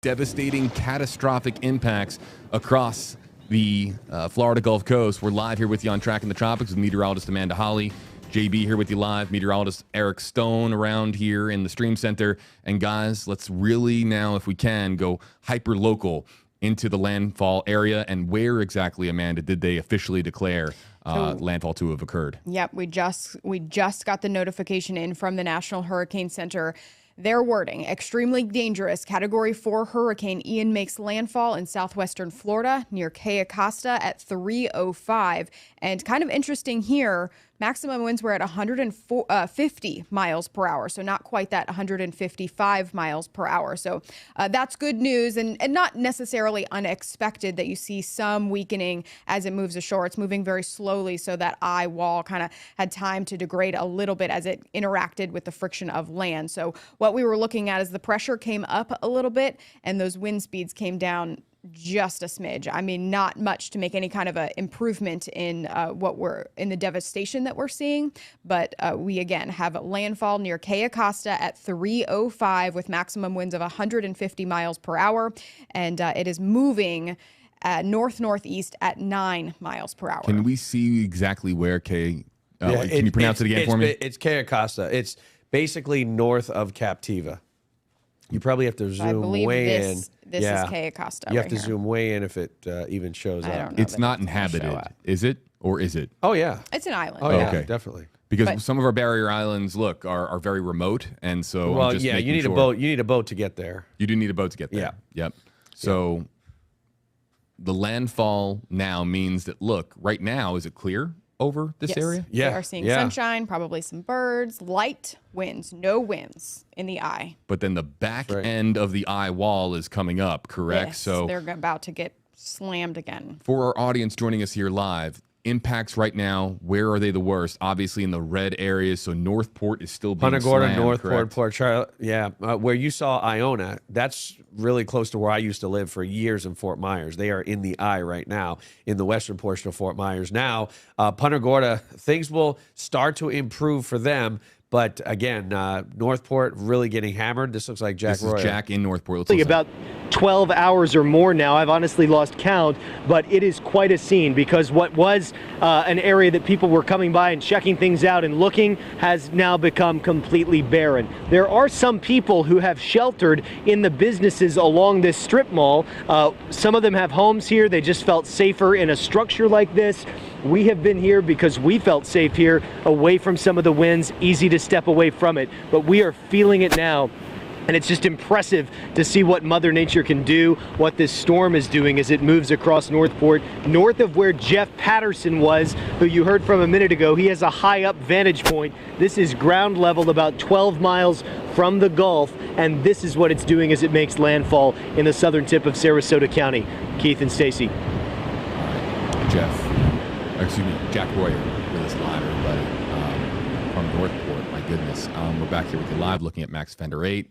Devastating, catastrophic impacts across the Florida Gulf Coast. We're live here with you on Tracking the Tropics with meteorologist Amanda Holly. JB here with you live, meteorologist Eric Stone around here in the Stream Center. And guys, let's really now, if we can, go hyper-local into the landfall area. And where exactly, Amanda, did they officially declare landfall to have occurred? Yep, we just got the notification in from the National Hurricane Center. Their wording: extremely dangerous Category 4 Hurricane Ian makes landfall in southwestern Florida near Cayo Costa at 3:05. And kind of interesting here, maximum winds were at 150 miles per hour. So not quite that 155 miles per hour. So that's good news and not necessarily unexpected that you see some weakening as it moves ashore. It's moving very slowly, so that eye wall kind of had time to degrade a little bit as it interacted with the friction of land. So what we were looking at is the pressure came up a little bit and those wind speeds came down just a smidge. I mean, not much to make any kind of a improvement in the devastation that we're seeing. But we again have landfall near Cayo Costa at 3:05 with maximum winds of 150 miles per hour, and it is moving north-northeast at 9 miles per hour. Can we see exactly where can you pronounce it again for me? It's Cayo Costa. It's basically north of Captiva. You probably have to zoom way in. This is Cayo Costa. You have to zoom way in if it even shows up. I don't know. It's not inhabited, is it? Or is it? Oh, yeah. It's an island. Oh, yeah, okay. Definitely. Because some of our barrier islands, are very remote, and so well, I'm just you need sure. a boat. You need a boat to get there. You do need a boat to get there. Yeah. Yep. So the landfall now means that, right now, is it clear over this area? Yeah. We are seeing sunshine, probably some birds, light winds, no winds in the eye. But then the back end of the eye wall is coming up, correct? Yes, so they're about to get slammed again. For our audience joining us here live, impacts right now, where are they the worst? Obviously in the red areas, so Northport is still being Punta Gorda, slammed, Northport, correct? Port Charlotte. Yeah, where you saw Iona, that's really close to where I used to live for years in Fort Myers. They are in the eye right now in the western portion of Fort Myers. Now, Punta Gorda, things will start to improve for them. But again, Northport really getting hammered. This looks like Jack Royer. This is Jack in Northport. Let's About 12 hours or more now. I've honestly lost count, but it is quite a scene because what was an area that people were coming by and checking things out and looking has now become completely barren. There are some people who have sheltered in the businesses along this strip mall. Some of them have homes here. They just felt safer in a structure like this. We have been here because we felt safe here, away from some of the winds, easy to step away from it, but we are feeling it now. And it's just impressive to see what Mother Nature can do, what this storm is doing as it moves across Northport, north of where Jeff Patterson was, who you heard from a minute ago. He has a high up vantage point. This is ground level about 12 miles from the Gulf, and this is what it's doing as it makes landfall in the southern tip of Sarasota County. Keith and Stacy. Jack Royer with us live, everybody, from Northport. My goodness. We're back here with you live looking at Max Fender 8.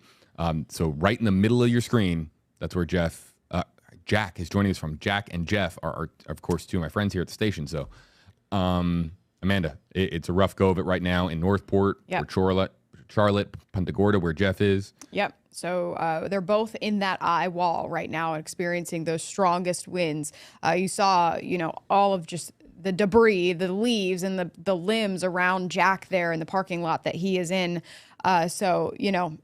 So right in the middle of your screen, that's where Jack is joining us from. Jack and Jeff are of course, two of my friends here at the station. So, Amanda, it's a rough go of it right now in Northport, or Charlotte, Punta Gorda, where Jeff is. Yep. So they're both in that eye wall right now, experiencing those strongest winds. You saw, all of just the debris, the leaves, and the limbs around Jack there in the parking lot that he is in. So,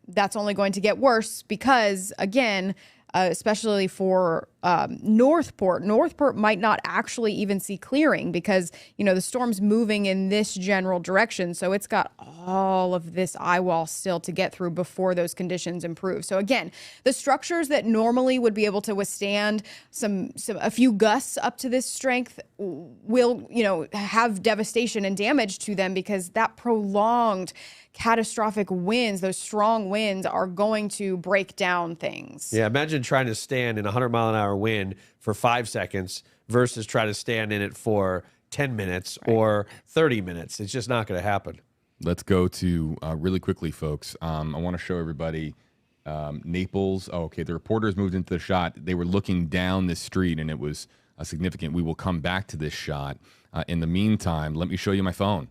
that's only going to get worse because, again, especially for Northport might not actually even see clearing because, the storm's moving in this general direction. So it's got all of this eye wall still to get through before those conditions improve. So again, the structures that normally would be able to withstand a few gusts up to this strength will, have devastation and damage to them because that prolonged catastrophic winds, those strong winds, are going to break down things. Yeah, imagine trying to stand in a 100-mile-an-hour wind for 5 seconds versus try to stand in it for 10 minutes or 30 minutes. It's just not going to happen. Let's go to, really quickly, folks, I want to show everybody Naples. Oh, okay, the reporters moved into the shot. They were looking down this street, and it was significant. We will come back to this shot. In the meantime, let me show you my phone.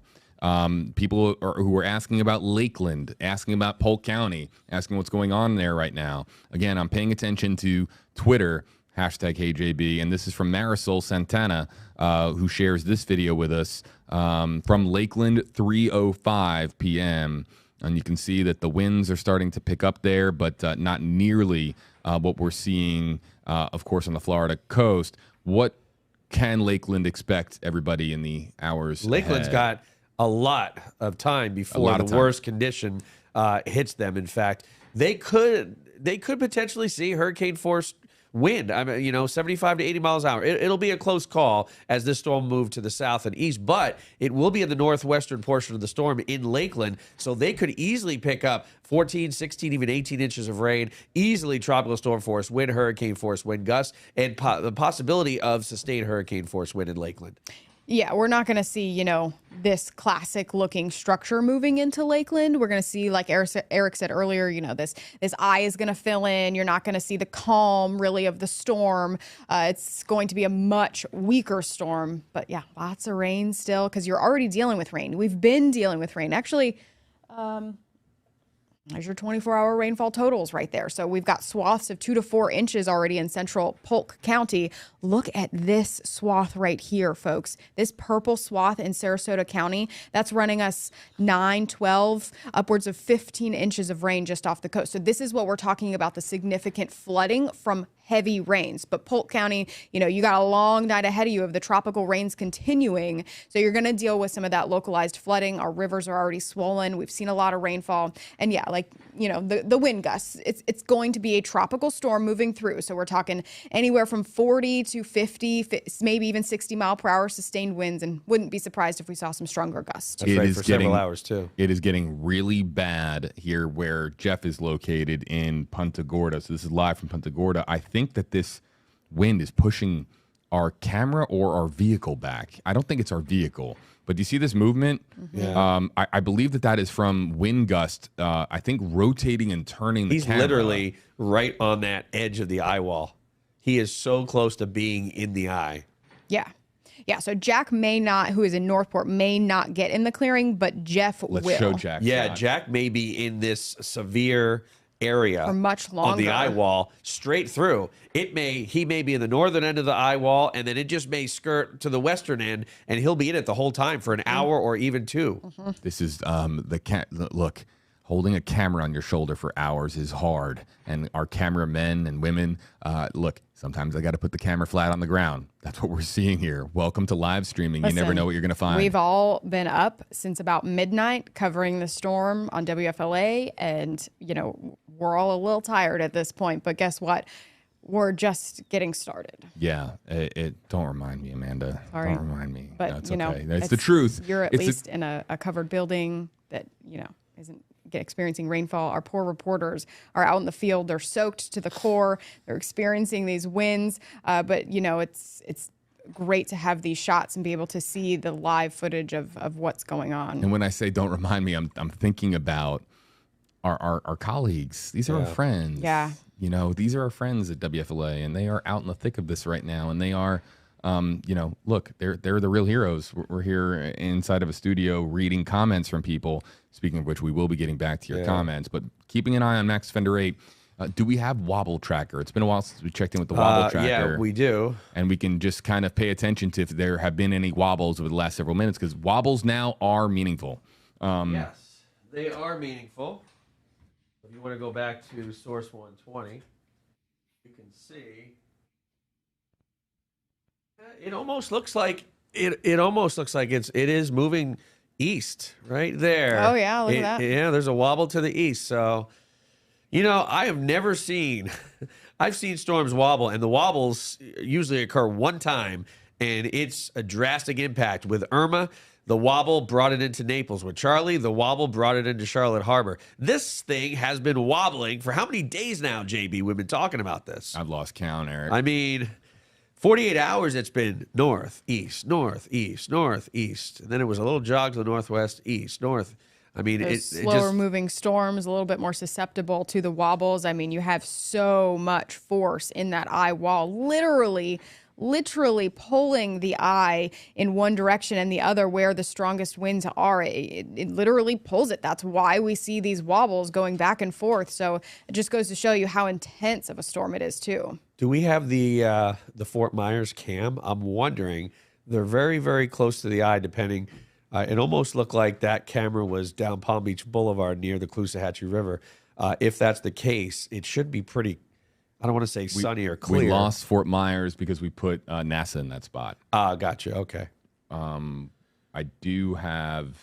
People who were asking about Lakeland, asking about Polk County, asking what's going on there right now. Again, I'm paying attention to Twitter, #HeyJB, and this is from Marisol Santana, who shares this video with us from Lakeland, 3:05 p.m., and you can see that the winds are starting to pick up there, but not nearly what we're seeing, of course, on the Florida coast. What can Lakeland expect, everybody, in the hours Lakeland's ahead? got a lot of time before the worst condition hits them. In fact, they could potentially see hurricane force wind. I mean, 75 to 80 miles an hour. It'll be a close call as this storm moves to the south and east, but it will be in the northwestern portion of the storm in Lakeland, so they could easily pick up 14, 16, even 18 inches of rain, easily tropical storm force wind, hurricane force wind gusts, and the possibility of sustained hurricane force wind in Lakeland. Yeah, we're not going to see, this classic looking structure moving into Lakeland. We're going to see, like Eric said earlier, this eye is going to fill in. You're not going to see the calm really of the storm. It's going to be a much weaker storm. But yeah, lots of rain still because you're already dealing with rain. We've been dealing with rain. Actually, there's your 24-hour rainfall totals right there. So we've got swaths of 2 to 4 inches already in central Polk County. Look at this swath right here, folks. This purple swath in Sarasota County, that's running us 9, 12, upwards of 15 inches of rain just off the coast. So this is what we're talking about, the significant flooding from heavy rains. But Polk County, you got a long night ahead of you of the tropical rains continuing. So you're going to deal with some of that localized flooding. Our rivers are already swollen. We've seen a lot of rainfall. And yeah, the wind gusts, it's going to be a tropical storm moving through. So we're talking anywhere from 40 to 50, maybe even 60 mile per hour sustained winds, and wouldn't be surprised if we saw some stronger gusts. That's right, for several hours too. It is getting really bad here where Jeff is located in Punta Gorda. So this is live from Punta Gorda. I think that this wind is pushing our camera or our vehicle back. I don't think it's our vehicle. But do you see this movement? Mm-hmm. Yeah. I believe that is from wind gust, I think, rotating and turning the camera. He's literally right on that edge of the eye wall. He is so close to being in the eye. Yeah. Yeah, so Jack may not, who is in Northport, may not get in the clearing, but Jeff will. Let's show Jack. Yeah, Jack may be in this severe area for much longer on the eye wall straight through. He may be in the northern end of the eye wall, and then it just may skirt to the western end, and he'll be in it the whole time for an hour or even 2. Mm-hmm. This is look, holding a camera on your shoulder for hours is hard, and our cameramen and women, look, sometimes I got to put the camera flat on the ground. That's what we're seeing here. Welcome to live streaming. Listen, you never know what you're going to find. We've all been up since about midnight covering the storm on WFLA, and we're all a little tired at this point, but guess what? We're just getting started. Yeah, don't remind me, Amanda. Sorry. Don't remind me. But no, it's okay. It's the truth. You're at least in a covered building that isn't experiencing rainfall. Our poor reporters are out in the field. They're soaked to the core. They're experiencing these winds. But it's great to have these shots and be able to see the live footage of what's going on. And when I say don't remind me, I'm thinking about our colleagues. These are our friends. Yeah. These are our friends at WFLA, and they are out in the thick of this right now. And they are, look, they're the real heroes. We're here inside of a studio reading comments from people. Speaking of which, we will be getting back to your comments, but keeping an eye on Max Fender 8. Do we have Wobble Tracker? It's been a while since we checked in with the Wobble Tracker. Yeah, we do. And we can just kind of pay attention to if there have been any wobbles over the last several minutes, because wobbles now are meaningful. Yes, they are meaningful. If you want to go back to source 120, you can see it almost looks like it is moving east right there. Oh yeah, look at that. Yeah, there's a wobble to the east. So, I have never seen I've seen storms wobble, and the wobbles usually occur one time, and it's a drastic impact. With Irma, the wobble brought it into Naples. With Charlie, the wobble brought it into Charlotte Harbor. This thing has been wobbling for how many days now, JB? We've been talking about this. I've lost count, Eric. I mean, 48 hours it's been north, east, north, east, north, east. And then it was a little jog to the northwest, east, north. I mean, those slower moving storms, a little bit more susceptible to the wobbles. I mean, you have so much force in that eye wall, literally literally pulling the eye in one direction and the other where the strongest winds are. It literally pulls it. That's why we see these wobbles going back and forth. So it just goes to show you how intense of a storm it is too. Do we have the Fort Myers cam? I'm wondering. They're very, very close to the eye, depending. It almost looked like that camera was down Palm Beach Boulevard near the Caloosahatchee River. If that's the case, it should be pretty, I don't want to say sunny or clear. We lost Fort Myers because we put NASA in that spot. Gotcha. Okay. I do have,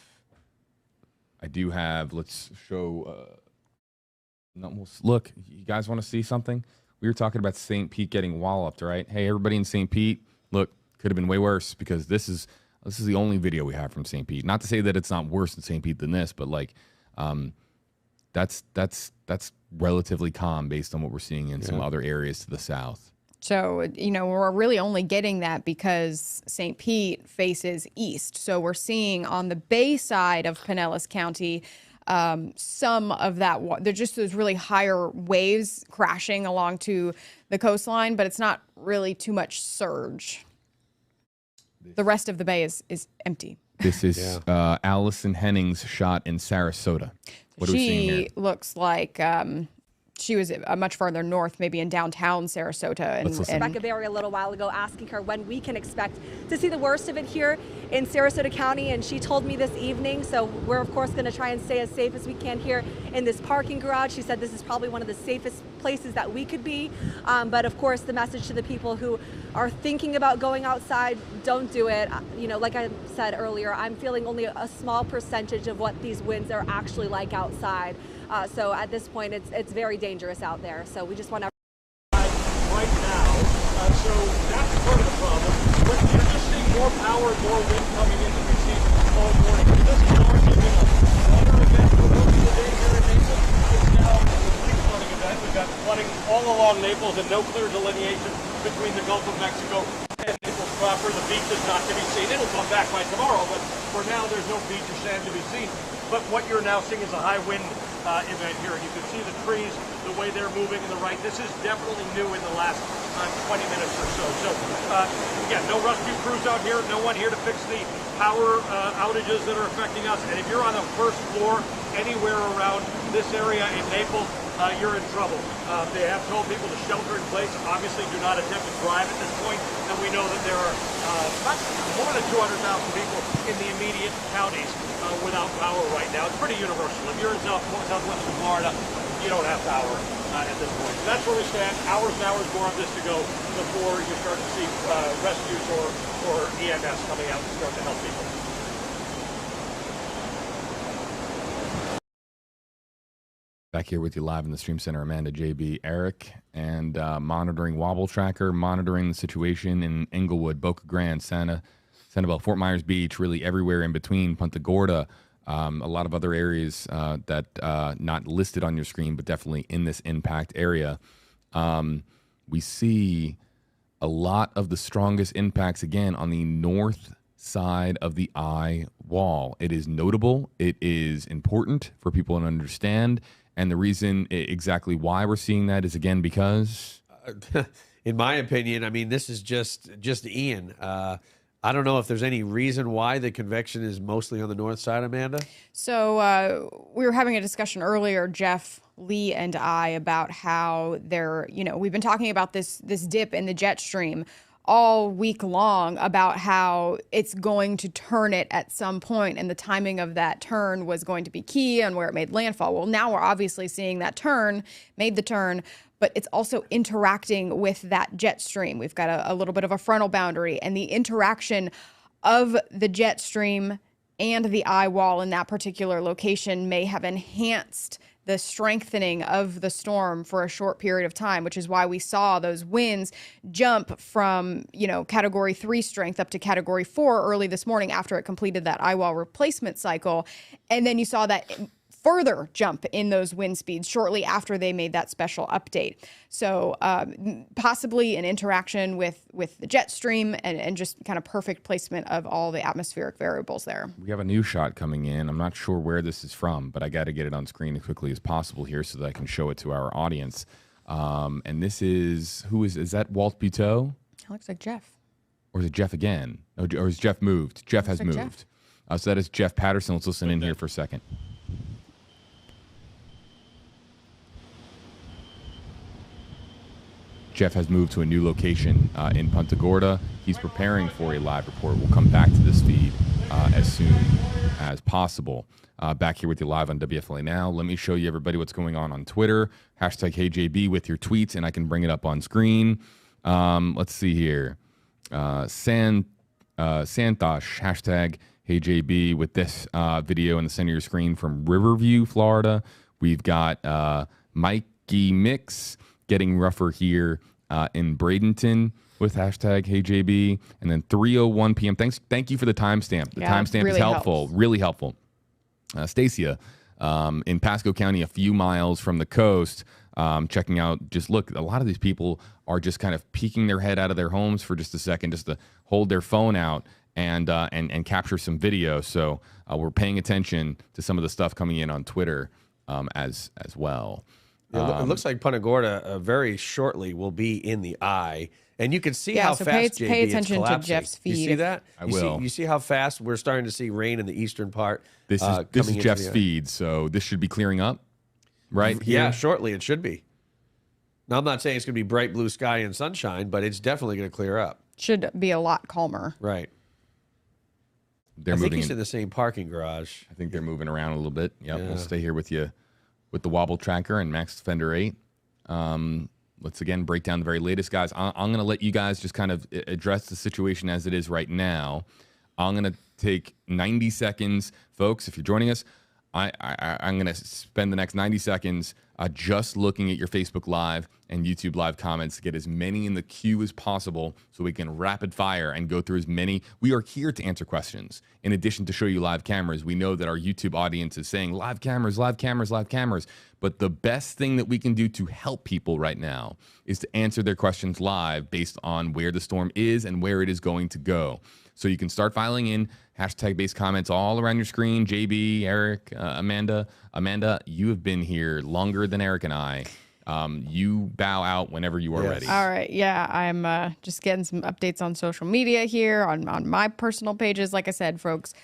let's show, look, you guys want to see something? We were talking about St. Pete getting walloped, right? Hey, everybody in St. Pete, look, could have been way worse because this is the only video we have from St. Pete. Not to say that it's not worse in St. Pete than this, but like, that's relatively calm based on what we're seeing in some other areas to the south. So, we're really only getting that because St. Pete faces east. So we're seeing on the bay side of Pinellas County, some of that, they're just those really higher waves crashing along to the coastline, but it's not really too much surge. The rest of the bay is empty. This is Allison Henning's shot in Sarasota. What are we seeing here? She looks like she was much farther north, maybe in downtown Sarasota. Let's listen. Rebecca Berry a little while ago asking her when we can expect to see the worst of it here in Sarasota County, and she told me this evening. So we're of course going to try and stay as safe as we can here in this parking garage. She said this is probably one of the safest places that we could be. But of course, the message to the people who are thinking about going outside, don't do it. Like I said earlier, I'm feeling only a small percentage of what these winds are actually like outside. So at this point, it's very dangerous out there. So we just want to right now. So that's part of the problem. But you're just seeing more power, more wind coming in than we've seen all morning. This has already been a weather event for most of the day here in Naples. It's now a complete flooding event. We've got flooding all along Naples and no clear delineation between the Gulf of Mexico and Naples proper. The beach is not to be seen. It'll come back by tomorrow, but for now there's no beach or sand to be seen. But what you're now seeing is a high wind event here, and you can see the trees, the way they're moving in the right. This is definitely new in the last 20 minutes or so. So, again, no rescue crews out here, no one here to fix the power outages that are affecting us. And if you're on the first floor anywhere around this area in Naples, you're in trouble. They have told people to shelter in place. Obviously, do not attempt to drive at this point. And we know that there are more than 200,000 people in the immediate counties without power right now. It's pretty universal. If you're in southwestern Florida, you don't have power at this point. So that's where we stand. Hours and hours more of this to go before you start to see rescues or EMS coming out to start to help people. Back here with you live in the Stream Center, Amanda, JB, Eric, and monitoring Wobble Tracker, monitoring the situation in Inglewood, Boca Grande, Sanibel, Fort Myers Beach, really everywhere in between, Punta Gorda, a lot of other areas that not listed on your screen, but definitely in this impact area. We see a lot of the strongest impacts, again, on the north side of the eye wall. It is notable. It is important for people to understand. And the reason exactly why we're seeing that is, again, because... in my opinion, I mean, this is just Ian. I don't know if there's any reason why the convection is mostly on the north side, Amanda. So we were having a discussion earlier, Jeff, Lee, and I, about how we've been talking about this dip in the jet stream all week long, about how it's going to turn it at some point, and the timing of that turn was going to be key on where it made landfall. Well, now we're obviously seeing that made the turn, but it's also interacting with that jet stream. We've got a little bit of a frontal boundary, and the interaction of the jet stream and the eye wall in that particular location may have enhanced the strengthening of the storm for a short period of time, which is why we saw those winds jump from, Category 3 strength up to Category 4 early this morning after it completed that eye wall replacement cycle. And then you saw that further jump in those wind speeds shortly after they made that special update. So possibly an interaction with the jet stream and just kind of perfect placement of all the atmospheric variables there. We have a new shot coming in. I'm not sure where this is from, but I got to get it on screen as quickly as possible here so that I can show it to our audience. And this is, is that Walt Buteau? That looks like Jeff. Or is it Jeff again? Or is Jeff moved? Jeff has like moved. So that is Jeff Patterson. Let's listen in here for a second. Jeff has moved to a new location in Punta Gorda. He's preparing for a live report. We'll come back to this feed as soon as possible. Back here with you live on WFLA Now. Let me show you everybody what's going on Twitter. Hashtag HeyJB with your tweets, and I can bring it up on screen. Let's see here. Santosh, hashtag HeyJB with this video in the center of your screen from Riverview, Florida. We've got Mikey Mix getting rougher here in Bradenton with hashtag HeyJB. And then 3:01 p.m. Thank you for the timestamp. The timestamp really is helpful, helps. really helpful. Stacia in Pasco County, a few miles from the coast, checking out. Just look, a lot of these people are just kind of peeking their head out of their homes for just a second, just to hold their phone out and capture some video. So we're paying attention to some of the stuff coming in on Twitter as well. It looks like Punta Gorda very shortly will be in the eye. And you can see how so fast pay JB attention is to collapsing. Jeff's feed. You see that? I will. You see how fast we're starting to see rain in the eastern part. This is coming into Jeff's the eye. feed, so this should be clearing up, right? Yeah, here? shortly it should be. Now, I'm not saying it's going to be bright blue sky and sunshine, but it's definitely going to clear up. Should be a lot calmer. Right. They're I think moving. he's in the same parking garage. I think they're moving around a little bit. Yep, Yeah. we'll stay here with you with the wobble tracker and Max Defender 8. Let's again break down the very latest, guys. I'm going to let you guys just kind of address the situation as it is right now. I'm going to take 90 seconds, folks. If you're joining us, I'm going to spend the next 90 seconds just looking at your Facebook Live and YouTube Live comments to get as many in the queue as possible so we can rapid fire and go through as many. We are here to answer questions. In addition to show you live cameras, we know that our YouTube audience is saying live cameras, live cameras, live cameras. But the best thing that we can do to help people right now is to answer their questions live based on where the storm is and where it is going to go. So you can start filing in hashtag-based comments all around your screen. JB, Eric, Amanda. Amanda, you have been here longer than Eric and I. You bow out whenever you are ready. All right. Yeah, I'm just getting some updates on social media here, on my personal pages. Like I said, folks,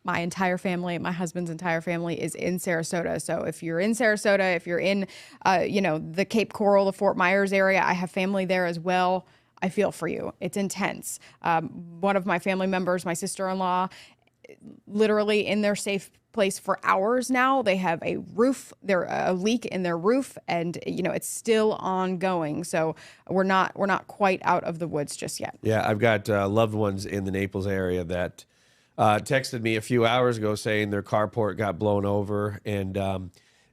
my entire family, my husband's entire family is in Sarasota. So if you're in Sarasota, if you're in, the Cape Coral, the Fort Myers area, I have family there as well. I feel for you. It's intense. One of my family members, my sister-in-law, literally in their safe place for hours now. They have a leak in their roof, and it's still ongoing. So we're not quite out of the woods just yet. Yeah, I've got loved ones in the Naples area that texted me a few hours ago saying their carport got blown over, and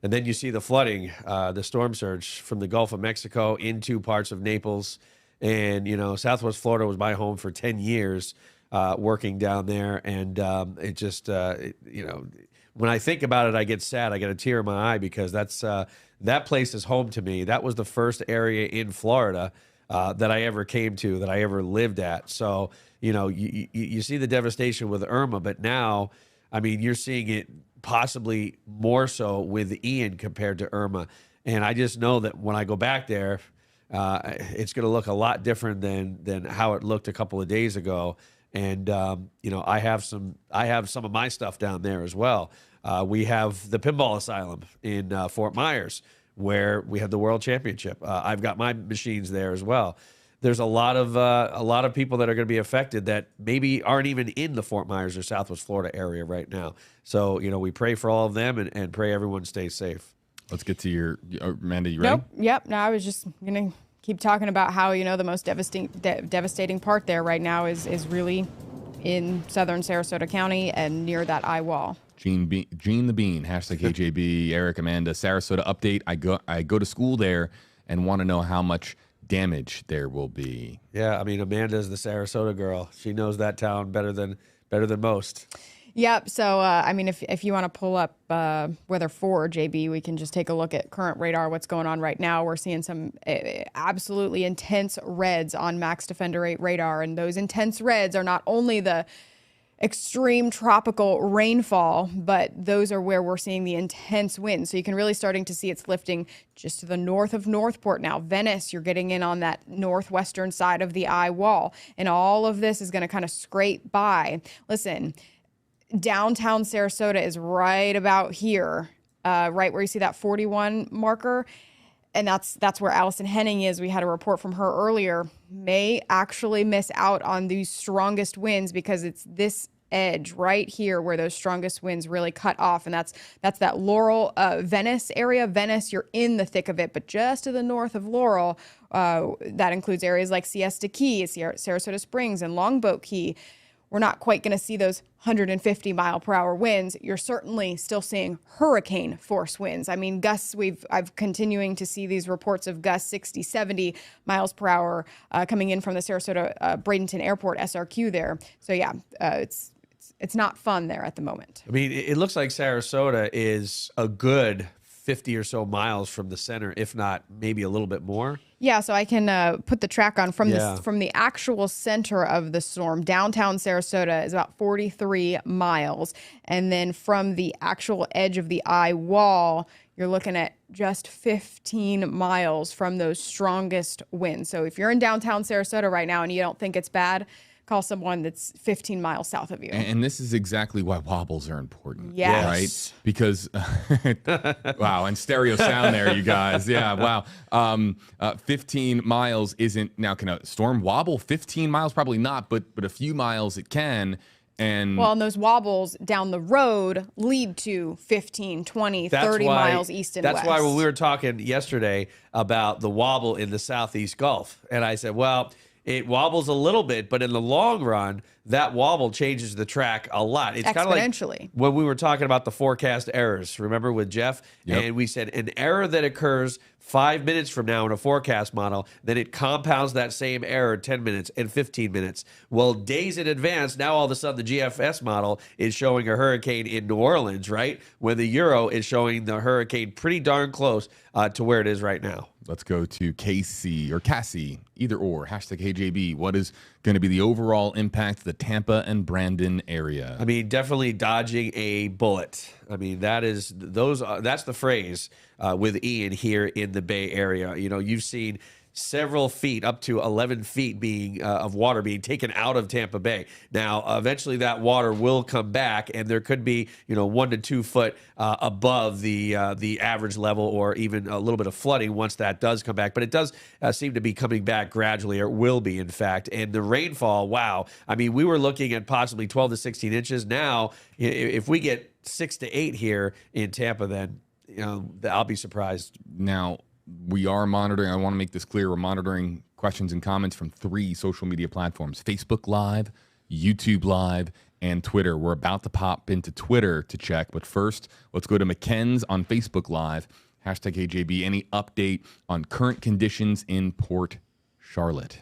then you see the flooding, the storm surge from the Gulf of Mexico into parts of Naples. And, Southwest Florida was my home for 10 years working down there. And it just, when I think about it, I get sad. I get a tear in my eye because that place is home to me. That was the first area in Florida that I ever came to, that I ever lived at. So, you see the devastation with Irma, but now, I mean, you're seeing it possibly more so with Ian compared to Irma. And I just know that when I go back there, it's going to look a lot different than how it looked a couple of days ago. And I have some of my stuff down there as well. We have the pinball asylum in Fort Myers, where we have the World Championship. I've got my machines there as well. There's a lot of people that are going to be affected that maybe aren't even in the Fort Myers or Southwest Florida area right now. So we pray for all of them and pray everyone stays safe. Let's get to your Amanda. You ready? Nope. Yep. No, I was just gonna keep talking about how the most devastating part there right now is really in southern Sarasota County and near that eye wall. Gene the Bean, hashtag HJB, Eric, Amanda, Sarasota update. I go to school there and want to know how much damage there will be. Yeah, I mean, Amanda's the Sarasota girl. She knows that town better than most. Yep. So, if you want to pull up weather for JB, we can just take a look at current radar, what's going on right now. We're seeing some absolutely intense reds on Max Defender 8 radar. And those intense reds are not only the extreme tropical rainfall, but those are where we're seeing the intense winds. So you can really starting to see it's lifting just to the north of Northport now. Venice, you're getting in on that northwestern side of the eye wall. And all of this is going to kind of scrape by. Listen, downtown Sarasota is right about here, right where you see that 41 marker. And that's where Allison Henning is. We had a report from her earlier. May actually miss out on these strongest winds because it's this edge right here where those strongest winds really cut off. And that's that Laurel, Venice area. Venice, you're in the thick of it, but just to the north of Laurel, that includes areas like Siesta Key, Sarasota Springs, and Longboat Key. We're not quite going to see those 150 mile per hour winds. You're certainly still seeing hurricane force winds. I mean, gusts, I've continuing to see these reports of gusts 60, 70 miles per hour coming in from the Sarasota Bradenton Airport SRQ there. So yeah, it's not fun there at the moment. I mean, it looks like Sarasota is a good 50 or so miles from the center, if not maybe a little bit more. Yeah, so I can put the track on from the actual center of the storm. Downtown Sarasota is about 43 miles. And then from the actual edge of the eye wall, you're looking at just 15 miles from those strongest winds. So if you're in downtown Sarasota right now and you don't think it's bad, call someone that's 15 miles south of you. And this is exactly why wobbles are important. Yes. Right? Because, wow, and stereo sound there, you guys. Yeah, wow. 15 miles isn't, now can a storm wobble 15 miles? Probably not, but a few miles it can. And those wobbles down the road lead to 15, 20, 30 miles east and west. That's why when we were talking yesterday about the wobble in the Southeast Gulf, and I said, well, it wobbles a little bit, but in the long run, that wobble changes the track a lot. It's kind of like when we were talking about the forecast errors, remember with Jeff? Yep. And we said an error that occurs 5 minutes from now in a forecast model, then it compounds that same error 10 minutes and 15 minutes. Well, days in advance, now all of a sudden the GFS model is showing a hurricane in New Orleans, right? When the Euro is showing the hurricane pretty darn close to where it is right now. Let's go to Casey or Cassie, either or, hashtag HJB. What is going to be the overall impact of the Tampa and Brandon area? I mean, definitely dodging a bullet. I mean, that's the phrase with Ian here in the Bay Area. You know, you've seen several feet, up to 11 feet being of water being taken out of Tampa Bay. Now, eventually that water will come back, and there could be 1 to 2 foot above the average level, or even a little bit of flooding once that does come back. But it does seem to be coming back gradually, or it will be, in fact. And the rainfall, wow! I mean, we were looking at possibly 12 to 16 inches. Now, if we get 6 to 8 here in Tampa, then I'll be surprised. Now, we are monitoring. I want to make this clear. We're monitoring questions and comments from 3 social media platforms: Facebook Live, YouTube Live, and Twitter. We're about to pop into Twitter to check. But first, let's go to McKenn's on Facebook Live. Hashtag AJB. Any update on current conditions in Port Charlotte?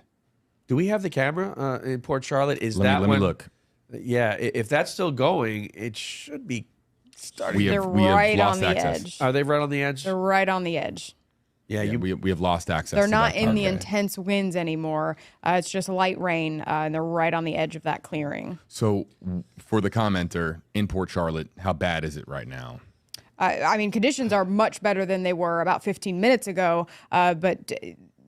Do we have the camera in Port Charlotte? Let me look. Yeah, if that's still going, it should be starting. They're right on the edge. Are they right on the edge? They're right on the edge. Yeah, we have lost access. They're not in the intense winds anymore. It's just light rain, and they're right on the edge of that clearing. So for the commenter, in Port Charlotte, how bad is it right now? I mean, conditions are much better than they were about 15 minutes ago, but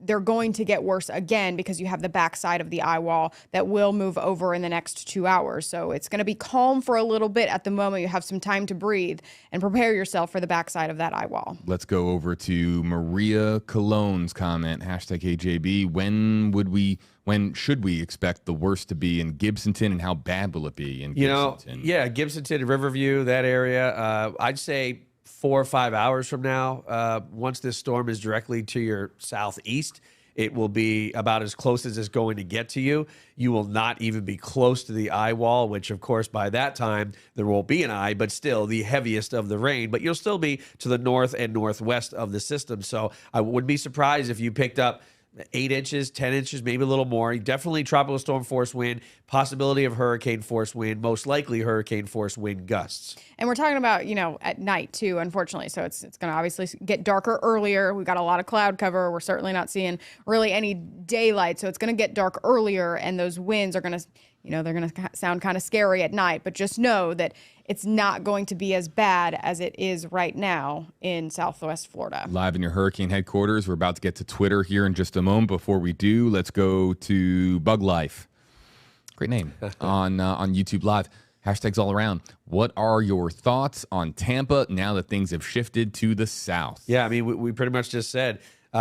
they're going to get worse again because you have the backside of the eye wall that will move over in the next 2 hours. So it's going to be calm for a little bit at the moment. You have some time to breathe and prepare yourself for the backside of that eye wall. Let's go over to Maria Cologne's comment, hashtag AJB. When should we expect the worst to be in Gibsonton, and how bad will it be in Gibsonton? Gibsonton, Riverview, that area, I'd say 4 or 5 hours from now, once this storm is directly to your southeast, it will be about as close as it's going to get to you. You will not even be close to the eye wall, which, of course, by that time, there won't be an eye, but still the heaviest of the rain. But you'll still be to the north and northwest of the system. So I wouldn't be surprised if you picked up 8 inches, 10 inches, maybe a little more. Definitely tropical storm force wind, possibility of hurricane force wind, most likely hurricane force wind gusts. And we're talking about, at night too, unfortunately. So it's going to obviously get darker earlier. We've got a lot of cloud cover. We're certainly not seeing really any daylight. So it's going to get dark earlier, and those winds are going to they're going to sound kind of scary at night, but just know that it's not going to be as bad as it is right now in Southwest Florida. Live in your hurricane headquarters. We're about to get to Twitter here in just a moment. Before we do, let's go to Bug Life. Great name. on YouTube Live. Hashtags all around. What are your thoughts on Tampa now that things have shifted to the south? Yeah, I mean, we pretty much just said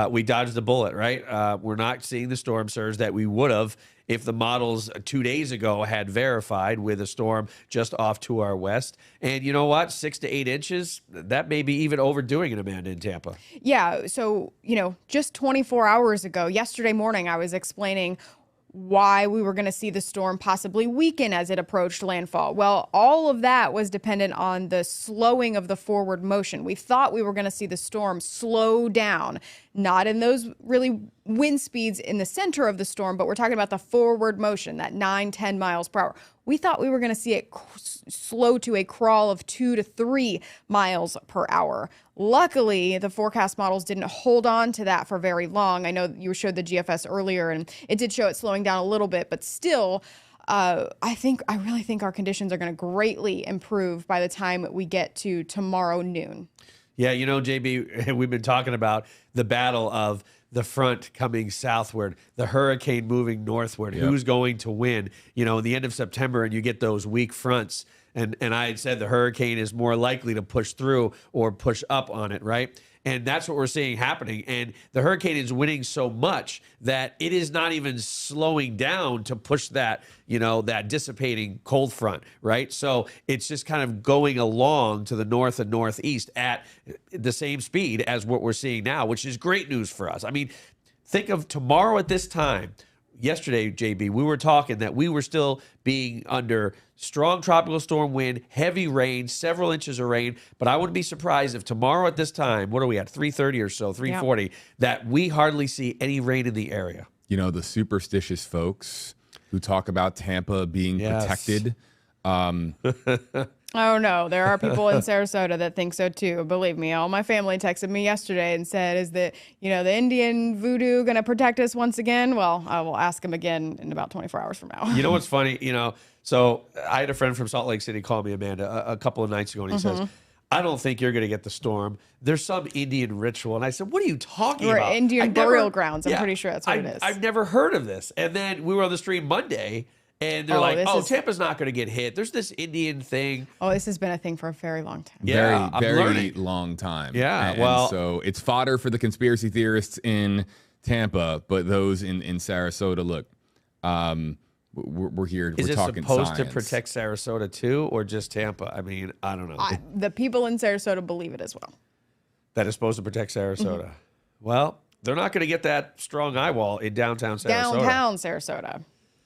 we dodged the bullet, right? We're not seeing the storm surge that we would have if the models 2 days ago had verified with a storm just off to our west. And you know what? 6 to 8 inches, that may be even overdoing it, Amanda, in Tampa. Yeah, so, just 24 hours ago, yesterday morning, I was explaining why we were going to see the storm possibly weaken as it approached landfall. Well, all of that was dependent on the slowing of the forward motion. We thought we were going to see the storm slow down, not in those really wind speeds in the center of the storm, but we're talking about the forward motion, that 9-10 miles per hour. We thought we were going to see it slow to a crawl of 2 to 3 miles per hour. Luckily, the forecast models didn't hold on to that for very long. I know you showed the GFS earlier, and it did show it slowing down a little bit, but still, I really think our conditions are going to greatly improve by the time we get to tomorrow noon. Yeah, JB, we've been talking about the battle of the front coming southward, the hurricane moving northward. Yep. Who's going to win? In the end of September, and you get those weak fronts. And I had said the hurricane is more likely to push through or push up on it, right? And that's what we're seeing happening. And the hurricane is winning so much that it is not even slowing down to push that, that dissipating cold front, right? So it's just kind of going along to the north and northeast at the same speed as what we're seeing now, which is great news for us. I mean, think of tomorrow at this time. Yesterday, JB, we were talking that we were still being under strong tropical storm wind, heavy rain, several inches of rain. But I wouldn't be surprised if tomorrow at this time, what are we at, 3:30 or so, 3:40, yep, that we hardly see any rain in the area. The superstitious folks who talk about Tampa being protected. Oh, no. There are people in Sarasota that think so, too. Believe me, all my family texted me yesterday and said, is that, the Indian voodoo going to protect us once again? Well, I will ask him again in about 24 hours from now. You know what's funny? So I had a friend from Salt Lake City call me, Amanda, a couple of nights ago, and he says, I don't think you're going to get the storm. There's some Indian ritual. And I said, what are you talking about? Indian burial grounds. I'm pretty sure that's what it is. I've never heard of this. And then we were on the stream Monday, and they're Tampa's not going to get hit. There's this Indian thing. Oh, this has been a thing for a very long time. Yeah, very long time. Yeah, and so it's fodder for the conspiracy theorists in Tampa, but those in Sarasota, look, we're here. Is we're it talking supposed science. to protect Sarasota too, or just Tampa? I mean, I don't know. The people in Sarasota believe it as well. That is supposed to protect Sarasota. Mm-hmm. Well, they're not going to get that strong eye wall in downtown Sarasota.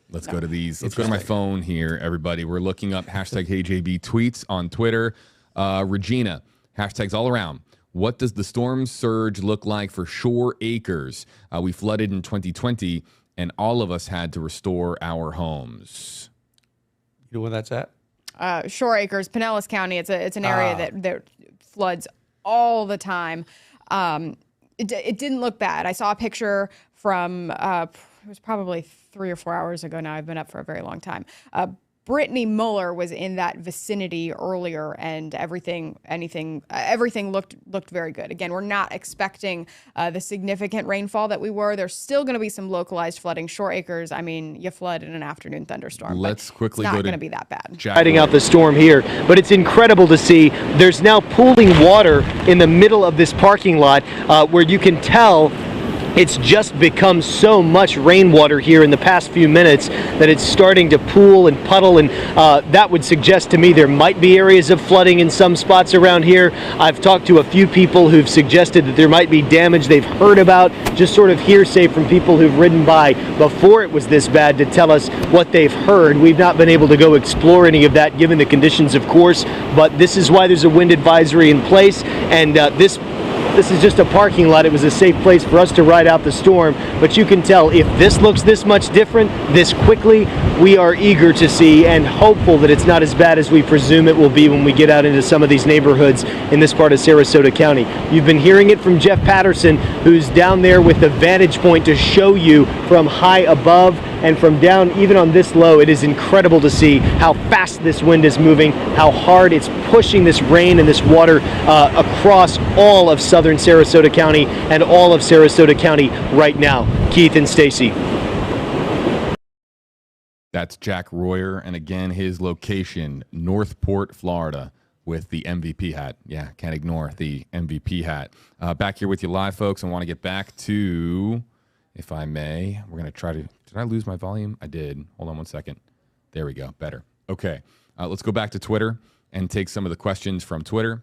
Let's go to these. Let's go to my phone here, everybody. We're looking up hashtag HeyJB tweets on Twitter. Regina, hashtags all around. What does the storm surge look like for Shore Acres? We flooded in 2020, and all of us had to restore our homes. You know where that's at? Shore Acres, Pinellas County. It's an area that floods all the time. It didn't look bad. I saw a picture from it was probably 3 or 4 hours ago now. I've been up for a very long time. Brittany Muller was in that vicinity earlier, and everything looked very good. Again, we're not expecting the significant rainfall that we were. There's still going to be some localized flooding. Shore Acres, I mean, you flood in an afternoon thunderstorm. Let's quickly it's not go to going to be that bad. Riding out the storm here, but it's incredible to see. There's now pooling water in the middle of this parking lot where you can tell it's just become so much rainwater here in the past few minutes that it's starting to pool and puddle, and that would suggest to me there might be areas of flooding in some spots around here. I've talked to a few people who've suggested that there might be damage they've heard about, just sort of hearsay from people who've ridden by before it was this bad to tell us what they've heard. We've not been able to go explore any of that given the conditions, of course, but this is why there's a wind advisory in place, and this is just a parking lot. It was a safe place for us to ride out the storm, but you can tell if this looks this much different this quickly, we are eager to see and hopeful that it's not as bad as we presume it will be when we get out into some of these neighborhoods in this part of Sarasota County. You've been hearing it from Jeff Patterson, who's down there with the vantage point to show you from high above And from down, even on this low, it is incredible to see how fast this wind is moving, how hard it's pushing this rain and this water across all of southern Sarasota County and all of Sarasota County right now. Keith and Stacy. That's Jack Royer, and again, his location, Northport, Florida, with the MVP hat. Yeah, can't ignore the MVP hat. Back here with you live, folks. I want to get back to, if I may, we're going to try to, did I lose my volume? I did. Hold on one second. There we go. Better. Okay. Let's go back to Twitter and take some of the questions from Twitter.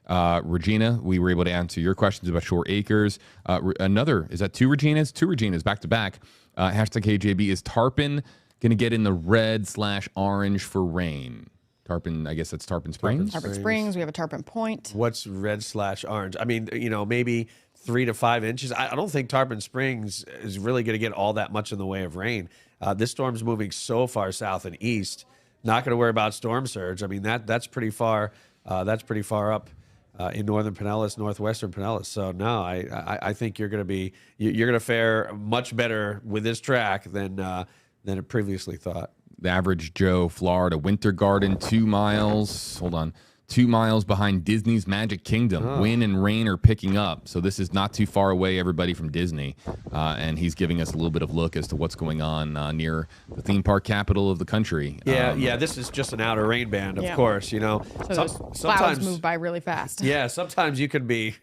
Regina, we were able to answer your questions about Shore Acres. Is that two Reginas? Two Reginas back to back. Hashtag KJB, is Tarpon going to get in the red/orange for rain? Tarpon, I guess that's Tarpon Springs. Tarpon Springs. We have a Tarpon Point. What's red/orange? I mean, maybe 3 to 5 inches. I don't think Tarpon Springs is really going to get all that much in the way of rain. This storm's moving so far south and east. Not going to worry about storm surge. I mean, that's pretty far. That's pretty far up in northern Pinellas, northwestern Pinellas. So no, I think you're going to fare much better with this track than it previously thought. The average Joe, Florida, Winter Garden, 2 miles. Hold on. 2 miles behind Disney's Magic Kingdom. Wind and rain are picking up. So this is not too far away, everybody, from Disney. And he's giving us a little bit of look as to what's going on near the theme park capital of the country. Yeah, this is just an outer rain band, of course. So those clouds move by really fast. Yeah, sometimes you could be,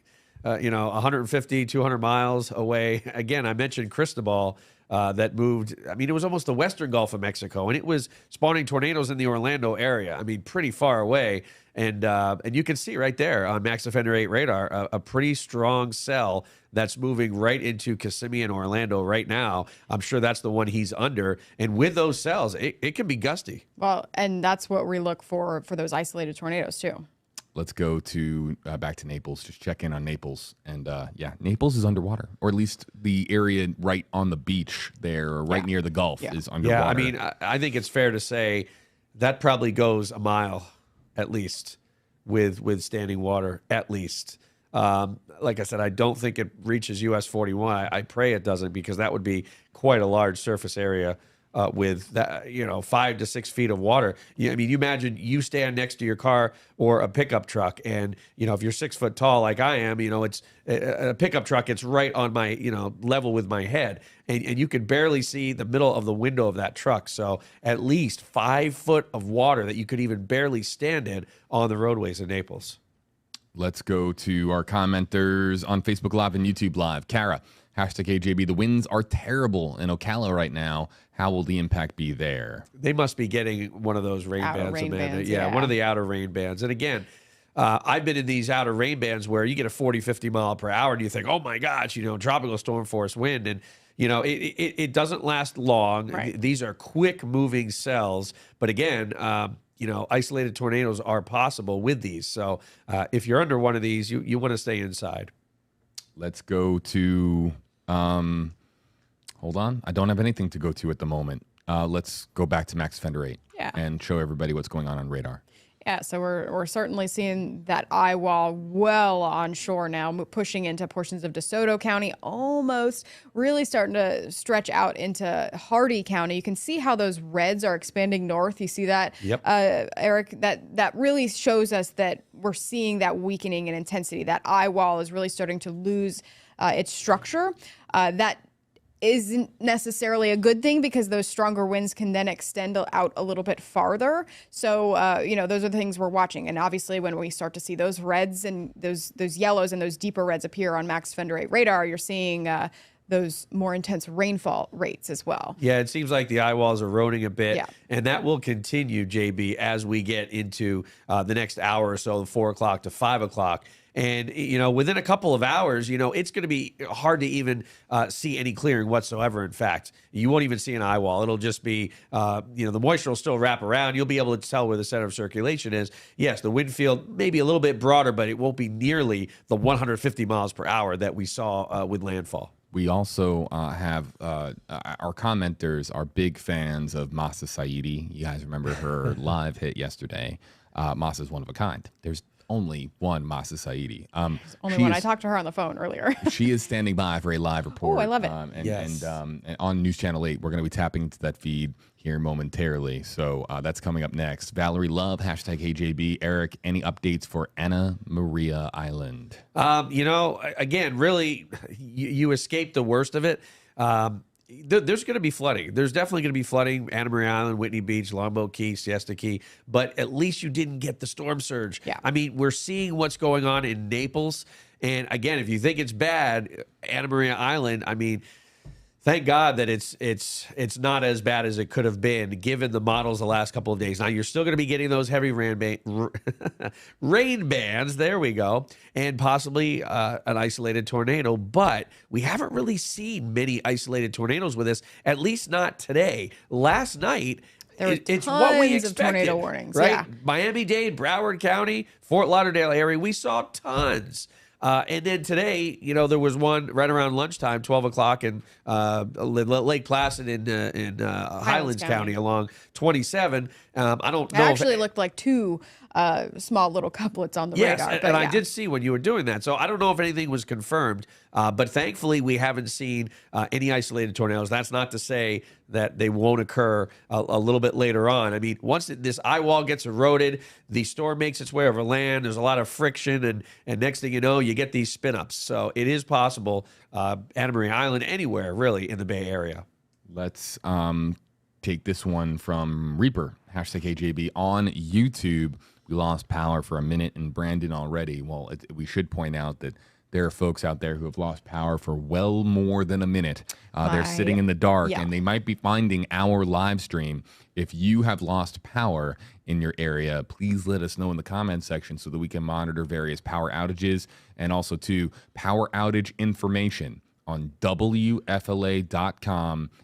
150, 200 miles away. Again, I mentioned Cristobal. That moved, I mean, it was almost the western Gulf of Mexico, and it was spawning tornadoes in the Orlando area. I mean, pretty far away. And you can see right there on Max Defender 8 radar, a pretty strong cell that's moving right into Kissimmee and Orlando right now. I'm sure that's the one he's under. And with those cells, it can be gusty. Well, and that's what we look for those isolated tornadoes, too. Let's go to back to Naples. Just check in on Naples. And Naples is underwater, or at least the area right on the beach there, or right near the Gulf is underwater. Yeah, I mean, I think it's fair to say that probably goes a mile at least with standing water, at least. Like I said, I don't think it reaches US 41. I pray it doesn't, because that would be quite a large surface area. With that, 5 to 6 feet of water. I mean, you imagine you stand next to your car or a pickup truck, and if you're 6 foot tall like I am, it's a pickup truck. It's right on my level with my head, and you can barely see the middle of the window of that truck. So at least 5 foot of water that you could even barely stand in on the roadways in Naples. Let's go to our commenters on Facebook Live and YouTube Live. Kara, hashtag AJB, the winds are terrible in Ocala right now. How will the impact be there? They must be getting one of those rain bands, Amanda. Yeah, one of the outer rain bands. And again, I've been in these outer rain bands where you get a 40, 50 mile per hour, and you think, oh my gosh, tropical storm force wind. And, it doesn't last long. Right. These are quick moving cells. But again, isolated tornadoes are possible with these. So if you're under one of these, you want to stay inside. Let's go to, hold on. I don't have anything to go to at the moment. Let's go back to Max Defender 8 and show everybody what's going on radar. Yeah, so we're certainly seeing that eye wall well on shore now, pushing into portions of DeSoto County, almost really starting to stretch out into Hardy County. You can see how those reds are expanding north. You see that, yep. Eric? That really shows us that we're seeing that weakening in intensity. That eye wall is really starting to lose its structure. That isn't necessarily a good thing, because those stronger winds can then extend out a little bit farther. So, those are the things we're watching. And obviously, when we start to see those reds and those yellows and those deeper reds appear on Max Defender 8 radar, you're seeing those more intense rainfall rates as well. Yeah, it seems like the eye wall is eroding a bit, Yeah. and that will continue, JB, as we get into the next hour or so, 4 o'clock to 5 o'clock. And, within a couple of hours, it's going to be hard to even see any clearing whatsoever. In fact, you won't even see an eye wall. It'll just be, the moisture will still wrap around. You'll be able to tell where the center of circulation is. Yes, the wind field may be a little bit broader, but it won't be nearly the 150 miles per hour that we saw with landfall. We also have our commenters are big fans of Masa Saidi. You guys remember her live hit yesterday. Masa's one of a kind. There's only one Masa Saidi. Only one. I talked to her on the phone earlier. She is standing by for a live report. Oh, I love it. And on News Channel 8, we're going to be tapping into that feed here momentarily. So that's coming up next. Valerie Love, #HeyJB. Eric, any updates for Anna Maria Island? Again, really, you escaped the worst of it. There's going to be flooding. There's definitely going to be flooding. Anna Maria Island, Whitney Beach, Longboat Key, Siesta Key. But at least you didn't get the storm surge. Yeah. I mean, we're seeing what's going on in Naples. And again, if you think it's bad, Anna Maria Island, I mean, thank God that it's not as bad as it could have been given the models the last couple of days. Now, you're still going to be getting those heavy rain bands. There we go. And possibly an isolated tornado. But we haven't really seen many isolated tornadoes with this, at least not today. Last night, it's what we expected. Of tornado warnings, right? yeah. Miami-Dade, Broward County, Fort Lauderdale area, we saw tons. And then today, there was one right around lunchtime, 12 o'clock in Lake Placid in Highlands County along 27. I don't know. It actually looked like two small little couplets on the radar. And I did see when you were doing that. So I don't know if anything was confirmed, but thankfully we haven't seen any isolated tornadoes. That's not to say that they won't occur a little bit later on. I mean, once this eye wall gets eroded, the storm makes its way over land. There's a lot of friction, and next thing you know, you get these spin-ups. So it is possible, Anna Maria Island, anywhere really in the Bay Area. Let's take this one from Reaper, #HeyJB on YouTube. We lost power for a minute in Brandon already. Well, we should point out that there are folks out there who have lost power for well more than a minute. They're sitting in the dark, and they might be finding our live stream. If you have lost power in your area, please let us know in the comments section so that we can monitor various power outages and also to power outage information on WFLA.com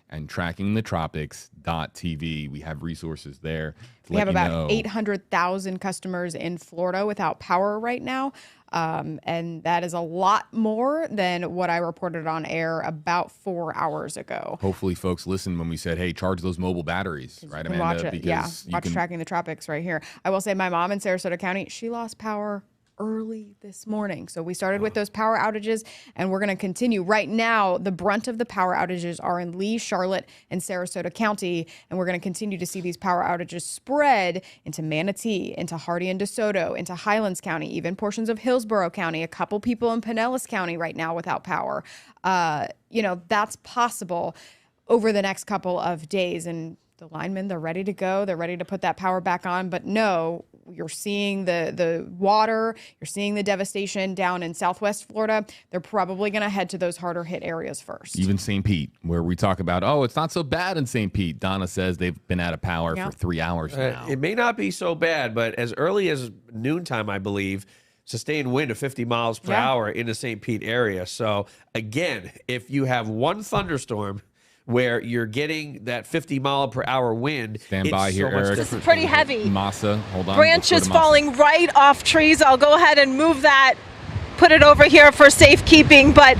and trackingthetropics.tv. We have resources there. We have about 800,000 customers in Florida without power right now. And that is a lot more than what I reported on air about 4 hours ago. Hopefully folks listened when we said, hey, charge those mobile batteries, right, Amanda? Watch it. Watch Tracking the Tropics right here. I will say my mom in Sarasota County, she lost power early this morning. So we started with those power outages, and we're going to continue. Right now, the brunt of the power outages are in Lee, Charlotte, and Sarasota County, and we're going to continue to see these power outages spread into Manatee, into Hardee and DeSoto, into Highlands County, even portions of Hillsborough County, a couple people in Pinellas County right now without power. That's possible over the next couple of days, and the linemen, they're ready to go. They're ready to put that power back on. But no, you're seeing the water. You're seeing the devastation down in Southwest Florida. They're probably going to head to those harder hit areas first. Even St. Pete, where we talk about, it's not so bad in St. Pete. Donna says they've been out of power for 3 hours now. It may not be so bad, but as early as noontime, I believe, sustained wind of 50 miles per hour in the St. Pete area. So again, if you have one thunderstorm where you're getting that 50-mile-per-hour wind. Stand by here, Eric. This is pretty heavy. Masa, hold on. Branches falling right off trees. I'll go ahead and move that, put it over here for safekeeping. But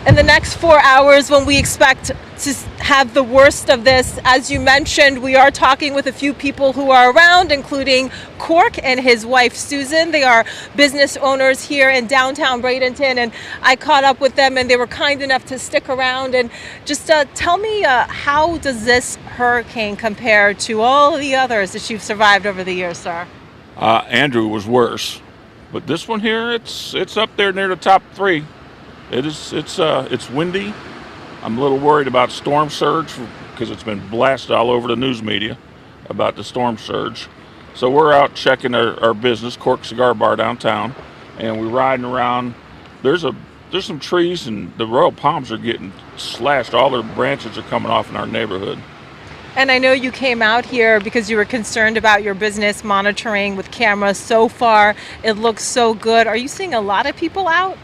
in the next 4 hours, when we expect to have the worst of this, as you mentioned, we are talking with a few people who are around, including Cork and his wife, Susan. They are business owners here in downtown Bradenton, and I caught up with them, and they were kind enough to stick around. And just tell me, how does this hurricane compare to all the others that you've survived over the years, sir? Andrew was worse, but this one here, it's up there near the top three. It's windy. I'm a little worried about storm surge because it's been blasted all over the news media about the storm surge. So we're out checking our business, Cork Cigar Bar downtown, and we're riding around. There's some trees, and the royal palms are getting slashed. All their branches are coming off in our neighborhood. And I know you came out here because you were concerned about your business monitoring with cameras. So far, it looks so good. Are you seeing a lot of people out?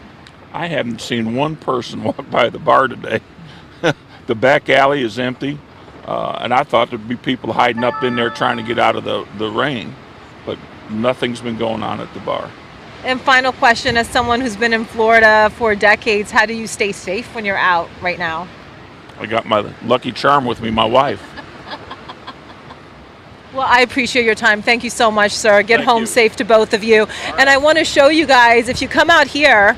I haven't seen one person walk by the bar today. The back alley is empty, and I thought there'd be people hiding up in there trying to get out of the rain, but nothing's been going on at the bar. And final question, as someone who's been in Florida for decades, how do you stay safe when you're out right now? I got my lucky charm with me, my wife. Well, I appreciate your time. Thank you so much, sir. Get home safe to both of you. And I want to show you guys, if you come out here,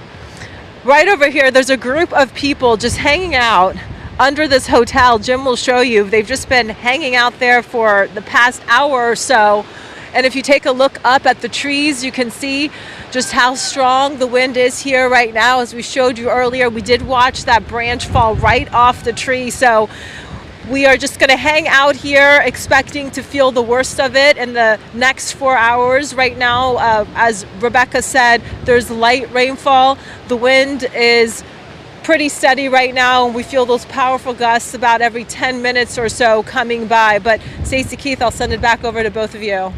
right over here, there's a group of people just hanging out under this hotel. Jim will show you. They've just been hanging out there for the past hour or so. And if you take a look up at the trees, you can see just how strong the wind is here right now. As we showed you earlier, we did watch that branch fall right off the tree. So we are just going to hang out here, expecting to feel the worst of it in the next 4 hours. Right now, as Rebecca said, there's light rainfall. The wind is pretty steady right now, and we feel those powerful gusts about every 10 minutes or so coming by. But Stacey, Keith, I'll send it back over to both of you.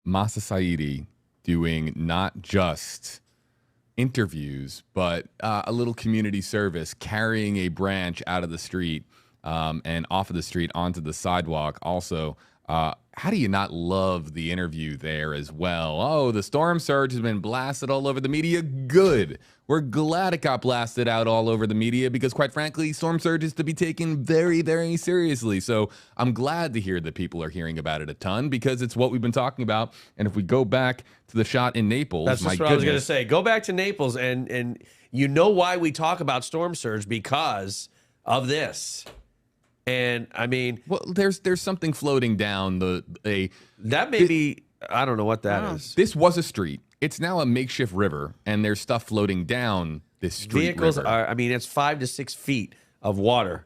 Masa Saidi doing not just interviews, but a little community service, carrying a branch out of the street and off of the street onto the sidewalk. Also, how do you not love the interview there as well? Oh, the storm surge has been blasted all over the media. Good. We're glad it got blasted out all over the media because, quite frankly, storm surge is to be taken very, very seriously. So I'm glad to hear that people are hearing about it a ton because it's what we've been talking about. And if we go back to the shot in Naples, that's just what I was going to say. Go back to Naples, and you know why we talk about storm surge, because of this. And I mean, well, there's something floating down that may be, I don't know what that is. This was a street. It's now a makeshift river, and there's stuff floating down this street. Vehicles river. are, I mean, it's 5 to 6 feet of water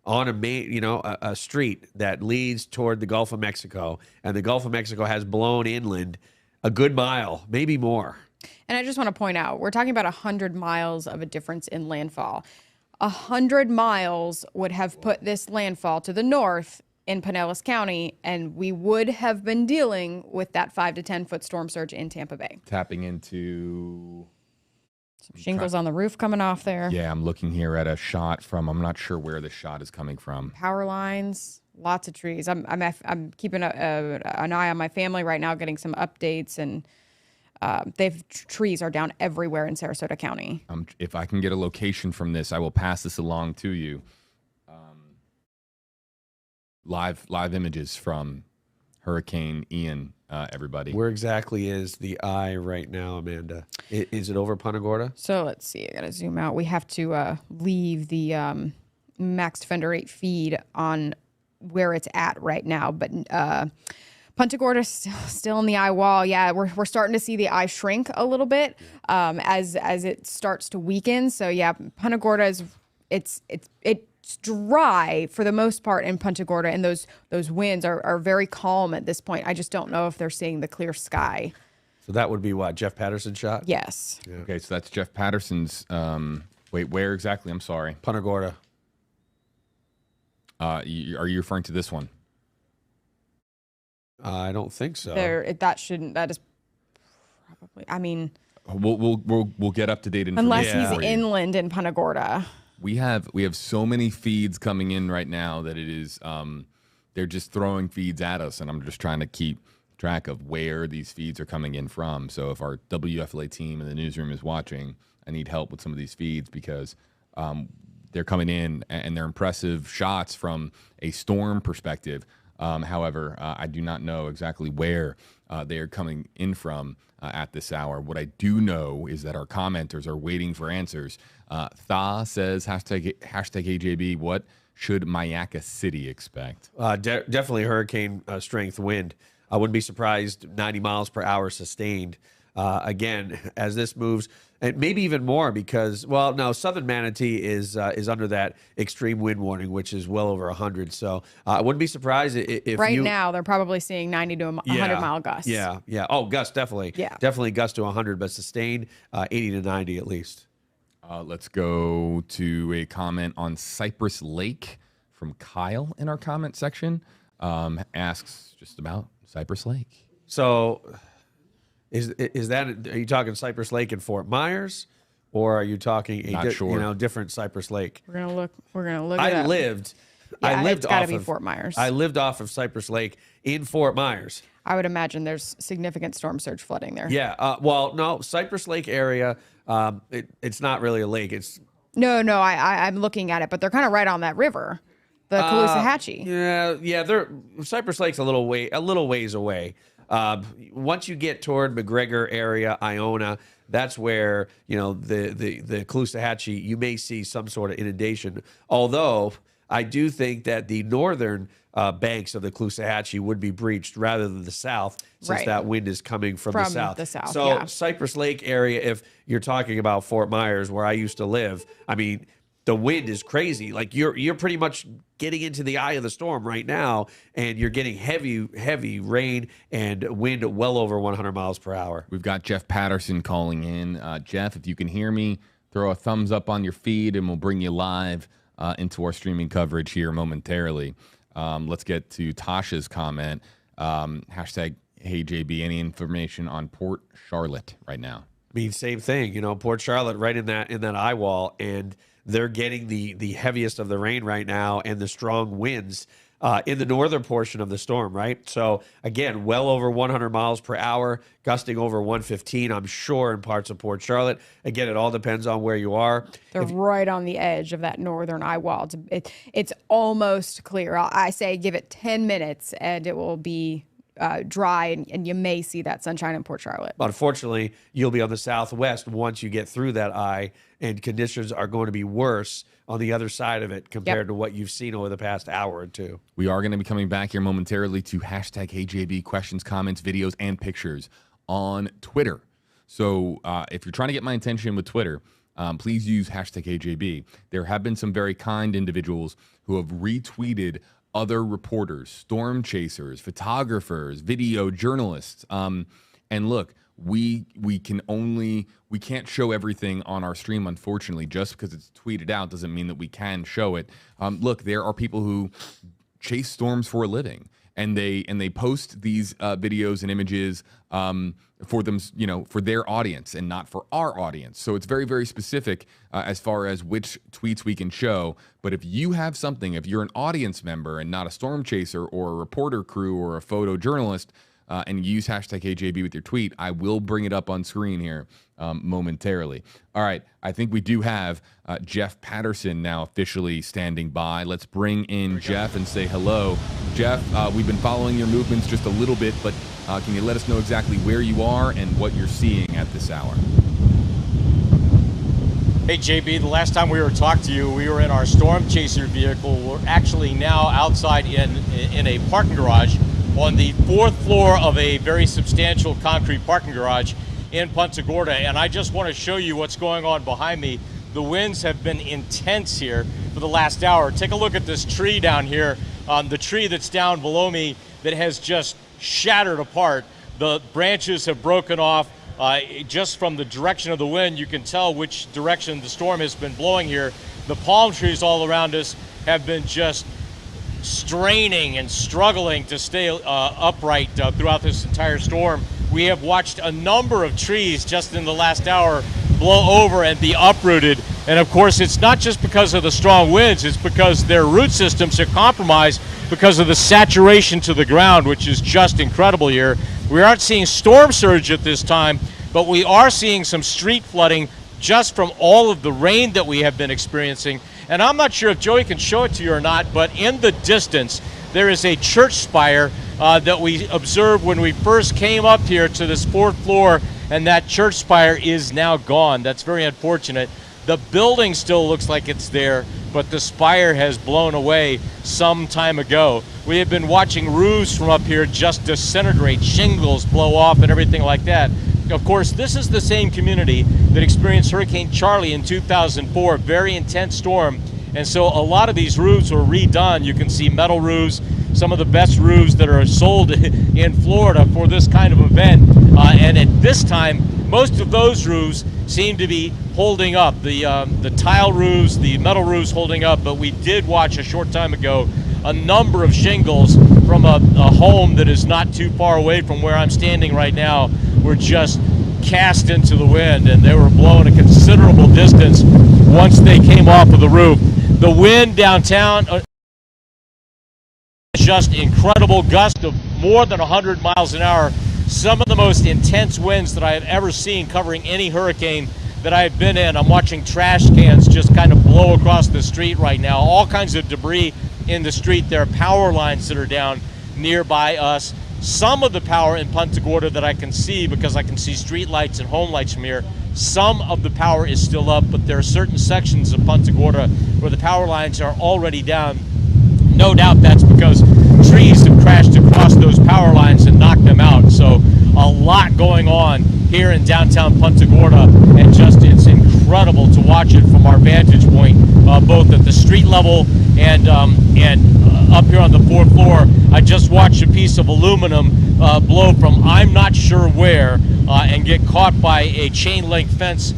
on a street that leads toward the Gulf of Mexico, and the Gulf of Mexico has blown inland a good mile, maybe more. And I just want to point out, we're talking about 100 miles of a difference in landfall. 100 miles would have put this landfall to the north in Pinellas County, and we would have been dealing with that 5 to 10 foot storm surge in Tampa Bay. Tapping into some shingles on the roof coming off there. Yeah, I'm looking here at a shot from, I'm not sure where the shot is coming from. Power lines, lots of trees. I'm keeping an eye on my family right now, getting some updates, and trees are down everywhere in Sarasota County. If I can get a location from this, I will pass this along to you. Live images from Hurricane Ian, everybody. Where exactly is the eye right now, Amanda? Is it over Punta Gorda? So let's see. I got to zoom out. We have to leave the Max Defender 8 feed on where it's at right now. But Punta Gorda still in the eye wall. Yeah, we're starting to see the eye shrink a little bit as it starts to weaken. So yeah, Punta Gorda is it's dry for the most part in Punta Gorda, and those winds are very calm at this point. I just don't know if they're seeing the clear sky. So that would be what, Jeff Patterson shot? Yes. Yeah. Okay, so that's Jeff Patterson's. Wait, where exactly? I'm sorry. Punta Gorda. Are you referring to this one? I don't think so. That is probably. I mean, we'll get up to date information. Unless he's inland in Punta Gorda. We have so many feeds coming in right now that it is they're just throwing feeds at us, and I'm just trying to keep track of where these feeds are coming in from. So if our WFLA team in the newsroom is watching, I need help with some of these feeds because they're coming in and they're impressive shots from a storm perspective. However, I do not know exactly where they are coming in from at this hour. What I do know is that our commenters are waiting for answers. Tha says, hashtag AJB, what should Mayaca City expect? Definitely hurricane strength wind. I wouldn't be surprised 90 miles per hour sustained. Again, as this moves, and maybe even more because, well, no, Southern Manatee is under that extreme wind warning, which is well over 100. So I wouldn't be surprised if now they're probably seeing 90 to 100 mile gusts. Yeah. Oh, gusts, definitely. Yeah. Definitely gusts to 100, but sustained 80 to 90 at least. Let's go to a comment on Cypress Lake from Kyle in our comment section. Asks just about Cypress Lake. So is that, are you talking Cypress Lake in Fort Myers, or are you talking different Cypress Lake? We're gonna look it I up. lived it's gotta off be of Fort Myers. I lived off of Cypress Lake in Fort Myers. I would imagine there's significant storm surge flooding there. Yeah. Well, no, Cypress Lake area. It's not really a lake. It's no. I'm looking at it, but they're kind of right on that river. the Caloosahatchee. Yeah. Cypress Lake's a little ways away. Once you get toward McGregor area, Iona, that's where the Caloosahatchee, you may see some sort of inundation. Although I do think that the northern banks of the Caloosahatchee would be breached rather than the south, since that wind is coming from the south. So Cypress Lake area, if you're talking about Fort Myers, where I used to live, I mean, the wind is crazy. Like you're pretty much getting into the eye of the storm right now, and you're getting heavy rain and wind well over 100 miles per hour. We've got Jeff Patterson calling in. Jeff, if you can hear me, throw a thumbs up on your feed, and we'll bring you live into our streaming coverage here momentarily. Let's get to Tasha's comment. Hashtag, hey, JB, any information on Port Charlotte right now? I mean, same thing. Port Charlotte right in that eye wall, and they're getting the heaviest of the rain right now and the strong winds in the northern portion of the storm, right? So, again, well over 100 miles per hour, gusting over 115, I'm sure, in parts of Port Charlotte. Again, it all depends on where you are. They're right on the edge of that northern eye wall. It's almost clear. I say give it 10 minutes, and it will be dry, and you may see that sunshine in Port Charlotte. But unfortunately, you'll be on the southwest once you get through that eye, and conditions are going to be worse on the other side of it compared to what you've seen over the past hour or two. We are going to be coming back here momentarily to hashtag HeyJB, questions, comments, videos, and pictures on Twitter. So if you're trying to get my attention with Twitter, please use hashtag HeyJB. There have been some very kind individuals who have retweeted other reporters, storm chasers, photographers, video journalists. And look, we can't show everything on our stream, unfortunately. Just because it's tweeted out doesn't mean that we can show it. Look, there are people who chase storms for a living, and they post these videos and images for them, for their audience and not for our audience. So it's very, very specific as far as which tweets we can show. But if you have something, if you're an audience member and not a storm chaser or a reporter crew or a photojournalist, and use hashtag HeyJB with your tweet, I will bring it up on screen here momentarily. All right, I think we do have Jeff Patterson now officially standing by. Let's bring in Jeff and say hello. Jeff, we've been following your movements just a little bit, but can you let us know exactly where you are and what you're seeing at this hour? Hey JB, the last time we were talking to you, we were in our storm chaser vehicle. We're actually now outside in a parking garage on the 4th floor of a very substantial concrete parking garage in Punta Gorda, and I just want to show you what's going on behind me. The winds have been intense here for the last hour. Take a look at this tree down here, the tree that's down below me that has just shattered apart. The branches have broken off. Just from the direction of the wind, you can tell which direction the storm has been blowing here. The palm trees all around us have been just straining and struggling to stay upright throughout this entire storm. We have watched a number of trees just in the last hour blow over and be uprooted. And of course, it's not just because of the strong winds, it's because their root systems are compromised because of the saturation to the ground, which is just incredible here. We aren't seeing storm surge at this time, but we are seeing some street flooding just from all of the rain that we have been experiencing. And I'm not sure if Joey can show it to you or not, but in the distance, there is a church spire that we observed when we first came up here to this 4th floor, and that church spire is now gone. That's very unfortunate. The building still looks like it's there, but the spire has blown away some time ago. We have been watching roofs from up here just disintegrate, shingles blow off and everything like that. Of course, this is the same community that experienced Hurricane Charlie in 2004, very intense storm. And so a lot of these roofs were redone. You can see metal roofs, some of the best roofs that are sold in Florida for this kind of event. And at this time, most of those roofs seem to be holding up. The tile roofs, the metal roofs holding up, but we did watch a short time ago a number of shingles from a home that is not too far away from where I'm standing right now were just cast into the wind, and they were blown a considerable distance once they came off of the roof. The wind downtown, just incredible gust of more than 100 miles an hour. Some of the most intense winds that I have ever seen covering any hurricane that I've been in. I'm watching trash cans just kind of blow across the street right now. All kinds of debris in the street. There are power lines that are down nearby us. Some of the power in Punta Gorda that I can see, because I can see street lights and home lights from here, some of the power is still up, but there are certain sections of Punta Gorda where the power lines are already down. No doubt that's because trees have crashed across those power lines and knocked them out. So a lot going on here in downtown Punta Gorda, and just it's incredible to watch it from our vantage point, both at the street level and up here on the fourth floor. I just watched a piece of aluminum blow from I'm not sure where and get caught by a chain link fence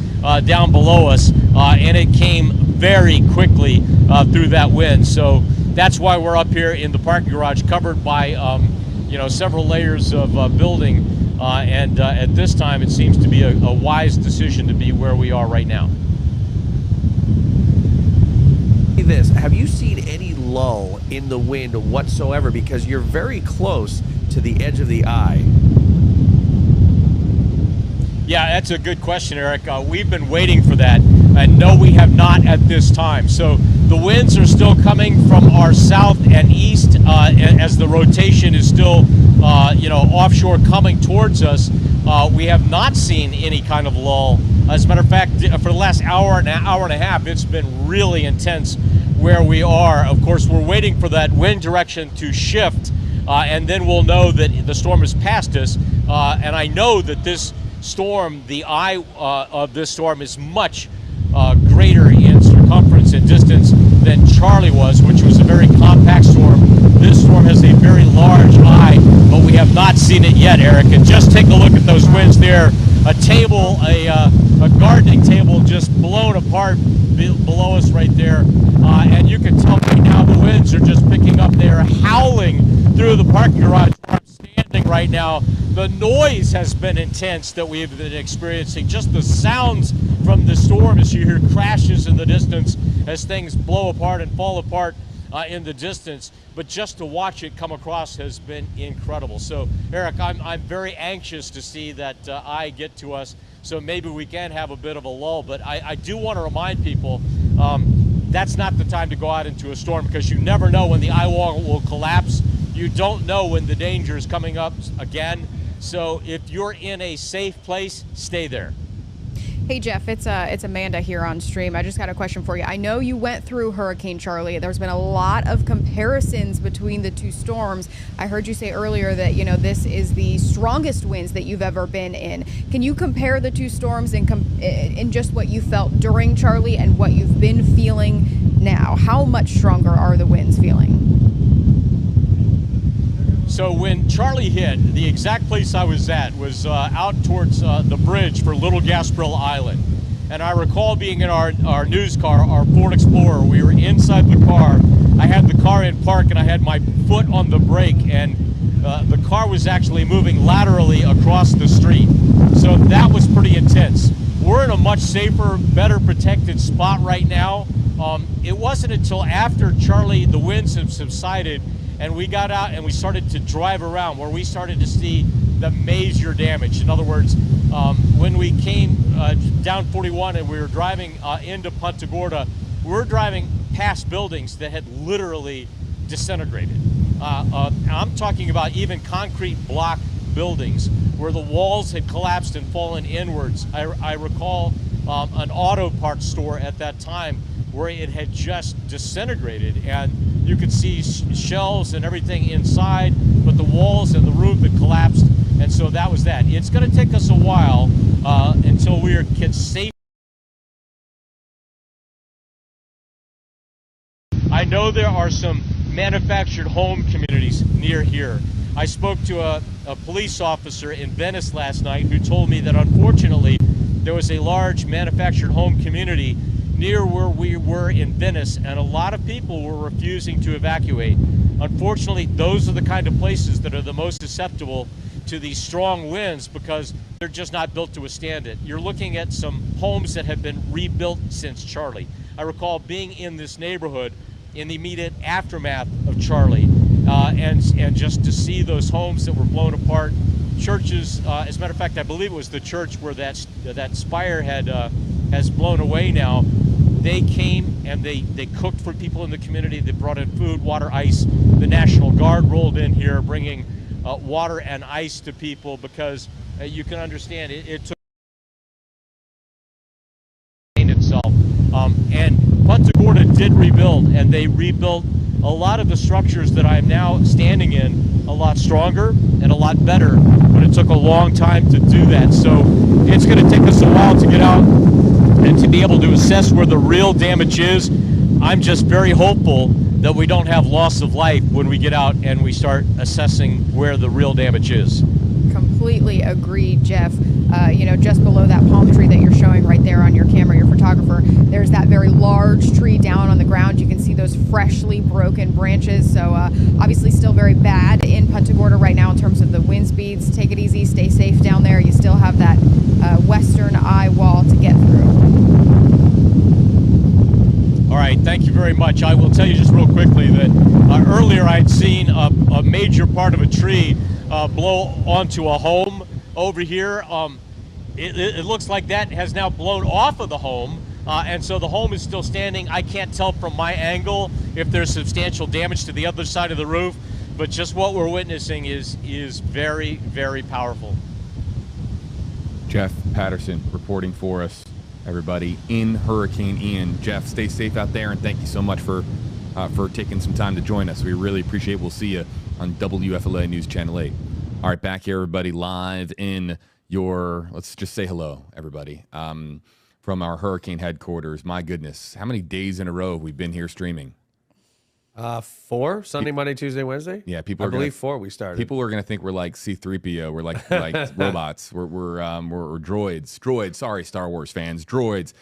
down below us, and it came very quickly through that wind. So that's why we're up here in the parking garage, covered by several layers of building, and at this time it seems to be a wise decision to be where we are right now. This, have you seen any lull in the wind whatsoever? Because you're very close to the edge of the eye. Yeah, that's a good question, Eric. We've been waiting for that, and no, we have not at this time. So the winds are still coming from our south and east as the rotation is still, offshore coming towards us. We have not seen any kind of lull. As a matter of fact, for the last hour and a half, it's been really intense where we are. Of course, we're waiting for that wind direction to shift, and then we'll know that the storm is past us. And I know that this storm, the eye of this storm, is much greater in circumference and distance than Charlie was, which was a very compact storm. This storm has a very large eye, but we have not seen it yet, Eric. And just take a look at those winds there. A table, a gardening table just blown apart below us right there. And you can tell right now the winds are just picking up. They're howling through the parking garage where I'm standing right now. The noise has been intense that we have been experiencing. Just the sounds from the storm as you hear crashes in the distance as things blow apart and fall apart in the distance. But just to watch it come across has been incredible. So, Eric, I'm very anxious to see that eye get to us, so maybe we can have a bit of a lull. But I do want to remind people that's not the time to go out into a storm, because you never know when the eye wall will collapse. You don't know when the danger is coming up again. So if you're in a safe place, stay there. Hey Jeff, it's Amanda here on stream. I just got a question for you. I know you went through Hurricane Charlie. There's been a lot of comparisons between the two storms. I heard you say earlier that this is the strongest winds that you've ever been in. Can you compare the two storms in just what you felt during Charlie and what you've been feeling now? How much stronger are the winds feeling? So when Charlie hit, the exact place I was at was out towards the bridge for Little Gasparilla Island. And I recall being in our news car, our Ford Explorer. We were inside the car. I had the car in park and I had my foot on the brake, and the car was actually moving laterally across the street. So that was pretty intense. We're in a much safer, better protected spot right now. It wasn't until after Charlie, the winds have subsided, and we got out and we started to drive around where we started to see the major damage. In other words, when we came down 41 and we were driving into Punta Gorda, we were driving past buildings that had literally disintegrated. I'm talking about even concrete block buildings where the walls had collapsed and fallen inwards. I recall an auto parts store at that time where it had just disintegrated, and you could see shelves and everything inside, but the walls and the roof had collapsed, and so that was that. It's going to take us a while until we can safely. I know there are some manufactured home communities near here. I spoke to a police officer in Venice last night who told me that unfortunately there was a large manufactured home community near where we were in Venice, and a lot of people were refusing to evacuate. Unfortunately, those are the kind of places that are the most susceptible to these strong winds because they're just not built to withstand it. You're looking at some homes that have been rebuilt since Charlie. I recall being in this neighborhood in the immediate aftermath of Charlie, and just to see those homes that were blown apart. Churches, as a matter of fact, I believe it was the church where that spire had has blown away now. They came and they cooked for people in the community. They brought in food, water, ice. The National Guard rolled in here bringing water and ice to people because you can understand it took itself. And Punta Gorda did rebuild, and they rebuilt a lot of the structures that I'm now standing in a lot stronger and a lot better, but it took a long time to do that. So it's going to take us a while to get out and to be able to assess where the real damage is. I'm just very hopeful that we don't have loss of life when we get out and we start assessing where the real damage is. Completely agree, Jeff. Just below that palm tree that you're showing right there on your camera, your photographer, there's that very large tree down on the ground. You can see those freshly broken branches. So obviously still very bad in Punta Gorda right now in terms of the wind speeds. Take it easy, stay safe down there. You still have that western eye wall to get through. All right, thank you very much. I will tell you just real quickly that earlier I'd seen a major part of a tree blow onto a home over here. It looks like that has now blown off of the home, and so the home is still standing. I can't tell from my angle if there's substantial damage to the other side of the roof, but just what we're witnessing is very, very powerful. Jeff Patterson reporting for us, everybody, in Hurricane Ian. Jeff, stay safe out there, and thank you so much for taking some time to join us. We really appreciate it. We'll see you on WFLA News Channel 8. All right, back here, everybody, live in your, let's just say hello, everybody, from our hurricane headquarters. My goodness, how many days in a row have we been here streaming? 4, Sunday, Monday, Tuesday, Wednesday. Yeah, people. I believe 4 we started. People are gonna think we're like C-3PO. We're like robots. We're droids. Droids. Sorry, Star Wars fans. Droids,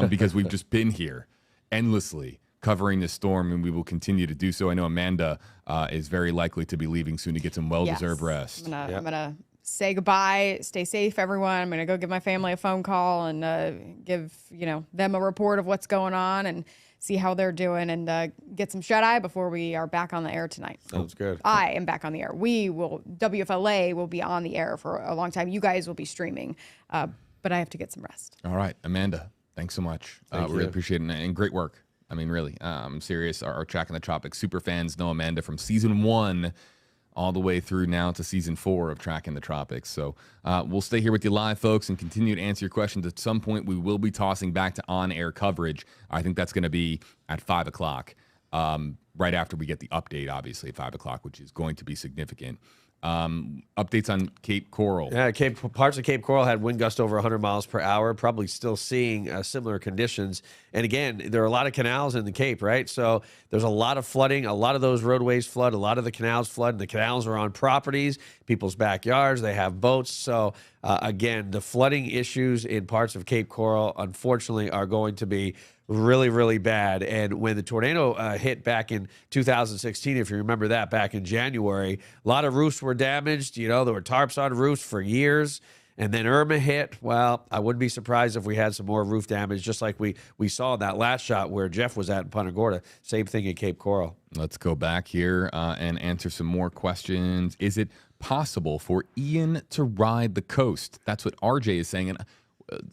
because we've just been here endlessly covering this storm, and we will continue to do so. I know Amanda is very likely to be leaving soon to get some well-deserved rest. I'm gonna say goodbye. Stay safe, everyone. I'm gonna go give my family a phone call and give them a report of what's going on and see how they're doing, and get some shut-eye before we are back on the air tonight. Sounds good. I am back on the air. WFLA will be on the air for a long time. You guys will be streaming, but I have to get some rest. All right, Amanda, thanks so much. We really appreciate it, and great work. I mean, really, I'm serious. Our Tracking the Tropics super fans know Amanda from season 1 all the way through now to season 4 of Tracking the Tropics. So we'll stay here with you live, folks, and continue to answer your questions. At some point, we will be tossing back to on-air coverage. I think that's going to be at 5 o'clock, right after we get the update, obviously, at 5 o'clock, which is going to be significant. Updates on Cape Coral. Yeah, parts of Cape Coral had wind gusts over 100 miles per hour, probably still seeing similar conditions. And again, there are a lot of canals in the Cape, right? So there's a lot of flooding. A lot of those roadways flood. A lot of the canals flood. And the canals are on properties, people's backyards. They have boats. So again, the flooding issues in parts of Cape Coral, unfortunately, are going to be really, really bad. And when the tornado hit back in 2016, if you remember that, back in January, a lot of roofs were damaged. There were tarps on roofs for years. And then Irma hit. Well, I wouldn't be surprised if we had some more roof damage, just like we saw in that last shot where Jeff was at in Punta Gorda. Same thing in Cape Coral. Let's go back here and answer some more questions. Is it possible for Ian to ride the coast? That's what RJ is saying. And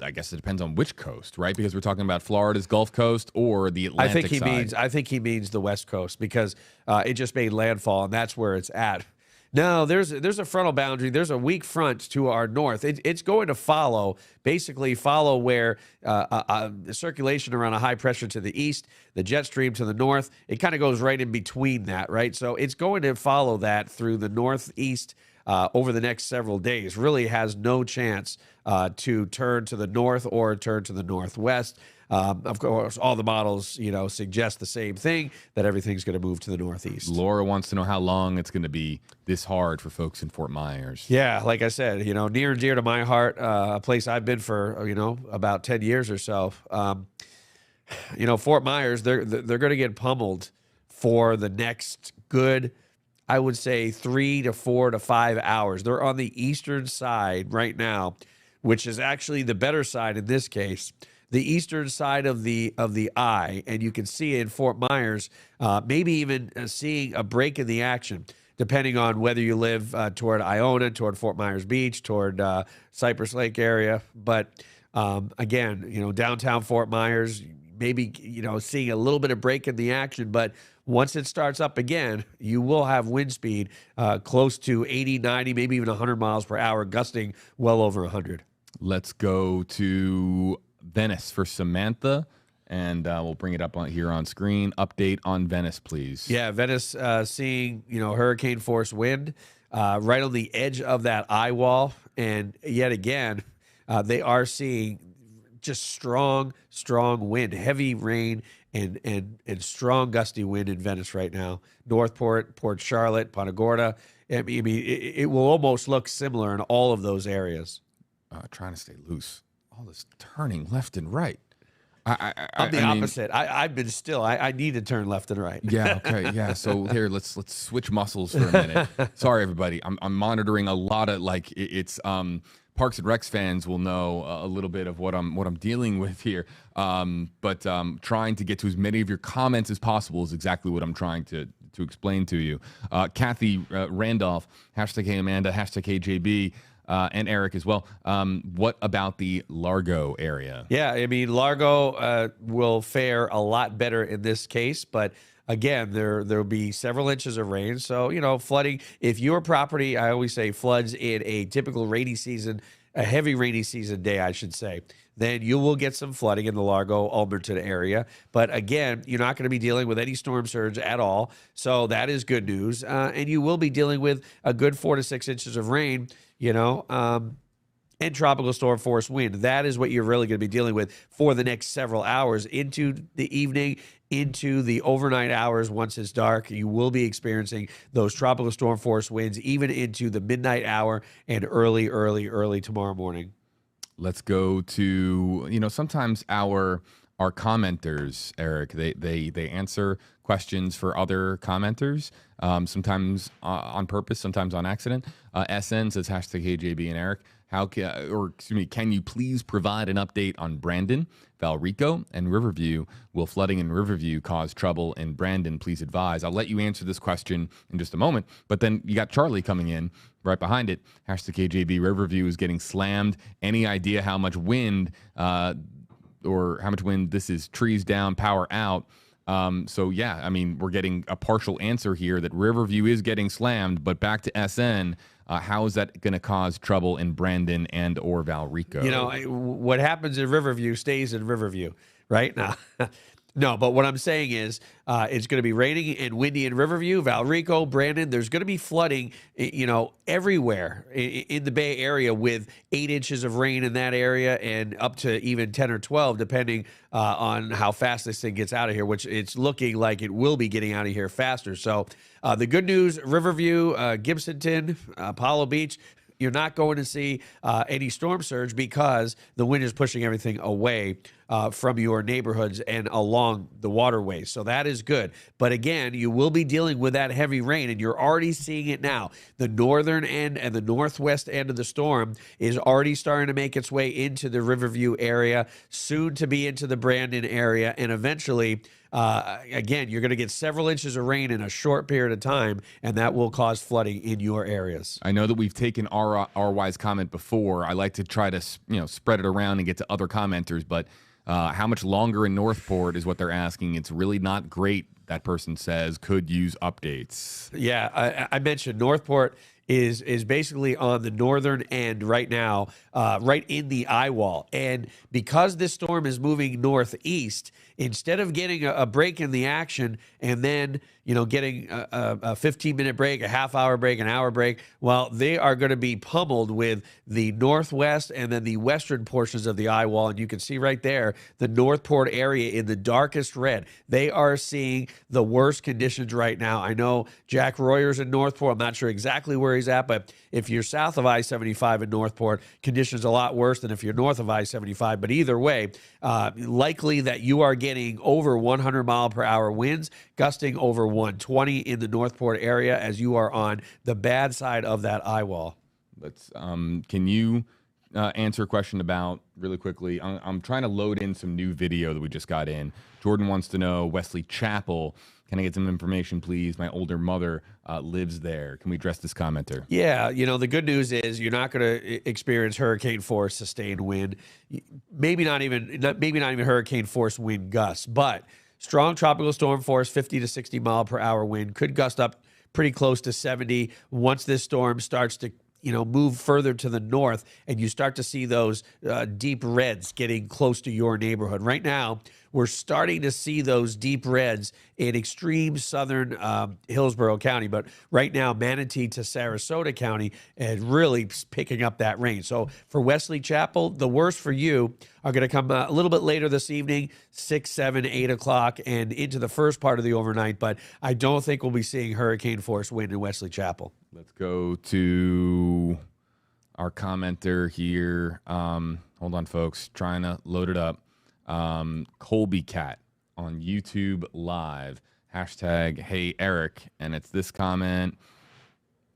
I guess it depends on which coast, right? Because we're talking about Florida's Gulf Coast or the Atlantic side. I think he means the West Coast, because it just made landfall, and that's where it's at. No, there's a frontal boundary. There's a weak front to our north. It's going to basically follow where the circulation around a high pressure to the east, the jet stream to the north. It kind of goes right in between that, right? So it's going to follow that through the northeast over the next several days. Really has no chance to turn to the north or turn to the northwest. Of course, all the models, suggest the same thing, that everything's going to move to the northeast. Laura wants to know how long it's going to be this hard for folks in Fort Myers. Yeah, like I said, near and dear to my heart, a place I've been for, about 10 years or so. Fort Myers, they're going to get pummeled for the next good, I would say, 3 to 4 to 5 hours. They're on the eastern side right now, which is actually the better side in this case. The eastern side of the eye, and you can see in Fort Myers, maybe even seeing a break in the action, depending on whether you live toward Iona, toward Fort Myers Beach, toward Cypress Lake area. But Again, downtown Fort Myers, maybe, seeing a little bit of break in the action, but once it starts up again, you will have wind speed close to 80, 90, maybe even 100 miles per hour, gusting well over 100. Let's go to Venice for Samantha, and we'll bring it up here on screen. Update on Venice, please. Yeah, Venice seeing, hurricane force wind right on the edge of that eye wall. And yet again, they are seeing just strong wind, heavy rain, and strong gusty wind in Venice right now. Northport, Port Charlotte, Punta Gorda. I mean, it will almost look similar in all of those areas. Trying to stay loose. All this turning left and right. I'm the opposite. I've been still. I need to turn left and right. Yeah. Okay. Yeah. So here, let's switch muscles for a minute. Sorry, everybody. I'm monitoring a lot of it's Parks and Recs fans will know a little bit of what I'm dealing with here. But trying to get to as many of your comments as possible is exactly what I'm trying to explain to you. Kathy Randolph, #Hey Amanda, #KJB. And Eric as well. What about the Largo area? Yeah, I mean, Largo will fare a lot better in this case, but again, there'll be several inches of rain. So, flooding, if your property, I always say floods in a typical rainy season, a heavy rainy season day, I should say, then you will get some flooding in the Largo, Alberton area. But again, you're not going to be dealing with any storm surge at all. So that is good news. And you will be dealing with a good 4 to 6 inches of rain, and tropical storm force wind. That is what you're really going to be dealing with for the next several hours into the evening, into the overnight hours. Once it's dark, you will be experiencing those tropical storm force winds even into the midnight hour and early tomorrow morning. Let's go to, sometimes our commenters, Eric, they answer questions for other commenters, sometimes on purpose, sometimes on accident. SN says #KJB and Eric, can you please provide an update on Brandon, Valrico, and Riverview? Will flooding in Riverview cause trouble in Brandon? Please advise. I'll let you answer this question in just a moment, but then you got Charlie coming in right behind it. #KJB, Riverview is getting slammed. Any idea how much wind or how much wind this is? Trees down, power out. So yeah, I mean, we're getting a partial answer here that Riverview is getting slammed, but back to SN, how is that going to cause trouble in Brandon and or Valrico? What happens in Riverview stays in Riverview, right? No, but what I'm saying is it's going to be raining and windy in Riverview, Valrico, Brandon. There's going to be flooding, everywhere in the Bay Area with 8 inches of rain in that area and up to even 10 or 12, depending on how fast this thing gets out of here, which it's looking like it will be getting out of here faster. So the good news, Riverview, Gibsonton, Apollo Beach, you're not going to see any storm surge because the wind is pushing everything away from your neighborhoods and along the waterways. So that is good. But again, you will be dealing with that heavy rain, and you're already seeing it now. The northern end and the northwest end of the storm is already starting to make its way into the Riverview area, soon to be into the Brandon area, and eventually, again, you're going to get several inches of rain in a short period of time, and that will cause flooding in your areas. I know that we've taken RY's comment before. I like to try to spread it around and get to other commenters, but how much longer in Northport is what they're asking. It's really not great, that person says. Could use updates. Yeah, I mentioned Northport is basically on the northern end right now, right in the eye wall. And because this storm is moving northeast, instead of getting a break in the action and then, getting a 15-minute break, a half-hour break, an hour break, well, they are going to be pummeled with the northwest and then the western portions of the eye wall. And you can see right there, the Northport area in the darkest red. They are seeing the worst conditions right now. I know Jack Royer's in Northport. I'm not sure exactly where he's at, but if you're south of I-75 in Northport, conditions a lot worse than if you're north of I-75. But either way, likely that you are getting over 100-mile-per-hour winds, gusting over 120 in the Northport area as you are on the bad side of that eye wall. Can you answer a question about, really quickly, I'm trying to load in some new video that we just got in. Jordan wants to know, Wesley Chapel, Can I get some information, please? My older mother lives there. Can we address this commenter? Yeah, the good news is you're not going to experience hurricane force sustained wind. Maybe not even hurricane force wind gusts, but strong tropical storm force, 50 to 60 mile per hour wind, could gust up pretty close to 70 once this storm starts to move further to the north, and you start to see those deep reds getting close to your neighborhood. Right now, we're starting to see those deep reds in extreme southern Hillsborough County, but right now, Manatee to Sarasota County is really picking up that rain. So for Wesley Chapel, the worst for you are going to come a little bit later this evening, 6, 7, 8 o'clock, and into the first part of the overnight, but I don't think we'll be seeing hurricane force wind in Wesley Chapel. Let's go to our commenter here. Hold on, folks. Trying to load it up. Colby Cat on YouTube Live. Hashtag Hey Eric. And it's this comment.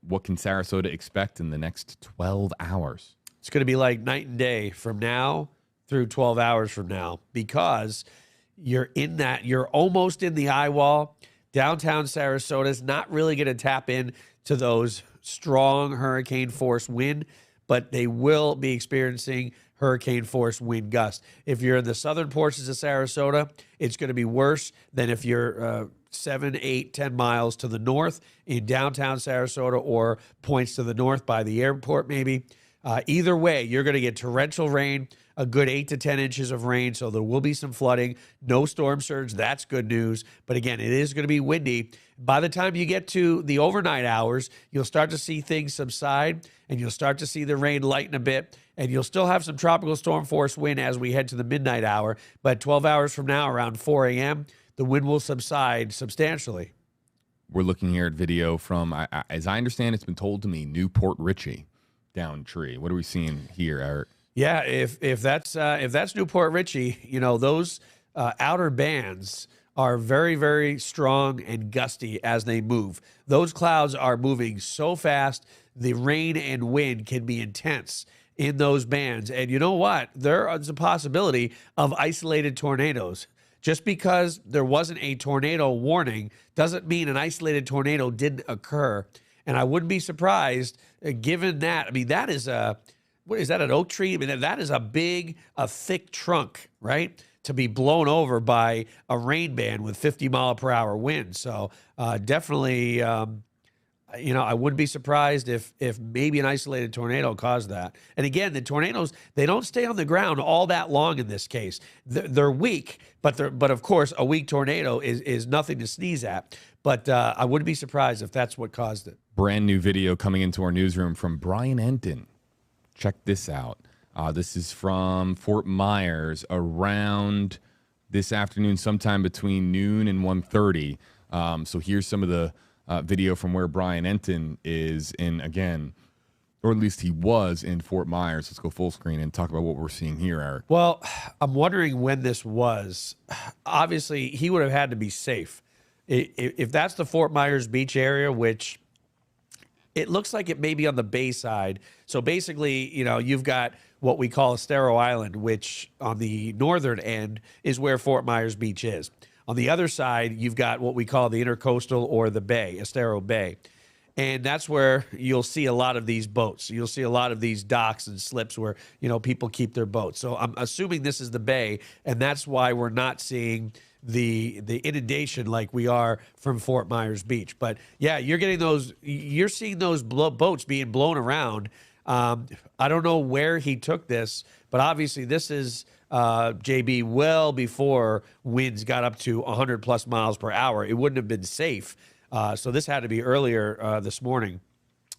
What can Sarasota expect in the next 12 hours? It's going to be like night and day from now through 12 hours from now, because you're almost in the eye wall. Downtown Sarasota is not really going to tap in to those strong hurricane force wind, but they will be experiencing hurricane force wind gusts. If you're in the southern portions of Sarasota, it's going to be worse than if you're 7, 8, 10 miles to the north in downtown Sarasota or points to the north by the airport maybe. Either way, you're going to get torrential rain, a good 8 to 10 inches of rain, so there will be some flooding. No storm surge. That's good news. But again, it is going to be windy. By the time you get to the overnight hours, you'll start to see things subside, and you'll start to see the rain lighten a bit, and you'll still have some tropical storm force wind as we head to the midnight hour. But 12 hours from now, around 4 a.m., the wind will subside substantially. We're looking here at video from, as I understand, it's been told to me, Newport Richey down tree. What are we seeing here, Eric? Yeah, if that's Newport Richey, those outer bands are very, very strong and gusty as they move. Those clouds are moving so fast, the rain and wind can be intense in those bands. And you know what? There is a possibility of isolated tornadoes. Just because there wasn't a tornado warning doesn't mean an isolated tornado didn't occur. And I wouldn't be surprised, given that. I mean, that is what is that, an oak tree? I mean, that is a thick trunk, right? To be blown over by a rain band with 50 mile per hour wind. So definitely, I wouldn't be surprised if maybe an isolated tornado caused that. And again, the tornadoes, they don't stay on the ground all that long in this case. They're weak, but of course, a weak tornado is nothing to sneeze at. But I wouldn't be surprised if that's what caused it. Brand new video coming into our newsroom from Brian Enton. Check this out. This is from Fort Myers around this afternoon, sometime between noon and 1:30. So here's some of the video from where Brian Enton is in, again, or at least he was in Fort Myers. Let's go full screen and talk about what we're seeing here, Eric. Well, I'm wondering when this was. Obviously, he would have had to be safe. If that's the Fort Myers Beach area, which it looks like it may be on the bay side. So basically, you've got what we call Estero Island, which on the northern end is where Fort Myers Beach is. On the other side, you've got what we call the intercoastal or the bay, Estero Bay. And that's where you'll see a lot of these boats. You'll see a lot of these docks and slips where, people keep their boats. So I'm assuming this is the bay, and that's why we're not seeing the inundation like we are from Fort Myers Beach. But yeah, you're seeing those boats being blown around. I don't know where he took this, but obviously this is JB well before winds got up to 100 plus miles per hour. It wouldn't have been safe. So this had to be earlier this morning.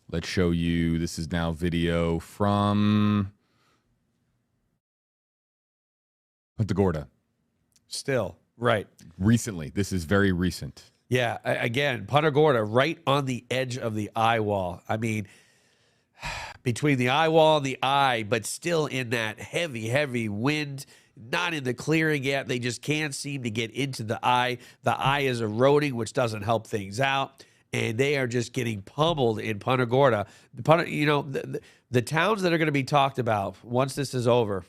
Let's show you. This is now video from Punta Gorda. Still. Right. Recently. This is very recent. Yeah. Again, Punta Gorda, right on the edge of the eye wall. I mean, between the eye wall and the eye, but still in that heavy, heavy wind, not in the clearing yet. They just can't seem to get into the eye. The eye is eroding, which doesn't help things out. And they are just getting pummeled in Punta Gorda. The towns that are going to be talked about once this is over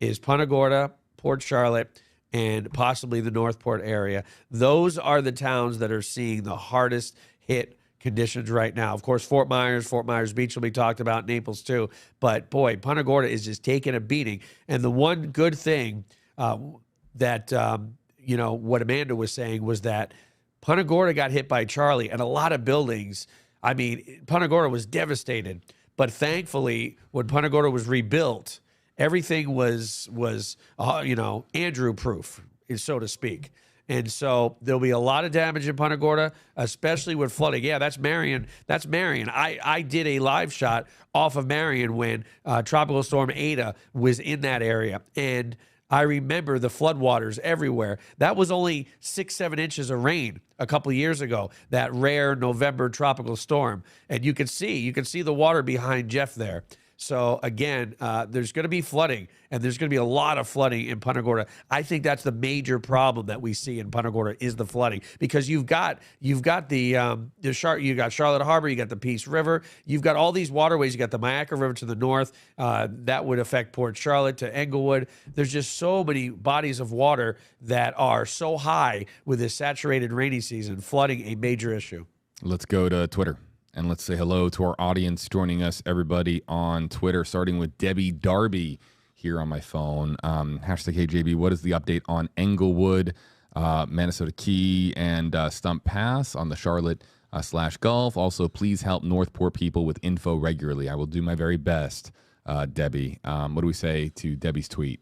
is Punta Gorda, Port Charlotte, and possibly the Northport area. Those are the towns that are seeing the hardest hit conditions right now. Of course, Fort Myers Beach will be talked about, Naples too. But boy, Punta Gorda is just taking a beating. And the one good thing that what Amanda was saying was that Punta Gorda got hit by Charlie, and a lot of buildings. I mean, Punta Gorda was devastated. But thankfully, when Punta Gorda was rebuilt, everything was Andrew-proof, so to speak. And so there'll be a lot of damage in Punta Gorda, especially with flooding. Yeah, that's Marion. That's Marion. I did a live shot off of Marion when Tropical Storm Ada was in that area. And I remember the floodwaters everywhere. That was only 6-7 inches of rain a couple of years ago, that rare November tropical storm. And you can see the water behind Jeff there. So again, there's going to be flooding, and there's going to be a lot of flooding in Punta Gorda. I think that's the major problem that we see in Punta Gorda is the flooding, because you've got Charlotte Harbor, you got the Peace River, you've got all these waterways, you got the Mayaca River to the north, that would affect Port Charlotte to Englewood. There's just so many bodies of water that are so high with this saturated rainy season, flooding a major issue. Let's go to Twitter. And let's say hello to our audience joining us, everybody on Twitter, starting with Debbie Darby here on my phone. Hashtag HeyJB, what is the update on Englewood, Minnesota Key, and Stump Pass on the Charlotte / Gulf? Also, please help Northport people with info regularly. I will do my very best, Debbie. What do we say to Debbie's tweet?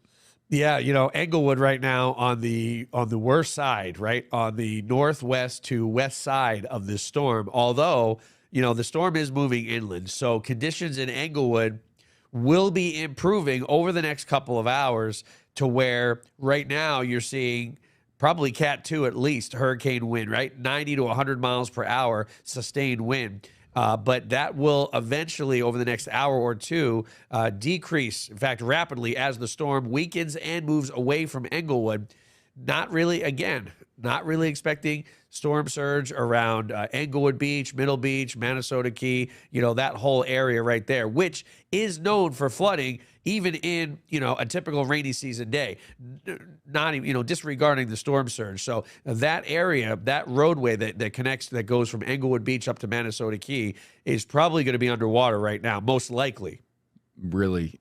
Yeah, Englewood right now on the worst side, right? On the northwest to west side of this storm, although the storm is moving inland. So conditions in Englewood will be improving over the next couple of hours to where right now you're seeing probably Cat 2 at least, hurricane wind, right? 90 to 100 miles per hour sustained wind. But that will eventually, over the next hour or two, decrease, in fact, rapidly as the storm weakens and moves away from Englewood. Not really expecting storm surge around Englewood Beach, Middle Beach, Minnesota Key, that whole area right there, which is known for flooding even in, a typical rainy season day, not even, disregarding the storm surge. So that area, that roadway that goes from Englewood Beach up to Minnesota Key is probably going to be underwater right now, most likely. Really,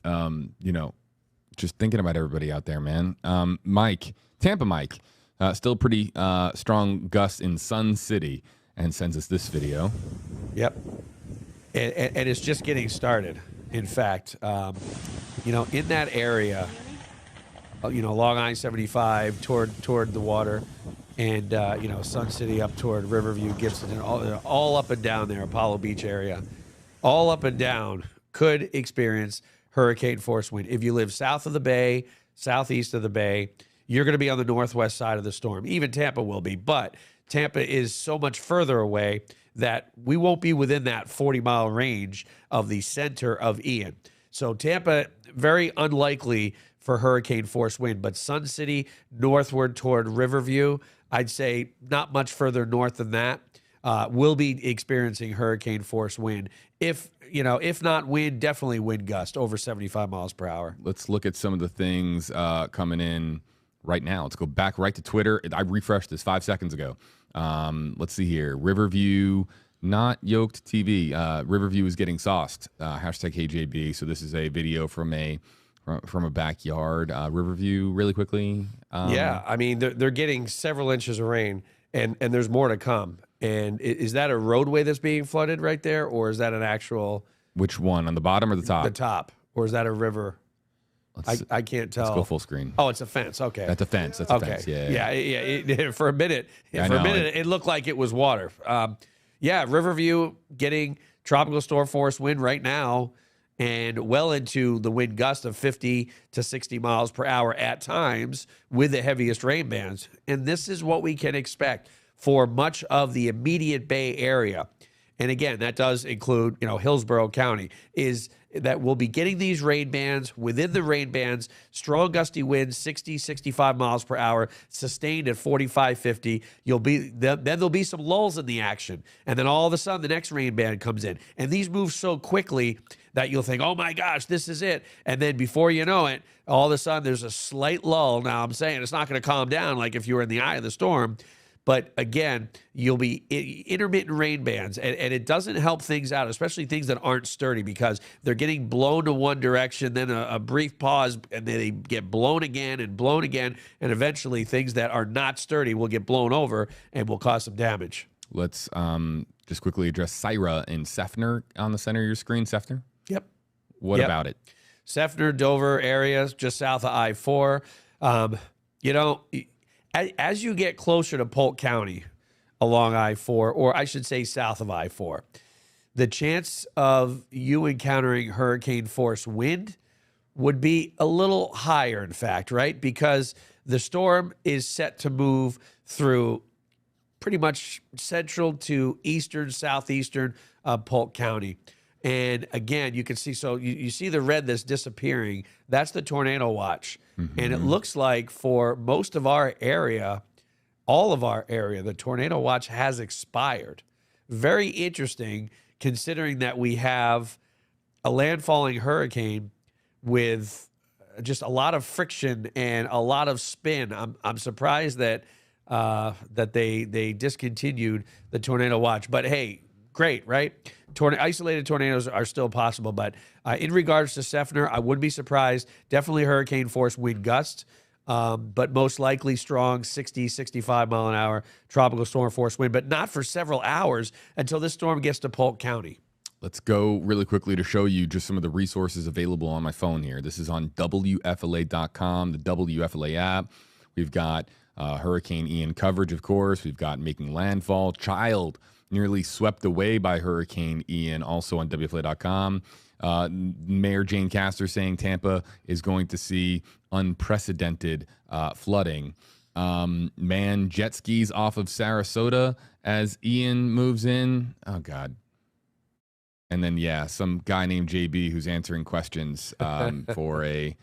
just thinking about everybody out there, man. Tampa Mike, still pretty strong gusts in Sun City, and sends us this video. Yep. And it's just getting started. In fact, in that area, along I-75 toward the water, and, Sun City up toward Riverview, Gibson, and all up and down there, Apollo Beach area, all up and down could experience hurricane force wind. If you live south of the bay, southeast of the bay, you're going to be on the northwest side of the storm. Even Tampa will be, but Tampa is so much further away that we won't be within that 40-mile range of the center of Ian. So Tampa, very unlikely for hurricane force wind, but Sun City northward toward Riverview, I'd say not much further north than that, will be experiencing hurricane force wind. If not wind, definitely wind gust over 75 miles per hour. Let's look at some of the things coming in right now. Let's go back right to Twitter. I refreshed this 5 seconds ago. Let's see here. Riverview, not yoked TV. Riverview is getting sauced. Hashtag HeyJB. So this is a video from a backyard. Riverview, really quickly. Yeah, I mean, they're getting several inches of rain, and there's more to come. And is that a roadway that's being flooded right there, or is that an actual... Which one, on the bottom or the top? The top. Or is that a river? I can't tell. Let's go full screen. Oh, it's a fence. Okay. That's a fence. That's a fence. Yeah. For a minute, it looked like it was water. Riverview getting tropical storm force wind right now, and well into the wind gust of 50 to 60 miles per hour at times with the heaviest rain bands. And this is what we can expect for much of the immediate Bay Area. and again, that does include, Hillsborough County, is that we'll be getting these rain bands. Within the rain bands, strong gusty winds, 60, 65 miles per hour, sustained at 45, 50. Then there'll be some lulls in the action. And then all of a sudden, the next rain band comes in. And these move so quickly that you'll think, oh my gosh, this is it. And then before you know it, all of a sudden, there's a slight lull. Now, I'm saying it's not going to calm down like if you were in the eye of the storm. But again, you'll be intermittent rain bands, and it doesn't help things out, especially things that aren't sturdy, because they're getting blown to one direction, then a brief pause, and then they get blown again, and eventually things that are not sturdy will get blown over and will cause some damage. Let's just quickly address Syra in Sefner on the center of your screen. Sefner? Yep. What about it? Sefner, Dover area, just south of I-4. As you get closer to Polk County along I-4, or I should say south of I-4, the chance of you encountering hurricane force wind would be a little higher, in fact, right? Because the storm is set to move through pretty much central to eastern, southeastern Polk County. And again, you can see, so you see the red that's disappearing. That's the tornado watch. Mm-hmm. And it looks like for most of our area, all of our area, the tornado watch has expired. Very interesting, considering that we have a landfalling hurricane with just a lot of friction and a lot of spin. I'm surprised that they discontinued the tornado watch. But hey, great, right? Isolated tornadoes are still possible, but in regards to Sefner, I wouldn't be surprised. Definitely hurricane force wind gusts, but most likely strong 60, 65 mile an hour tropical storm force wind, but not for several hours until this storm gets to Polk County. Let's go really quickly to show you just some of the resources available on my phone here. This is on WFLA.com, the WFLA app. We've got Hurricane Ian coverage, of course. We've got Making Landfall, Child, nearly swept away by Hurricane Ian, also on WFLA.com. Mayor Jane Castor saying Tampa is going to see unprecedented flooding. Jet skis off of Sarasota as Ian moves in. Oh, God. And then, some guy named JB who's answering questions for a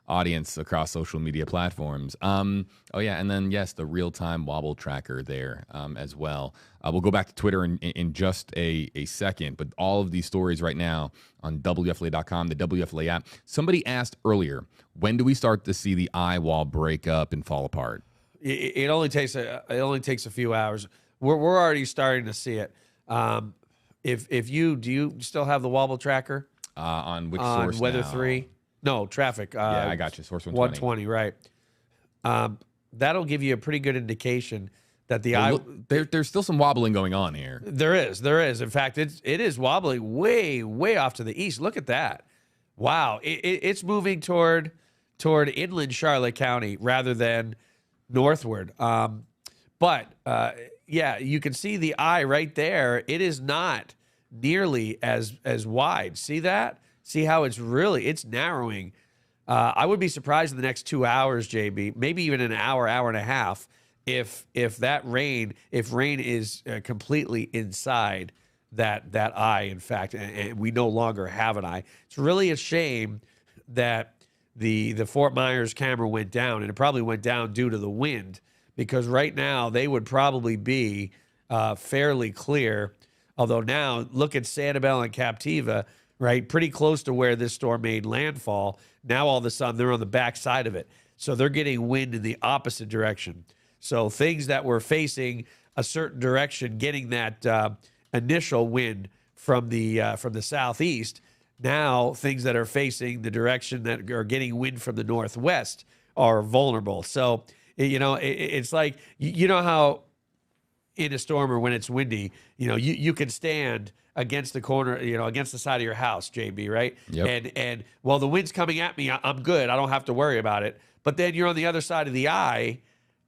audience across social media platforms. And then, yes, the real-time wobble tracker there as well. We'll go back to Twitter in just a second, but all of these stories right now on WFLA.com, the WFLA app. Somebody asked earlier, when do we start to see the eye wall break up and fall apart? It only takes a few hours. We're already starting to see it. Do you still have the wobble tracker? On which source Weather now? 3? No, traffic. I got you. Source 120. 120, right. That'll give you a pretty good indication that there's still some wobbling going on here. There is. In fact, it is wobbling way off to the east. Look at that. Wow. It's moving toward inland Charlotte County rather than northward. But you can see the eye right there. It is not nearly as wide. See that? See how it's narrowing. I would be surprised in the next 2 hours, JB, maybe even an hour and a half, if rain is completely inside that eye, in fact, and we no longer have an eye. It's really a shame that the Fort Myers camera went down, and it probably went down due to the wind, because right now they would probably be fairly clear. Although now, look at Sanibel and Captiva, right? Pretty close to where this storm made landfall. Now, all of a sudden, they're on the back side of it. So they're getting wind in the opposite direction. So things that were facing a certain direction, getting that initial wind from the southeast, now things that are facing the direction that are getting wind from the northwest are vulnerable. So, it's like, how in a storm or when it's windy, you can stand against the corner, against the side of your house, JB, right? Yep. And while the wind's coming at me, I'm good. I don't have to worry about it. But then you're on the other side of the eye,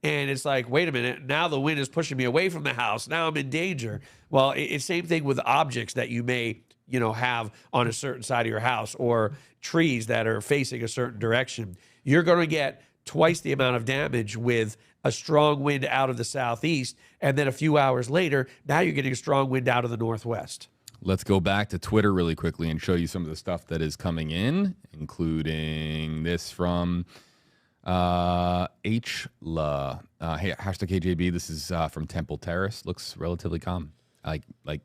and it's like, wait a minute, now the wind is pushing me away from the house. Now I'm in danger. Well, it's same thing with objects that you may, have on a certain side of your house, or trees that are facing a certain direction. You're going to get twice the amount of damage with a strong wind out of the southeast, and then a few hours later, now you're getting a strong wind out of the northwest. Let's go back to Twitter really quickly and show you some of the stuff that is coming in, including this from HLA. Hey, hashtag KJB. This is from Temple Terrace. Looks relatively calm, like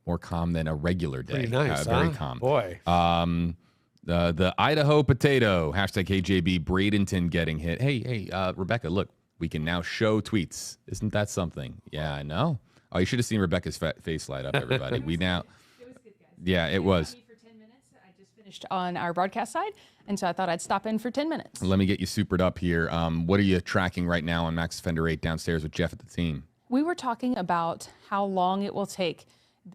more calm than a regular day. Pretty nice, very huh? calm. Boy. The Idaho potato. Hashtag KJB. Bradenton getting hit. Hey, Rebecca, look, we can now show tweets. Isn't that something? Yeah, I know. Oh, you should have seen Rebecca's face light up, everybody. We now, It was good, guys. yeah, it was. For 10 minutes, I just finished on our broadcast side, and so I thought I'd stop in for 10 minutes. Let me get you supered up here. What are you tracking right now on Max Fender 8 downstairs with Jeff at the team? We were talking about how long it will take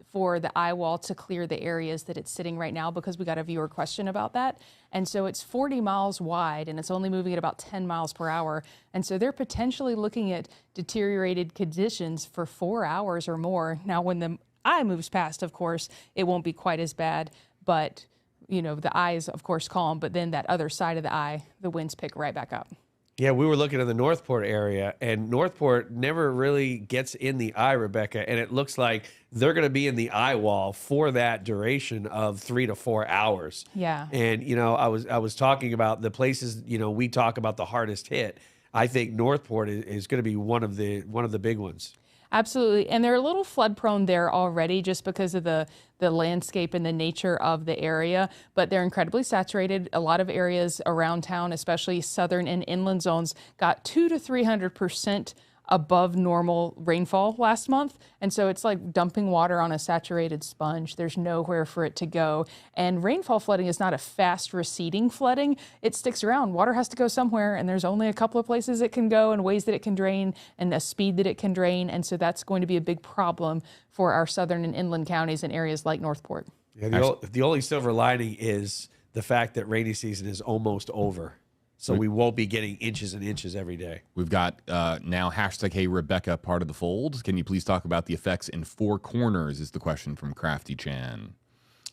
for the eye wall to clear the areas that it's sitting right now, because we got a viewer question about that. And so it's 40 miles wide and it's only moving at about 10 miles per hour. And so they're potentially looking at deteriorated conditions for 4 hours or more. Now, when the eye moves past, of course, it won't be quite as bad, but you know, the eye is of course calm, but then that other side of the eye, the winds pick right back up. Yeah, we were looking at the Northport area, and Northport never really gets in the eye, Rebecca, and it looks like they're going to be in the eye wall for that duration of 3 to 4 hours. Yeah. And, you know, I was talking about the places, you know, we talk about the hardest hit. I think Northport is going to be one of the big ones. Absolutely. And they're a little flood prone there already just because of the landscape and the nature of the area, but they're incredibly saturated. A lot of areas around town, especially southern and inland zones, got 200 to 300% above normal rainfall last month. And so it's like dumping water on a saturated sponge. There's nowhere for it to go. And rainfall flooding is not a fast receding flooding. It sticks around. Water has to go somewhere, and there's only a couple of places it can go and ways that it can drain and a speed that it can drain. And so that's going to be a big problem for our southern and inland counties and areas like Northport. Yeah, the only silver lining is the fact that rainy season is almost over. So we won't be getting inches and inches every day. We've got now hashtag Hey Rebecca part of the fold. Can you please talk about the effects in Four Corners is the question from Crafty Chan.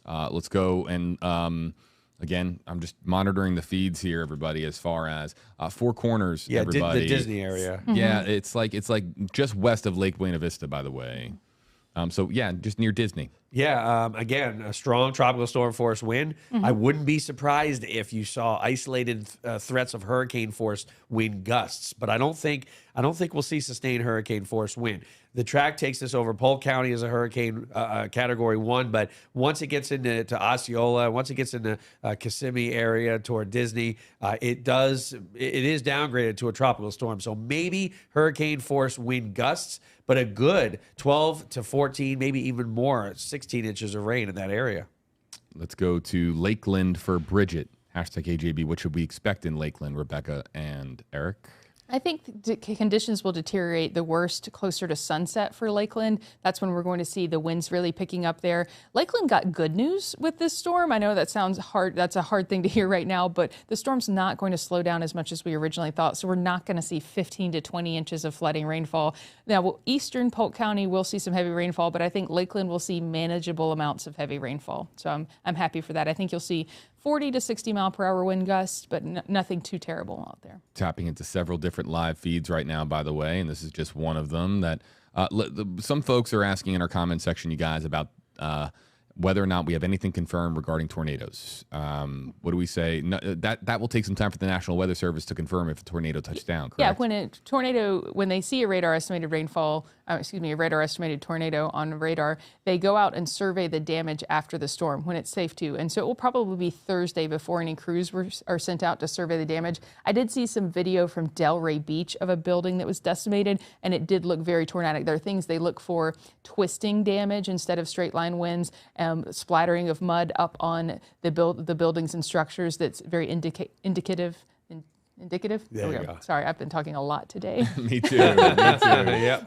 Let's go. And again, I'm just monitoring the feeds here, everybody, as far as Four Corners. Yeah, everybody. the Disney area. Yeah, it's like just west of Lake Buena Vista, by the way. So yeah, just near Disney. Yeah, again, a strong tropical storm force wind. I wouldn't be surprised if you saw isolated threats of hurricane force wind gusts, but I don't think we'll see sustained hurricane force wind. The track takes this over Polk County as a hurricane category 1, but once it gets into Osceola, once it gets into Kissimmee area toward Disney, it is downgraded to a tropical storm. So maybe hurricane force wind gusts, but a good 12 to 14, maybe even more, 16 inches of rain in that area. Let's go to Lakeland for Bridget. Hashtag AJB. What should we expect in Lakeland, Rebecca and Eric? I think the conditions will deteriorate the worst closer to sunset for Lakeland. That's when we're going to see the winds really picking up there. Lakeland got good news with this storm. I know that sounds hard. That's a hard thing to hear right now, but the storm's not going to slow down as much as we originally thought. So we're not going to see 15 to 20 inches of flooding rainfall. Now, eastern Polk County will see some heavy rainfall, but I think Lakeland will see manageable amounts of heavy rainfall. So I'm happy for that. I think you'll see 40 to 60 mile per hour wind gusts, but nothing too terrible out there. Tapping into several different live feeds right now, by the way, and this is just one of them that some folks are asking in our comment section, you guys, about whether or not we have anything confirmed regarding tornadoes. What do we say? No, that will take some time for the National Weather Service to confirm if a tornado touched down, correct? Yeah, when they see a radar estimated rainfall, a radar estimated tornado on radar, they go out and survey the damage after the storm when it's safe to. And so it will probably be Thursday before any crews are sent out to survey the damage. I did see some video from Delray Beach of a building that was decimated, and it did look very tornadic. There are things they look for: twisting damage instead of straight line winds, splattering of mud up on the buildings and structures. That's very indicative. There we go. Sorry, I've been talking a lot today. Me too. Yeah.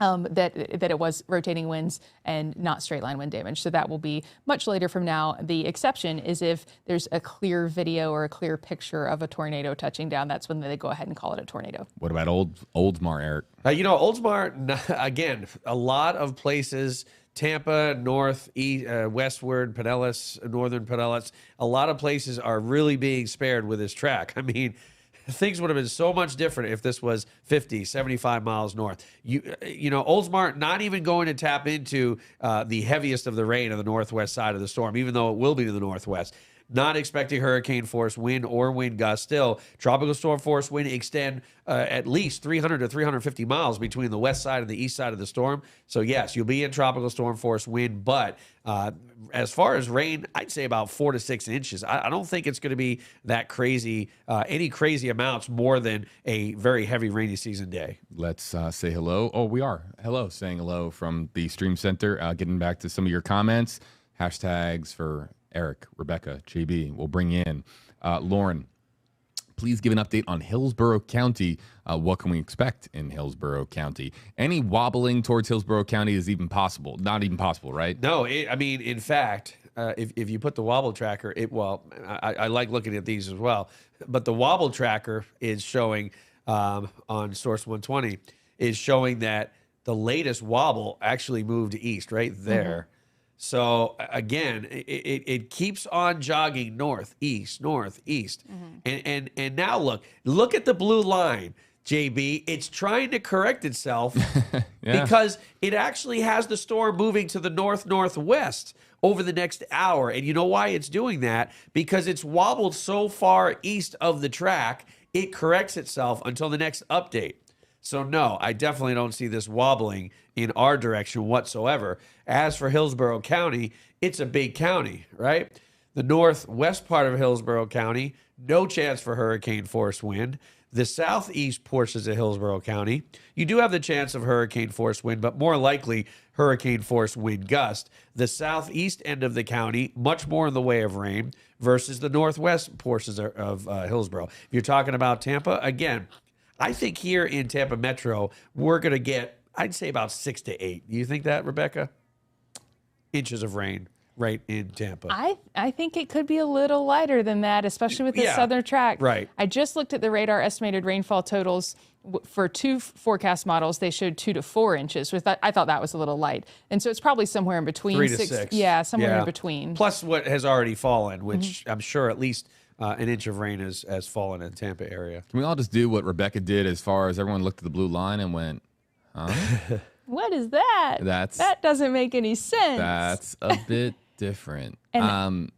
That it was rotating winds and not straight line wind damage. So that will be much later from now. The exception is if there's a clear video or a clear picture of a tornado touching down. That's when they go ahead and call it a tornado. What about Oldsmar, Eric? Oldsmar, again, a lot of places, Tampa, north, east, westward, Pinellas, northern Pinellas, a lot of places are really being spared with this track. I mean, things would have been so much different if this was 50, 75 miles north. You know, Oldsmar not even going to tap into the heaviest of the rain on the northwest side of the storm, even though it will be to the northwest. Not expecting hurricane force wind or wind gusts. Still, tropical storm force wind extend at least 300 to 350 miles between the west side and the east side of the storm. So yes, you'll be in tropical storm force wind, but as far as rain, I'd say about 4 to 6 inches. I don't think it's going to be that crazy, any crazy amounts more than a very heavy rainy season day. Let's say hello. Oh, we are. Hello, saying hello from the Stream Center. Getting back to some of your comments. Hashtags for Eric, Rebecca, JB. We'll bring in Lauren. Please give an update on Hillsborough County. What can we expect in Hillsborough County? Any wobbling towards Hillsborough County is even possible. Not even possible, right? No, I mean, in fact, if you put the wobble tracker, I like looking at these as well, but the wobble tracker is showing on Source 120 is showing that the latest wobble actually moved east right there. Mm-hmm. So again, it keeps on jogging northeast. Mm-hmm. And now look at the blue line, JB. It's trying to correct itself because it actually has the storm moving to the northwest over the next hour. And you know why it's doing that? Because it's wobbled so far east of the track, it corrects itself until the next update. So no, I definitely don't see this wobbling in our direction whatsoever. As for Hillsborough County, it's a big county, right? The northwest part of Hillsborough County, no chance for hurricane force wind. The southeast portions of Hillsborough County, you do have the chance of hurricane force wind, but more likely hurricane force wind gust. The southeast end of the county, much more in the way of rain versus the northwest portions of Hillsborough. If you're talking about Tampa, again, I think here in Tampa Metro, we're going to get, I'd say about 6 to 8. Do you think that, Rebecca? Inches of rain right in Tampa. I think it could be a little lighter than that, especially with the southern track. Right. I just looked at the radar estimated rainfall totals for 2 forecast models. They showed 2 to 4 inches. I thought that was a little light. And so it's probably somewhere in between. 3 to 6. Yeah, somewhere in between. Plus what has already fallen, which I'm sure at least an inch of rain has fallen in the Tampa area. Can we all just do what Rebecca did as far as everyone looked at the blue line and went, huh? What is that? That doesn't make any sense. That's a bit different. And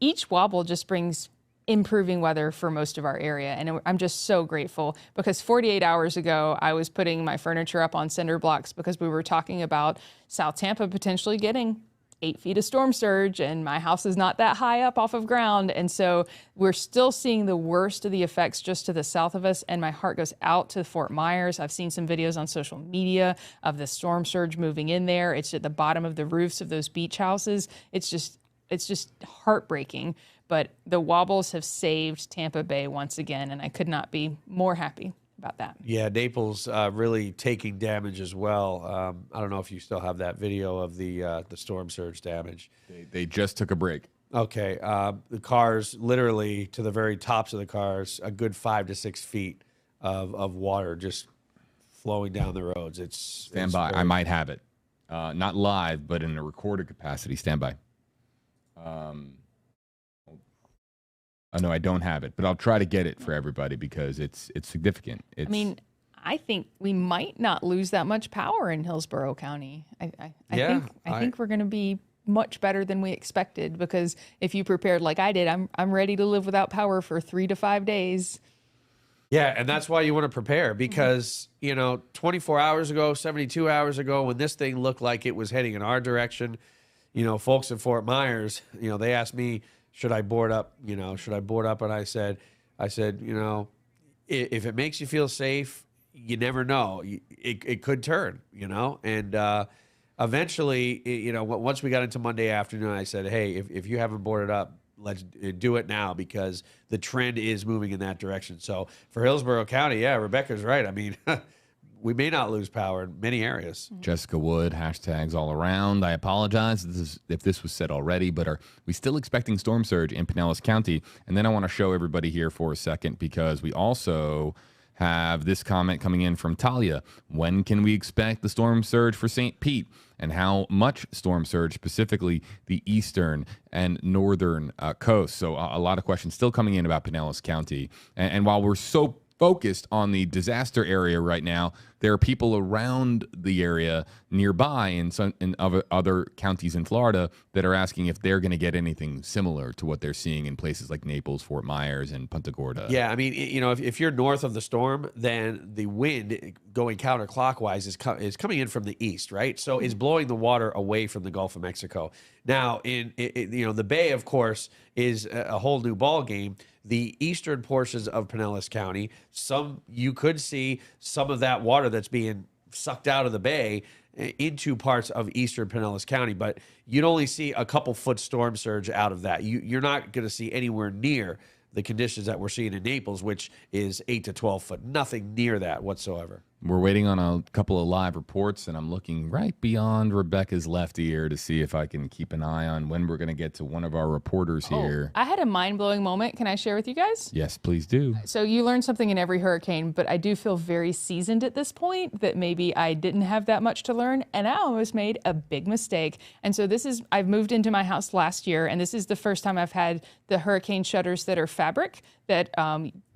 each wobble just brings improving weather for most of our area. And I'm just so grateful because 48 hours ago, I was putting my furniture up on cinder blocks because we were talking about South Tampa potentially getting 8 feet of storm surge, and my house is not that high up off of ground. And so we're still seeing the worst of the effects just to the south of us. And my heart goes out to Fort Myers. I've seen some videos on social media of the storm surge moving in there. It's at the bottom of the roofs of those beach houses. It's just heartbreaking. But the wobbles have saved Tampa Bay once again, and I could not be more happy about that. Yeah, Naples really taking damage as well. I don't know if you still have that video of the storm surge damage. They just took a break. Okay, the cars, literally to the very tops of the cars, a good 5 to 6 feet of water just flowing down the roads. Stand by. I might have it. Not live, but in a recorded capacity. Stand by. Oh, no, I don't have it, but I'll try to get it for everybody because it's significant. I think we might not lose that much power in Hillsborough County. I think we're going to be much better than we expected because if you prepared like I did, I'm ready to live without power for 3 to 5 days. Yeah, and that's why you want to prepare because, 24 hours ago, 72 hours ago, when this thing looked like it was heading in our direction, folks in Fort Myers, they asked me, should I board up? Should I board up? And I said, if it makes you feel safe, you never know. It could turn, and eventually, once we got into Monday afternoon, I said, hey, if you haven't boarded up, let's do it now because the trend is moving in that direction. So for Hillsborough County, yeah, Rebecca's right. I mean, we may not lose power in many areas. Jessica Wood, hashtags all around. I apologize if this was said already, but are we still expecting storm surge in Pinellas County? And then I want to show everybody here for a second because we also have this comment coming in from Talia. When can we expect the storm surge for St. Pete? And how much storm surge, specifically the eastern and northern coast? So a lot of questions still coming in about Pinellas County. And while we're so focused on the disaster area right now, there are people around the area nearby in other counties in Florida that are asking if they're going to get anything similar to what they're seeing in places like Naples, Fort Myers, and Punta Gorda. Yeah, I mean, you know, if you're north of the storm, then the wind going counterclockwise is coming in from the east, right? So it's blowing the water away from the Gulf of Mexico. Now, you know, the Bay, of course, is a whole new ball game. The eastern portions of Pinellas County, you could see some of that water that's being sucked out of the bay into parts of eastern Pinellas County, but you'd only see a couple foot storm surge out of that. You're not going to see anywhere near the conditions that we're seeing in Naples, which is 8 to 12 foot. Nothing near that whatsoever. We're waiting on a couple of live reports, and I'm looking right beyond Rebecca's left ear to see if I can keep an eye on when we're going to get to one of our reporters here. I had a mind-blowing moment. Can I share with you guys? Yes, please do. So you learn something in every hurricane, but I do feel very seasoned at this point that maybe I didn't have that much to learn, and I almost made a big mistake. And so I've moved into my house last year, and this is the first time I've had the hurricane shutters that are fabric, that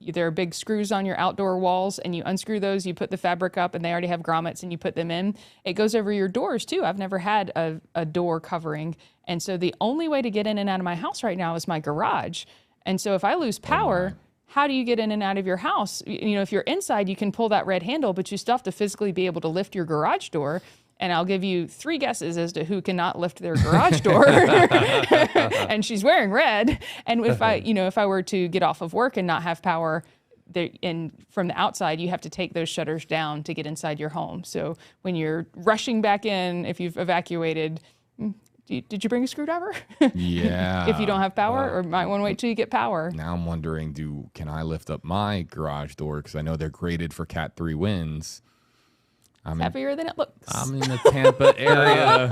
there are big screws on your outdoor walls, and you unscrew those, you put the fabric up, and they already have grommets, and you put them in. It goes over your doors, too. I've never had a door covering. And so the only way to get in and out of my house right now is my garage. And so if I lose power, how do you get in and out of your house? You know, if you're inside, you can pull that red handle, but you still have to physically be able to lift your garage door. And I'll give you 3 guesses as to who cannot lift their garage door. And she's wearing red. And if I were to get off of work and not have power, from the outside, you have to take those shutters down to get inside your home. So when you're rushing back in, if you've evacuated, did you bring a screwdriver? Yeah. If you don't have power, or might want to wait till you get power. Now I'm wondering, can I lift up my garage door? Because I know they're graded for Cat 3 winds. It's heavier than it looks. I'm in the Tampa area.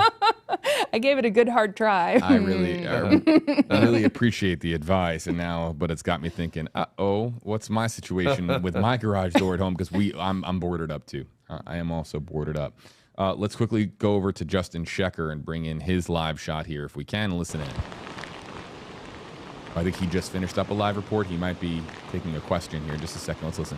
I gave it a good hard try. I really appreciate the advice, but it's got me thinking, what's my situation with my garage door at home? Because I'm boarded up too. I am also boarded up. Let's quickly go over to Justin Schecker and bring in his live shot here if we can. Listen in. I think he just finished up a live report. He might be taking a question here. Just a second. Let's listen.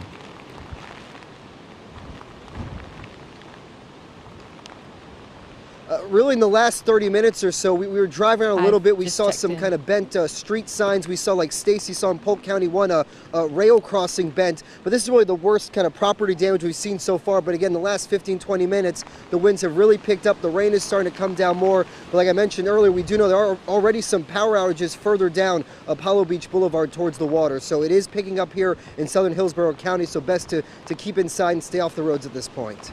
Really, in the last 30 minutes or so, we were driving around a little bit. We saw some kind of bent street signs. We saw, like Stacy saw in Polk County 1, a rail crossing bent. But this is really the worst kind of property damage we've seen so far. But again, the last 15, 20 minutes, the winds have really picked up. The rain is starting to come down more. But like I mentioned earlier, we do know there are already some power outages further down Apollo Beach Boulevard towards the water. So it is picking up here in southern Hillsborough County. So best to keep inside and stay off the roads at this point.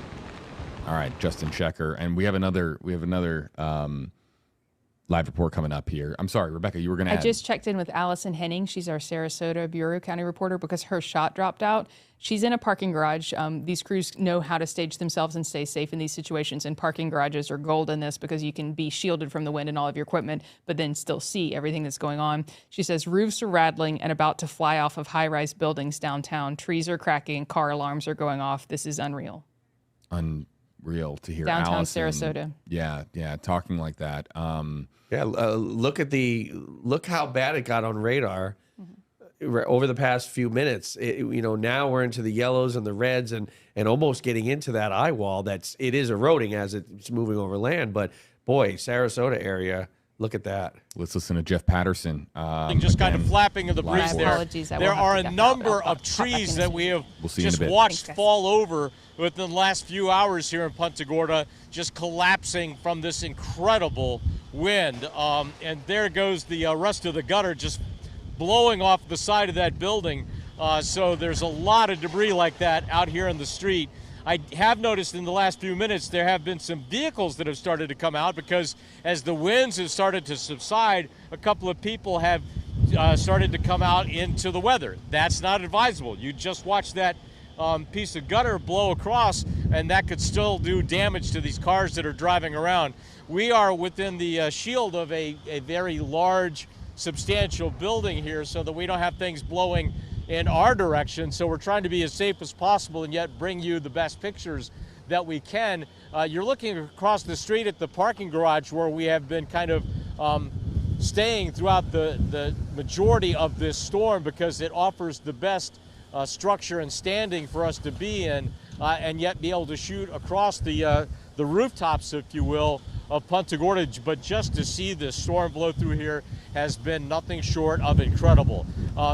All right, Justin Schecker, and we have another live report coming up here. I'm sorry, Rebecca, you were going to add. I just checked in with Allison Henning. She's our Sarasota Bureau County reporter because her shot dropped out. She's in a parking garage. These crews know how to stage themselves and stay safe in these situations, and parking garages are gold in this because you can be shielded from the wind and all of your equipment, but then still see everything that's going on. She says roofs are rattling and about to fly off of high-rise buildings downtown. Trees are cracking, car alarms are going off. This is unreal. Real to hear downtown Allison, Sarasota. Yeah, talking like that. Look how bad it got on radar over the past few minutes. Now we're into the yellows and the reds and almost getting into that eye wall. It is eroding as it's moving over land. But boy, Sarasota area. Look at that. Let's listen to Jeff Patterson. Just kind of flapping of the breeze there. Apologies, there are a number of trees that we have just watched fall over within the last few hours here in Punta Gorda, just collapsing from this incredible wind. And there goes the rest of the gutter just blowing off the side of that building. So there's a lot of debris like that out here in the street. I have noticed in the last few minutes there have been some vehicles that have started to come out because as the winds have started to subside, a couple of people have started to come out into the weather. That's not advisable. You just watch that piece of gutter blow across, and that could still do damage to these cars that are driving around. We are within the shield of a very large, substantial building here so that we don't have things blowing in our direction. So we're trying to be as safe as possible and yet bring you the best pictures that we can. You're looking across the street at the parking garage where we have been kind of staying throughout the majority of this storm because it offers the best structure and standing for us to be in, and yet be able to shoot across the rooftops, if you will, of Punta Gorda. But just to see this storm blow through here has been nothing short of incredible.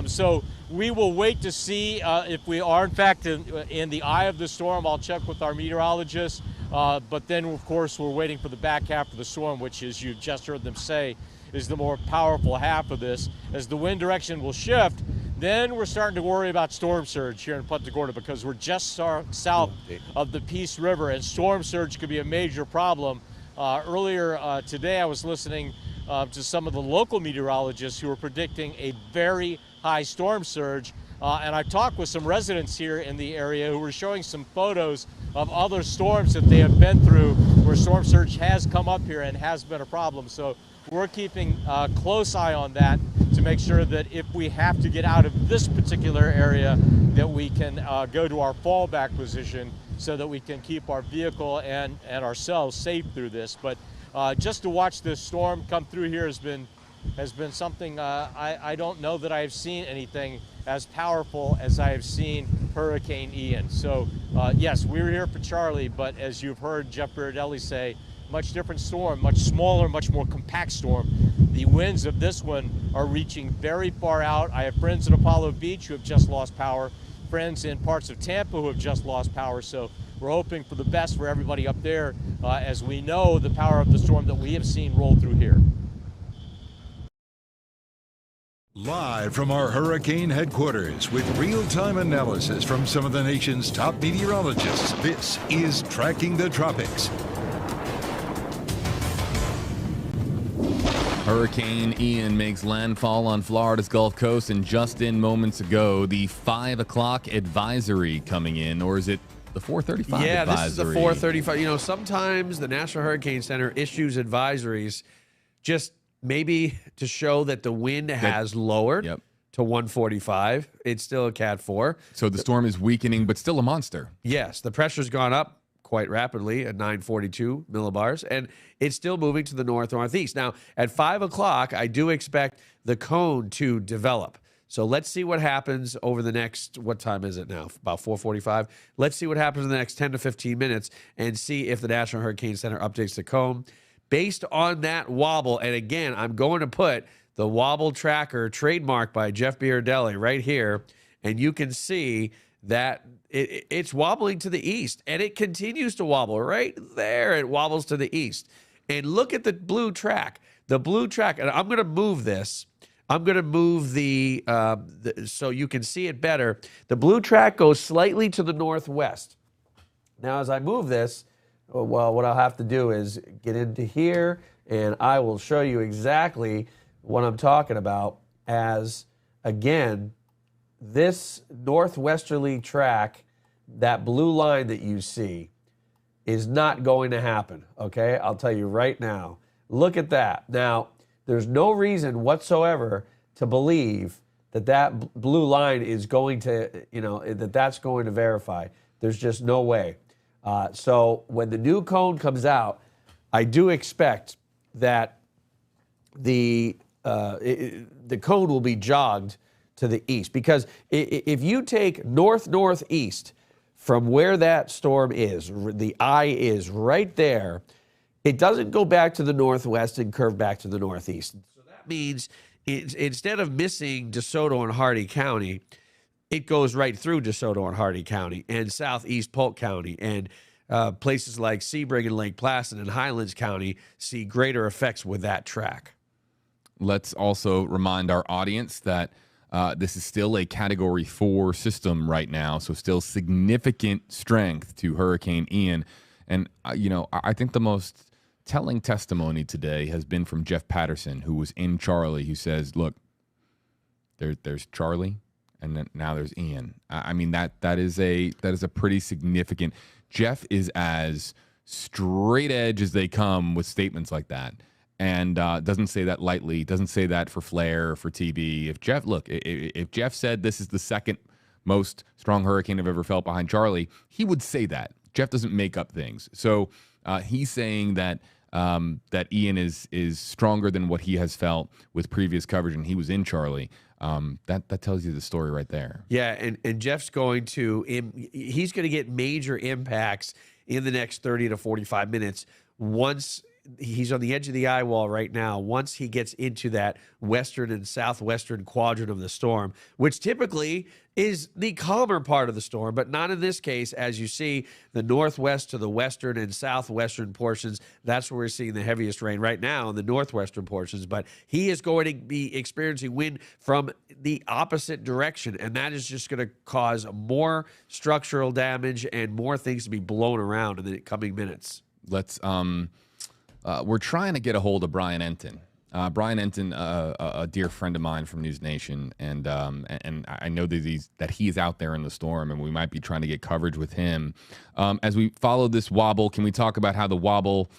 So we will wait to see if we are in fact in the eye of the storm. I'll check with our meteorologists, but then of course we're waiting for the back half of the storm, which, as you just heard them say, is the more powerful half of this. As the wind direction will shift, then we're starting to worry about storm surge here in Punta Gorda, because we're just south of the Peace River, and storm surge could be a major problem. Earlier today I was listening to some of the local meteorologists who were predicting a very high storm surge, and I talked with some residents here in the area who were showing some photos of other storms that they have been through where storm surge has come up here and has been a problem. So we're keeping a close eye on that to make sure that if we have to get out of this particular area, that we can go to our fallback position so that we can keep our vehicle and ourselves safe through this. But just to watch this storm come through here has been something I don't know that I have seen anything as powerful as I have seen Hurricane Ian. So yes, we were here for Charlie, but as you've heard Jeff Berardelli say, much different storm, much smaller, much more compact storm. The winds of this one are reaching very far out. I have friends in Apollo Beach who have just lost power, friends in parts of Tampa who have just lost power. So we're hoping for the best for everybody up there, as we know the power of the storm that we have seen roll through here. Live from our hurricane headquarters with real-time analysis from some of the nation's top meteorologists, this is Tracking the Tropics. Hurricane Ian makes landfall on Florida's Gulf Coast, and just in moments ago, the 5 o'clock advisory coming in, or is it the 4:35 Yeah, advisory? this is the 4:35. You know, sometimes the National Hurricane Center issues advisories just maybe to show that the wind has lowered to 145. It's still a Cat 4. So the storm is weakening, but still a monster. Yes, the pressure's gone up quite rapidly at 942 millibars, and it's still moving to the north-northeast. Now, at 5 o'clock, I do expect the cone to develop. So let's see what happens over the next, what time is it now? About 4:45. Let's see what happens in the next 10 to 15 minutes and see if the National Hurricane Center updates the cone. Based on that wobble, and again, I'm going to put the wobble tracker trademarked by Jeff Berardelli right here, and you can see that it's wobbling to the east, and it continues to wobble right there. It wobbles to the east. And look at the blue track. The blue track, and I'm going to move this. I'm going to move the so you can see it better. The blue track goes slightly to the northwest. Now, as I move this, well, what I'll have to do is get into here, and I will show you exactly what I'm talking about as, again, this northwesterly track, that blue line that you see, is not going to happen, okay? I'll tell you right now. Look at that. Now, there's no reason whatsoever to believe that that blue line is going to, that's going to verify. There's just no way. So when the new cone comes out, I do expect that the cone will be jogged to the east, because if you take northeast from where that storm is, the eye is right there, it doesn't go back to the northwest and curve back to the northeast. So that means instead of missing DeSoto and Hardy County, it goes right through DeSoto and Hardy County and southeast Polk County, and places like Sebring and Lake Placid and Highlands County see greater effects with that track. Let's also remind our audience that this is still a Category 4 system right now, so still significant strength to Hurricane Ian. And, I think the most telling testimony today has been from Jeff Patterson, who was in Charlie, who says, look, there's Charlie, and then now there's Ian. I mean, that is a pretty significant. Jeff is as straight edge as they come with statements like that. and doesn't say that lightly, doesn't say that for flair or for TB. If Jeff said this is the second most strong hurricane I've ever felt behind Charlie, he would say that. Jeff doesn't make up things. So he's saying that that Ian is stronger than what he has felt with previous coverage, and he was in Charlie. That tells you the story right there. Yeah, and Jeff's he's going to get major impacts in the next 30 to 45 minutes once he's on the edge of the eye wall right now. Once he gets into that western and southwestern quadrant of the storm, which typically is the calmer part of the storm, but not in this case. As you see, the northwest to the western and southwestern portions, that's where we're seeing the heaviest rain right now in the northwestern portions. But he is going to be experiencing wind from the opposite direction, and that is just going to cause more structural damage and more things to be blown around in the coming minutes. We're trying to get a hold of Brian Enton. Brian Enton, a dear friend of mine from News Nation, and I know that he's out there in the storm, and we might be trying to get coverage with him. As we follow this wobble, can we talk about how the wobble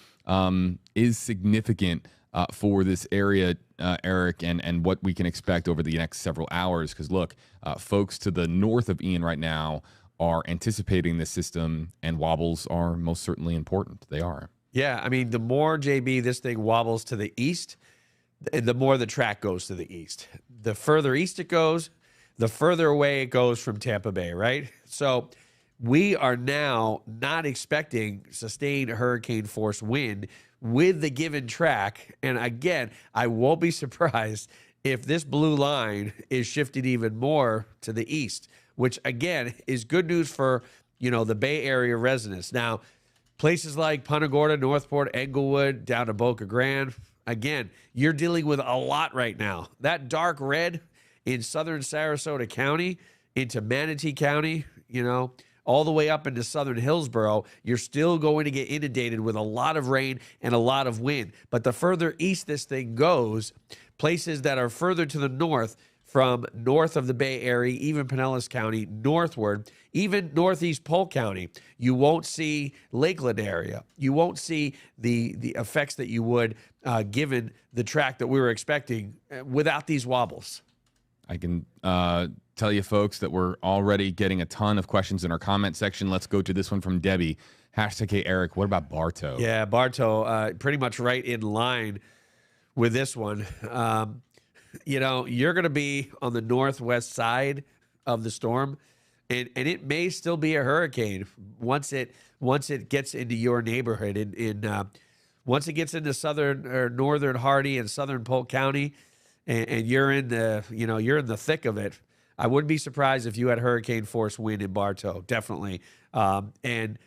is significant for this area, Eric, and what we can expect over the next several hours? Because look, folks to the north of Ian right now are anticipating this system, and wobbles are most certainly important. They are. Yeah, I mean, the more, JB, this thing wobbles to the east, the more the track goes to the east. The further east it goes, the further away it goes from Tampa Bay, right? So we are now not expecting sustained hurricane force wind with the given track. And again, I won't be surprised if this blue line is shifted even more to the east, which again is good news for, the Bay Area residents. Now, places like Punta Gorda, Northport, Englewood, down to Boca Grande, again, you're dealing with a lot right now. That dark red in southern Sarasota County, into Manatee County, all the way up into southern Hillsborough, you're still going to get inundated with a lot of rain and a lot of wind. But the further east this thing goes, places that are further to the north, from north of the Bay Area, even Pinellas County, northward, even northeast Polk County, you won't see Lakeland area. You won't see the effects that you would given the track that we were expecting without these wobbles. I can tell you, folks, that we're already getting a ton of questions in our comment section. Let's go to this one from Debbie. #Hey, Eric, what about Bartow? Yeah, Bartow, pretty much right in line with this one. You're going to be on the northwest side of the storm, and it may still be a hurricane once it gets into your neighborhood. Once it gets into southern or northern Hardy and southern Polk County, and you're in the thick of it, I wouldn't be surprised if you had hurricane force wind in Bartow, definitely, and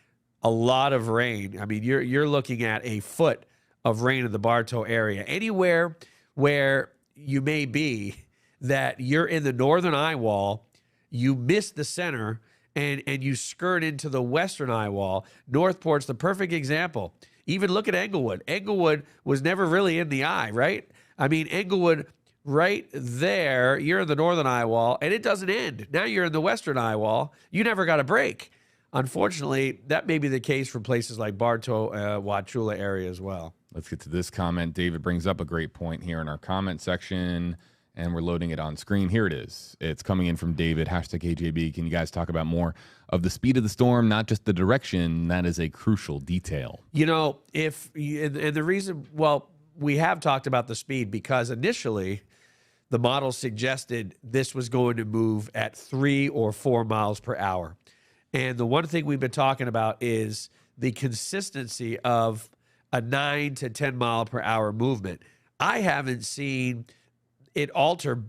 a lot of rain. I mean, you're looking at a foot of rain in the Bartow area. Anywhere where you may be that you're in the northern eye wall, you miss the center, and you skirt into the western eye wall. Northport's the perfect example. Even look at Englewood. Englewood was never really in the eye, right? I mean, Englewood right there, you're in the northern eye wall, and it doesn't end. Now you're in the western eye wall. You never got a break. Unfortunately, that may be the case for places like Bartow, Wauchula area as well. Let's get to this comment. David brings up a great point here in our comment section, and we're loading it on screen. Here it is. It's coming in from David. #AJB. Can you guys talk about more of the speed of the storm, not just the direction? That is a crucial detail. The reason, we have talked about the speed because initially the model suggested this was going to move at 3 or 4 miles per hour. And the one thing we've been talking about is the consistency of a 9 to 10 mile per hour movement. I haven't seen it alter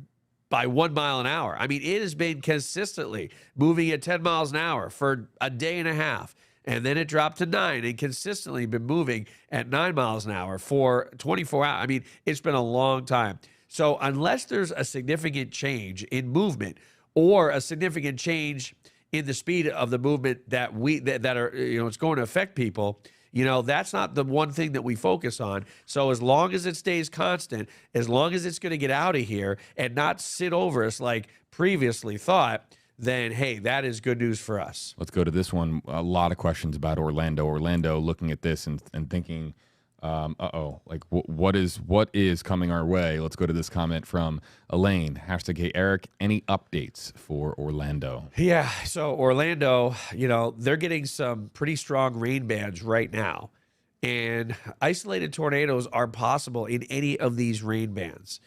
by 1 mile an hour. I mean, it has been consistently moving at 10 miles an hour for a day and a half. And then it dropped to 9 and consistently been moving at 9 miles an hour for 24 hours. I mean, it's been a long time. So unless there's a significant change in movement or a significant change in the speed of the movement that are, it's going to affect people, that's not the one thing that we focus on. So as long as it stays constant, as long as it's going to get out of here and not sit over us like previously thought, then, hey, that is good news for us. Let's go to this one. A lot of questions about Orlando. Orlando, looking at this and thinking Like what is coming our way? Let's go to this comment from Elaine. Hashtag Hey Eric, any updates for Orlando? Yeah, so Orlando, they're getting some pretty strong rain bands right now. And isolated tornadoes are possible in any of these rain bands.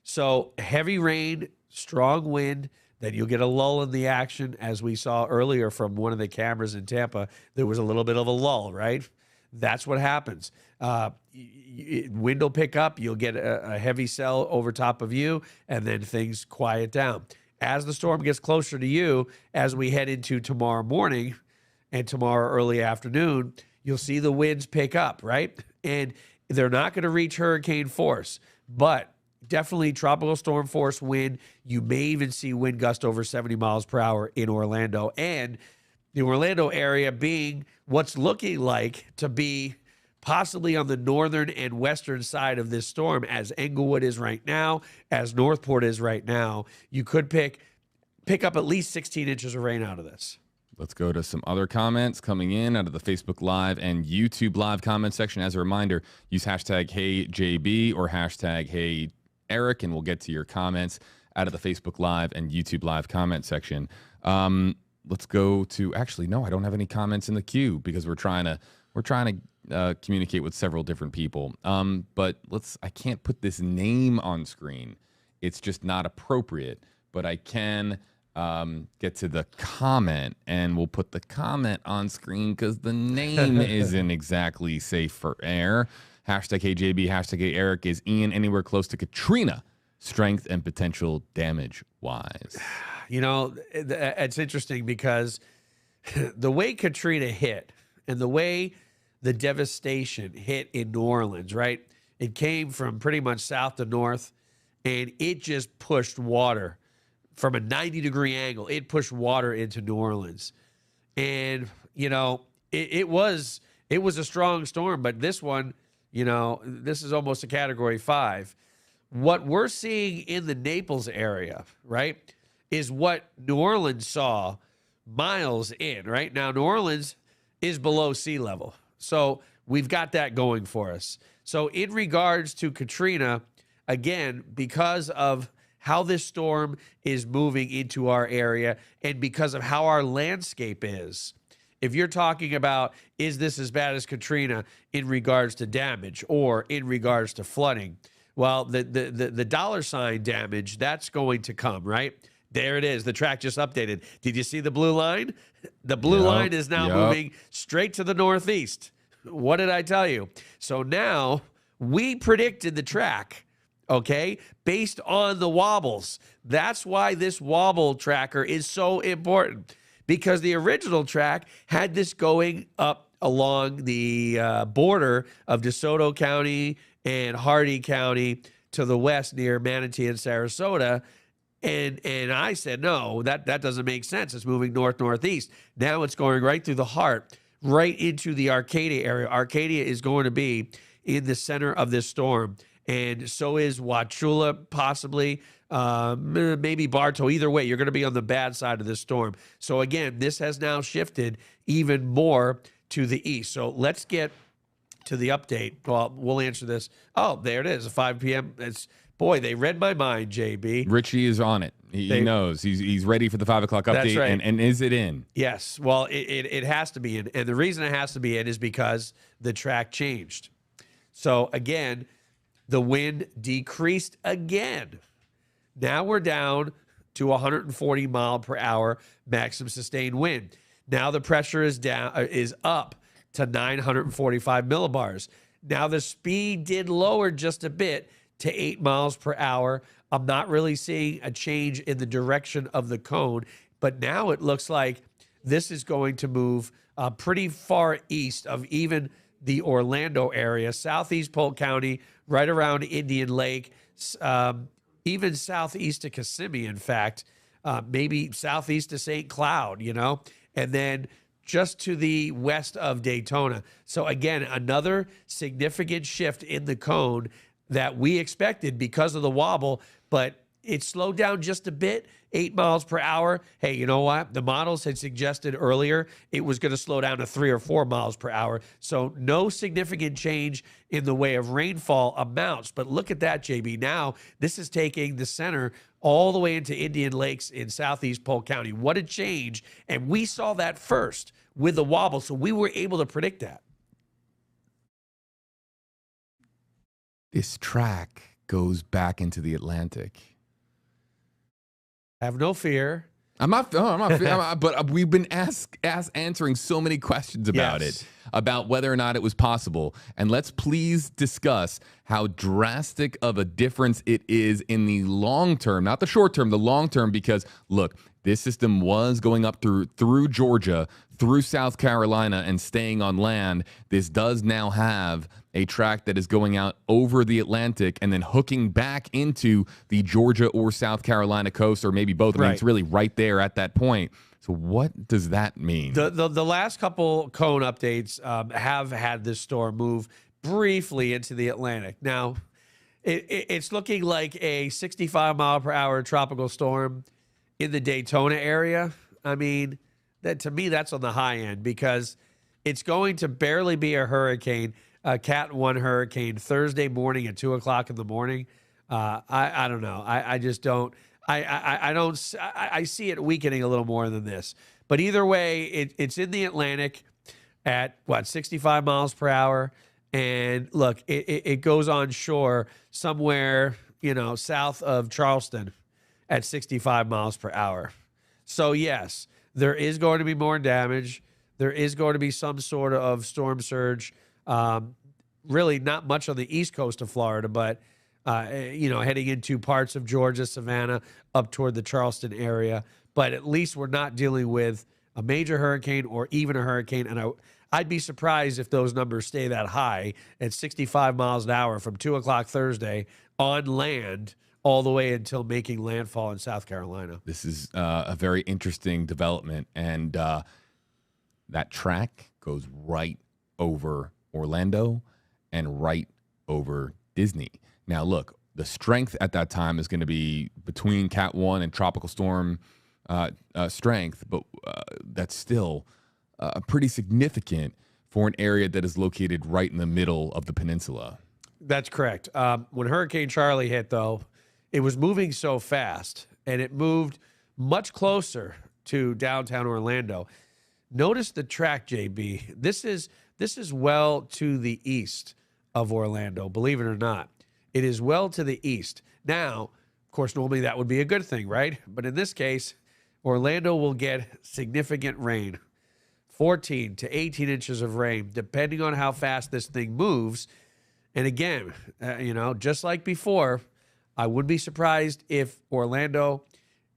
So heavy rain, strong wind, then you'll get a lull in the action. As we saw earlier from one of the cameras in Tampa, there was a little bit of a lull, right? That's what happens. Wind will pick up, you'll get a heavy cell over top of you, and then things quiet down. As the storm gets closer to you, as we head into tomorrow morning and tomorrow early afternoon, you'll see the winds pick up, right? And they're not going to reach hurricane force, but definitely tropical storm force wind. You may even see wind gust over 70 miles per hour in Orlando, and the Orlando area being what's looking like to be possibly on the northern and western side of this storm, as Englewood is right now, as Northport is right now. You could pick up at least 16 inches of rain out of this. Let's go to some other comments coming in out of the Facebook Live and YouTube Live comment section. As a reminder, use hashtag HeyJB or hashtag HeyEric, and we'll get to your comments out of the Facebook Live and YouTube Live comment section. Let's go to, actually, no, I don't have any comments in the queue because we're trying to communicate with several different people. But I can't put this name on screen. It's just not appropriate, but I can get to the comment, and we'll put the comment on screen because the name isn't exactly safe for air. Hashtag HeyJB, hashtag HeyEric. Is Ian anywhere close to Katrina, strength and potential damage wise? It's interesting because the way Katrina hit and the way the devastation hit in New Orleans, right? It came from pretty much south to north, and it just pushed water from a 90-degree angle. It pushed water into New Orleans. And, it was a strong storm, but this one, this is almost a Category 5. What we're seeing in the Naples area, right, is what New Orleans saw miles in, right? Now, New Orleans is below sea level. So we've got that going for us. So in regards to Katrina, again, because of how this storm is moving into our area and because of how our landscape is, if you're talking about, is this as bad as Katrina in regards to damage or in regards to flooding? Well, the $ damage, that's going to come, right? There it is. The track just updated. Did you see the blue line? The blue line is now moving straight to the northeast. What did I tell you? So now we predicted the track, okay, based on the wobbles. That's why this wobble tracker is so important, because the original track had this going up along the border of DeSoto County and Hardee County to the west near Manatee and Sarasota. And I said, no, that doesn't make sense. It's moving north-northeast. Now it's going right through the heart, right into the Arcadia area. Arcadia is going to be in the center of this storm. And so is Wauchula, possibly, maybe Bartow. Either way, you're going to be on the bad side of this storm. So again, this has now shifted even more to the east. So let's get to the update. Well, we'll answer this. Oh, there it is, 5 p.m. Boy, they read my mind, JB. Richie is on it. He knows. He's ready for the 5 o'clock update. That's right. And is it in? Yes. Well, it has to be in. And the reason it has to be in is because the track changed. So, again, the wind decreased again. Now we're down to 140 mile per hour maximum sustained wind. Now the pressure is up to 945 millibars. Now the speed did lower just a bit to 8 miles per hour. I'm not really seeing a change in the direction of the cone, but now it looks like this is going to move pretty far east of even the Orlando area, southeast Polk County, right around Indian Lake, even southeast to Kissimmee, in fact, maybe southeast to St. Cloud, and then just to the west of Daytona. So again, another significant shift in the cone that we expected because of the wobble, but it slowed down just a bit, 8 miles per hour. Hey, you know what? The models had suggested earlier it was going to slow down to 3 or 4 miles per hour. So no significant change in the way of rainfall amounts. But look at that, JB. Now, this is taking the center all the way into Indian Lakes in southeast Polk County. What a change. And we saw that first with the wobble, so we were able to predict that. This track goes back into the Atlantic. Have no fear. I'm not but we've been answering so many questions about it, about whether or not it was possible. And let's please discuss how drastic of a difference it is in the long term, not the short term, the long term, because look, this system was going up through Georgia, through South Carolina, and staying on land. This does now have a track that is going out over the Atlantic and then hooking back into the Georgia or South Carolina coast, or maybe both. I mean, it's really right there at that point. So what does that mean? The last couple cone updates have had this storm move briefly into the Atlantic. Now, it's looking like a 65-mile-per-hour tropical storm in the Daytona area. I mean, that to me, that's on the high end, because it's going to barely be a hurricane, a Cat 1 hurricane, Thursday morning at 2 o'clock in the morning. I don't know. I just don't. I see it weakening a little more than this. But either way, it's in the Atlantic at 65 miles per hour. And look, it goes on shore somewhere, south of Charleston at 65 miles per hour. So yes, there is going to be more damage. There is going to be some sort of storm surge. Really not much on the east coast of Florida, but heading into parts of Georgia, Savannah, up toward the Charleston area. But at least we're not dealing with a major hurricane or even a hurricane. And I'd be surprised if those numbers stay that high at 65 miles an hour from 2 o'clock Thursday on land all the way until making landfall in South Carolina. This is a very interesting development. And that track goes right over Orlando and right over Disney. Now, look, the strength at that time is going to be between Cat 1 and tropical storm strength, but that's still pretty significant for an area that is located right in the middle of the peninsula. That's correct. When Hurricane Charlie hit, though, it was moving so fast, and it moved much closer to downtown Orlando. Notice the track, JB. This is well to the east of Orlando, believe it or not. It is well to the east. Now, of course, normally that would be a good thing, right? But in this case, Orlando will get significant rain, 14 to 18 inches of rain, depending on how fast this thing moves. And again, just like before, I wouldn't be surprised if Orlando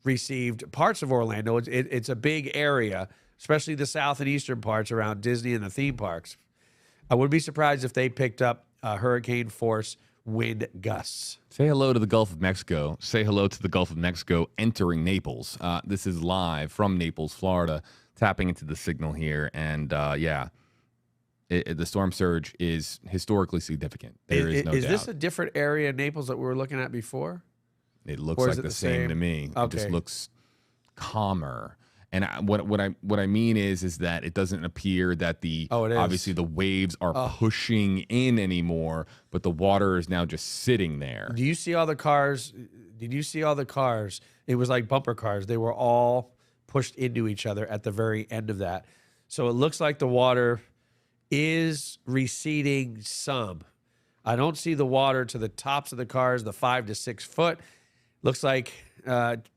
received parts of Orlando. It's a big area, especially the south and eastern parts around Disney and the theme parks. I wouldn't be surprised if they picked up hurricane force wind gusts. Say hello to the Gulf of Mexico. Say hello to the Gulf of Mexico entering Naples. This is live from Naples, Florida, tapping into the signal here. And the storm surge is historically significant. There is no doubt. Is this a different area in Naples that we were looking at before? It looks like the same to me. Okay. It just looks calmer. And what I mean is that it doesn't appear that obviously the waves are pushing in anymore, but the water is now just sitting there. Do you see all the cars? Did you see all the cars? It was like bumper cars. They were all pushed into each other at the very end of that. So it looks like the water is receding some. I don't see the water to the tops of the cars, the 5 to 6 foot. Looks like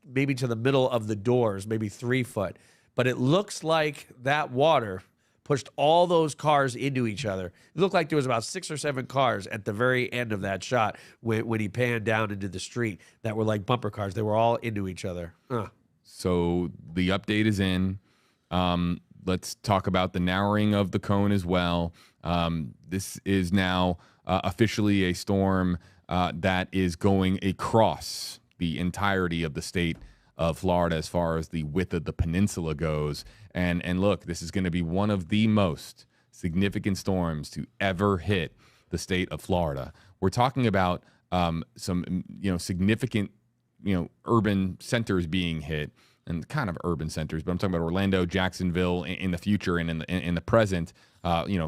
maybe to the middle of the doors, maybe 3 foot. But it looks like that water pushed all those cars into each other. It looked like there was about 6 or 7 cars at the very end of that shot when he panned down into the street that were like bumper cars. They were all into each other. So the update is in. Let's talk about the narrowing of the cone as well. This is now officially a storm that is going across the entirety of the state of Florida as far as the width of the peninsula goes. And look, this is going to be one of the most significant storms to ever hit the state of Florida. We're talking about some significant urban centers being hit, and kind of urban centers, but I'm talking about Orlando, Jacksonville in the future and in the present.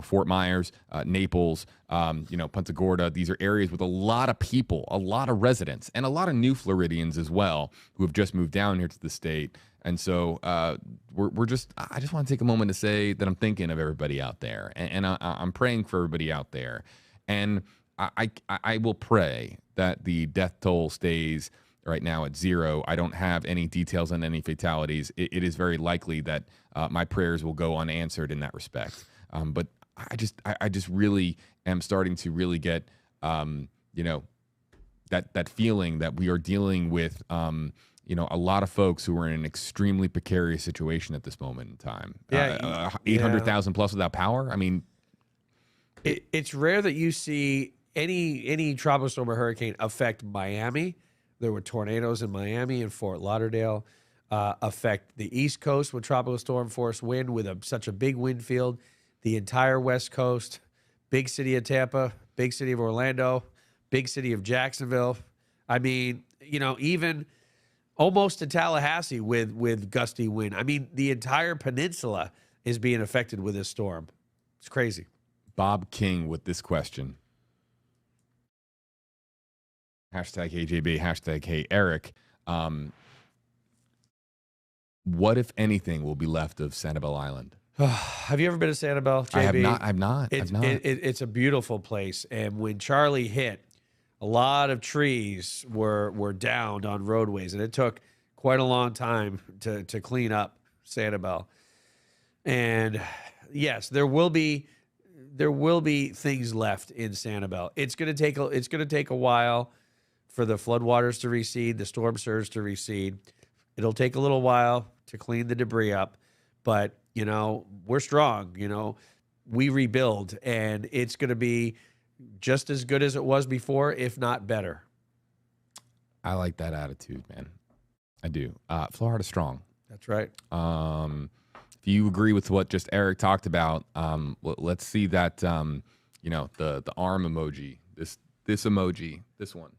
Fort Myers, Naples, Punta Gorda. These are areas with a lot of people, a lot of residents, and a lot of new Floridians as well who have just moved down here to the state. And so I just want to take a moment to say that I'm thinking of everybody out there, and I'm praying for everybody out there. And I will pray that the death toll stays right now at 0. I don't have any details on any fatalities. It is very likely that my prayers will go unanswered in that respect. But I just really am starting to really get, that feeling that we are dealing with, a lot of folks who are in an extremely precarious situation at this moment in time. 800,000 plus without power. I mean, it's rare that you see any tropical storm or hurricane affect Miami. There were tornadoes in Miami and Fort Lauderdale. Affect the East Coast with tropical storm force wind with such a big wind field. The entire West Coast, big city of Tampa, big city of Orlando, big city of Jacksonville. I mean, even almost to Tallahassee with gusty wind. I mean, the entire peninsula is being affected with this storm. It's crazy. Bob King with this question. Hashtag AJB, hashtag Hey Eric. What, if anything, will be left of Sanibel Island? Have you ever been to Sanibel, JB? I've not. It's a beautiful place. And when Charlie hit, a lot of trees were downed on roadways, and it took quite a long time to clean up Sanibel. And yes, there will be things left in Sanibel. It's going to take a while for the floodwaters to recede, the storm surge to recede. It'll take a little while to clean the debris up, but we're strong. We rebuild, and it's going to be just as good as it was before, if not better. I like that attitude, man. I do. Florida strong. That's right. If you agree with what just Eric talked about, let's see that the arm emoji, this emoji, this one.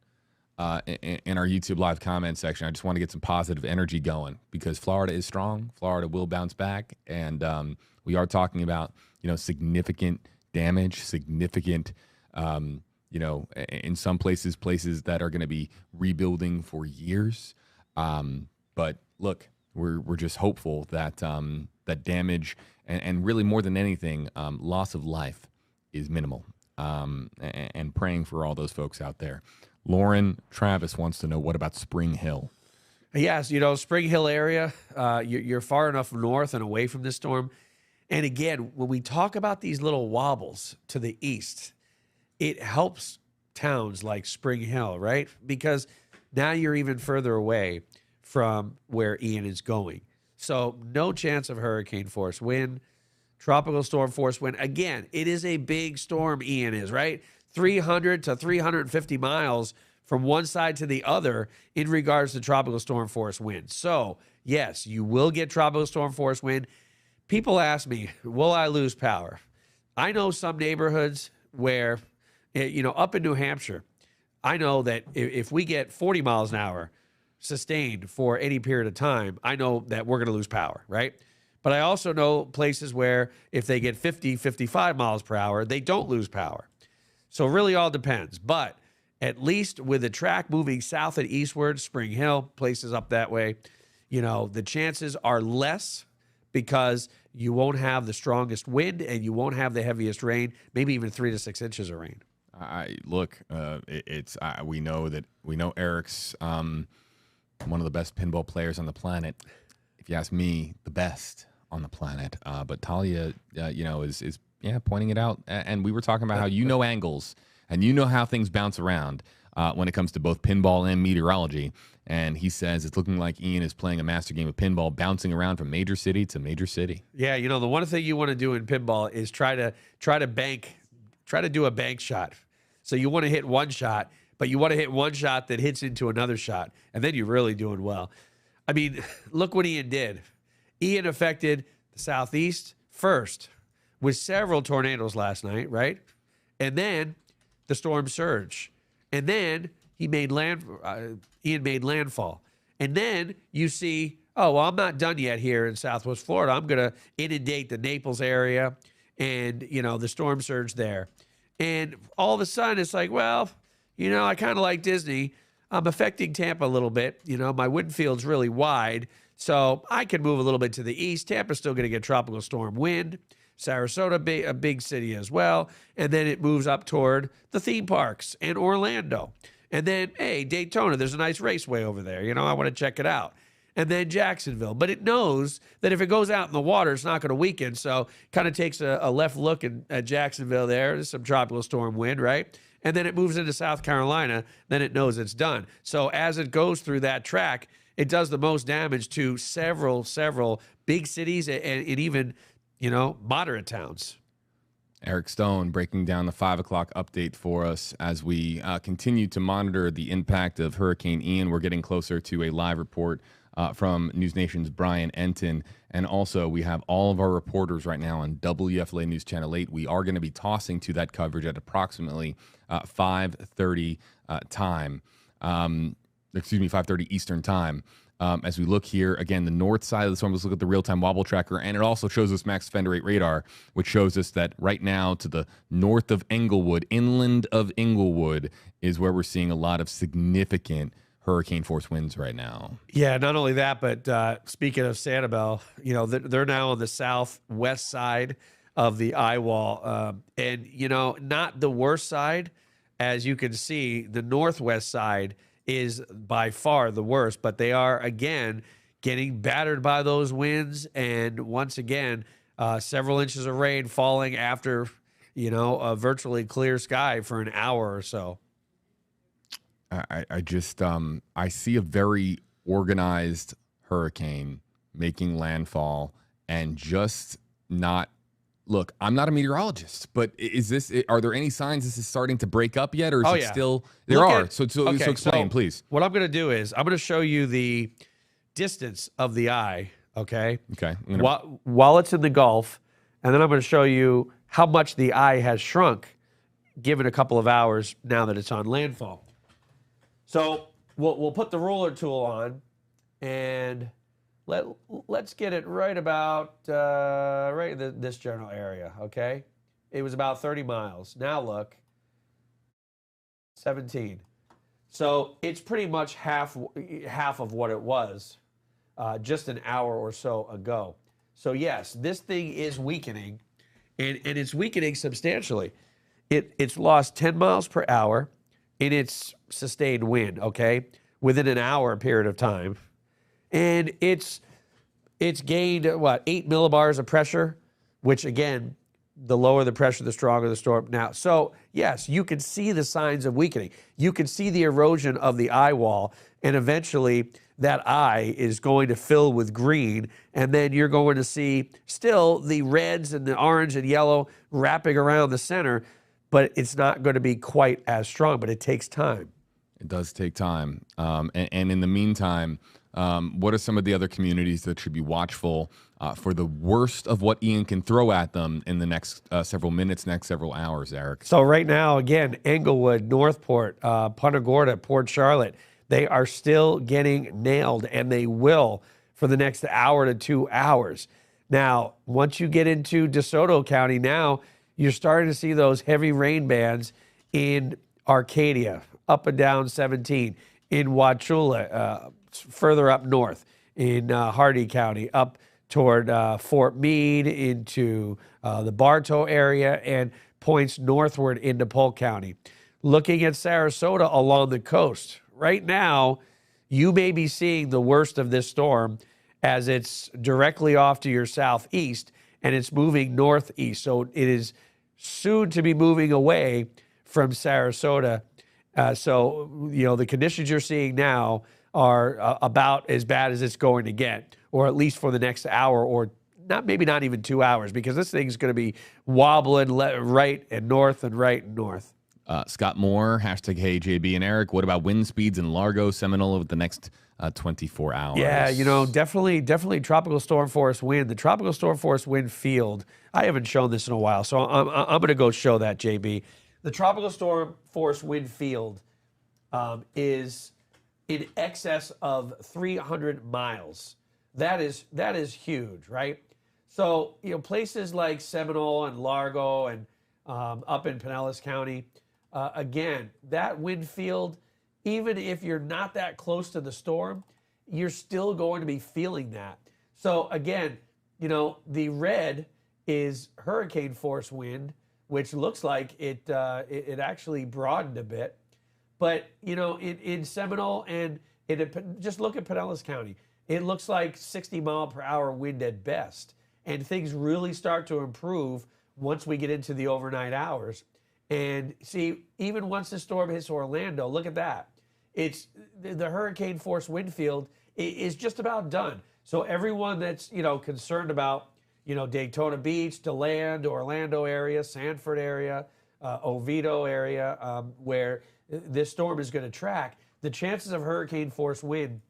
In our YouTube live comment section. I just want to get some positive energy going because Florida is strong. Florida will bounce back. And we are talking about, significant damage, significant, in some places that are going to be rebuilding for years. But look, we're just hopeful that that damage and really more than anything, loss of life is minimal. And praying for all those folks out there. Lauren Travis wants to know, what about Spring Hill? Yes, Spring Hill area, you're far enough north and away from this storm. And again, when we talk about these little wobbles to the east, it helps towns like Spring Hill, right? Because now you're even further away from where Ian is going. So no chance of hurricane force wind, tropical storm force wind. Again, it is a big storm, Ian is, right? 300 to 350 miles from one side to the other in regards to tropical storm force wind. So, yes, you will get tropical storm force wind. People ask me, will I lose power? I know some neighborhoods where, up in New Hampshire, I know that if we get 40 miles an hour sustained for any period of time, I know that we're going to lose power, right? But I also know places where if they get 50, 55 miles per hour, they don't lose power. So it really all depends. But at least with the track moving south and eastward, Spring Hill, places up that way, the chances are less because you won't have the strongest wind and you won't have the heaviest rain, maybe even 3 to 6 inches of rain. We know Eric's one of the best pinball players on the planet. If you ask me, the best on the planet. But Talia, is pointing it out. And we were talking about how angles and how things bounce around when it comes to both pinball and meteorology. And he says it's looking like Ian is playing a master game of pinball, bouncing around from major city to major city. Yeah, the one thing you want to do in pinball is try to do a bank shot. So you want to hit one shot, but you want to hit one shot that hits into another shot, and then you're really doing well. I mean, look what Ian did. Ian affected the southeast first with several tornadoes last night, right? And then the storm surge. And then Ian made landfall. And then you see, oh, well, I'm not done yet here in Southwest Florida. I'm going to inundate the Naples area and, the storm surge there. And all of a sudden it's like, well, I kind of like Disney. I'm affecting Tampa a little bit. My wind field's really wide, so I can move a little bit to the east. Tampa's still going to get tropical storm wind. Sarasota, a big city as well. And then it moves up toward the theme parks and Orlando. And then, hey, Daytona, there's a nice raceway over there. I want to check it out. And then Jacksonville. But it knows that if it goes out in the water, it's not going to weaken. So kind of takes a left look at Jacksonville there. There's some tropical storm wind, right? And then it moves into South Carolina. Then it knows it's done. So as it goes through that track, it does the most damage to several big cities and even, moderate towns. Eric Stone breaking down the 5 o'clock update for us as we continue to monitor the impact of Hurricane Ian. We're getting closer to a live report from News Nation's Brian Enton. And also, we have all of our reporters right now on WFLA News Channel 8. We are going to be tossing to that coverage at approximately 5:30 time. 5:30 Eastern time. As we look here, again, the north side of the storm, let's look at the real-time wobble tracker, and it also shows us Max Fender 8 radar, which shows us that right now to the north of Englewood, inland of Englewood, is where we're seeing a lot of significant hurricane force winds right now. Yeah, not only that, but speaking of Sanibel, they're now on the southwest side of the eye wall. And, not the worst side. As you can see, the northwest side is by far the worst, but they are, again, getting battered by those winds. And once again, several inches of rain falling after, a virtually clear sky for an hour or so. I just I see a very organized hurricane making landfall and just not. Look, I'm not a meteorologist, but are there any signs this is starting to break up yet, or is it still? There are. So explain, please. What I'm going to do is I'm going to show you the distance of the eye. Okay. Okay. While it's in the Gulf, and then I'm going to show you how much the eye has shrunk, given a couple of hours now that it's on landfall. So we'll put the ruler tool on, and let's get it right about right in this general area, okay? It was about 30 miles. Now look, 17. So it's pretty much half of what it was just an hour or so ago. So yes, this thing is weakening, and it's weakening substantially. It's lost 10 miles per hour in its sustained wind, okay, within an hour period of time. And it's gained, 8 millibars of pressure, which, again, the lower the pressure, the stronger the storm. Now, so, yes, you can see the signs of weakening. You can see the erosion of the eye wall, and eventually that eye is going to fill with green, and then you're going to see still the reds and the orange and yellow wrapping around the center, but it's not going to be quite as strong, but it takes time. It does take time. And in the meantime, what are some of the other communities that should be watchful for the worst of what Ian can throw at them in the next several minutes, next several hours, Eric? So right now, again, Englewood, Northport, Punta Gorda, Port Charlotte, they are still getting nailed, and they will for the next hour to 2 hours. Now, once you get into DeSoto County now, you're starting to see those heavy rain bands in Arcadia, up and down 17, in Wauchula, further up north, in Hardee County, up toward Fort Meade, into the Bartow area, and points northward into Polk County. Looking at Sarasota along the coast, right now, you may be seeing the worst of this storm as it's directly off to your southeast, and it's moving northeast. So it is soon to be moving away from Sarasota. So, the conditions you're seeing now are about as bad as it's going to get, or at least for the next hour, or maybe not even 2 hours, because this thing's going to be wobbling right and north and right and north. Scott Moore, hashtag Hey JB and Eric. What about wind speeds in Largo, Seminole over the next 24 hours? Yeah, definitely tropical storm force wind. The tropical storm force wind field, I haven't shown this in a while, so I'm going to go show that, JB. The tropical storm force wind field is in excess of 300 miles. That is huge, right? So, places like Seminole and Largo and up in Pinellas County, again, that wind field, even if you're not that close to the storm, you're still going to be feeling that. So again, the red is hurricane force wind, which looks like it actually broadened a bit. But, in Seminole and just look at Pinellas County, it looks like 60-mile-per-hour wind at best. And things really start to improve once we get into the overnight hours. And see, even once the storm hits Orlando, look at that. It's the hurricane force wind field is just about done. So everyone that's, concerned about, Daytona Beach, DeLand, Orlando area, Sanford area, Oviedo area, where this storm is going to track, the chances of hurricane force wind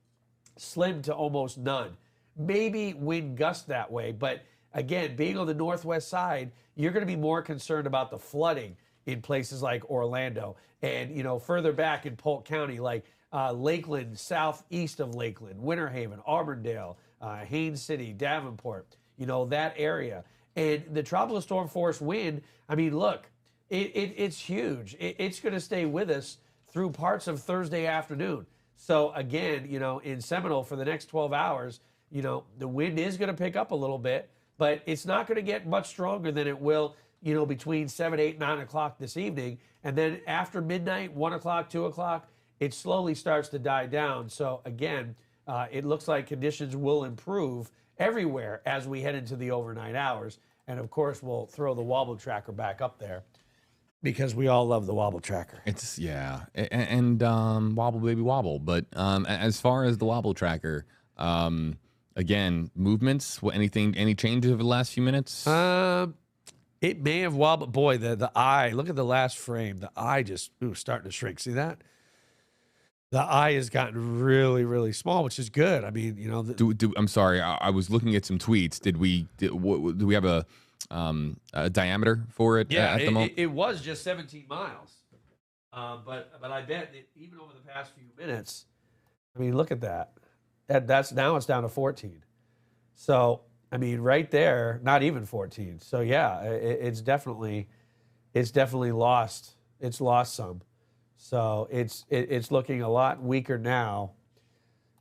slim to almost none. Maybe wind gusts that way, but again, being on the northwest side, you're going to be more concerned about the flooding in places like Orlando and, further back in Polk County, like Lakeland, southeast of Lakeland, Winter Haven, Auburndale, Haines City, Davenport, that area. And the tropical storm force wind, I mean, look, it's huge. It's going to stay with us through parts of Thursday afternoon. So again, in Seminole for the next 12 hours, the wind is going to pick up a little bit, but it's not going to get much stronger than it will, between 7, 8, 9 o'clock this evening. And then after midnight, 1 o'clock, 2 o'clock, it slowly starts to die down. So again, it looks like conditions will improve everywhere as we head into the overnight hours. And of course, we'll throw the wobble tracker back up there because we all love the wobble tracker. It's and wobble baby wobble. But as far as the wobble tracker, again, movements, any changes over the last few minutes? It may have wobbled. Boy, the eye, look at the last frame. The eye just starting to shrink. See that? The eye has gotten really, really small, which is good. I mean, I'm sorry. I was looking at some tweets. Do we have a diameter for it at the moment? It was just 17 miles. But I bet that even over the past few minutes, I mean, look at that. That's now it's down to 14. So, I mean, right there, not even 14. So yeah, it's definitely lost. It's lost some. So it's looking a lot weaker now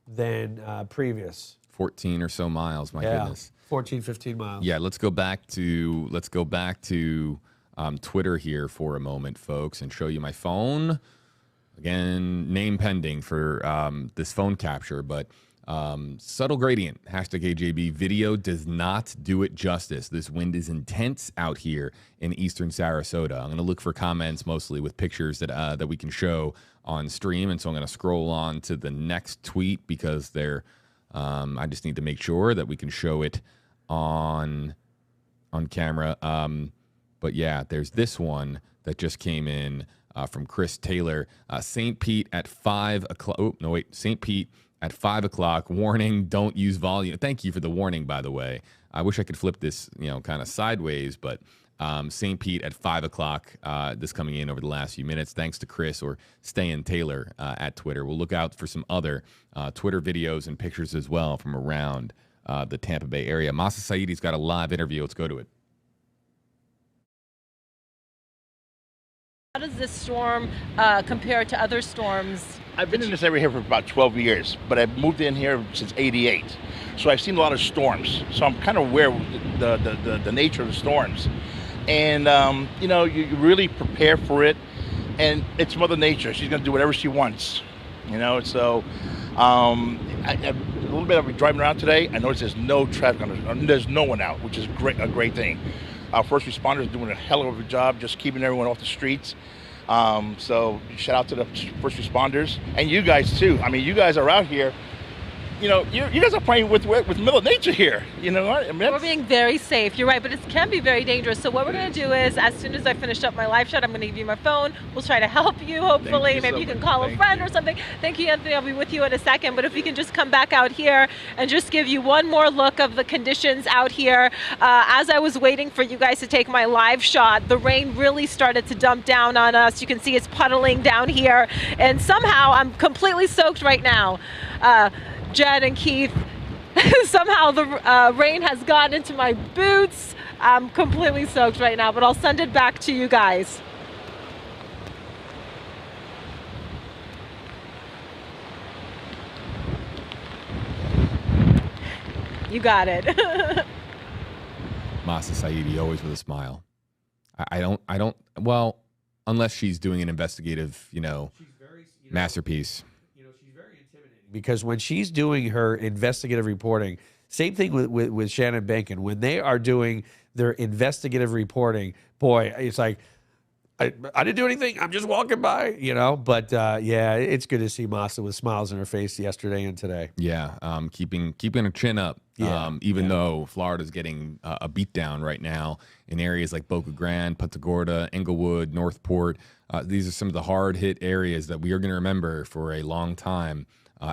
than previous. 14 or so miles. My goodness. 14, 15 miles. Yeah. Let's go back to Twitter here for a moment, folks, and show you my phone. Again, name pending for this phone capture, but. Subtle gradient, #AJB. Video does not do it justice. This wind is intense out here in eastern Sarasota. I'm going to look for comments mostly with pictures that we can show on stream. And so I'm going to scroll on to the next tweet because I just need to make sure that we can show it on camera. But yeah, there's this one that just came in from Chris Taylor. St. Pete at 5 o'clock. Oh, no, wait. St. Pete at 5 o'clock, warning, don't use volume. Thank you for the warning, by the way. I wish I could flip this, kind of sideways, but St. Pete at 5 o'clock, this coming in over the last few minutes. Thanks to Chris or Stayin Taylor at Twitter. We'll look out for some other Twitter videos and pictures as well from around the Tampa Bay area. Masa Saidi's got a live interview. Let's go to it. How does this storm compare to other storms? I've been in this area here for about 12 years, but I've moved in here since '88. So I've seen a lot of storms. So I'm kind of aware of the nature of the storms. And, you really prepare for it. And it's Mother Nature. She's going to do whatever she wants. So a little bit of driving around today, I noticed there's no traffic there's no one out, which is a great thing. Our first responders are doing a hell of a job just keeping everyone off the streets. So shout out to the first responders and you guys too. I mean, you guys are out here you guys are playing with Mother Nature here. You know what? I mean, we're being very safe. You're right, but it can be very dangerous. So what we're going to do is, as soon as I finish up my live shot, I'm going to give you my phone. We'll try to help you, hopefully. Maybe you can call a friend or something. Thank you, Anthony. I'll be with you in a second. But if we can just come back out here and just give you one more look of the conditions out here. As I was waiting for you guys to take my live shot, the rain really started to dump down on us. You can see it's puddling down here. And somehow I'm completely soaked right now. Jed and Keith, somehow the rain has gotten into my boots. I'm completely soaked right now, but I'll send it back to you guys. You got it. Masa Saidi, always with a smile. I don't, well, unless she's doing an investigative, masterpiece. Because when she's doing her investigative reporting, same thing with Shannon Bankin. When they are doing their investigative reporting, boy, it's like, I didn't do anything. I'm just walking by, But yeah, it's good to see Masa with smiles on her face yesterday and today. Yeah, keeping her chin up. Yeah, even though Florida's getting a beat down right now in areas like Boca Grande, Punta Gorda, Englewood, Northport. These are some of the hard hit areas that we are going to remember for a long time.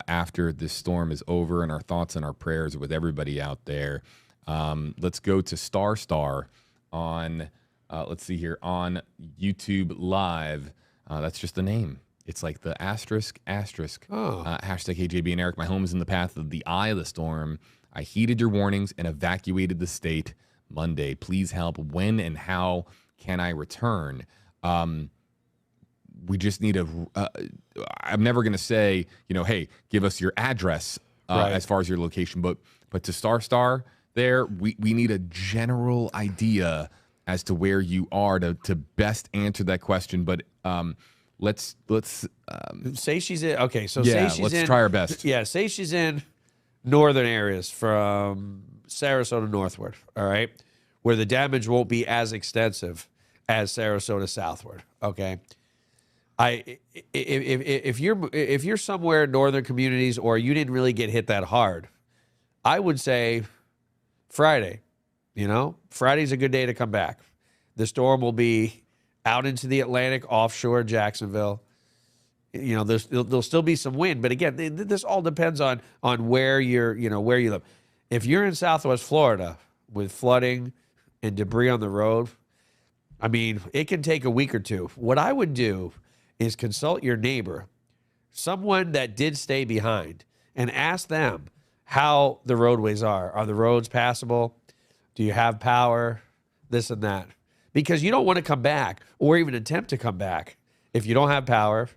After this storm is over, and our thoughts and our prayers are with everybody out there. Let's go to Star on, let's see here, on YouTube Live. That's just the name. It's like the asterisk. Hashtag HJB and Eric, my home is in the path of the eye of the storm. I heeded your warnings and evacuated the state Monday. Please help. When and how can I return? We just need I'm never going to say, hey, give us your address as far as your location. But to Star there, we need a general idea as to where you are to best answer that question. But let's say she's in. Okay, so yeah, say she's let's in, try our best. Yeah, say she's in northern areas from Sarasota northward, all right, where the damage won't be as extensive as Sarasota southward, okay? If you're somewhere in northern communities or you didn't really get hit that hard, I would say Friday. Friday's a good day to come back. The storm will be out into the Atlantic, offshore Jacksonville. There'll still be some wind, but again, this all depends on where where you live. If you're in Southwest Florida with flooding and debris on the road, I mean, it can take a week or two. What I would do is consult your neighbor, someone that did stay behind, and ask them how the roadways are. Are the roads passable? Do you have power? This and that. Because you don't want to come back or even attempt to come back if you don't have power,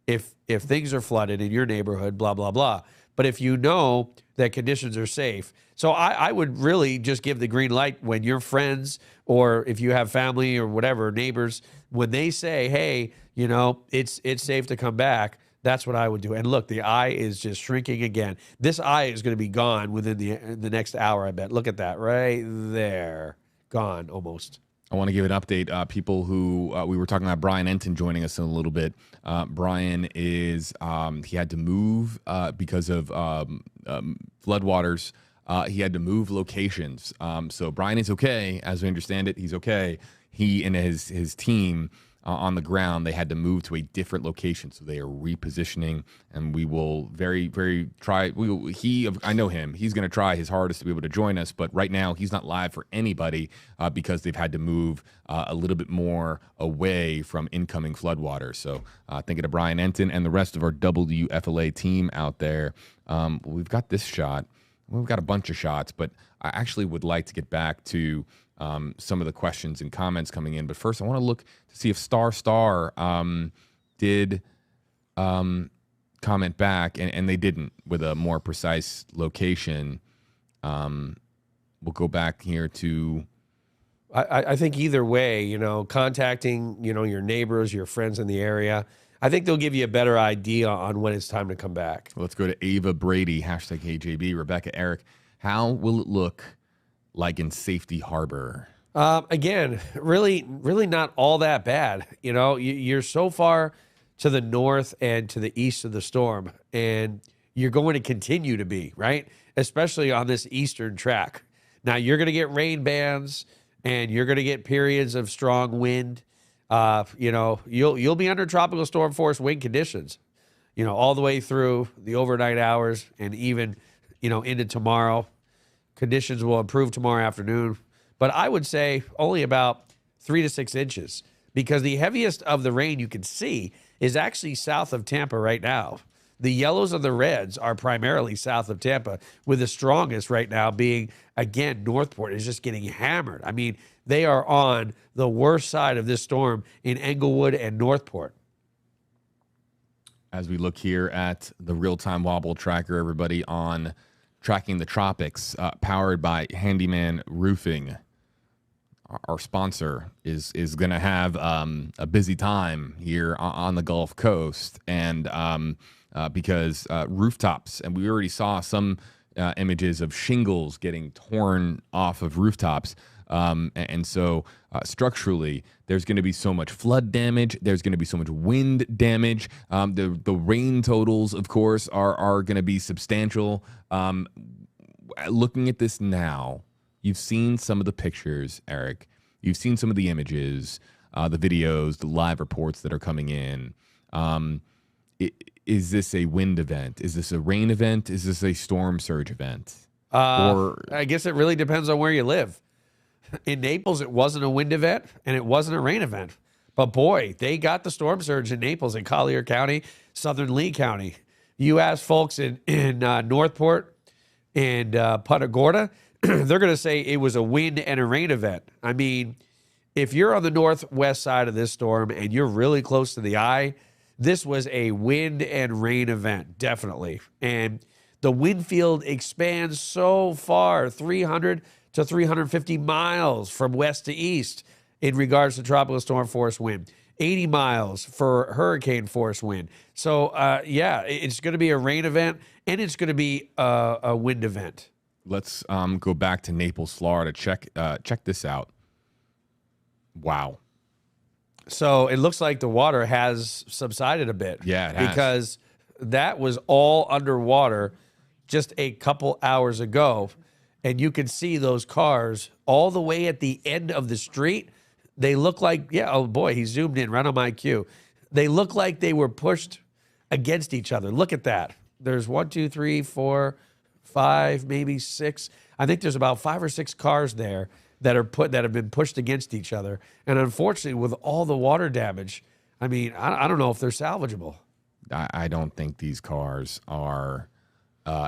if things are flooded in your neighborhood, blah, blah, blah. But if you know that conditions are safe. So I would really just give the green light when your friends or if you have family or whatever, neighbors, when they say, hey, it's safe to come back, that's what I would do. And look, the eye is just shrinking again. This eye is going to be gone within the next hour, I bet. Look at that right there. Gone almost. I want to give an update. People who we were talking about Brian Enton joining us in a little bit. Brian is he had to move because of floodwaters. He had to move locations. So Brian is okay, as we understand it. He's okay. He and his team on the ground, they had to move to a different location. So they are repositioning, and we will very, very try. I know him. He's going to try his hardest to be able to join us, but right now he's not live for anybody because they've had to move a little bit more away from incoming floodwaters. So thinking of Brian Enton and the rest of our WFLA team out there. We've got this shot. We've got a bunch of shots, but I actually would like to get back to some of the questions and comments coming in. But first, I want to look to see if Star did comment back, and they didn't with a more precise location. We'll go back here to... I think either way, contacting, your neighbors, your friends in the area, I think they'll give you a better idea on when it's time to come back. Let's go to Ava Brady, hashtag KJB, Rebecca, Eric. How will it look like in Safety Harbor? Again, really not all that bad. You're so far to the north and to the east of the storm, and you're going to continue to be, right? Especially on this eastern track. Now, you're going to get rain bands, and you're going to get periods of strong wind. You know, you'll be under tropical storm force wind conditions, you know, all the way through the overnight hours and even, you know, into tomorrow. Conditions will improve tomorrow afternoon, but I would say only about 3 to 6 inches, because the heaviest of the rain you can see is actually south of Tampa right now. The yellows and the reds are primarily south of Tampa, with the strongest right now being, again, Northport is just getting hammered. I mean, they are on the worst side of this storm in Englewood and Northport. As we look here at the real-time wobble tracker, everybody, on tracking the tropics, powered by Handyman Roofing. Our sponsor is going to have a busy time here on the Gulf Coast, and because rooftops, and we already saw some images of shingles getting torn off of rooftops. And so structurally, there's going to be so much flood damage. There's going to be so much wind damage. The rain totals, of course, are going to be substantial. Looking at this now, you've seen some of the pictures, Eric. You've seen some of the images, the videos, the live reports that are coming in. Is this a wind event? Is this a rain event? Is this a storm surge event? Or I guess it really depends on where you live. In Naples, it wasn't a wind event and it wasn't a rain event. But boy, they got the storm surge in Naples, in Collier County, southern Lee County. You ask folks in Northport and Punta Gorda, they're going to say it was a wind and a rain event. I mean, if you're on the northwest side of this storm and you're really close to the eye, this was a wind and rain event, definitely. And the wind field expands so far, 300 to 350 miles from west to east in regards to tropical storm force wind, 80 miles for hurricane force wind. So, yeah, it's going to be a rain event and it's going to be a wind event. Let's go back to Naples, Florida. Check this out. Wow. So it looks like the water has subsided a bit. Yeah, it has. Because that was all underwater just a couple hours ago. And you can see those cars all the way at the end of the street. They look like, yeah, oh boy, he zoomed in right on my cue. They look like they were pushed against each other. Look at that. There's 1, 2, 3, 4, 5, maybe 6. I think there's about 5 or 6 cars there that have been pushed against each other. And unfortunately, with all the water damage, I mean, I don't know if they're salvageable. I don't think these cars are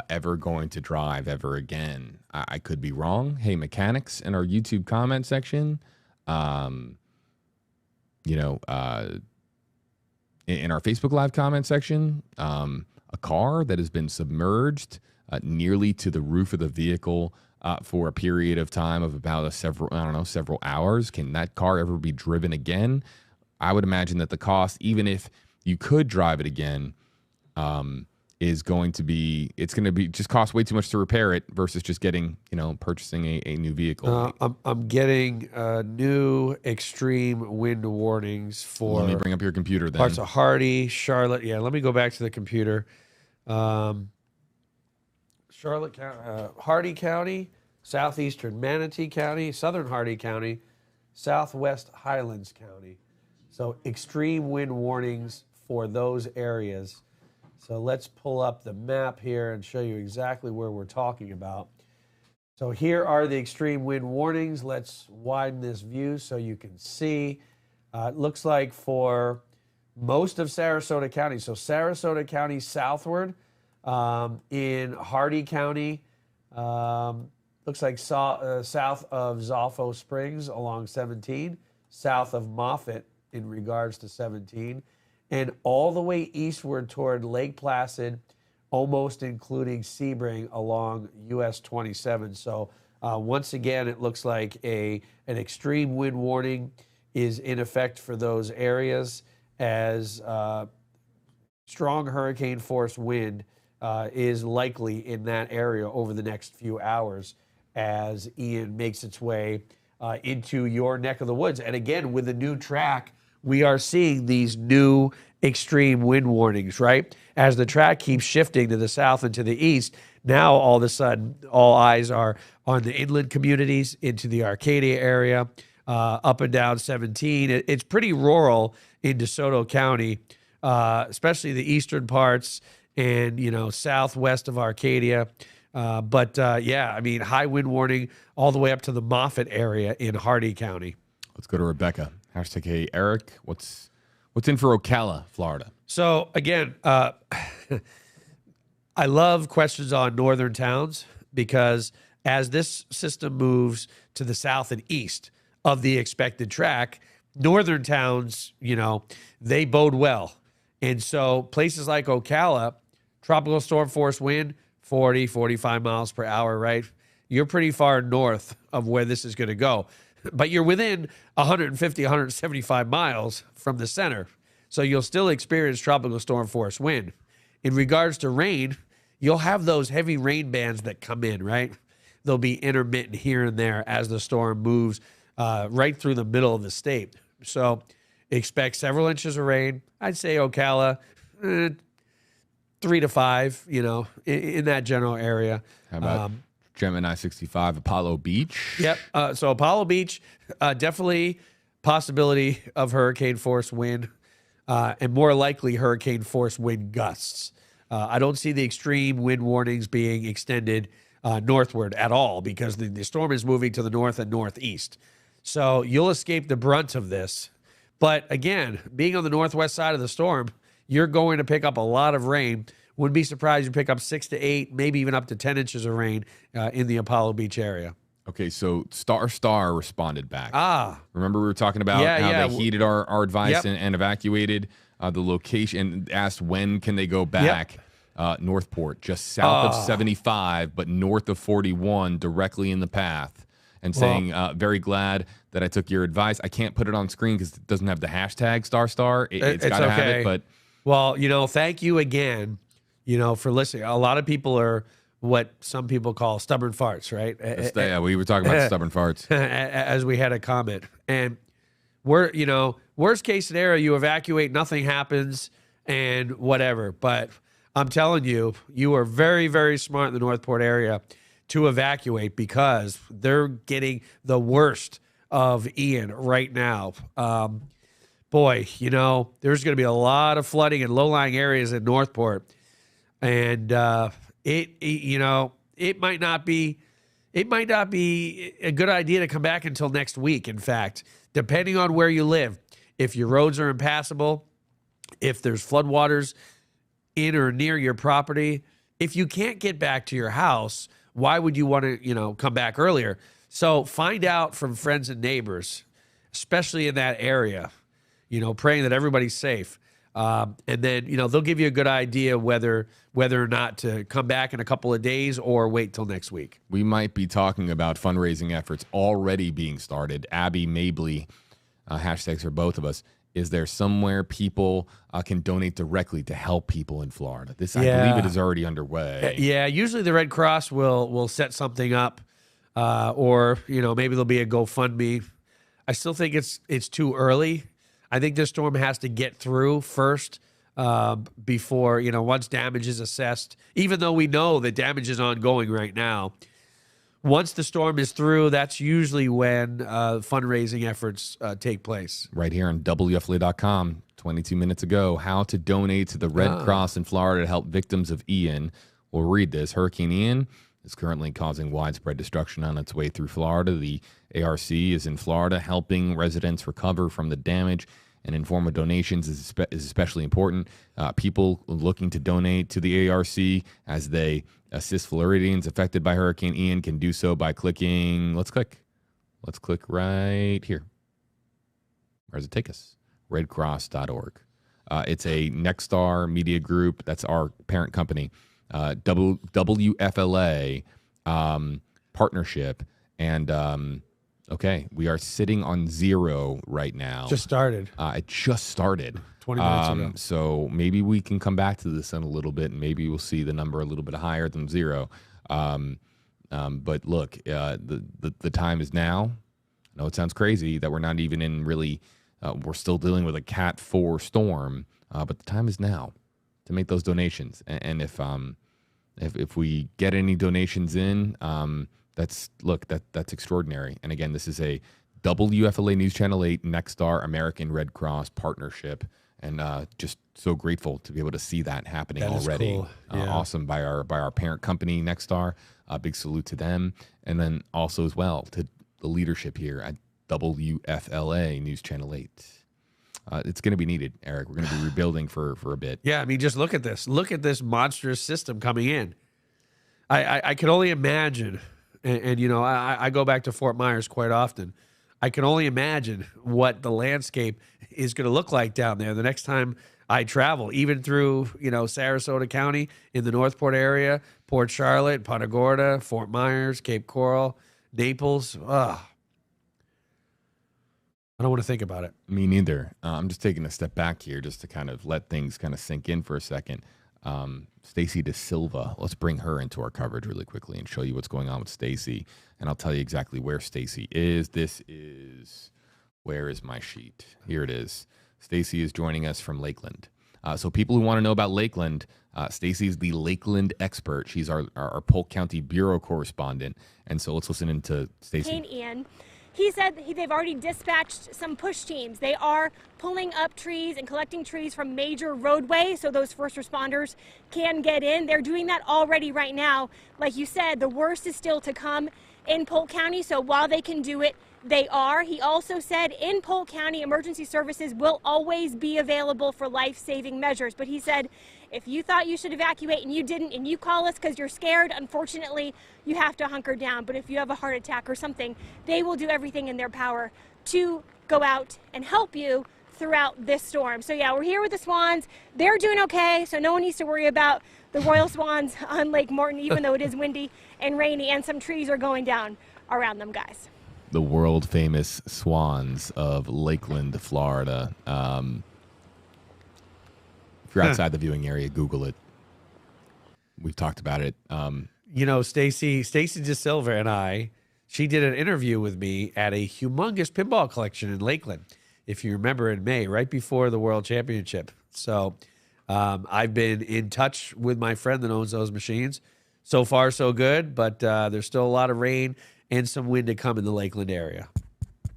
ever going to drive ever again. I could be wrong. Hey, mechanics in our YouTube comment section, in our Facebook Live comment section, a car that has been submerged nearly to the roof of the vehicle for a period of time of about several hours. Can that car ever be driven again? I would imagine that the cost, even if you could drive it again, is going to be just cost way too much to repair it versus just purchasing a new vehicle. I'm getting new extreme wind warnings for. Let me bring up your computer then. Parts of Hardy, Charlotte. Yeah, let me go back to the computer. Charlotte County, Hardy County, southeastern Manatee County, southern Hardy County, southwest Highlands County. So extreme wind warnings for those areas. So let's pull up the map here and show you exactly where we're talking about. So here are the extreme wind warnings. Let's widen this view so you can see. It looks like for most of Sarasota County, so Sarasota County southward, in Hardy County, looks like south of Zolfo Springs along 17, south of Moffett in regards to 17, and all the way eastward toward Lake Placid, almost including Sebring along US 27. So once again, it looks like an extreme wind warning is in effect for those areas, as strong hurricane force wind is likely in that area over the next few hours as Ian makes its way into your neck of the woods. And again, with the new track, we are seeing these new extreme wind warnings, right? As the track keeps shifting to the south and to the east, now all of a sudden, all eyes are on the inland communities, into the Arcadia area, up and down 17. It's pretty rural in DeSoto County, especially the eastern parts and, southwest of Arcadia. Yeah, I mean, high wind warning all the way up to the Moffett area in Hardee County. Let's go to Rebecca. Hashtag Hey Eric. What's in for Ocala, Florida? So again, I love questions on northern towns because as this system moves to the south and east of the expected track, northern towns, they bode well. And so places like Ocala, tropical storm force wind, 40, 45 miles per hour, right? You're pretty far north of where this is going to go. But you're within 150, 175 miles from the center. So you'll still experience tropical storm force wind. In regards to rain, you'll have those heavy rain bands that come in, right? They'll be intermittent here and there as the storm moves right through the middle of the state. So expect several inches of rain. I'd say Ocala, 3 to 5, in that general area. How about Gemini 65, Apollo Beach? Yep. So Apollo Beach, definitely possibility of hurricane force wind and more likely hurricane force wind gusts. I don't see the extreme wind warnings being extended northward at all because the storm is moving to the north and northeast. So you'll escape the brunt of this. But again, being on the northwest side of the storm, you're going to pick up a lot of rain. Wouldn't be surprised you pick up 6 to 8, maybe even up to 10 inches of rain in the Apollo Beach area. Okay, so Star responded back. Remember we were talking about how they heeded our advice and evacuated the location and asked when can they go back. Northport, just south of 75, but north of 41, directly in the path. And saying, very glad that I took your advice. I can't put it on screen because it doesn't have the hashtag star. It's got to have it, but... Well, thank you again, for listening. A lot of people are what some people call stubborn farts, right? Yeah, we were talking about stubborn farts. As we had a comment. And worst case scenario, you evacuate, nothing happens, and whatever. But I'm telling you, you are very, very smart in the Northport area to evacuate because they're getting the worst of Ian right now. Boy, there's going to be a lot of flooding in low-lying areas in Northport. And it might not be a good idea to come back until next week, in fact, depending on where you live. If your roads are impassable, if there's floodwaters in or near your property, if you can't get back to your house, why would you want to, come back earlier? So find out from friends and neighbors, especially in that area, praying that everybody's safe. And then, they'll give you a good idea whether or not to come back in a couple of days or wait till next week. We might be talking about fundraising efforts already being started. Abby Mabley, hashtags for both of us. Is there somewhere people can donate directly to help people in Florida? I believe it is already underway. Yeah, usually the Red Cross will set something up, or maybe there'll be a GoFundMe. I still think it's too early. I think this storm has to get through first before once damage is assessed. Even though we know that damage is ongoing right now, once the storm is through, that's usually when fundraising efforts take place. Right here on WFLA.com, 22 minutes ago, how to donate to the Red Cross in Florida to help victims of Ian. We'll read this. Hurricane Ian is currently causing widespread destruction on its way through Florida. The ARC is in Florida helping residents recover from the damage, and in form of donations is especially important. People looking to donate to the ARC as they assist Floridians affected by Hurricane Ian can do so by clicking, let's click right here. Where does it take us? redcross.org. It's a Nexstar media group. That's our parent company. WFLA partnership. And okay, we are sitting on 0 right now. Just started. It just started 20 minutes ago. So maybe we can come back to this in a little bit, and maybe we'll see the number a little bit higher than 0. But look, the time is now. I know it sounds crazy that we're not even in really we're still dealing with a Cat 4 storm, but the time is now to make those donations. And if we get any donations in, that's extraordinary. And again, this is a WFLA News Channel 8 Nexstar American Red Cross partnership, and just so grateful to be able to see that happening already. Cool. Yeah. Awesome by our parent company Nexstar. Big salute to them, and then also as well to the leadership here at WFLA News Channel 8. It's going to be needed, Eric. We're going to be rebuilding for a bit. Yeah, I mean, just look at this. Look at this monstrous system coming in. I can only imagine, and you know, I go back to Fort Myers quite often. I can only imagine what the landscape is going to look like down there the next time I travel, even through, you know, Sarasota County in the Northport area, Port Charlotte, Punta Gorda, Fort Myers, Cape Coral, Naples. Ugh. I don't want to think about it. Me neither. I'm just taking a step back here just to kind of let things kind of sink in for a second. Stacy De Silva, let's bring her into our coverage really quickly and show you what's going on with Stacy. And I'll tell you exactly where Stacy is. Where is my sheet? Here it is. Stacy is joining us from Lakeland. So people who want to know about Lakeland, Stacy is the Lakeland expert. She's our Polk County Bureau correspondent. And so let's listen into Stacy. Ian. He said they've already dispatched some push teams. They are pulling up trees and collecting trees from major roadways so those first responders can get in. They're doing that already right now. Like you said, the worst is still to come in Polk County, so while they can do it, they are. He also said in Polk County, emergency services will always be available for life-saving measures. But he said, if you thought you should evacuate and you didn't, and you call us because you're scared, unfortunately, you have to hunker down. But if you have a heart attack or something, they will do everything in their power to go out and help you throughout this storm. So yeah, we're here with the Swans. They're doing okay, so no one needs to worry about the Royal Swans on Lake Morton, even though it is windy and rainy, and some trees are going down around them, guys. The world famous Swans of Lakeland, Florida. If you're outside the viewing area, Google it. We've talked about it. You know, Stacy De Silva and she did an interview with me at a humongous pinball collection in Lakeland, if you remember, in May, right before the World Championship. So I've been in touch with my friend that owns those machines. So far, so good, but there's still a lot of rain and some wind to come in the Lakeland area.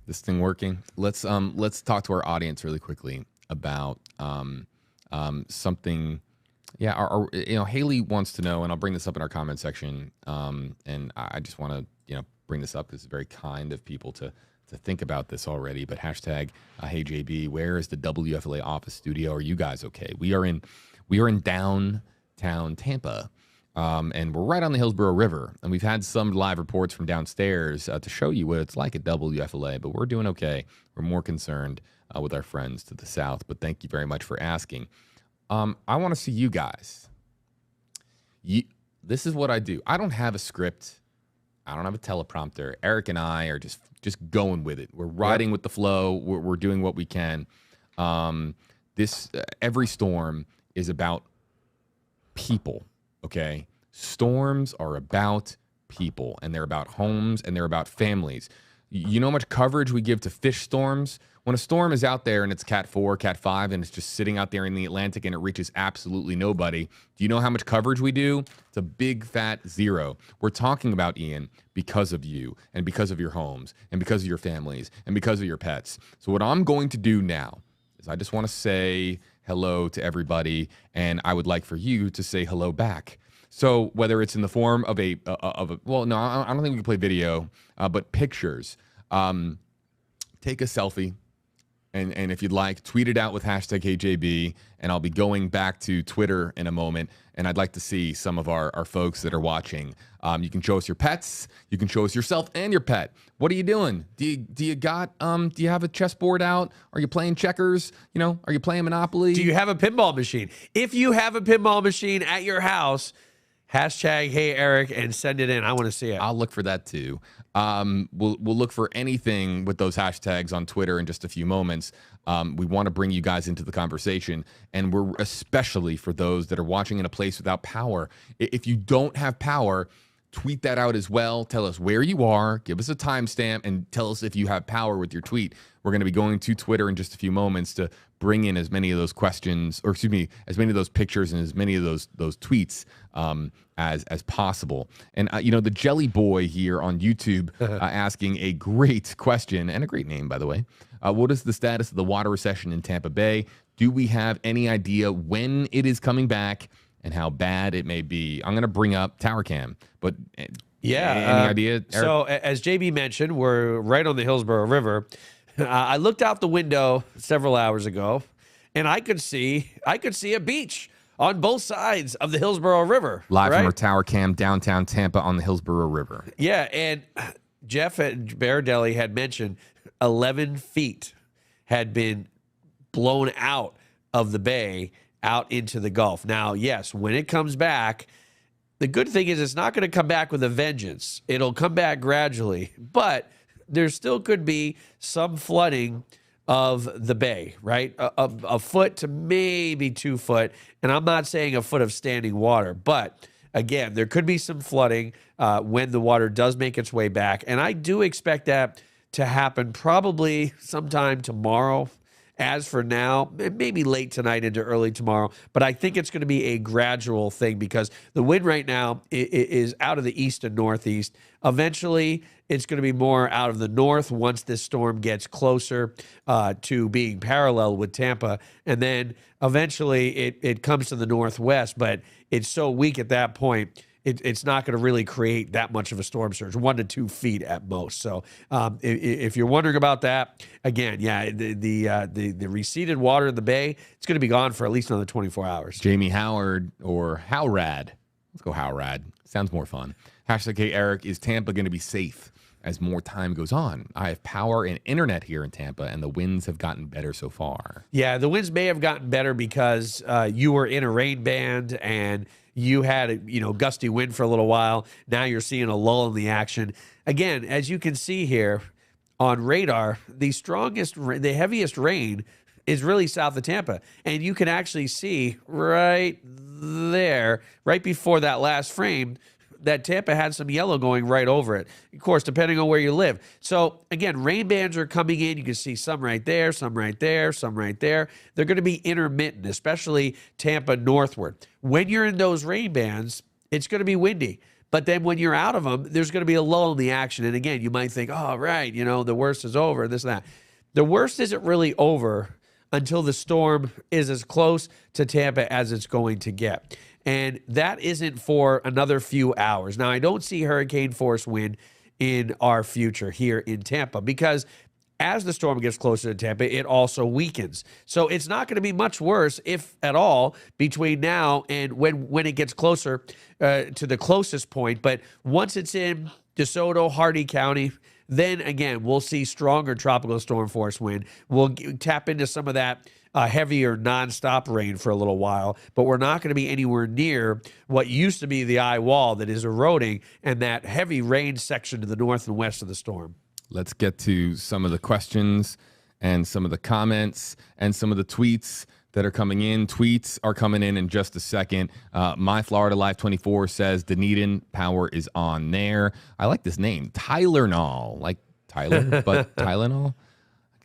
This thing working? Let's talk to our audience really quickly about something. Yeah, Haley wants to know, and I'll bring this up in our comment section. And I just want to bring this up because it's very kind of people to think about this already. But hashtag hey JB, where is the WFLA office studio? Are you guys okay? We are in downtown Tampa. And we're right on the Hillsborough River, and we've had some live reports from downstairs to show you what it's like at WFLA, but we're doing okay. We're more concerned with our friends to the south, but thank you very much for asking. I want to see you guys. This is what I do. I don't have a script. I don't have a teleprompter. Eric and I are just going with it. We're riding with the flow. We're doing what we can. Every storm is about people. Okay, storms are about people, and they're about homes, and they're about families. You know how much coverage we give to fish storms? When a storm is out there and it's Cat 4, Cat 5, and it's just sitting out there in the Atlantic and it reaches absolutely nobody, do you know how much coverage we do? It's a big fat zero. We're talking about Ian because of you, and because of your homes, and because of your families, and because of your pets. So what I'm going to do now is I just want to say hello to everybody, and I would like for you to say hello back. So whether it's in the form of well, no, I don't think we can play video, but pictures. Take a selfie, and if you'd like, tweet it out with hashtag HeyJB, and I'll be going back to Twitter in a moment, and I'd like to see some of our folks that are watching. You can show us your pets. You can show us yourself and your pet. What are you doing? Do you have a chessboard out? Are you playing checkers? Are you playing Monopoly? Do you have a pinball machine? If you have a pinball machine at your house, hashtag hey Eric and send it in. I want to see it. I'll look for that too. We'll look for anything with those hashtags on Twitter in just a few moments. We want to bring you guys into the conversation, and we're especially for those that are watching in a place without power. If you don't have power, tweet that out as well. Tell us where you are, give us a timestamp, and tell us if you have power with your tweet. We're going to be going to Twitter in just a few moments to bring in as many of those questions, or excuse me, as many of those pictures and as many of those tweets as possible. And the Jelly Boy here on YouTube asking a great question, and a great name, by the way. What is the status of the water recession in Tampa Bay? Do we have any idea when it is coming back and how bad it may be? I'm going to bring up Tower Cam, but any idea, Eric? So as JB mentioned, we're right on the Hillsborough River. I looked out the window several hours ago, and I could see a beach on both sides of the Hillsborough River. Live from our Tower Cam, downtown Tampa on the Hillsborough River. Yeah, and Jeff at Bear Deli had mentioned 11 feet had been blown out of the bay out into the Gulf. Now, yes, when it comes back, the good thing is it's not going to come back with a vengeance. It'll come back gradually, but there still could be some flooding of the bay, right? A foot to maybe 2 foot. And I'm not saying a foot of standing water, but again, there could be some flooding when the water does make its way back. And I do expect that to happen probably sometime tomorrow. As for now, maybe late tonight into early tomorrow, but I think it's going to be a gradual thing because the wind right now is out of the east and northeast. Eventually, it's going to be more out of the north once this storm gets closer to being parallel with Tampa. And then eventually it comes to the northwest, but it's so weak at that point, it's not going to really create that much of a storm surge, 1 to 2 feet at most. So if you're wondering about that, again, yeah, the receded water in the bay, it's going to be gone for at least another 24 hours. Jamie Howard or Howrad. Let's go Howrad. Sounds more fun. Hashtag Hey Eric, is Tampa going to be safe as more time goes on? I have power and internet here in Tampa, and the winds have gotten better so far. Yeah, the winds may have gotten better because you were in a rain band and you had a gusty wind for a little while. Now you're seeing a lull in the action. Again, as you can see here on radar, the heaviest rain is really south of Tampa. And you can actually see right there, right before that last frame, that Tampa had some yellow going right over it. Of course, depending on where you live. So again, rain bands are coming in. You can see some right there, some right there, some right there. They're going to be intermittent, especially Tampa northward. When you're in those rain bands, it's going to be windy. But then when you're out of them, there's going to be a lull in the action. And again, you might think, oh, right, the worst is over, this and that. The worst isn't really over until the storm is as close to Tampa as it's going to get. And that isn't for another few hours. Now, I don't see hurricane force wind in our future here in Tampa because as the storm gets closer to Tampa, it also weakens. So it's not going to be much worse, if at all, between now and when it gets closer to the closest point. But once it's in DeSoto, Hardee County, then again, we'll see stronger tropical storm force wind. We'll tap into some of that heavier nonstop rain for a little while, but we're not going to be anywhere near what used to be the eye wall that is eroding and that heavy rain section to the north and west of the storm. Let's get to some of the questions and some of the comments and some of the tweets that are coming in. Tweets are coming in just a second. My Florida Life 24 says Dunedin power is on there. I like this name, Tylenol, like Tyler, but Tylenol.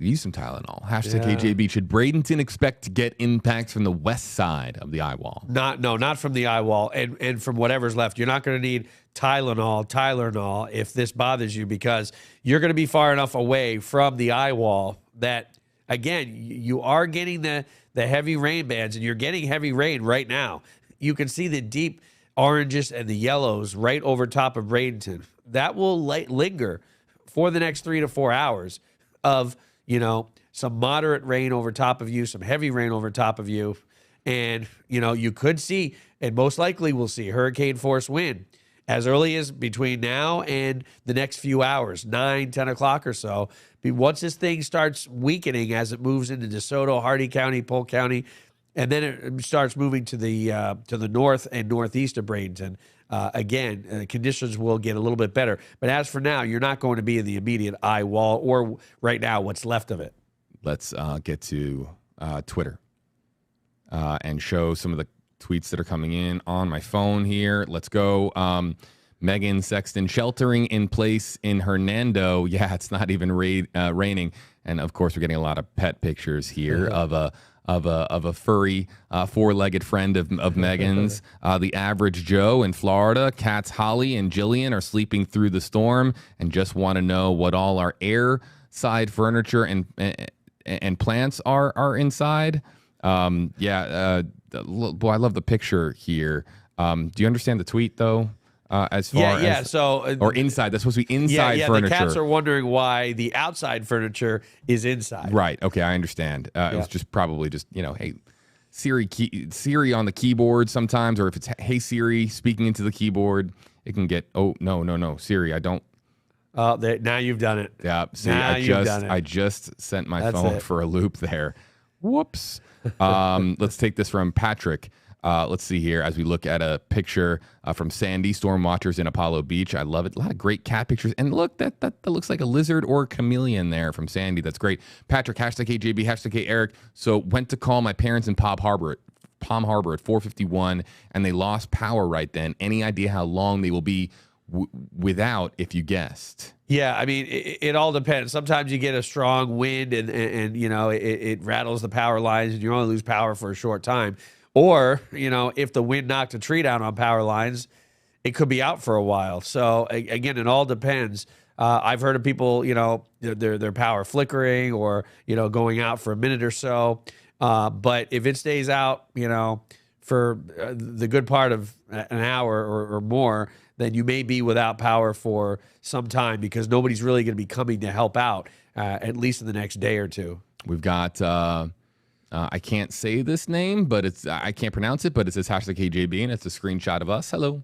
Use some Tylenol. Hashtag KJB. Should Bradenton expect to get impacts from the west side of the eye wall? Not from the eye wall and from whatever's left. You're not going to need Tylenol if this bothers you because you're going to be far enough away from the eye wall that, again, you are getting the heavy rain bands and you're getting heavy rain right now. You can see the deep oranges and the yellows right over top of Bradenton. That will linger for the next 3 to 4 hours of some moderate rain over top of you, some heavy rain over top of you. And, you could see, and most likely we'll see hurricane force wind as early as between now and the next few hours, 9, 10 o'clock or so. Once this thing starts weakening as it moves into DeSoto, Hardee County, Polk County, and then it starts moving to the north and northeast of Bradenton, conditions will get a little bit better. But as for now, you're not going to be in the immediate eye wall or right now what's left of it. Let's get to Twitter and show some of the tweets that are coming in on my phone here. Let's go. Megan Sexton sheltering in place in Hernando. Yeah, it's not even raining. And of course, we're getting a lot of pet pictures here of a furry, four-legged friend of Megan's. The average Joe in Florida, cats Holly and Jillian are sleeping through the storm and just want to know what all our air side furniture and plants are inside. Boy, I love the picture here. Do you understand the tweet though? As far as or inside, that's supposed to be inside furniture. The cats are wondering why the outside furniture is inside. Right. Okay, I understand. It was just probably just, hey, Siri on the keyboard sometimes, or if it's hey Siri speaking into the keyboard, it can get no Siri, I don't. Now you've done it. Yeah. See, I just sent my phone for a loop there. Whoops. Let's take this from Patrick. Let's see here as we look at a picture from Sandy, storm watchers in Apollo Beach. I love it. A lot of great cat pictures. And look, that looks like a lizard or a chameleon there from Sandy. That's great. Patrick, #HJB, #Eric. So went to call my parents in Palm Harbor at 4:51, and they lost power right then. Any idea how long they will be without, if you guessed? Yeah, I mean, it all depends. Sometimes you get a strong wind and it rattles the power lines and you only lose power for a short time. Or, if the wind knocked a tree down on power lines, it could be out for a while. So, again, it all depends. I've heard of people, their power flickering or, going out for a minute or so. But if it stays out, for the good part of an hour or more, then you may be without power for some time because nobody's really going to be coming to help out, at least in the next day or two. We've got... I can't say this name, but I can't pronounce it, but it says #KJB, and it's a screenshot of us. Hello,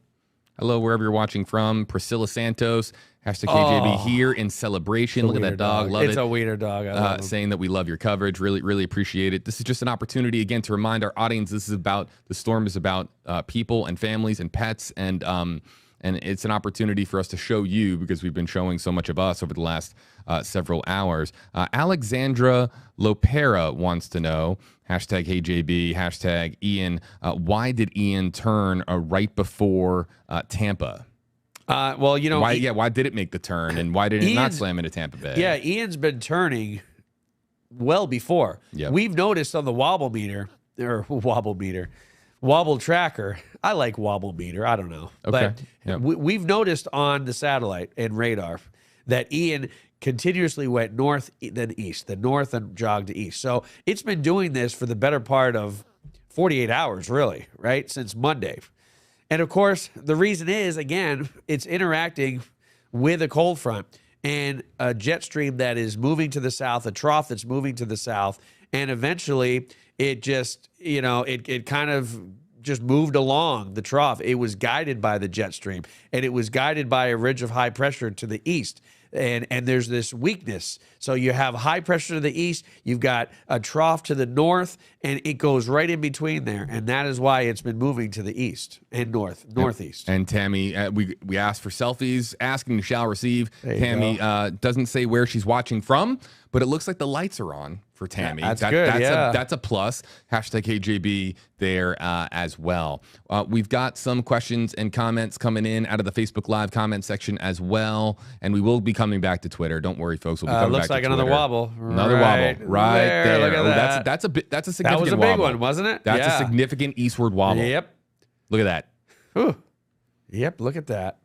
wherever you're watching from. Priscilla Santos, #KJB here in celebration. Look at that dog. Love it. It's a wiener dog. I love saying that we love your coverage. Really, really appreciate it. This is just an opportunity, again, to remind our audience the storm is about people and families and pets, and it's an opportunity for us to show you, because we've been showing so much of us over the last several hours. Alexandra Lopera wants to know, #HeyJB, #Ian, why did Ian turn right before Tampa? Why did it make the turn, and why did it not slam into Tampa Bay? Yeah, Ian's been turning well before. Yep. We've noticed on the wobble tracker. I like wobble meter. I don't know. Okay. But we've noticed on the satellite and radar that Ian continuously went north then east, then north and jogged to east. So it's been doing this for the better part of 48 hours, really, right? Since Monday. And of course, the reason is, again, it's interacting with a cold front and a jet stream that is moving to the south, a trough that's moving to the south, and eventually it just, it kind of just moved along the trough. It was guided by the jet stream, and it was guided by a ridge of high pressure to the east. And there's this weakness. So you have high pressure to the east, you've got a trough to the north, and it goes right in between there. And that is why it's been moving to the east and northeast. And Tammy, we asked for selfies. Asking you shall receive. Tammy doesn't say where she's watching from, but it looks like the lights are on for Tammy. That's good. That's a plus. #KJB there as well. We've got some questions and comments coming in out of the Facebook Live comment section as well, and we will be coming back to Twitter. Don't worry, folks. We'll be coming back to Twitter. Looks like another wobble. Another wobble right there. Look at that. That's a significant wobble. That was a big one, wasn't it? That's a significant eastward wobble. Yep. Look at that. Ooh. Yep. Look at that.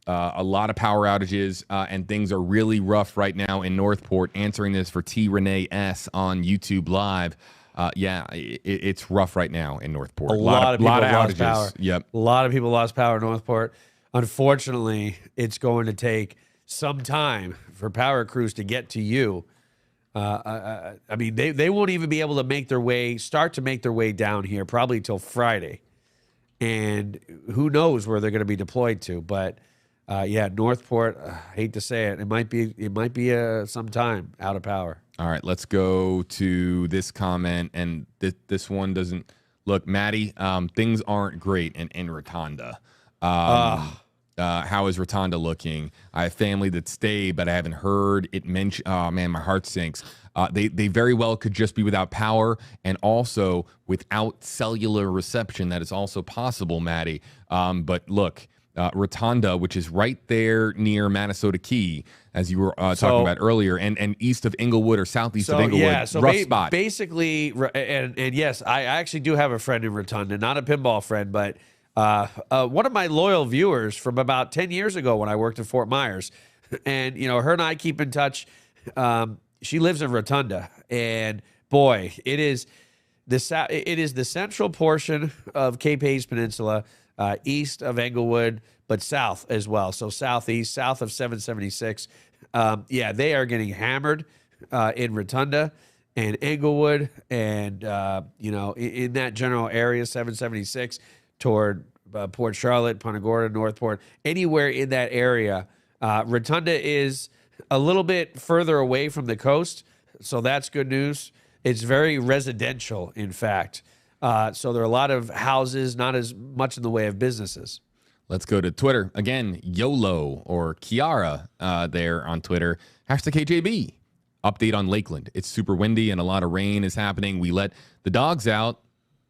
A lot of power outages, and things are really rough right now in Northport. Answering this for T. Renee S. on YouTube Live. It's rough right now in Northport. A lot of people lost outages. Power. Yep. A lot of people lost power in Northport. Unfortunately, it's going to take some time for power crews to get to you. I mean, they won't even be able to start to make their way down here probably till Friday. And who knows where they're going to be deployed to. But Northport, I hate to say it, it might be some time out of power. All right, let's go to this comment, and this one doesn't look. Maddie, things aren't great in Rotunda. How is Rotunda looking? I have family that stay, but I haven't heard it mentioned. Oh man, my heart sinks. They very well could just be without power and also without cellular reception. That is also possible, Maddie. But look, Rotunda, which is right there near Minnesota Key, as you were talking about earlier, and east of Inglewood or southeast of Inglewood. Yeah, so rough spot. Basically, and yes, I actually do have a friend in Rotunda, not a pinball friend, but one of my loyal viewers from about 10 years ago when I worked in Fort Myers. And, her and I keep in touch. She lives in Rotunda, and boy, it is the central portion of Cape Hayes Peninsula, east of Englewood, but south as well. So southeast, south of 776. They are getting hammered in Rotunda and Englewood, and in that general area, 776 toward Port Charlotte, Punta Gorda, Northport, anywhere in that area. Rotunda is a little bit further away from the coast, so that's good news. It's very residential, in fact. So there are a lot of houses, not as much in the way of businesses. Let's go to Twitter. Again, YOLO or Kiara there on Twitter. #KJB. Update on Lakeland. It's super windy and a lot of rain is happening. We let the dogs out.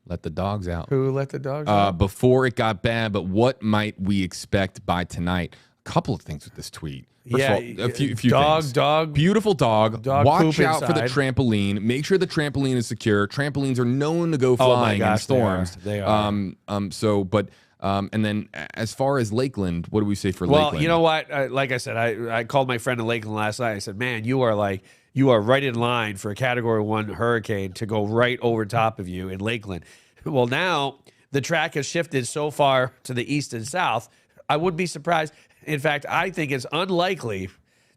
Let the dogs out. Who let the dogs out? Before it got bad, but what might we expect by tonight? A couple of things with this tweet. First of all, a few things. Beautiful dog. Watch out for the trampoline. Make sure the trampoline is secure. Trampolines are known to go flying in storms. They are. And then as far as Lakeland, what do we say for Lakeland? Lakeland? You know what? Like I said, I called my friend in Lakeland last night. I said, man, you are right in line for a Category 1 hurricane to go right over top of you in Lakeland. Well, now the track has shifted so far to the east and south, I wouldn't be surprised. In fact, I think it's unlikely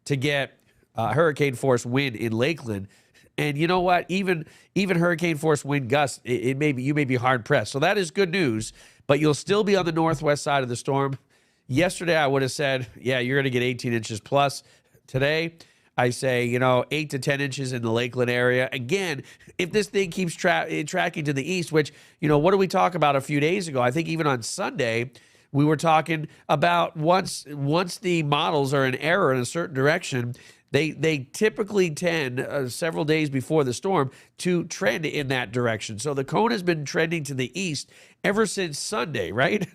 to get hurricane force wind in Lakeland. And you know what? Even hurricane force wind gusts, you may be hard pressed. So that is good news, but you'll still be on the northwest side of the storm. Yesterday, I would have said, yeah, you're going to get 18 inches plus. Today, I say, 8 to 10 inches in the Lakeland area. Again, if this thing keeps tracking to the east, which, what did we talk about a few days ago? I think even on Sunday, we were talking about once the models are in error in a certain direction, they typically tend several days before the storm to trend in that direction. So the cone has been trending to the east ever since Sunday, right?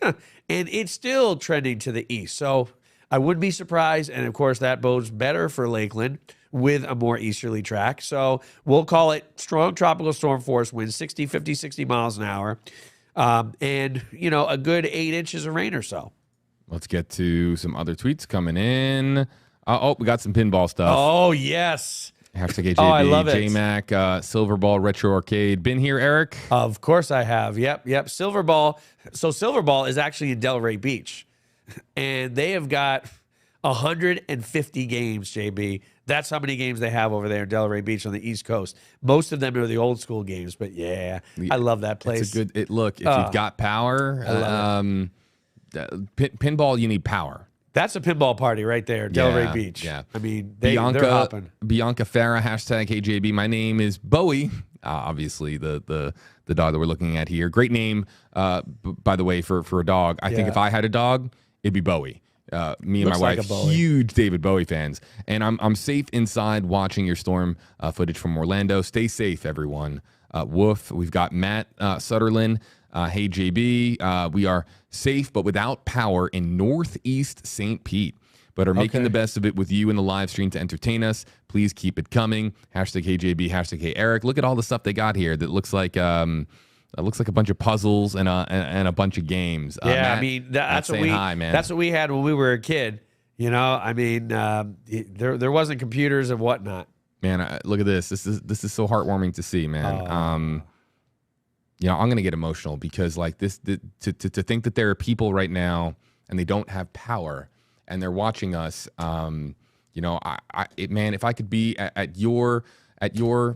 And it's still trending to the east. So I wouldn't be surprised. And of course, that bodes better for Lakeland with a more easterly track. So we'll call it strong tropical storm force winds, 60, 50, 60 miles an hour. And, a good 8 inches of rain or so. Let's get to some other tweets coming in. We got some pinball stuff. Oh, yes. #KJB, I love it. JMac, Silver Ball Retro Arcade. Been here, Eric? Of course I have. Yep. Silver Ball. So Silver Ball is actually in Delray Beach. And they have got 150 games, JB. That's how many games they have over there in Delray Beach on the East Coast. Most of them are the old school games, but yeah, I love that place. It's a good look. If you've got power, pinball, you need power. That's a pinball party right there, Delray Beach. Yeah, I mean, they're hopping. Bianca Farah, #KJB. My name is Bowie. Obviously, the dog that we're looking at here. Great name, by the way, for a dog. I think if I had a dog, it'd be Bowie. Me and Looks my like wife, a Bowie. huge David Bowie fans, and I'm safe inside watching your storm footage from Orlando. Stay safe, everyone. Woof. We've got Matt Sutherland. Hey JB, we are safe but without power in Northeast St. Pete, but are making the best of it with you in the live stream to entertain us. Please keep it coming. #KJB, #KEric. Look at all the stuff they got here that looks like a bunch of puzzles and a bunch of games. Yeah, Matt, that's what we hi, man. That's what we had when we were a kid. There wasn't computers and whatnot. Man, look at this. This is so heartwarming to see, man. I'm gonna get emotional because like this to think that there are people right now and they don't have power and they're watching us. Man, if I could be at your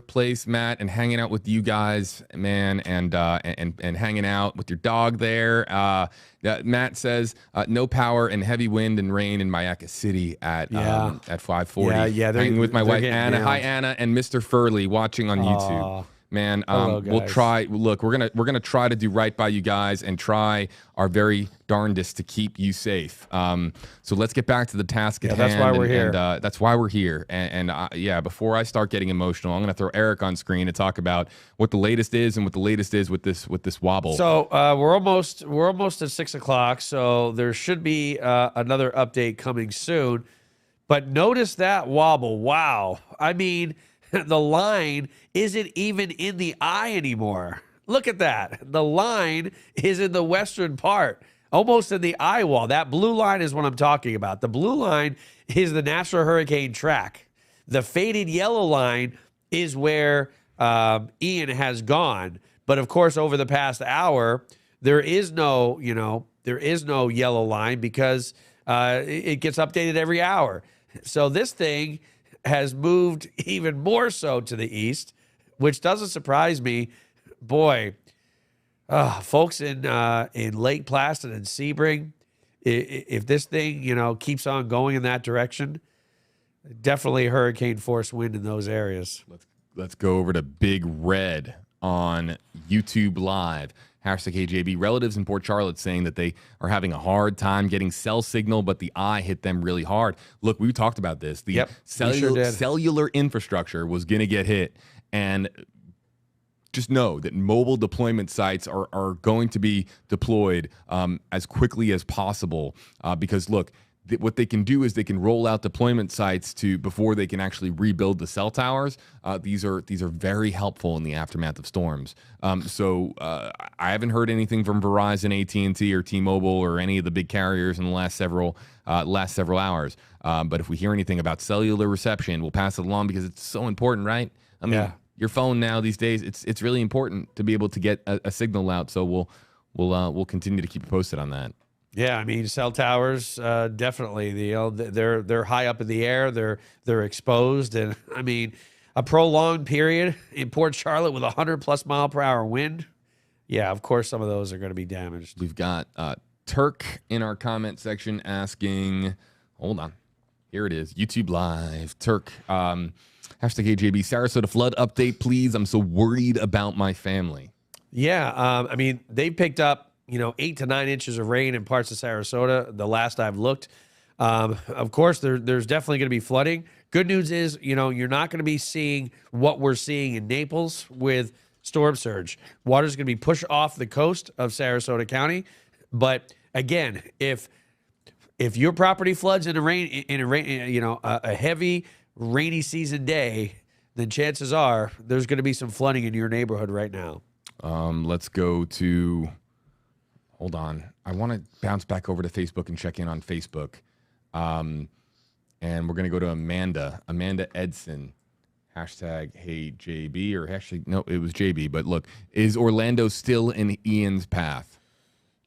place, Matt, and hanging out with you guys, man, and hanging out with your dog there. Matt says no power and heavy wind and rain in Mayaca City at 5:40. Yeah, hanging with my wife Anna. nailed. Hi, Anna, and Mr. Furley watching on YouTube. man. Hello, We'll guys. try. Look, we're gonna try to do right by you guys and try our very darndest to keep you safe. So let's get back to the task at hand. That's why we're here. And that's why we're here. And yeah, before I start getting emotional, I'm gonna throw Eric on screen to talk about what the latest is and what the latest is with this wobble. So we're almost at 6 o'clock. So there should be another update coming soon. But notice that wobble. Wow. I mean, the line isn't even in the eye anymore. Look at that. The line is in the western part, almost in the eye wall. That blue line is what I'm talking about. The blue line is the National Hurricane Track. The faded yellow line is where Ian has gone. But of course, over the past hour, there is no yellow line because it gets updated every hour. So this thing has moved even more so to the east, which doesn't surprise me. Boy, folks in Lake Placid and Sebring, if this thing keeps on going in that direction, definitely hurricane force wind in those areas. Let's go over to Big Red on YouTube Live. #KJB. Relatives in Port Charlotte saying that they are having a hard time getting cell signal, but the eye hit them really hard. Look, we talked about this. The cellular infrastructure was going to get hit. And just know that mobile deployment sites are going to be deployed as quickly as possible because, look, what they can do is they can roll out deployment sites before they can actually rebuild the cell towers. These are very helpful in the aftermath of storms. So I haven't heard anything from Verizon, AT&T, or T-Mobile, or any of the big carriers in the last several hours. But if we hear anything about cellular reception, we'll pass it along because it's so important, right? I mean, your phone now these days, it's really important to be able to get a signal out. So we'll continue to keep you posted on that. Yeah, I mean, cell towers, definitely. They're high up in the air. They're exposed, and I mean, a prolonged period in Port Charlotte with 100+ mile per hour wind. Yeah, of course, some of those are going to be damaged. We've got Turk in our comment section asking. Hold on, here it is. YouTube Live. Turk. #KJB. Sarasota flood update, please. I'm so worried about my family. Yeah, I mean, they picked up 8 to 9 inches of rain in parts of Sarasota the last I've looked. Of course, there's definitely going to be flooding. Good news is, you're not going to be seeing what we're seeing in Naples with storm surge. Water's going to be pushed off the coast of Sarasota County. But again, if your property floods in a heavy rainy season day, then chances are there's going to be some flooding in your neighborhood right now. Let's go to. Hold on. I want to bounce back over to Facebook and check in on Facebook. And we're going to go to Amanda Edson. #HeyJB or hashtag. No, it was JB. But look, is Orlando still in Ian's path?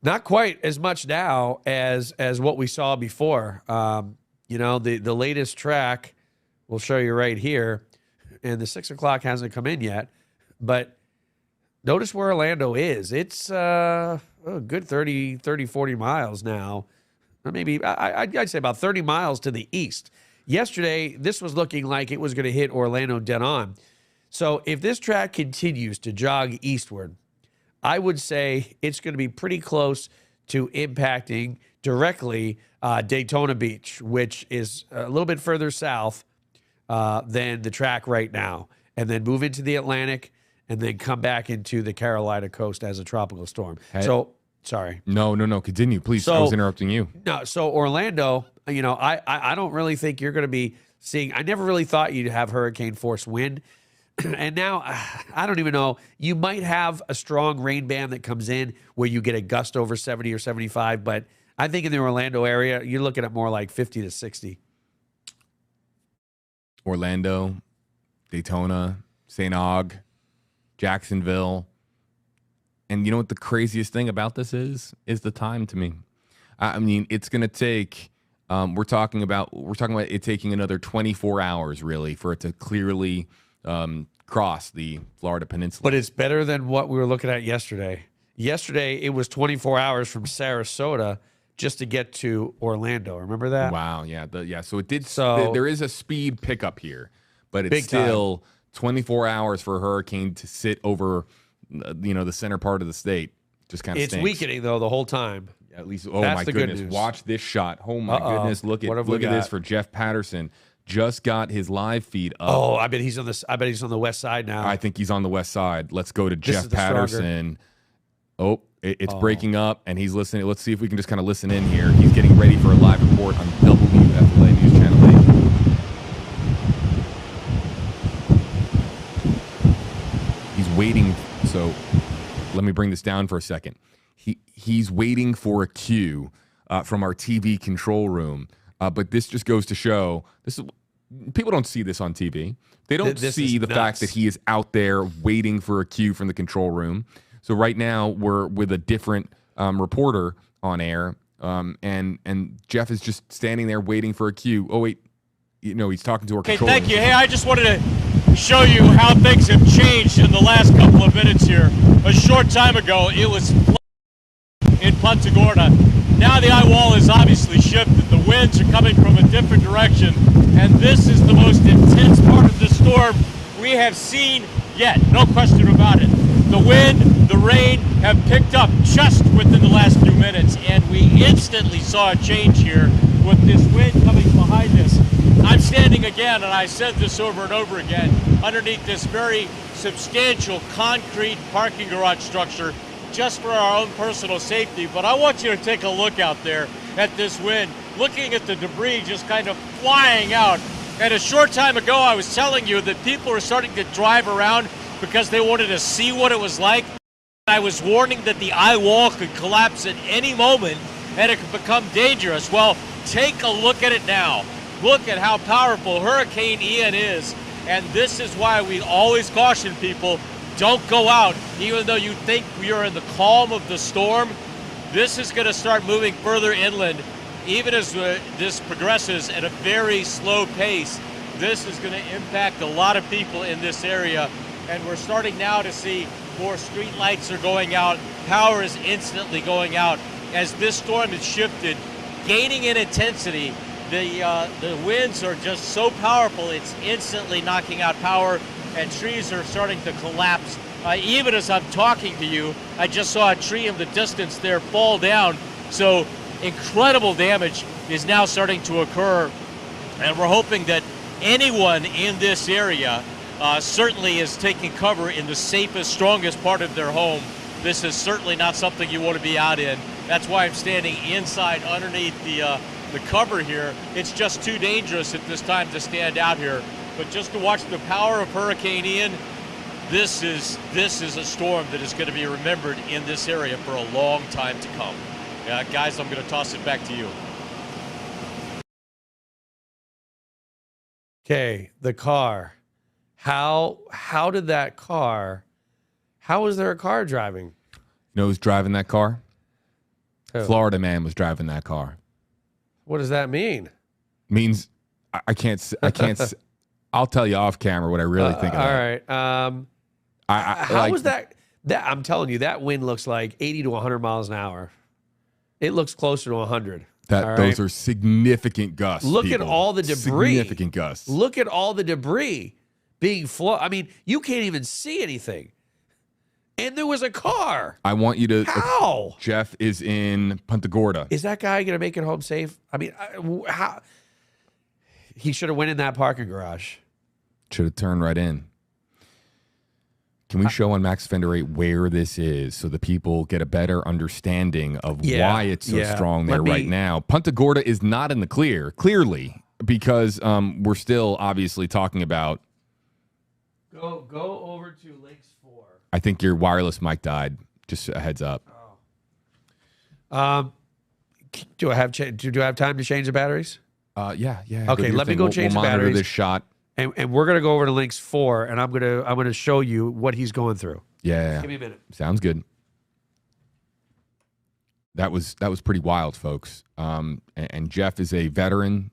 Not quite as much now as what we saw before. The latest track we'll show you right here. And the 6 o'clock hasn't come in yet. But notice where Orlando is. It's a good 30, 40 miles now. Or maybe I'd say about 30 miles to the east. Yesterday, this was looking like it was going to hit Orlando dead on. So if this track continues to jog eastward, I would say it's going to be pretty close to impacting directly Daytona Beach, which is a little bit further south than the track right now, and then move into the Atlantic and then come back into the Carolina coast as a tropical storm. So, sorry. No. Continue, please. I was interrupting you. No, so Orlando, I don't really think you're going to be seeing. I never really thought you'd have hurricane force wind. And now, I don't even know. You might have a strong rain band that comes in where you get a gust over 70 or 75. But I think in the Orlando area, you're looking at more like 50 to 60. Orlando, Daytona, St. Aug, Jacksonville. And you know what the craziest thing about this is the time to me. I mean, it's going to take, we're talking about it taking another 24 hours really for it to clearly cross the Florida Peninsula. But it's better than what we were looking at yesterday. Yesterday, it was 24 hours from Sarasota just to get to Orlando. Remember that? Wow, yeah. So it did. So there is a speed pickup here, but it's still 24 hours for a hurricane to sit over, the center part of the state. Just kind of It's stinks. weakening, though, the whole time. At least, That's my the good goodness. news. Watch this shot. Oh, my goodness. Look at this for Jeff Patterson. Just got his live feed up. Oh, I bet he's on the west side now. I think he's on the west side. Let's go to Jeff is the Patterson. Oh, it's breaking up, and he's listening. Let's see if we can just kind of listen in here. He's getting ready for a live report on WFLA News Channel 8. He's waiting. So let me bring this down for a second. He's waiting for a cue from our TV control room. But this just goes to show people don't see this on TV. They don't see the fact that he is out there waiting for a cue from the control room. So right now we're with a different reporter on air, and Jeff is just standing there waiting for a cue. Oh wait, he's talking to our control room. Thank you. Hey, I just wanted to show you how things have changed in the last couple of minutes here. A short time ago, it was in Punta Gorda. Now the eye wall is obviously shifted. The winds are coming from a different direction, and this is the most intense part of the storm we have seen yet. No question about it. The wind, the rain have picked up just within the last few minutes, and we instantly saw a change here with this wind coming behind us. I'm standing again, and I said this over and over again, underneath this very substantial concrete parking garage structure just for our own personal safety. But I want you to take a look out there at this wind, looking at the debris just kind of flying out. And a short time ago, I was telling you that people were starting to drive around because they wanted to see what it was like. I was warning that the eye wall could collapse at any moment and it could become dangerous. Well, take a look at it now. Look at how powerful Hurricane Ian is. And this is why we always caution people, don't go out, even though you think you're in the calm of the storm. This is going to start moving further inland, even as this progresses at a very slow pace. This is going to impact a lot of people in this area, and we're starting now to see more street lights are going out. Power is instantly going out as this storm has shifted, gaining in intensity. The winds are just so powerful, it's instantly knocking out power, and trees are starting to collapse. Even as I'm talking to you, I just saw a tree in the distance there fall down. So incredible damage is now starting to occur, and we're hoping that anyone in this area certainly is taking cover in the safest, strongest part of their home. This is certainly not something you want to be out in. That's why I'm standing inside underneath the cover here. It's just too dangerous at this time to stand out here. But just to watch the power of Hurricane Ian, this is a storm that is going to be remembered in this area for a long time to come. Guys, I'm going to toss it back to you. Okay, the car. How did that car? How was there a car driving? You know who's driving that car? Who? Florida man was driving that car. What does that mean? Means I can't. I'll tell you off camera what I really think of all that. right. How was that? I'm telling you, that wind looks like 80 to 100 miles an hour. It looks closer to 100. Those are significant gusts. Look at people. all the debris. Significant gusts. Look at all the debris being flown. I mean, you can't even see anything. And there was a car. I want you to. How? Jeff is in Punta Gorda. Is that guy going to make it home safe? I mean, how? He should have went in that parking garage. Should have turned right in. Can we show on Max Fender 8 where this is so the people get a better understanding of why it's so strong there right now? Punta Gorda is not in the clear, clearly, because we're still obviously talking about. Go over to Links 4. I think your wireless mic died. Just a heads up. Do I have time to change the batteries? Yeah. Okay, let me go change the monitor batteries. This shot. And we're gonna go over to Links 4, and I'm gonna show you what he's going through. Yeah. Give me a minute. Sounds good. That was pretty wild, folks. And Jeff is a veteran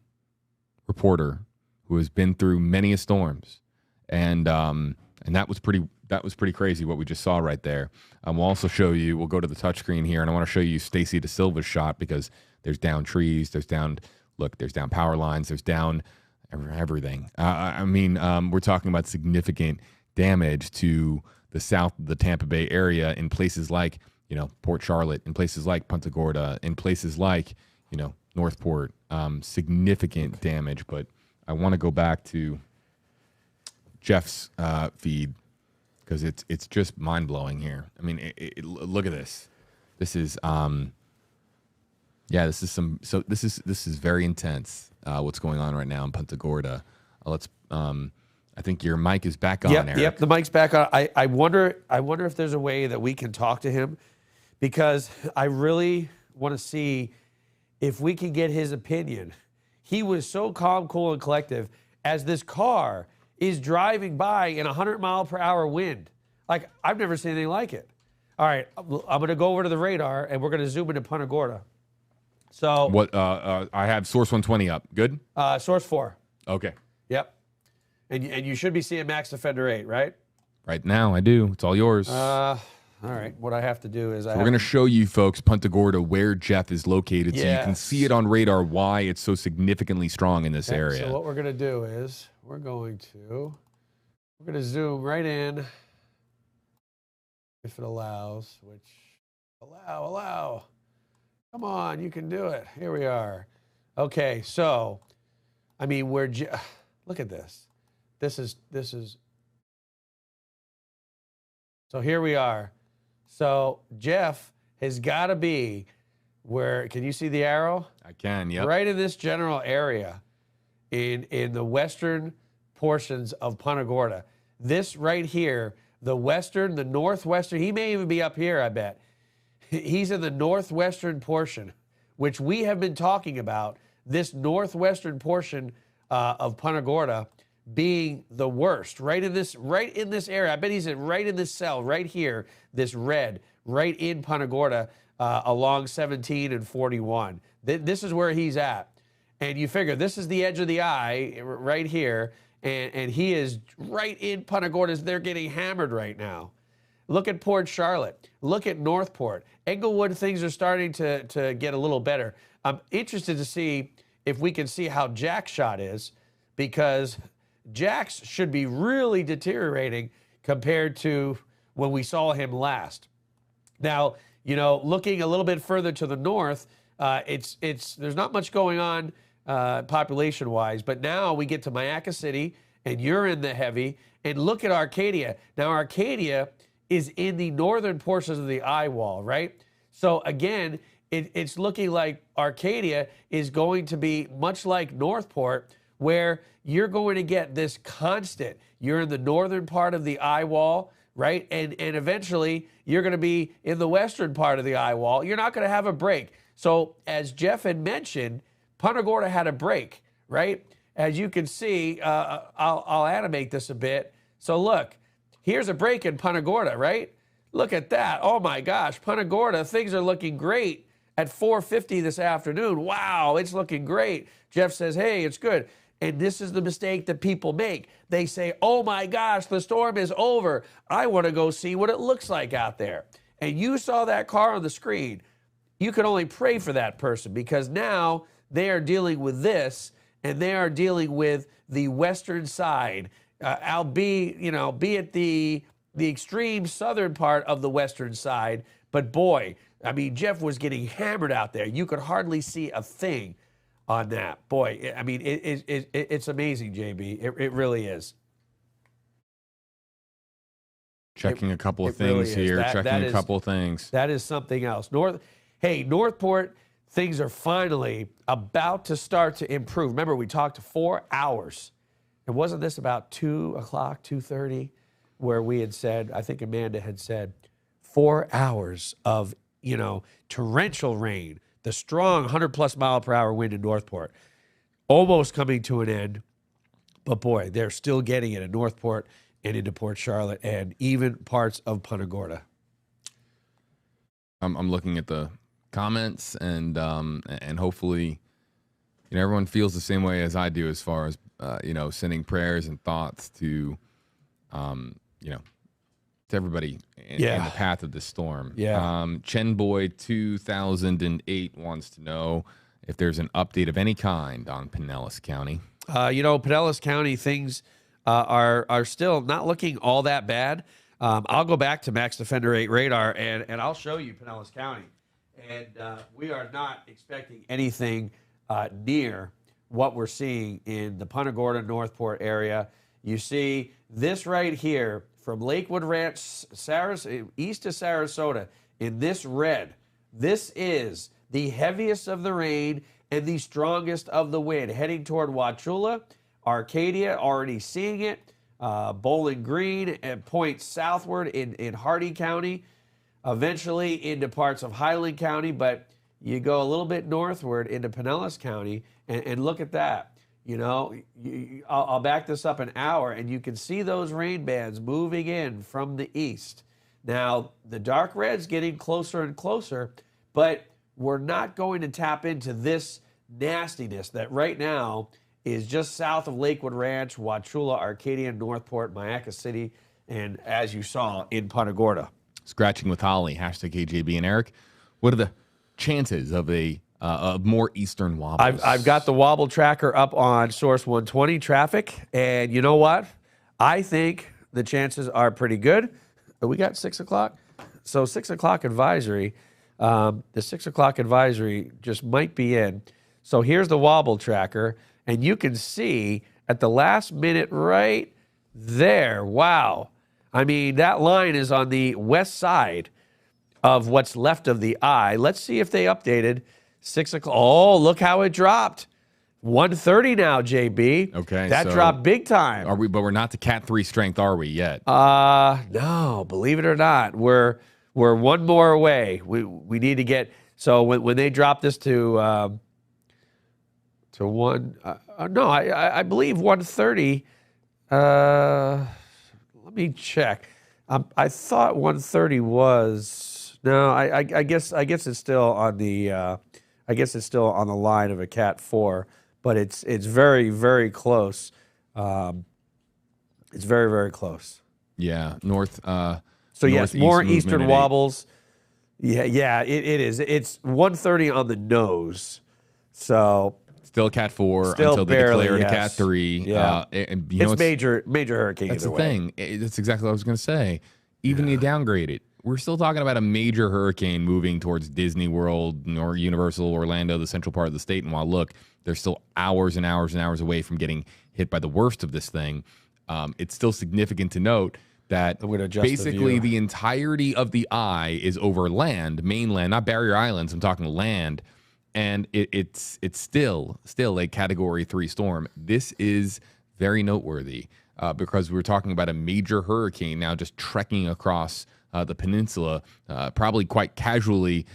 reporter who has been through many storms, and that was pretty crazy what we just saw right there. We'll also show you. We'll go to the touchscreen here, and I want to show you Stacy DeSilva's shot because there's down trees, there's down power lines, there's down everything. I mean, we're talking about significant damage to the south of the Tampa Bay area in places like, Port Charlotte, in places like Punta Gorda, in places like, Northport. Significant damage. But I want to go back to Jeff's feed because it's just mind-blowing here. I mean, look at this. This is this is very intense. What's going on right now in Punta Gorda? I think your mic is back on. Eric. Yep, the mic's back on. I wonder if there's a way that we can talk to him, because I really want to see if we can get his opinion. He was so calm, cool, and collective as this car is driving by in 100-mile-per-hour wind. Like, I've never seen anything like it. All right, I'm going to go over to the radar, and we're going to zoom into Punta Gorda. So what? I have source 120 up. Good. Source 4. Okay. Yep. And you should be seeing Max Defender 8, right? Right now, I do. It's all yours. All right. What I have to do is we're going to show you folks Punta Gorda where Jeff is located, so you can see it on radar why it's so significantly strong in this area. So what we're going to do is we're going to zoom right in, if it allows. Which allow. Come on, you can do it. Here we are. Okay, so I mean, look at this. This is. So here we are. So Jeff has got to be where, can you see the arrow? I can, yep. Right in this general area in the western portions of Punta Gorda. This right here, the northwestern, he may even be up here, I bet. He's in the northwestern portion, which we have been talking about, this northwestern portion of Punta Gorda being the worst, right in this area. I bet he's right in this cell right here, this red, right in Punta Gorda, along 17 and 41. This is where he's at. And you figure this is the edge of the eye right here, and he is right in Punta Gorda. They're getting hammered right now. Look at Port Charlotte. Look at Northport. Englewood, things are starting to get a little better. I'm interested to see if we can see how Jack's shot is, because Jack's should be really deteriorating compared to when we saw him last. Now, looking a little bit further to the north, there's not much going on population-wise, but now we get to Mayaca City, and you're in the heavy, and look at Arcadia. Now, Arcadia is in the northern portions of the eye wall, right? So again, it's looking like Arcadia is going to be much like Northport, where you're going to get this constant. You're in the northern part of the eye wall, right? And eventually you're going to be in the western part of the eye wall. You're not going to have a break. So as Jeff had mentioned, Punta Gorda had a break, right? As you can see, I'll animate this a bit. So look, here's a break in Punta Gorda, right? Look at that. Oh my gosh, Punta Gorda, things are looking great at 4:50 this afternoon. Wow, it's looking great. Jeff says, hey, it's good. And this is the mistake that people make. They say, oh my gosh, the storm is over. I want to go see what it looks like out there. And you saw that car on the screen. You can only pray for that person, because now they are dealing with this, and they are dealing with the western side. Be at the extreme southern part of the western side. But boy, I mean, Jeff was getting hammered out there. You could hardly see a thing on that. Boy, I mean, it's amazing, JB. It really is. Checking a couple of things really here. Checking a couple of things. That is something else. Northport, things are finally about to start to improve. Remember, we talked 4 hours. And wasn't this about 2 o'clock, 2:30, where we had said, I think Amanda had said, 4 hours of, torrential rain, the strong 100+ mile per hour wind in Northport, almost coming to an end. But boy, they're still getting it in Northport and into Port Charlotte and even parts of Punta Gorda. I'm looking at the comments, and hopefully, everyone feels the same way as I do, as far as sending prayers and thoughts to, to everybody in the path of the storm. Yeah. Chenboy 2008 wants to know if there's an update of any kind on Pinellas County. Pinellas County, things are still not looking all that bad. I'll go back to Max Defender 8 radar, and I'll show you Pinellas County. And we are not expecting anything near what we're seeing in the Punta Gorda, Northport area. You see this right here from Lakewood Ranch, east of Sarasota, in this red. This is the heaviest of the rain and the strongest of the wind, heading toward Wauchula, Arcadia, already seeing it, Bowling Green, and points southward in Hardee County, eventually into parts of Highland County, but you go a little bit northward into Pinellas County, and look at that. I'll back this up an hour, and you can see those rain bands moving in from the east. Now, the dark red's getting closer and closer, but we're not going to tap into this nastiness that right now is just south of Lakewood Ranch, Wauchula, Arcadia, Northport, Mayaca City, and as you saw, in Punta Gorda. Scratching with Holly, hashtag AJB and Eric. What are the chances of of more eastern wobbles? I've got the wobble tracker up on Source 120 traffic, and you know what? I think the chances are pretty good. We got 6 o'clock. So 6 o'clock advisory, the 6 o'clock advisory just might be in. So here's the wobble tracker, and you can see at the last minute right there, wow. I mean, that line is on the west side of what's left of the eye. Let's see if they updated 6 o'clock. Oh, look how it dropped. 130 now, JB. Okay. That dropped big time. But we're not to Cat 3 strength, are we, yet? No, believe it or not. We're one more away. We need to get, so when they drop this to one, no, I believe 130. Let me check. I thought 130 was, no, I guess it's still on the, I guess it's still on the line of a Cat 4, but it's very, very close. It's very, very close. Yeah, north. So yes, more eastern wobbles. Yeah, it is. It's 130 on the nose. So still Cat 4 still until barely, they declare it yes. a Cat 3. Yeah, it's major hurricane. That's either the way. thing. That's exactly what I was going to say. Even you downgrade it, we're still talking about a major hurricane moving towards Disney World or Universal Orlando, the central part of the state. And while look, they're still hours and hours and hours away from getting hit by the worst of this thing. It's still significant to note that basically the entirety of the eye is over land, mainland, not barrier islands. I'm talking land. And it's still a Category 3 storm. This is very noteworthy because we're talking about a major hurricane now just trekking across the peninsula, probably quite casually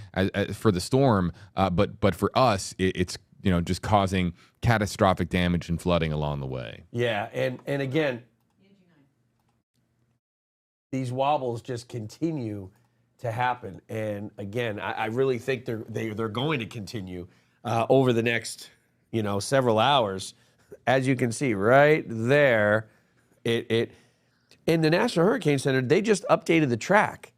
for the storm, but for us, it's just causing catastrophic damage and flooding along the way. Yeah, and again, these wobbles just continue to happen, and again, I really think they're going to continue over the next several hours. As you can see right there, it in the National Hurricane Center, they just updated the track,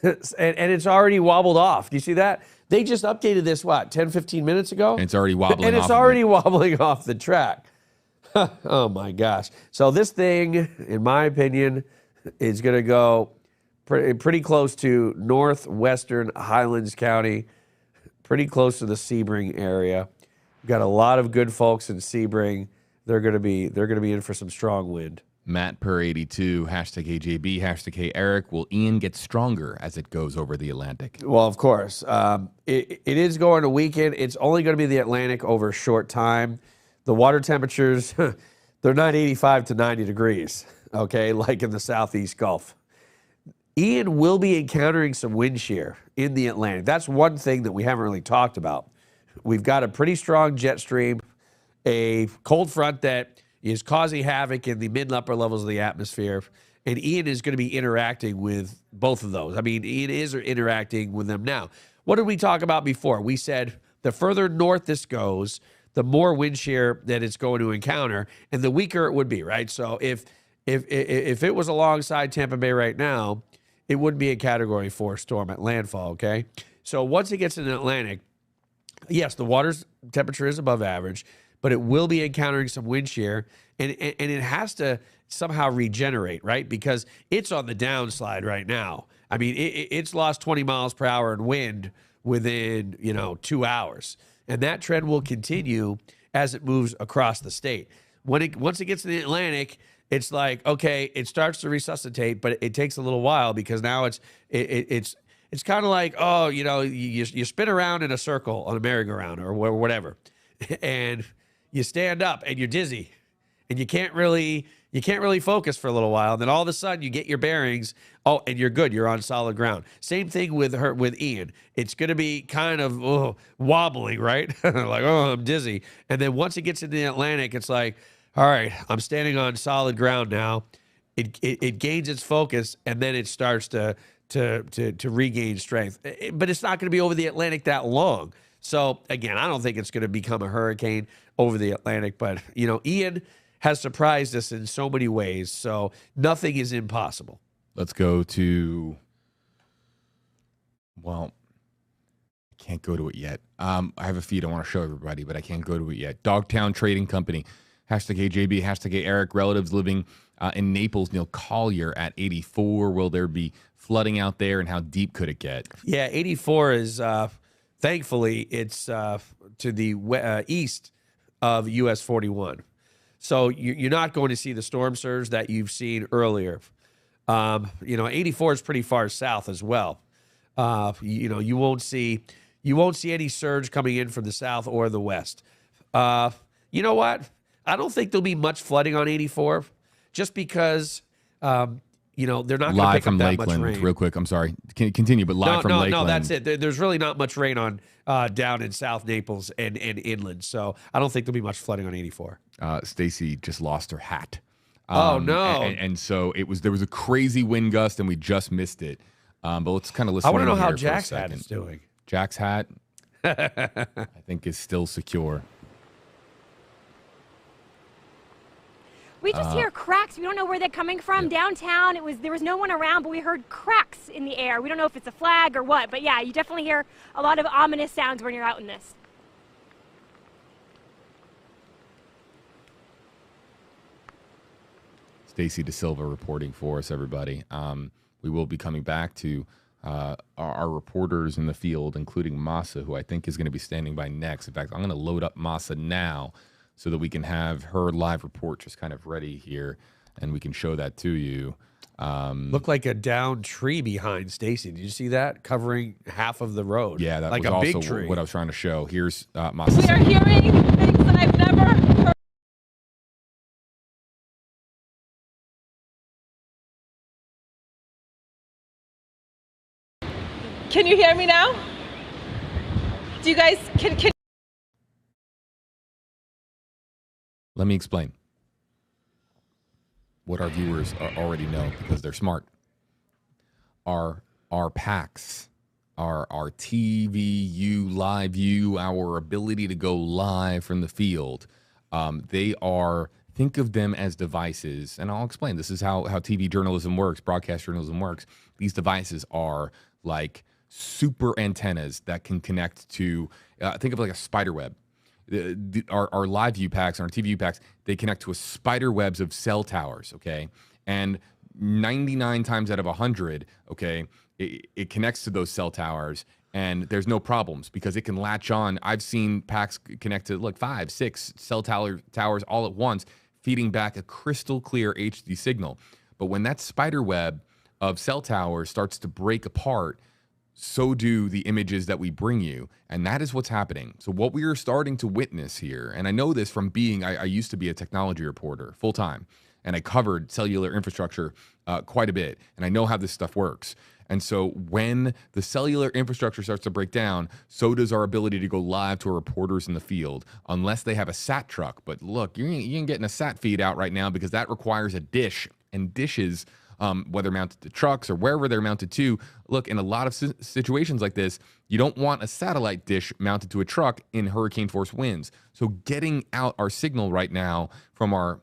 and it's already wobbled off. Do you see that? They just updated this 10-15 minutes ago, and it's already wobbling. And it's already wobbling off the track. Oh my gosh! So this thing, in my opinion, is going to go pretty close to northwestern Highlands County, pretty close to the Sebring area. We've got a lot of good folks in Sebring. They're going to be in for some strong wind. Matt per 82, hashtag AJB, hashtag Hey Eric. Will Ian get stronger as it goes over the Atlantic? Well, of course. It is going to weaken. It's only going to be the Atlantic over a short time. The water temperatures, they're not 85 to 90 degrees, okay, like in the Southeast Gulf. Ian will be encountering some wind shear in the Atlantic. That's one thing that we haven't really talked about. We've got a pretty strong jet stream, a cold front that is causing havoc in the mid and upper levels of the atmosphere, and Ian is going to be interacting with both of those. I mean, Ian is interacting with them now. What did we talk about before? We said the further north this goes, the more wind shear that it's going to encounter, and the weaker it would be, right? So if it was alongside Tampa Bay right now, it would be a Category 4 storm at landfall, okay? So once it gets in the Atlantic, yes, the water's temperature is above average, but it will be encountering some wind shear, and it has to somehow regenerate, right? Because it's on the downslide right now. I mean, it's lost 20 miles per hour in wind within, 2 hours. And that trend will continue as it moves across the state. Once it gets to the Atlantic, it's like, okay, it starts to resuscitate, but it takes a little while because now it's kind of like, you spin around in a circle on a merry-go-round or whatever, and you stand up and you're dizzy, and you can't really focus for a little while. And then all of a sudden you get your bearings. Oh, and you're good. You're on solid ground. Same thing with Ian. It's going to be kind of wobbling, right? Like, oh, I'm dizzy. And then once it gets into the Atlantic, it's like, all right, I'm standing on solid ground now. It gains its focus, and then it starts to regain strength. But it's not going to be over the Atlantic that long. So again, I don't think it's going to become a hurricane over the Atlantic. But Ian has surprised us in so many ways, so nothing is impossible. Let's go to, I can't go to it yet. I have a feed I want to show everybody, but I can't go to it yet. Dogtown Trading Company, #AJB, #Eric, relatives living in Naples, Neil Collier at 84. Will there be flooding out there, and how deep could it get? Yeah, 84 is, thankfully, it's to the east of US 41. So you're not going to see the storm surge that you've seen earlier. 84 is pretty far south as well. You won't see any surge coming in from the south or the west. You know what? I don't think there'll be much flooding on 84, just because they're not going to live pick from up that Lakeland, much rain. real quick. I'm sorry. Continue, but live from Lakeland. No, that's it. There's really not much rain on down in South Naples and inland, so I don't think there'll be much flooding on 84. Stacy just lost her hat. Oh no! And so there was a crazy wind gust, and we just missed it. But let's kind of listen. I want to know how here Jack's for a hat second. is doing. Jack's hat, I think, is still secure. We just hear cracks. We don't know where they're coming from. Yeah. Downtown, there was no one around, but we heard cracks in the air. We don't know if it's a flag or what, but yeah, you definitely hear a lot of ominous sounds when you're out in this. Stacy DeSilva reporting for us, everybody. We will be coming back to our reporters in the field, including Masa, who I think is going to be standing by next. In fact, I'm going to load up Masa now so that we can have her live report just kind of ready here, and we can show that to you. Looked like a downed tree behind Stacy. Did you see that? Covering half of the road. Yeah, that like was a also big tree. what I was trying to show. Here's Masa. We are hearing things that I've never heard. Can you hear me now? Do you guys can? Let me explain what our viewers already know because they're smart. Our packs, our TVU live view, our ability to go live from the field, they are. Think of them as devices, and I'll explain. This is how TV journalism works, broadcast journalism works. These devices are like super antennas that can connect to, think of like a spider web. Our live view packs and our TV view packs, they connect to a spider webs of cell towers, okay? And 99 times out of 100, okay, it connects to those cell towers, and there's no problems because it can latch on. I've seen packs connect to 5, 6 cell towers all at once, feeding back a crystal clear HD signal. But when that spider web of cell towers starts to break apart, so do the images that we bring you. And that is what's happening. So what we are starting to witness here, and I know this from being, I used to be a technology reporter full time, and I covered cellular infrastructure quite a bit, and I know how this stuff works. And so when the cellular infrastructure starts to break down, so does our ability to go live to our reporters in the field, unless they have a SAT truck. But look, you ain't getting a SAT feed out right now because that requires a dish, and dishes, whether mounted to trucks or wherever they're mounted to. Look, in a lot of situations like this, you don't want a satellite dish mounted to a truck in hurricane force winds. So getting out our signal right now from our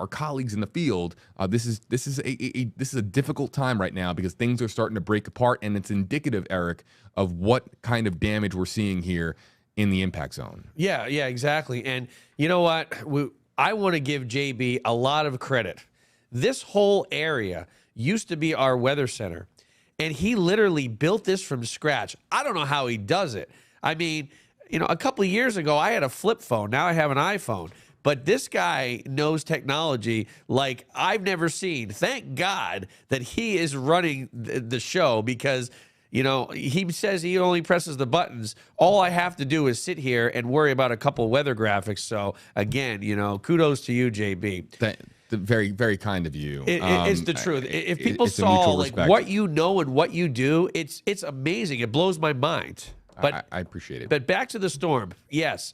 colleagues in the field, this is a difficult time right now because things are starting to break apart, and it's indicative, Eric, of what kind of damage we're seeing here. in the impact zone. Yeah, exactly. And you know what? I want to give JB a lot of credit. This whole area used to be our weather center, and he literally built this from scratch. I don't know how he does it. I mean, a couple of years ago, I had a flip phone. Now I have an iPhone. But this guy knows technology like I've never seen. Thank God that he is running the show, because he says he only presses the buttons. All I have to do is sit here and worry about a couple weather graphics. So again, kudos to you, JB. Very, very kind of you. It's the truth. If people saw like what you know and what you do, it's amazing. It blows my mind. But I appreciate it. But back to the storm. Yes.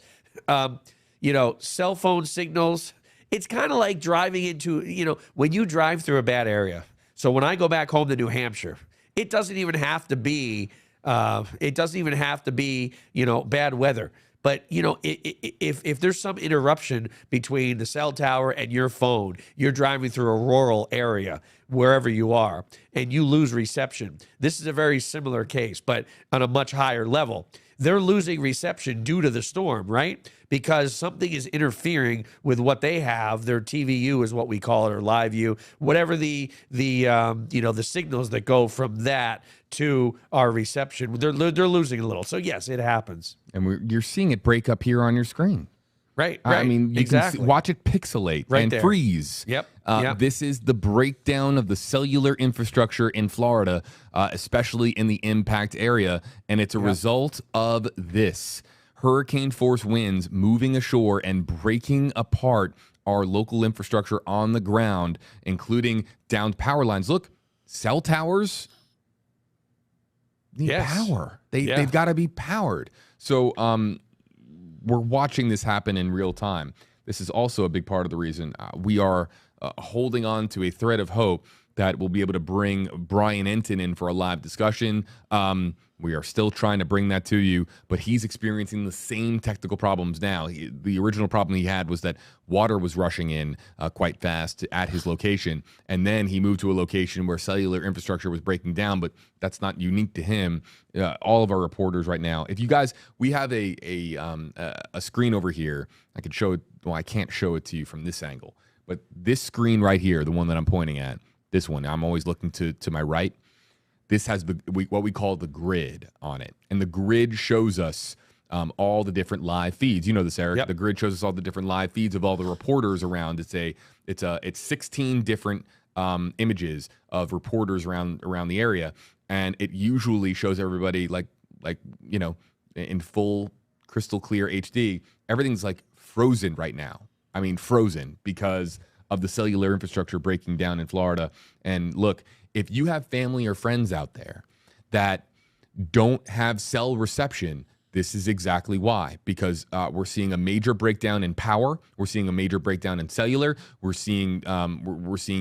Cell phone signals. It's kind of like driving into, when you drive through a bad area. So when I go back home to New Hampshire, it doesn't even have to be, bad weather. But, if there's some interruption between the cell tower and your phone, you're driving through a rural area, wherever you are, and you lose reception. This is a very similar case, but on a much higher level. They're losing reception due to the storm, right? Because something is interfering with what they have. Their TVU is what we call it, or live view, whatever the signals that go from that to our reception. They're losing a little. So yes, it happens. And you're seeing it break up here on your screen. Right. I mean, you can watch it pixelate and there. freeze. Yep. This is the breakdown of the cellular infrastructure in Florida, especially in the impact area. And it's a result of this. Hurricane force winds moving ashore and breaking apart our local infrastructure on the ground, including downed power lines. Look, cell towers need power. They've got to be powered. So we're watching this happen in real time. This is also a big part of the reason we are holding on to a thread of hope that we'll be able to bring Brian Enton in for a live discussion. We are still trying to bring that to you, but he's experiencing the same technical problems now. The original problem he had was that water was rushing in quite fast at his location, and then he moved to a location where cellular infrastructure was breaking down, but that's not unique to him. All of our reporters right now, if you guys, we have a screen over here. I could show it. Well, I can't show it to you from this angle, but this screen right here, the one that I'm pointing at, this one, I'm always looking to my right. This has what we call the grid on it. And the grid shows us all the different live feeds. You know this, Eric. Yep. The grid shows us all the different live feeds of all the reporters around. It's 16 different images of reporters around the area. And it usually shows everybody like in full crystal clear HD. Everything's like frozen right now. I mean, frozen because of the cellular infrastructure breaking down in Florida. And look, if you have family or friends out there that don't have cell reception, this is exactly why. Because we're seeing a major breakdown in power. We're seeing a major breakdown in cellular. We're seeing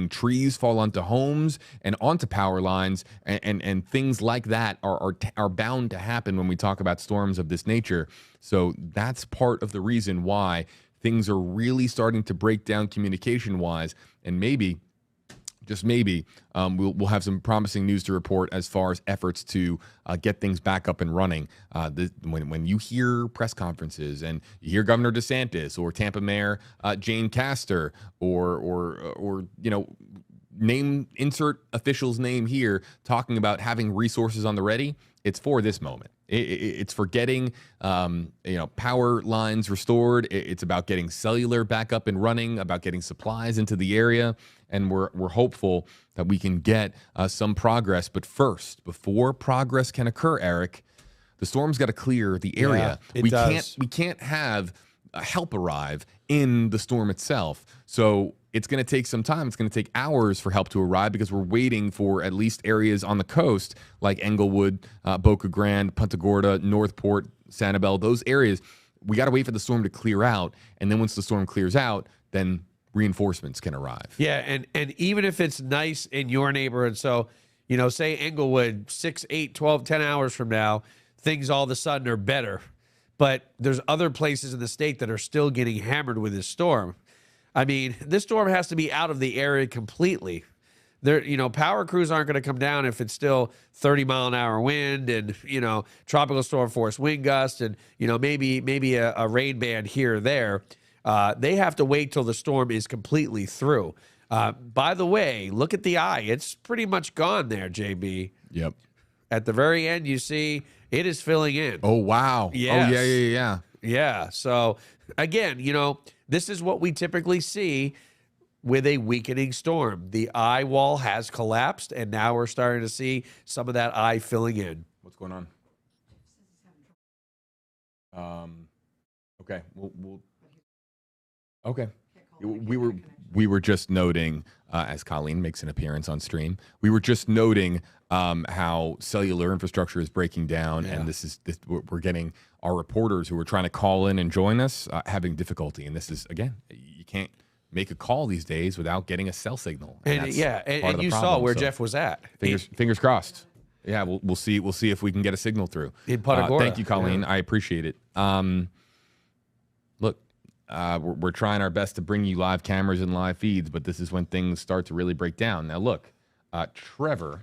trees fall onto homes and onto power lines, and things like that are bound to happen when we talk about storms of this nature. So that's part of the reason why things are really starting to break down communication-wise, and maybe, just maybe, we'll have some promising news to report as far as efforts to get things back up and running. When you hear press conferences and you hear Governor DeSantis or Tampa Mayor Jane Castor or insert official's name here talking about having resources on the ready, it's for this moment. It's for getting power lines restored. It's about getting cellular back up and running, about getting supplies into the area, and we're hopeful that we can get some progress. But first, before progress can occur, Eric, the storm's got to clear the area. Yeah, we can't have help arrive in the storm itself. So it's going to take some time. It's going to take hours for help to arrive because we're waiting for at least areas on the coast like Englewood, Boca Grande, Punta Gorda, Northport, Sanibel, those areas. We got to wait for the storm to clear out. And then once the storm clears out, then reinforcements can arrive. Yeah, and even if it's nice in your neighborhood, so, say Englewood, 6, 8, 12, 10 hours from now, things all of a sudden are better. But there's other places in the state that are still getting hammered with this storm. I mean, this storm has to be out of the area completely power crews aren't going to come down if it's still 30-mile-an-hour wind and, tropical storm force wind gust and, maybe a rain band here or there. They have to wait till the storm is completely through. By the way, look at the eye. It's pretty much gone there, JB. Yep. At the very end, you see it is filling in. Oh, wow. Yes. Oh, yeah. Yeah. So, again, this is what we typically see with a weakening storm. The eye wall has collapsed, and now we're starting to see some of that eye filling in. What's going on? Okay. Okay. We were just noting, as Colleen makes an appearance on stream, we were just noting how cellular infrastructure is breaking down, and we're getting our reporters who are trying to call in and join us having difficulty. And this is, again, you can't make a call these days without getting a cell signal. And you saw where Jeff was at. Fingers crossed. Yeah, we'll see. We'll see if we can get a signal through. In Punta Gorda. Thank you, Colleen. I appreciate it. Look, we're trying our best to bring you live cameras and live feeds, but this is when things start to really break down. Now, look, Trevor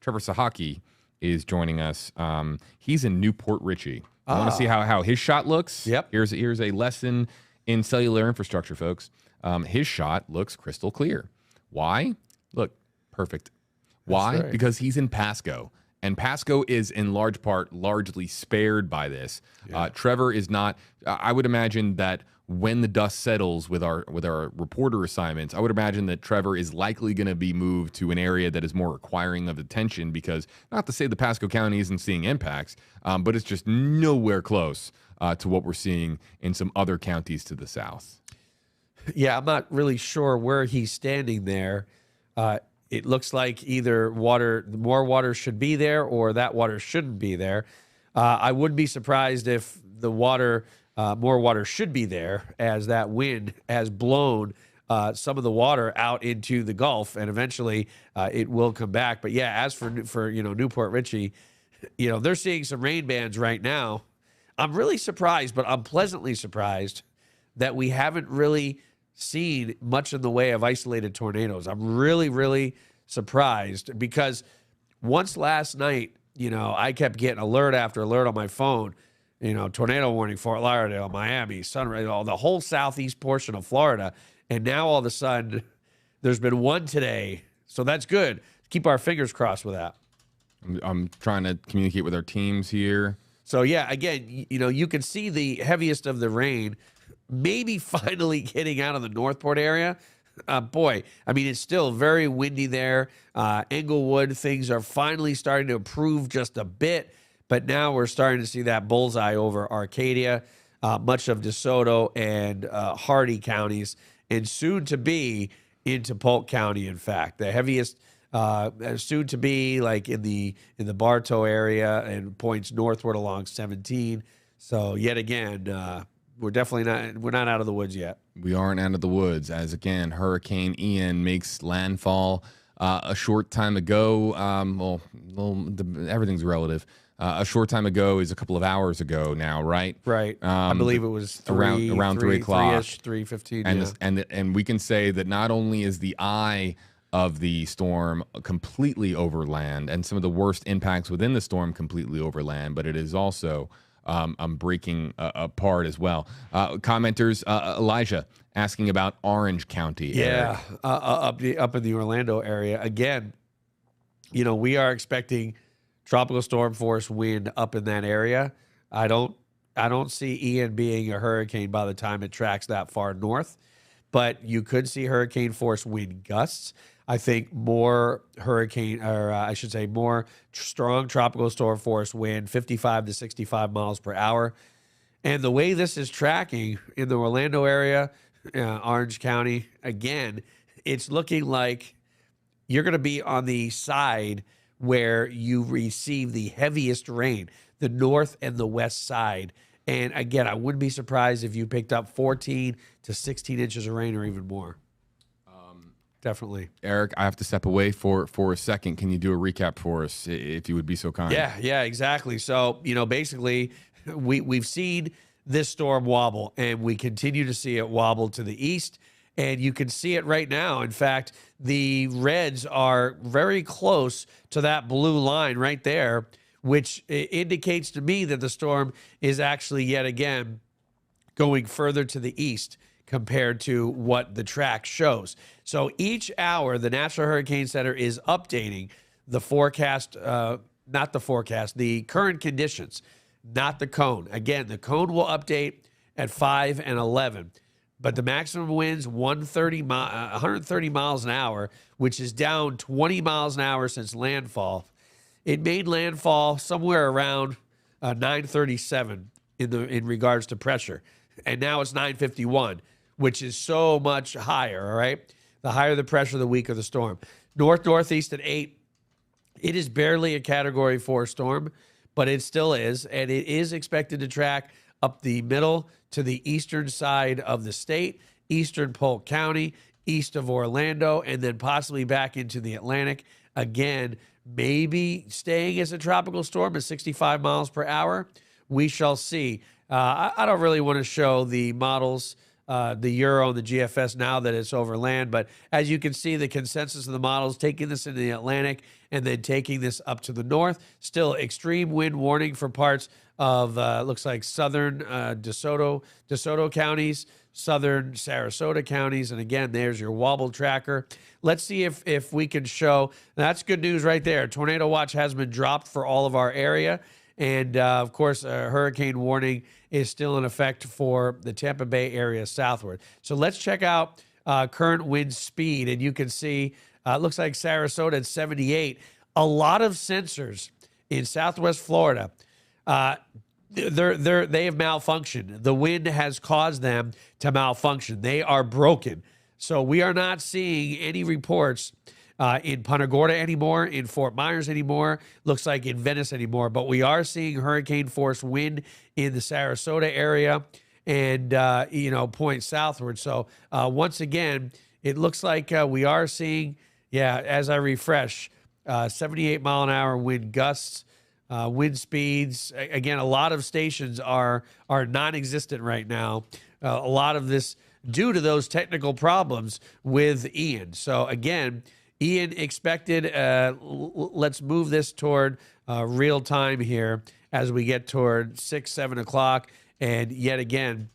Sahaki is joining us. He's in Newport Richey. I want to see how his shot looks. Yep. Here's a lesson in cellular infrastructure, folks. His shot looks crystal clear. Why? Look, perfect. Why? Right. Because he's in Pasco. And Pasco is in large part largely spared by this. Yeah. Trevor is not. I would imagine that when the dust settles with our reporter assignments, I would imagine that Trevor is likely going to be moved to an area that is more requiring of attention, because not to say the Pasco County isn't seeing impacts, but it's just nowhere close to what we're seeing in some other counties to the south. Yeah, I'm not really sure where he's standing there. It looks like either more water should be there, or that water shouldn't be there. I wouldn't be surprised if the more water should be there, as that wind has blown some of the water out into the Gulf, and eventually it will come back. But yeah, as for Newport Richey, they're seeing some rain bands right now. I'm really surprised, but I'm pleasantly surprised that we haven't really seen much in the way of isolated tornadoes. I'm really, really surprised, because once last night, I kept getting alert after alert on my phone, tornado warning, Fort Lauderdale, Miami, Sunrise, the whole southeast portion of Florida. And now all of a sudden there's been one today. So that's good. Keep our fingers crossed with that. I'm trying to communicate with our teams here. So yeah, again, you can see the heaviest of the rain maybe finally getting out of the Northport area. Boy, I mean, it's still very windy there. Englewood, things are finally starting to improve just a bit, but now we're starting to see that bullseye over Arcadia, much of DeSoto and Hardy counties, and soon to be into Polk County. In fact, the heaviest soon to be like in the Bartow area and points northward along 17. So yet again, we're not out of the woods yet. We aren't out of the woods, as again, Hurricane Ian makes landfall a short time ago. Everything's relative. A short time ago is a couple of hours ago now, right? Right. I believe it was around 3 o'clock, 3:15. And we can say that not only is the eye of the storm completely over land, and some of the worst impacts within the storm completely over land, but it is also breaking apart as well. Commenters, Elijah asking about Orange County. Yeah, up in the Orlando area. Again, we are expecting tropical storm force wind up in that area. I don't see Ian being a hurricane by the time it tracks that far north, but you could see hurricane force wind gusts. I think more strong tropical storm force wind, 55 to 65 miles per hour. And the way this is tracking in the Orlando area, Orange County, again, it's looking like you're going to be on the side where you receive the heaviest rain, the north and the west side. And again, I wouldn't be surprised if you picked up 14 to 16 inches of rain or even more. Definitely. Eric, I have to step away for a second. Can you do a recap for us, if you would be so kind? Yeah, exactly. So, basically, we've seen this storm wobble, and we continue to see it wobble to the east. And you can see it right now. In fact, the reds are very close to that blue line right there, which indicates to me that the storm is actually yet again going further to the east compared to what the track shows. So each hour, the National Hurricane Center is updating the forecast, the current conditions, not the cone. Again, the cone will update at 5 and 11, but the maximum winds 130 miles an hour, which is down 20 miles an hour since landfall. It made landfall somewhere around 937 in regards to pressure, and now it's 951, which is so much higher. All right, the higher the pressure, the weaker the storm. Northeast at 8. It is barely a Category 4 storm, but it still is, and it is expected to track up the middle to the eastern side of the state, eastern Polk County, east of Orlando, and then possibly back into the Atlantic. Again, maybe staying as a tropical storm at 65 miles per hour. We shall see. I don't really want to show the models, the Euro and the GFS now that it's over land, but as you can see, the consensus of the models taking this into the Atlantic and then taking this up to the north. Still extreme wind warning for parts of, looks like southern DeSoto counties, southern Sarasota counties. And again, there's your wobble tracker. Let's see if we can show. That's good news right there. Tornado watch has been dropped for all of our area. And, of course, a hurricane warning is still in effect for the Tampa Bay area southward. So let's check out current wind speed. And you can see it looks like Sarasota at 78. A lot of sensors in southwest Florida, they have malfunctioned. The wind has caused them to malfunction. They are broken. So we are not seeing any reports in Punta Gorda anymore, in Fort Myers anymore, looks like in Venice anymore. But we are seeing hurricane force wind in the Sarasota area and, point southward. So once again, it looks like we are seeing, as I refresh, 78 mile an hour wind gusts, wind speeds. Again, a lot of stations are non-existent right now. A lot of this due to those technical problems with Ian. So again, Ian expected, let's move this toward real time here as we get toward 6, 7 o'clock. And yet again,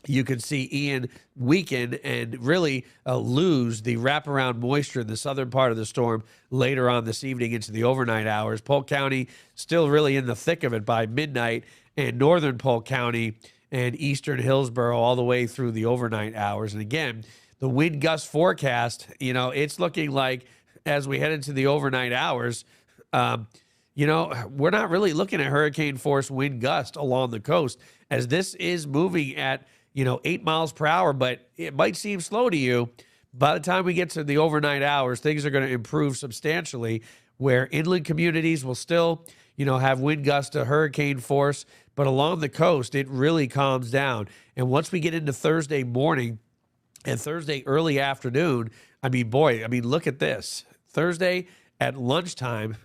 you can see Ian weaken and really lose the wraparound moisture in the southern part of the storm later on this evening into the overnight hours. Polk County still really in the thick of it by midnight, and northern Polk County and eastern Hillsborough all the way through the overnight hours. And again, the wind gust forecast, it's looking like as we head into the overnight hours, we're not really looking at hurricane force wind gust along the coast, as this is moving at 8 miles per hour, but it might seem slow to you. By the time we get to the overnight hours, things are going to improve substantially, where inland communities will still, have wind gusts to hurricane force, but along the coast, it really calms down. And once we get into Thursday morning and Thursday early afternoon, look at this. Thursday at lunchtime,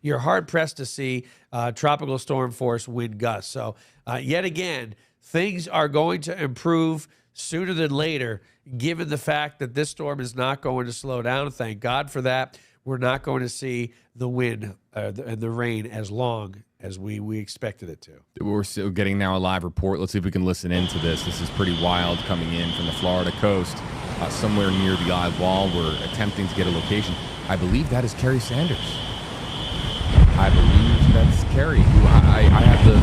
you're hard pressed to see tropical storm force wind gusts. So yet again, things are going to improve sooner than later, given the fact that this storm is not going to slow down. Thank God for that. We're not going to see the wind and the rain as long as we expected it to. We're still getting now a live report. Let's see if we can listen into this. This is pretty wild coming in from the Florida coast, somewhere near the eye wall. We're attempting to get a location. I believe that is Kerry Sanders. I believe that's Kerry, who I had the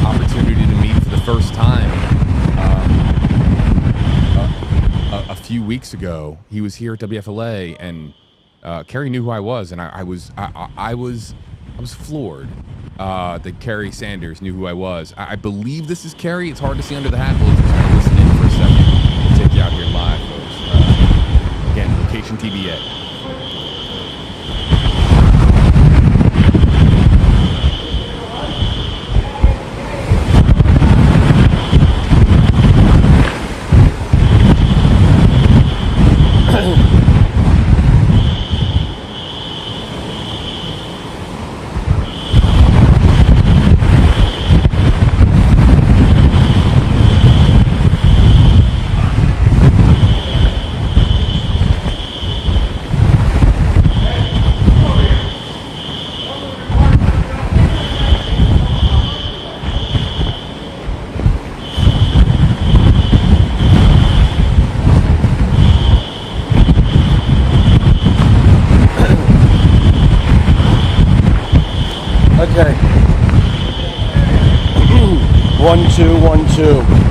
opportunity to meet for the first time a few weeks ago. He was here at WFLA, and Kerry knew who I was, and I was floored that Kerry Sanders knew who I was. I believe this is Kerry. It's hard to see under the hat, but let's just kind of listen in for a second. We'll take you out here live, folks. Again, Location TBA. 1, 2, 1, 2.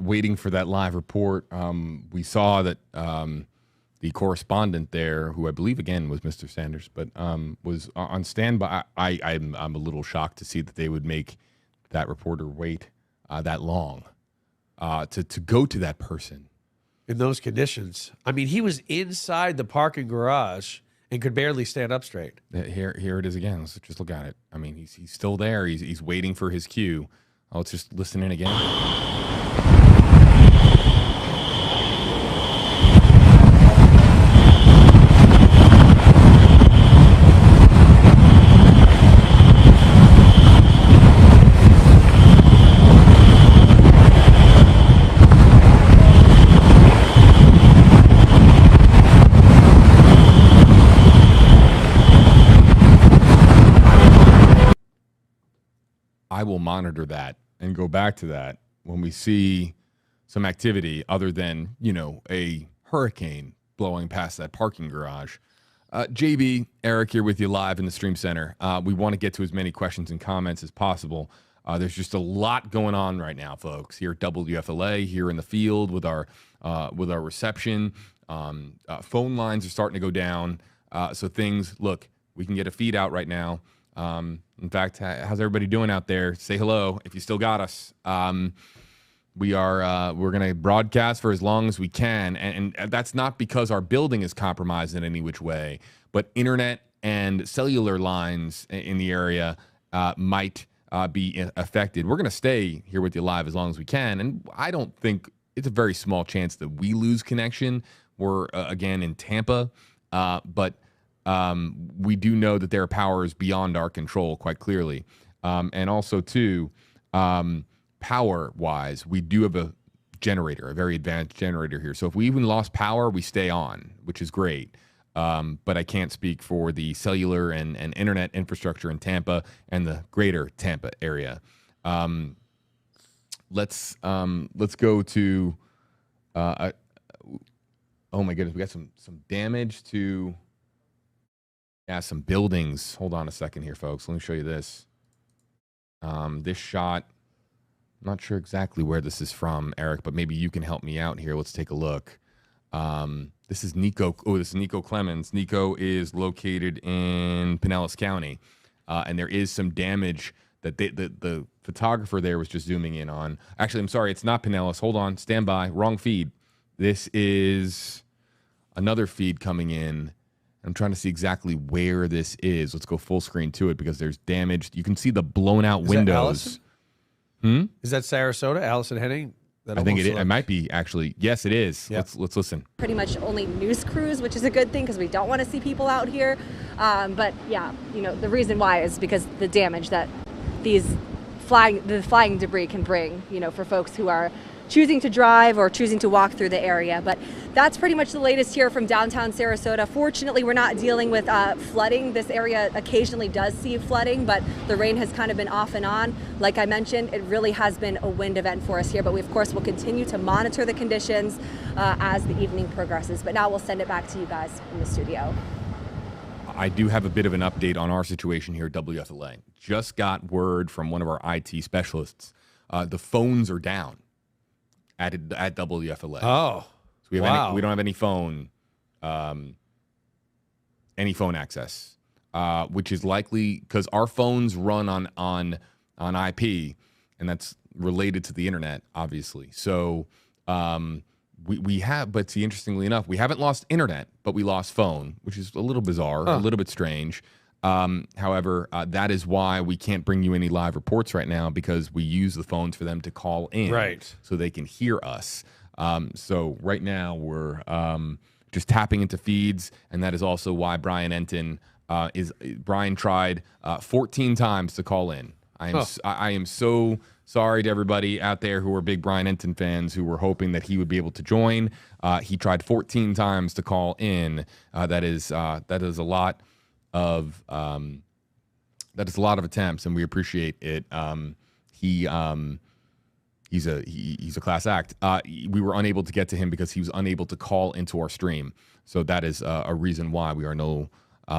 Waiting for that live report. We saw that the correspondent there, who I believe again was Mr. Sanders, but was on standby. I'm a little shocked to see that they would make that reporter wait that long to go to that person in those conditions. I mean, he was inside the parking garage and could barely stand up straight. Here it is again. Let's just look at it. I mean, he's still there. He's waiting for his cue. Let's just listen in again. I will monitor that and go back to that when we see some activity other than, a hurricane blowing past that parking garage. JB, Eric here with you live in the Stream Center. We want to get to as many questions and comments as possible. There's just a lot going on right now, folks, here at WFLA, here in the field with our reception. Phone lines are starting to go down. So things, look, we can get a feed out right now. In fact, how's everybody doing out there? Say hello if you still got us. We're going to broadcast for as long as we can, and that's not because our building is compromised in any which way, but internet and cellular lines in the area might be affected. We're going to stay here with you live as long as we can, and I don't think it's a very small chance that we lose connection. We're again in Tampa, but we do know that there are powers beyond our control, quite clearly. And also, too, power-wise, we do have a generator, a very advanced generator here. So if we even lost power, we stay on, which is great. But I can't speak for the cellular and internet infrastructure in Tampa and the greater Tampa area. Let's go to... oh, my goodness, we got some damage to... Yeah, some buildings. Hold on a second here, folks. Let me show you this. This shot, I'm not sure exactly where this is from, Eric, but maybe you can help me out here. Let's take a look. This is Nico. Oh, this is Nico Clemens. Nico is located in Pinellas County, and there is some damage that the photographer there was just zooming in on. Actually, I'm sorry, it's not Pinellas. Hold on, stand by. Wrong feed. This is another feed coming in. I'm trying to see exactly where this is. Let's go full screen to it because there's damage. You can see the blown out windows. Is that Sarasota? Allison Henning? I think it might be, actually. Yes, it is. Yep. Let's listen. Pretty much only news crews, which is a good thing because we don't want to see people out here. But yeah, the reason why is because the damage that the flying debris can bring, for folks who are choosing to drive or choosing to walk through the area. But that's pretty much the latest here from downtown Sarasota. Fortunately, we're not dealing with flooding. This area occasionally does see flooding, but the rain has kind of been off and on. Like I mentioned, it really has been a wind event for us here, but we, of course, will continue to monitor the conditions as the evening progresses. But now we'll send it back to you guys in the studio. I do have a bit of an update on our situation here at WFLA. Just got word from one of our IT specialists the phones are down at WFLA. Oh, so we don't have any phone access, which is likely because our phones run on IP, and that's related to the internet, obviously. So we have, but see, interestingly enough, we haven't lost internet, but we lost phone, which is a little bizarre, a little bit strange. However, that is why we can't bring you any live reports right now, because we use the phones for them to call in, right, so they can hear us. So right now we're just tapping into feeds, and that is also why Brian Enton Brian tried 14 times to call in. I am so sorry to everybody out there who are big Brian Enton fans who were hoping that he would be able to join. He tried 14 times to call in. That is a lot of attempts, and we appreciate it. He's a class act. We were unable to get to him because he was unable to call into our stream. So that is a reason why we are no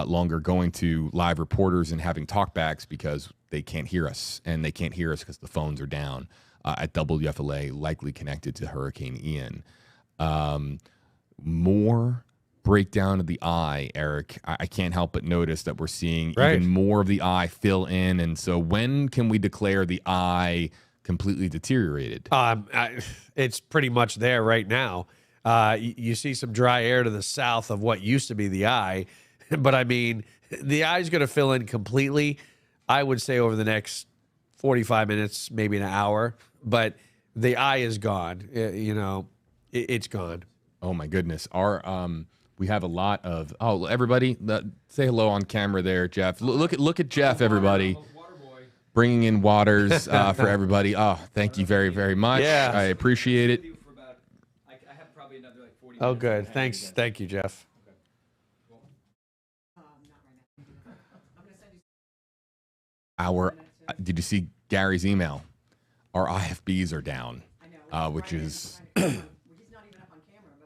longer going to live reporters and having talkbacks, because they can't hear us, and they can't hear us because the phones are down at WFLA, likely connected to Hurricane Ian. More breakdown of the eye, Eric. I can't help but notice that we're seeing even more of the eye fill in. And so when can we declare the eye completely deteriorated? It's pretty much there right now. You see some dry air to the south of what used to be the eye. But, I mean, the eye's going to fill in completely, I would say, over the next 45 minutes, maybe an hour. But the eye is gone. It's gone. Oh, my goodness. We have a lot of... Oh, everybody, say hello on camera there, Jeff. Look at Jeff, everybody. Bringing in waters for everybody. Oh, thank you very, very much. Yeah. I appreciate it. I have probably another 40 minutes. Oh, good. Thanks. Thank you, Jeff. Did you see Gary's email? Our IFBs are down, which is...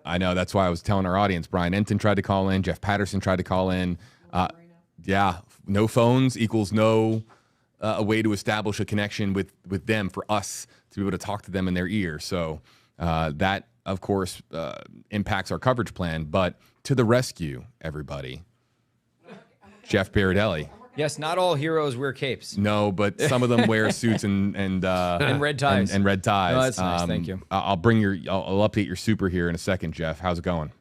I know, that's why I was telling our audience. Brian Enton tried to call in. Jeff Patterson tried to call in. Yeah, no phones equals no a way to establish a connection with them for us to be able to talk to them in their ear. So that, of course, impacts our coverage plan. But to the rescue, everybody. Jeff Baradelli. Yes, not all heroes wear capes. No, but some of them wear suits and red ties. And red ties. No, that's nice. Thank you. I'll update your super here in a second, Jeff. How's it going?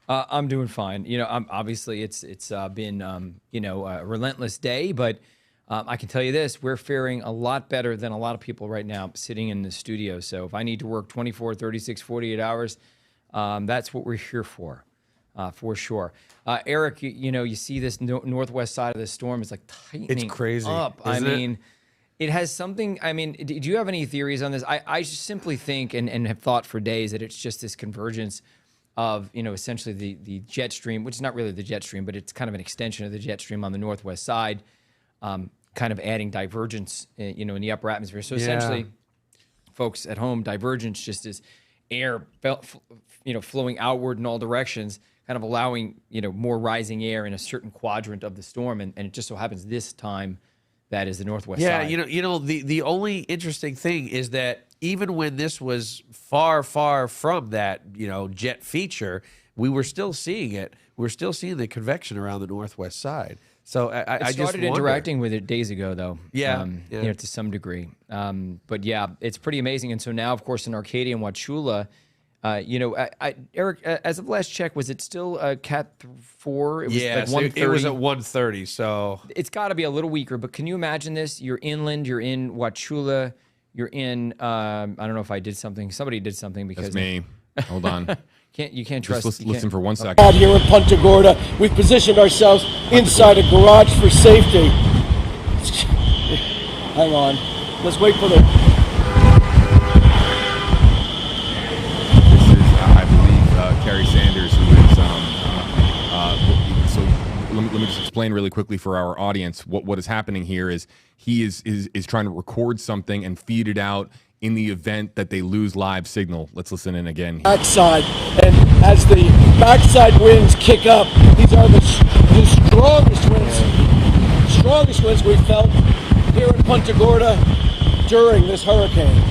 I'm doing fine. Obviously it's been a relentless day, but I can tell you this: we're faring a lot better than a lot of people right now sitting in the studio. So if I need to work 24, 36, 48 hours, that's what we're here for sure. Eric, you see this northwest side of the storm is like tightening it's crazy up. It has something. I mean, do you have any theories on this? I just simply think and have thought for days that it's just this convergence of, essentially the jet stream, which is not really the jet stream, but it's kind of an extension of the jet stream on the northwest side, kind of adding divergence, in the upper atmosphere. So essentially, folks at home, divergence just is air, flowing outward in all directions, kind of allowing, more rising air in a certain quadrant of the storm. And it just so happens this time that is the northwest side. The only interesting thing is that even when this was far, far from that, jet feature, we were still seeing it. We're still seeing the convection around the northwest side. So I started interacting with it days ago, though. To some degree. But yeah, it's pretty amazing. And so now, of course, in Arcadia and Wauchula, Eric, as of last check, was it still Cat 4? It was like 130. It was at 130. So it's got to be a little weaker. But can you imagine this? You're inland. You're in Wauchula. You're in. I don't know if I did something. Somebody did something because that's me. Hold on. You can't trust. Just listen for 1 second. Out here in Punta Gorda, we've positioned ourselves inside a garage for safety. Hang on. Let's wait for the. This is, I believe, Kerry Sanders, who is. So let me just explain really quickly for our audience what is happening here. Is he is trying to record something and feed it out in the event that they lose live signal. Let's listen in again. Backside, and as the backside winds kick up, these are the strongest winds we've felt here in Punta Gorda during this hurricane.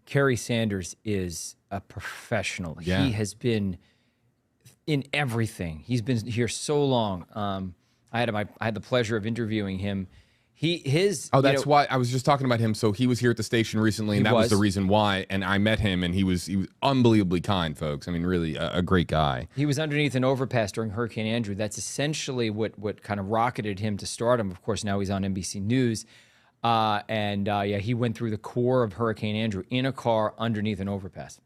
Kerry Sanders is a professional. Yeah. He has been in everything. He's been here so long. I had the pleasure of interviewing him. That's why I was just talking about him. So he was here at the station recently, and that was the reason why. And I met him, and he was unbelievably kind, folks. I mean, really a great guy. He was underneath an overpass during Hurricane Andrew. That's essentially what kind of rocketed him to stardom. Of course, now he's on NBC News. He went through the core of Hurricane Andrew in a car underneath an overpass.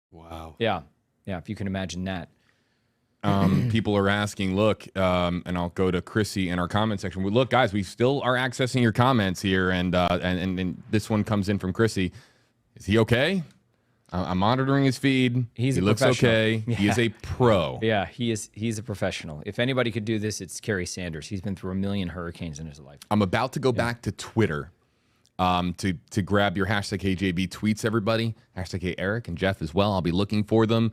Wow. Yeah, if you can imagine that. People are asking, look, and I'll go to Chrissy in our comment section. Look, guys, we still are accessing your comments here, and this one comes in from Chrissy. Is he okay? I'm monitoring his feed. He looks okay. Yeah. He is a pro. Yeah, he's a professional. If anybody could do this, it's Kerry Sanders. He's been through a million hurricanes in his life. I'm about to go back to Twitter to grab your #KJB tweets, everybody. #Eric and Jeff as well. I'll be looking for them.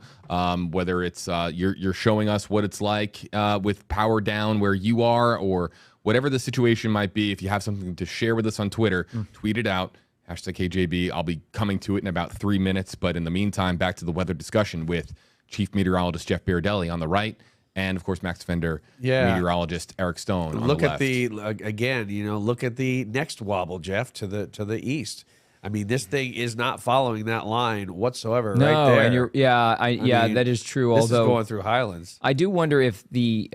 Whether it's you're showing us what it's like with power down where you are, or whatever the situation might be. If you have something to share with us on Twitter, tweet it out. #KJB. I'll be coming to it in about 3 minutes. But in the meantime, back to the weather discussion with Chief Meteorologist Jeff Berardelli on the right, and of course Max Fender, meteorologist Eric Stone. On look the left. Look at the next wobble, Jeff, to the east. I mean, this thing is not following that line whatsoever. No, right there. And that is true. This Although is going through highlands. I do wonder if the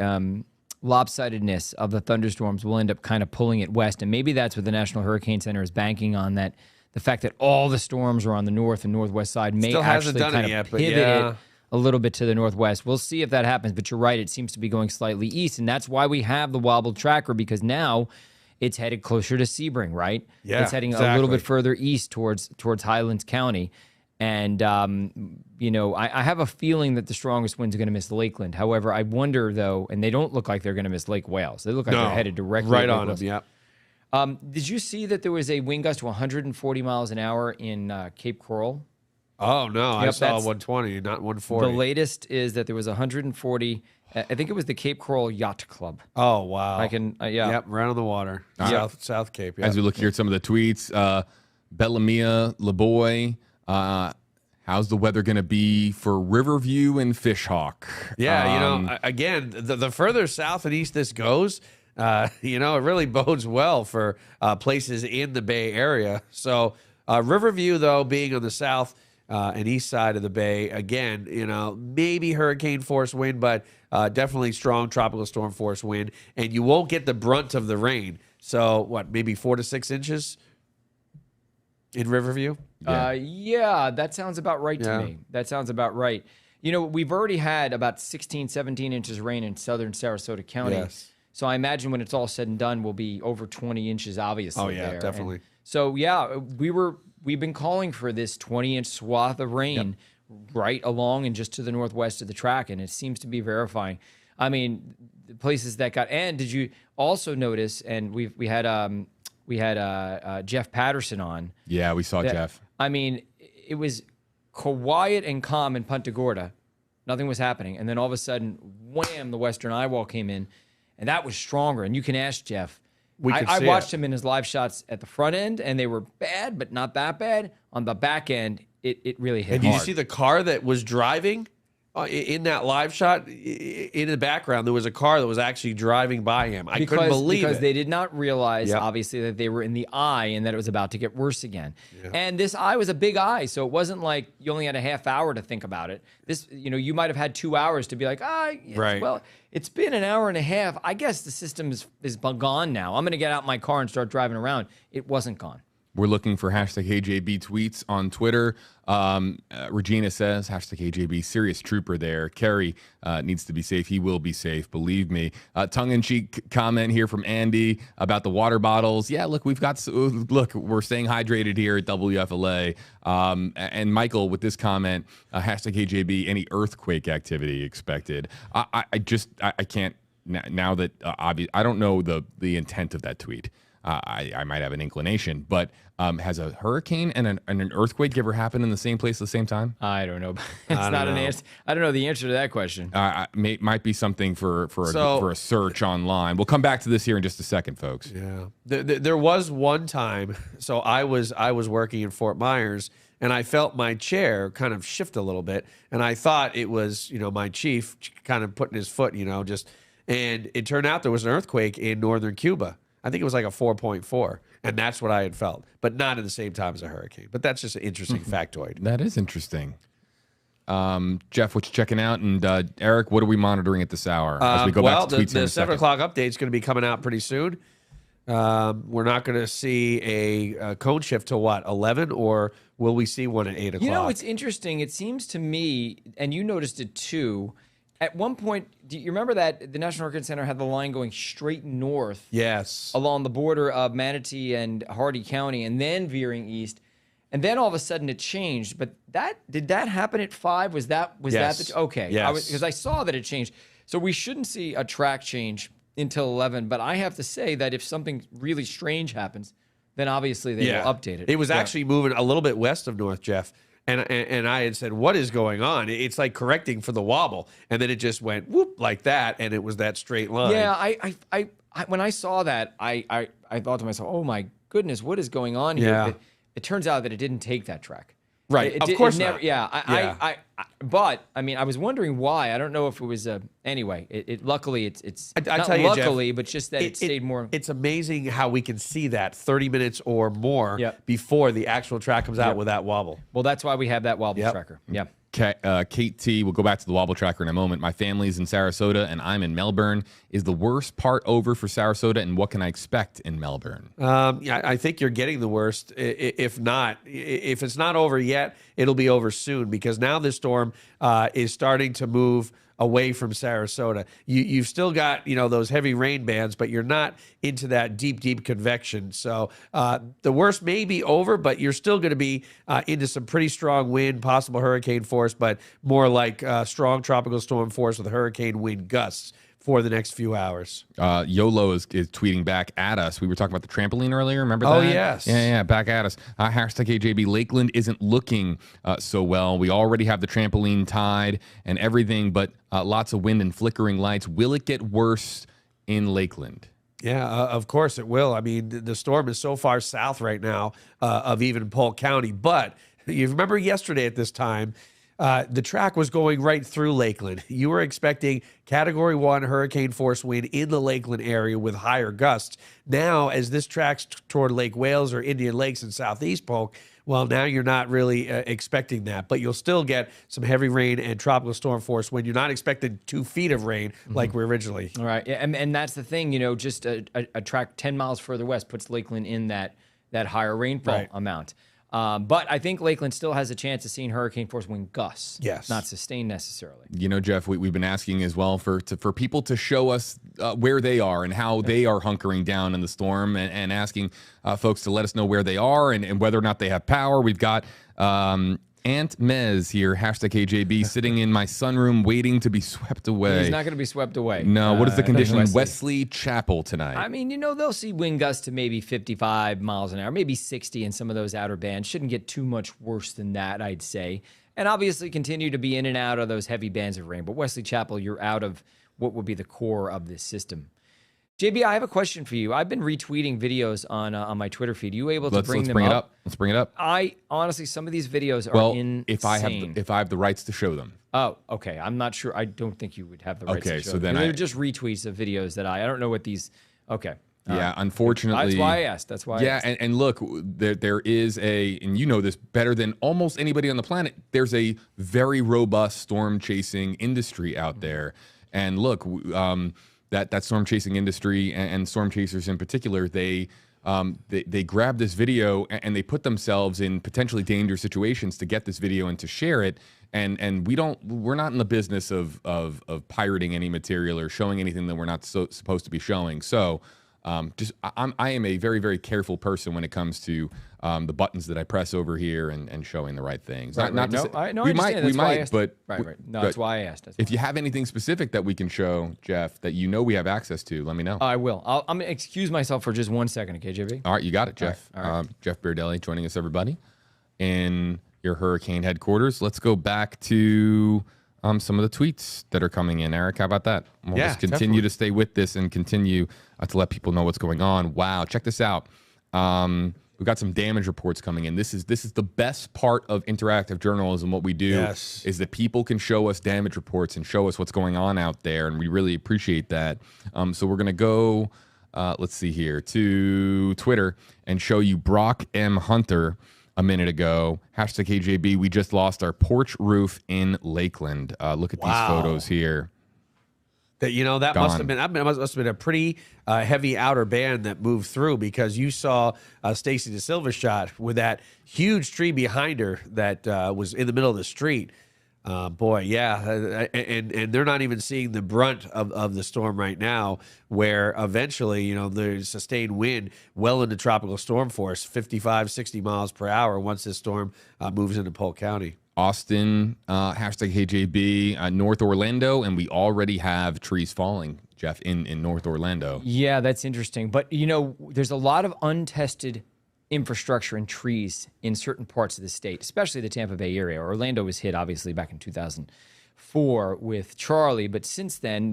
lopsidedness of the thunderstorms will end up kind of pulling it west, and maybe that's what the National Hurricane Center is banking on. That the fact that all the storms are on the north and northwest side may actually kind of pivot it a little bit to the northwest. We'll see if that happens, but you're right, it seems to be going slightly east, and that's why we have the wobble tracker, because now it's headed closer to Sebring, right? Yeah, it's heading a little bit further east towards Highlands County. And, I have a feeling that the strongest winds are going to miss Lakeland. However, I wonder, though, and they don't look like they're going to miss Lake Wales. They look like they're headed directly right on them, yep. Did you see that there was a wind gust to 140 miles an hour in Cape Coral? Oh, no. I saw 120, not 140. The latest is that there was 140. I think it was the Cape Coral Yacht Club. Oh, wow. Yep, right on the water. South Cape. Yep. As we look here at some of the tweets, Bellamia, LeBoy, how's the weather going to be for Riverview and Fishhawk? Yeah, again, the further south and east this goes, it really bodes well for places in the Bay Area. So Riverview, though, being on the south and east side of the Bay, again, maybe hurricane force wind, but definitely strong tropical storm force wind, and you won't get the brunt of the rain. So maybe 4 to 6 inches in Riverview? Yeah, that sounds about right to me. That sounds about right. We've already had about 16, 17 inches of rain in southern Sarasota County. Yes. So I imagine when it's all said and done, we'll be over 20 inches, obviously. Oh, yeah, there. definitely. We've been calling for this 20-inch swath of rain right along and just to the northwest of the track, and it seems to be verifying. I mean, the places that got, and did you also notice? And we had Jeff Patterson on. Yeah, we saw Jeff. I mean, it was quiet and calm in Punta Gorda. Nothing was happening, and then all of a sudden, wham! The western eye wall came in, and that was stronger. And you can ask Jeff. I watched him in his live shots at the front end, and they were bad, but not that bad. On the back end, it really hit hard. And did you see the car that was driving in that live shot? In the background, there was a car that was actually driving by him. I couldn't believe it. Because they did not realize, obviously, that they were in the eye and that it was about to get worse again. Yeah. And this eye was a big eye, so it wasn't like you only had a half hour to think about it. This, you might have had 2 hours to be like, right. Well, it's been an hour and a half. I guess the system is gone now. I'm going to get out my car and start driving around. It wasn't gone. We're looking for #KJB tweets on Twitter. Regina says, #KJB, serious trooper there. Kerry needs to be safe. He will be safe, believe me. Tongue-in-cheek comment here from Andy about the water bottles. Yeah, look, we're staying hydrated here at WFLA. And Michael with this comment, #KJB, any earthquake activity expected. I can't, now that I don't know the intent of that tweet. I might have an inclination. But has a hurricane and an earthquake ever happened in the same place at the same time? I don't know. It's not an answer. I don't know the answer to that question. Might be something for a search online. We'll come back to this here in just a second, folks. Yeah, there was one time. So I was working in Fort Myers, and I felt my chair kind of shift a little bit, and I thought it was, my chief kind of putting his foot, and it turned out there was an earthquake in northern Cuba. I think it was like a 4.4, and that's what I had felt, but not at the same time as a hurricane. But that's just an interesting factoid. That is interesting. Jeff, what you checking out? And Eric, what are we monitoring at this hour? As we go back to tweets the 7 o'clock update is going to be coming out pretty soon. We're not going to see a cone shift to what, 11, or will we see one at 8 o'clock? It's interesting. It seems to me, and you noticed it too, at one point, do you remember that the National Hurricane Center had the line going straight north? Yes. Along the border of Manatee and Hardee County, and then veering east. And then all of a sudden it changed. But did that happen at 5? Was that okay? Yes. Because I saw that it changed. So we shouldn't see a track change until 11. But I have to say that if something really strange happens, then obviously they will update it. It was actually moving a little bit west of north, Jeff. And I had said, what is going on? It's like correcting for the wobble. And then it just went whoop like that, and it was that straight line. Yeah, I when I saw that, I thought to myself, oh my goodness, what is going on here? Yeah. It turns out that it didn't take that track. Right, of course not. Yeah, but I mean, I was wondering why. I don't know if it was anyway. Luckily, it's I not tell you, luckily, Jeff, but just that it stayed more. It's amazing how we can see that 30 minutes or more before the actual track comes out with that wobble. Well, that's why we have that wobble tracker. Yeah. Kate T, we'll go back to the wobble tracker in a moment. My family's in Sarasota and I'm in Melbourne. Is the worst part over for Sarasota, and what can I expect in Melbourne? I think you're getting the worst. If it's not over yet, it'll be over soon, because now this storm is starting to move away from Sarasota. You've still got, those heavy rain bands, but you're not into that deep convection. So the worst may be over, but you're still going to be into some pretty strong wind, possible hurricane force, but more like strong tropical storm force with hurricane wind gusts for the next few hours. YOLO is tweeting back at us. We were talking about the trampoline earlier. Remember that? Oh, yes. Yeah, back at us. Hashtag AJB. Lakeland isn't looking so well. We already have the trampoline tied and everything, but lots of wind and flickering lights. Will it get worse in Lakeland? Yeah, of course it will. I mean, the storm is so far south right now of even Polk County. But you remember yesterday at this time, the track was going right through Lakeland. You were expecting Category 1 hurricane force wind in the Lakeland area with higher gusts. Now, as this tracks toward Lake Wales or Indian Lakes in southeast Polk, well, now you're not really expecting that, but you'll still get some heavy rain and tropical storm force when you're not expecting 2 feet of rain like we originally. All right, yeah, and that's the thing, just a track 10 miles further west puts Lakeland in that higher rainfall amount. But I think Lakeland still has a chance of seeing hurricane force wind gusts. Yes. Not sustained necessarily. Jeff, we've been asking as well for people to show us where they are and how they are hunkering down in the storm, and asking folks to let us know where they are and whether or not they have power. We've got Aunt Mez here, hashtag AJB, sitting in my sunroom waiting to be swept away. He's not going to be swept away. No, what is the condition in Wesley Chapel tonight? I mean, they'll see wind gusts to maybe 55 miles an hour, maybe 60 in some of those outer bands. Shouldn't get too much worse than that, I'd say. And obviously continue to be in and out of those heavy bands of rain. But Wesley Chapel, you're out of what would be the core of this system. JB, I have a question for you. I've been retweeting videos on my Twitter feed. Are you able to bring them up? Let's bring it up. I honestly, some of these videos are insane. if I have the rights to show them. Oh, okay. I'm not sure. I don't think you would have the rights to show them. They're just retweets of videos that I don't know what these. Okay. Yeah, unfortunately. That's why I asked. That's why. Yeah, and look, there is and you know this better than almost anybody on the planet. There's a very robust storm chasing industry out there, and look. That storm chasing industry and storm chasers in particular, they grab this video and they put themselves in potentially dangerous situations to get this video and to share it. And we're not in the business of pirating any material or showing anything that we're not supposed to be showing. So I am a very, very careful person when it comes to the buttons that I press over here and showing the right things. Right, Not right. to No, say, I we understand. might, but right. No, that's why I asked. If you have anything specific that we can show, Jeff, that you know we have access to, let me know. I will. I'm going to excuse myself for just 1 second, okay, JB? All right, you got it, Jeff. All right. Jeff Beardelli joining us, everybody, in your hurricane headquarters. Let's go back to some of the tweets that are coming in. Eric, how about that? We'll just continue to stay with this and continue to let people know what's going on. Wow, check this out. We've got some damage reports coming in. This is the best part of interactive journalism. What we do is that people can show us damage reports and show us what's going on out there, and we really appreciate that. So we're going to go, let's see here, to Twitter and show you Brock M. Hunter a minute ago. #KJB, we just lost our porch roof in Lakeland. Look at these photos here. That must have been a pretty heavy outer band that moved through, because you saw Stacy De Silva shot with that huge tree behind her that was in the middle of the street. And they're not even seeing the brunt of the storm right now, where eventually, there's sustained wind well into tropical storm force, 55, 60 miles per hour once this storm moves into Polk County. Austin, #KJB, North Orlando, and we already have trees falling, Jeff, in North Orlando. Yeah, that's interesting. But, there's a lot of untested infrastructure and trees in certain parts of the state, especially the Tampa Bay area. Orlando was hit, obviously, back in 2004 with Charlie. But since then,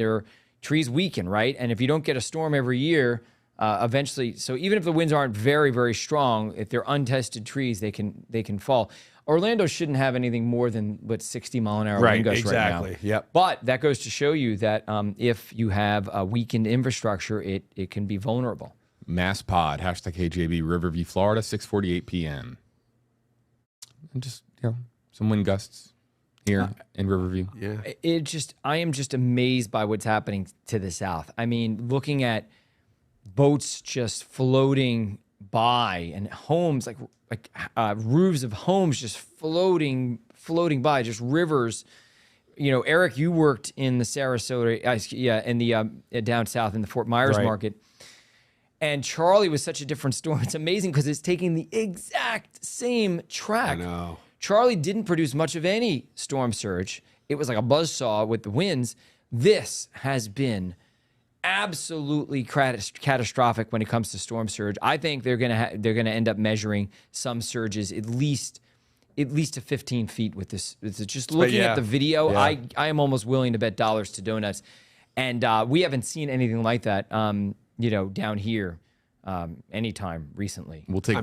trees weaken, right? And if you don't get a storm every year, eventually, so even if the winds aren't very, very strong, if they're untested trees, they can fall. Orlando shouldn't have anything more than 60-mile-an-hour wind gusts right now. Yep. But that goes to show you that if you have a weakened infrastructure, it can be vulnerable. MassPod, #KJB, Riverview, Florida, 6:48 p.m. And just some wind gusts here in Riverview. Yeah. I am just amazed by what's happening to the south. I mean, looking at boats just floating by and homes like roofs of homes just floating by, just rivers. Eric, you worked in the Sarasota, in the down south in the Fort Myers market, and Charlie was such a different storm. It's amazing because it's taking the exact same track. I know. Charlie didn't produce much of any storm surge. It was like a buzzsaw with the winds. This has been absolutely catastrophic when it comes to storm surge. I think they're gonna end up measuring some surges at least to 15 feet with this. Just looking at the video, I am almost willing to bet dollars to donuts, and we haven't seen anything like that. Down here, anytime recently. We'll take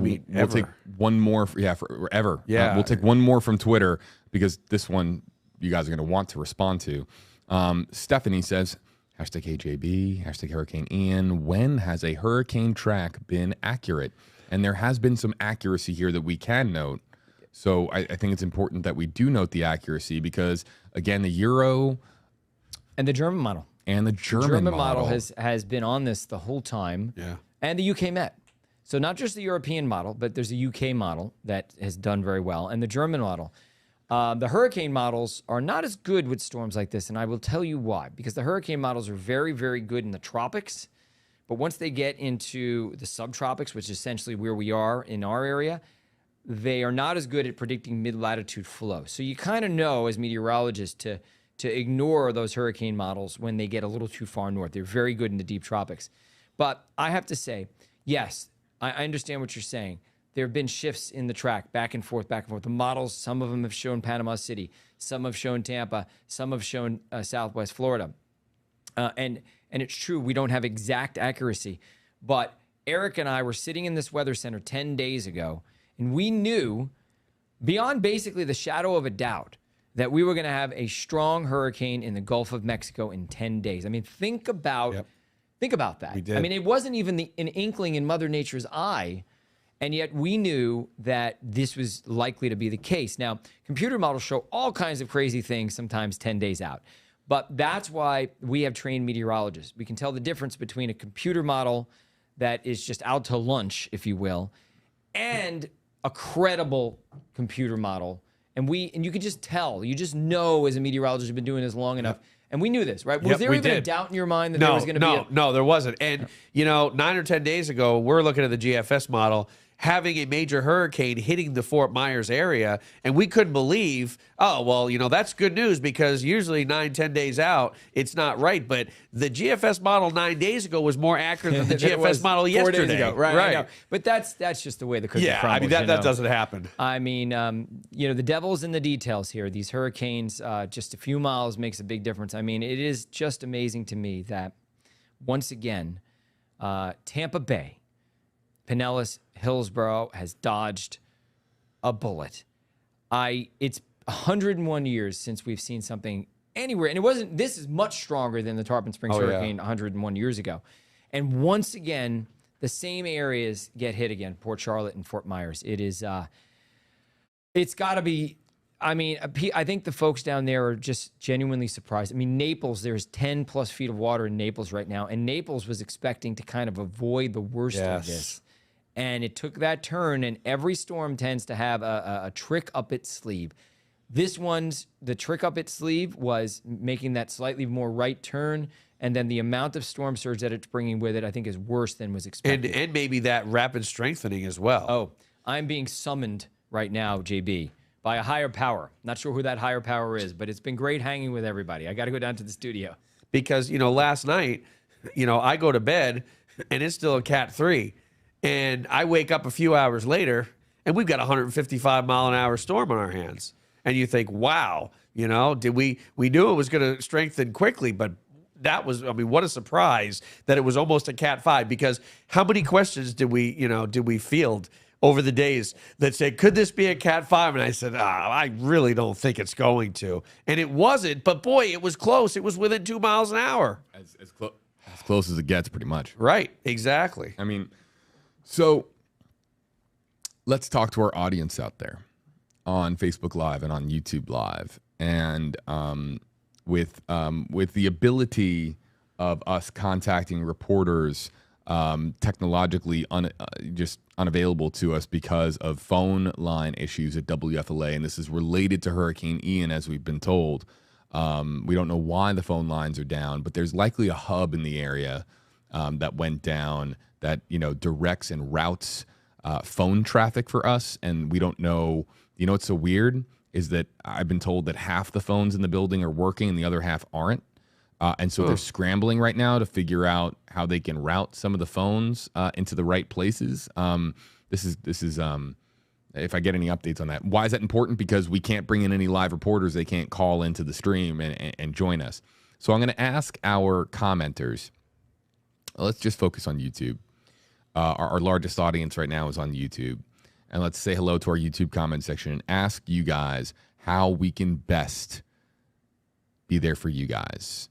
one more. Forever. Yeah, we'll take one more from Twitter, because this one you guys are gonna want to respond to. Stephanie says, #KJB, #Hurricane Ian. When has a hurricane track been accurate? And there has been some accuracy here that we can note. So I think it's important that we do note the accuracy, because, again, the Euro and the German model. The German model has been on this the whole time. Yeah. And the UK Met. So not just the European model, but there's a UK model that has done very well, and the German model. The hurricane models are not as good with storms like this, and I will tell you why. Because the hurricane models are very, very good in the tropics, but once they get into the subtropics, which is essentially where we are in our area, they are not as good at predicting mid-latitude flow. So you kind of know, as meteorologists, to ignore those hurricane models when they get a little too far north. They're very good in the deep tropics. But I have to say, yes, I understand what you're saying. There have been shifts in the track, back and forth, back and forth. The models, some of them have shown Panama City, some have shown Tampa, some have shown Southwest Florida. And it's true, we don't have exact accuracy. But Eric and I were sitting in this weather center 10 days ago, and we knew, beyond basically the shadow of a doubt, that we were going to have a strong hurricane in the Gulf of Mexico in 10 days. I mean, think about that. We did. I mean, it wasn't even an inkling in Mother Nature's eye. And yet we knew that this was likely to be the case. Now, computer models show all kinds of crazy things, sometimes 10 days out. But that's why we have trained meteorologists. We can tell the difference between a computer model that is just out to lunch, if you will, and a credible computer model. And you can just tell, you just know as a meteorologist, you've been doing this long enough, And we knew this, right? Was Yep, there we even a did. doubt in your mind that there was going to be No, there wasn't. And, 9 or 10 days ago, we're looking at the GFS model, having a major hurricane hitting the Fort Myers area, and we couldn't believe, that's good news because usually 9-10 days out, it's not right. But the GFS model 9 days ago was more accurate than the GFS model 4 yesterday. days ago. Right. I know. But that's just the way the cookie crumbles. I mean, that doesn't happen. I mean, the devil's in the details here. These hurricanes, just a few miles makes a big difference. I mean, it is just amazing to me that, once again, Tampa Bay, Pinellas, Hillsborough has dodged a bullet. It's 101 years since we've seen something anywhere, and this is much stronger than the Tarpon Springs hurricane 101 years ago. And once again, the same areas get hit again, Port Charlotte and Fort Myers. It is, it's got to be, I mean, I think the folks down there are just genuinely surprised. I mean, Naples, there's 10 plus feet of water in Naples right now, and Naples was expecting to kind of avoid the worst of this. And it took that turn, and every storm tends to have a trick up its sleeve. The trick up its sleeve was making that slightly more right turn, and then the amount of storm surge that it's bringing with it, I think, is worse than was expected. And maybe that rapid strengthening as well. Oh, I'm being summoned right now, JB, by a higher power. Not sure who that higher power is, but it's been great hanging with everybody. I got to go down to the studio. Because, last night, I go to bed, and it's still a Cat 3. And I wake up a few hours later, and we've got a 155-mile-an-hour storm on our hands. And you think, wow, we knew it was going to strengthen quickly, but that was, what a surprise that it was almost a Cat 5. Because how many questions did we field over the days that said, could this be a Cat 5? And I said, I really don't think it's going to. And it wasn't, but boy, it was close. It was within 2 miles an hour. As close as it gets, pretty much. Right, exactly. I mean, so let's talk to our audience out there on Facebook Live and on YouTube Live. And with the ability of us contacting reporters technologically just unavailable to us because of phone line issues at WFLA, and this is related to Hurricane Ian, as we've been told. We don't know why the phone lines are down, but there's likely a hub in the area that went down that directs and routes phone traffic for us, and we don't know. What's so weird is that I've been told that half the phones in the building are working and the other half aren't, and so they're scrambling right now to figure out how they can route some of the phones into the right places. This is if I get any updates on that. Why is that important? Because we can't bring in any live reporters; they can't call into the stream and join us. So I'm going to ask our commenters. Let's just focus on YouTube. Our largest audience right now is on YouTube. And let's say hello to our YouTube comment section and ask you guys how we can best be there for you guys.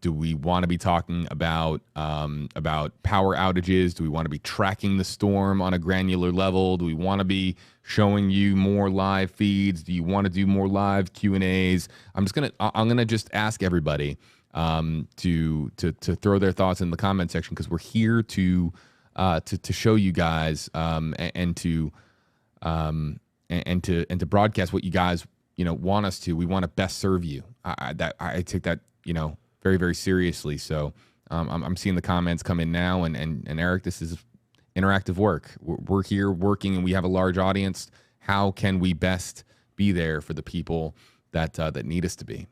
Do we want to be talking about power outages? Do we want to be tracking the storm on a granular level? Do we want to be showing you more live feeds? Do you want to do more live Q&As? I'm gonna just ask everybody to throw their thoughts in the comment section, because we're here to show you guys and to broadcast what you guys want us to. We want to best serve you. I take that very, very seriously. So I'm seeing the comments come in now, and Eric, this is interactive work. We're here working, and we have a large audience. How can we best be there for the people that need us to be?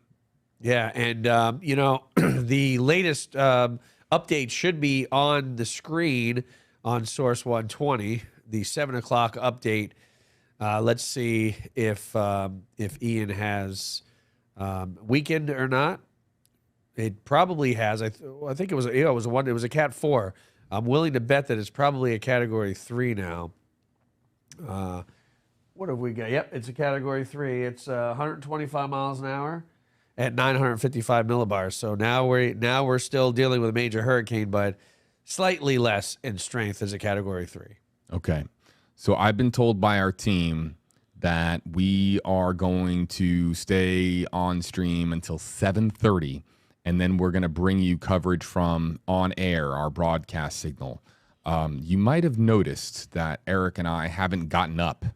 Yeah, and the latest update should be on the screen on Source 120, the 7 o'clock update. Let's see if Ian has weakened or not. It probably has. I think it was a Cat 4. I'm willing to bet that it's probably a Category 3 now. What have we got? Yep, it's a Category 3. It's 125 miles an hour at 955 millibars. So now we're still dealing with a major hurricane, but slightly less in strength as a Category 3. Okay. So I've been told by our team that we are going to stay on stream until 7:30, and then we're going to bring you coverage from on air, our broadcast signal. You might have noticed that Eric and I haven't gotten up.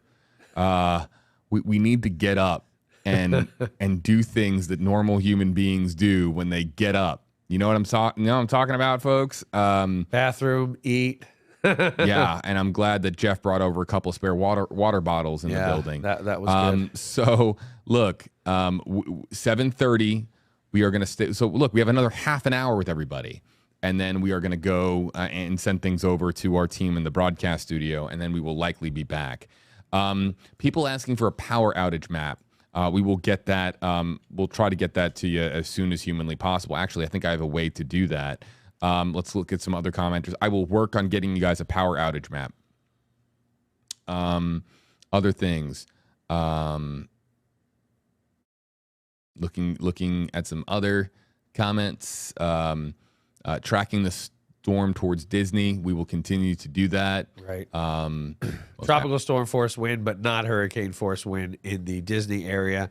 We need to get up and do things that normal human beings do when they get up. You know what I'm talking about, folks? Bathroom, eat. Yeah, and I'm glad that Jeff brought over a couple spare water bottles in the building. That was good. So look, 7:30, we are going to stay. So look, we have another half an hour with everybody, and then we are going to go and send things over to our team in the broadcast studio, and then we will likely be back. People asking for a power outage map. We will get that. We'll try to get that to you as soon as humanly possible. Actually, I think I have a way to do that. Let's look at some other commenters. I will work on getting you guys a power outage map. Other things. Looking at some other comments. Tracking the storm towards Disney. We will continue to do that. Right. Tropical storm force wind, but not hurricane force wind in the Disney area.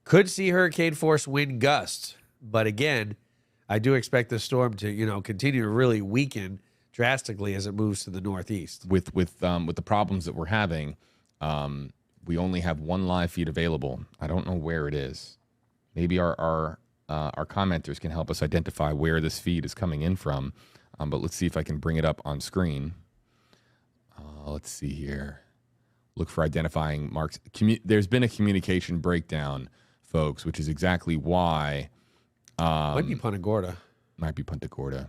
Could see hurricane force wind gusts, but again, I do expect the storm to, continue to really weaken drastically as it moves to the northeast. With the problems that we're having, we only have one live feed available. I don't know where it is. Maybe our commenters can help us identify where this feed is coming in from. But let's see if I can bring it up on screen. Let's see here. Look for identifying marks. There's been a communication breakdown, folks, which is exactly why. Might be Punta Gorda. Might be Punta Gorda.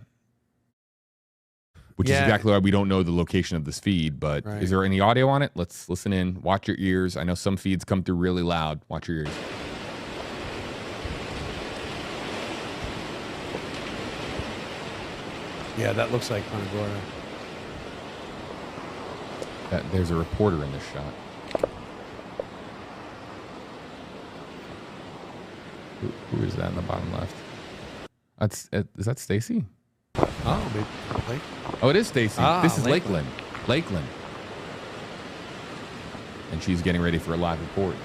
Which is exactly why we don't know the location of this feed. But is there any audio on it? Let's listen in. Watch your ears. I know some feeds come through really loud. Watch your ears. Yeah, that looks like Punta Gorda. There's a reporter in this shot. Who is that in the bottom left? Is that Stacy? Oh, maybe. Oh, it is Stacy. This is Lakeland. Lakeland. And she's getting ready for a live report.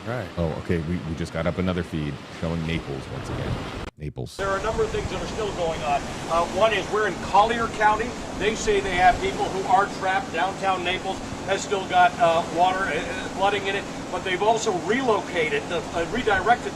Right. Oh, okay. We just got up another feed showing Naples once again. Naples. There are a number of things that are still going on. One is we're in Collier County. They say they have people who are trapped. Downtown Naples has still got water flooding in it, but they've also redirected the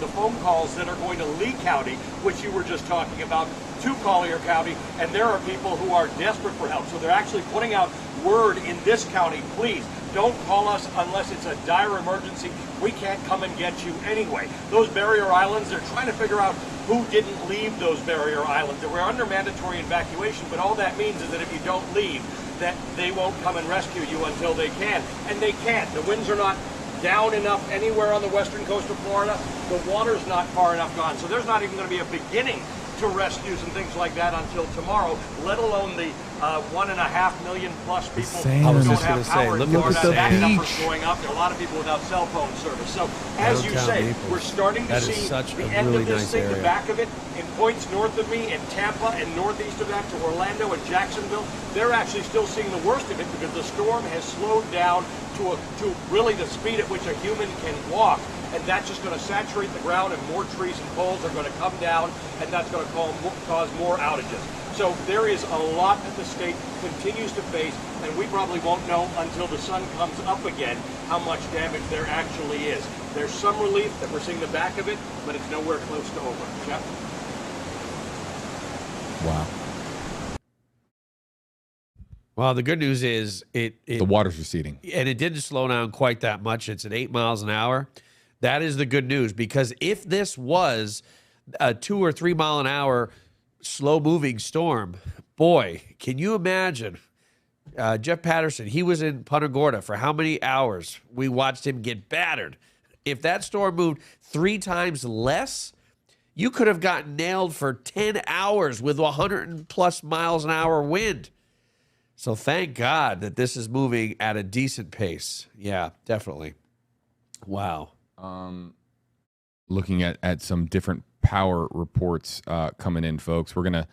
phone calls that are going to Lee County, which you were just talking about, to Collier County, and there are people who are desperate for help. So they're actually putting out word in this county, please, don't call us unless it's a dire emergency. We can't come and get you anyway. Those barrier islands, they're trying to figure out who didn't leave those barrier islands. We're under mandatory evacuation, but all that means is that if you don't leave, that they won't come and rescue you until they can. And they can't. The winds are not down enough anywhere on the western coast of Florida. The water's not far enough gone. So there's not even going to be a beginning to rescues and things like that until tomorrow, let alone the 1.5 million plus people I was who don't just have gonna power say, in look at Florida. the That beach. number's going up. There are a lot of people without cell phone service. So as you Downtown say, Naples. we're starting to That is see such the a end really of this nice thing, the area. back of it. In points north of me, in Tampa and northeast of that to Orlando and Jacksonville, they're actually still seeing the worst of it because the storm has slowed down to really the speed at which a human can walk. And that's just going to saturate the ground, and more trees and poles are going to come down, and that's going to cause more outages. So there is a lot that the state continues to face, and we probably won't know until the sun comes up again how much damage there actually is. There's some relief that we're seeing the back of it, but it's nowhere close to over. Jeff? Wow. Well, the good news is the water's receding. And it didn't slow down quite that much. It's at 8 miles an hour. That is the good news, because if this was a 2 or 3 mile an hour slow moving storm, boy, can you imagine? Jeff Patterson, he was in Punta Gorda for how many hours? We watched him get battered. If that storm moved 3 times less, you could have gotten nailed for 10 hours with 100+ miles an hour wind. So thank God that this is moving at a decent pace. Yeah, definitely. Wow. Looking at some different power reports coming in, folks. We're gonna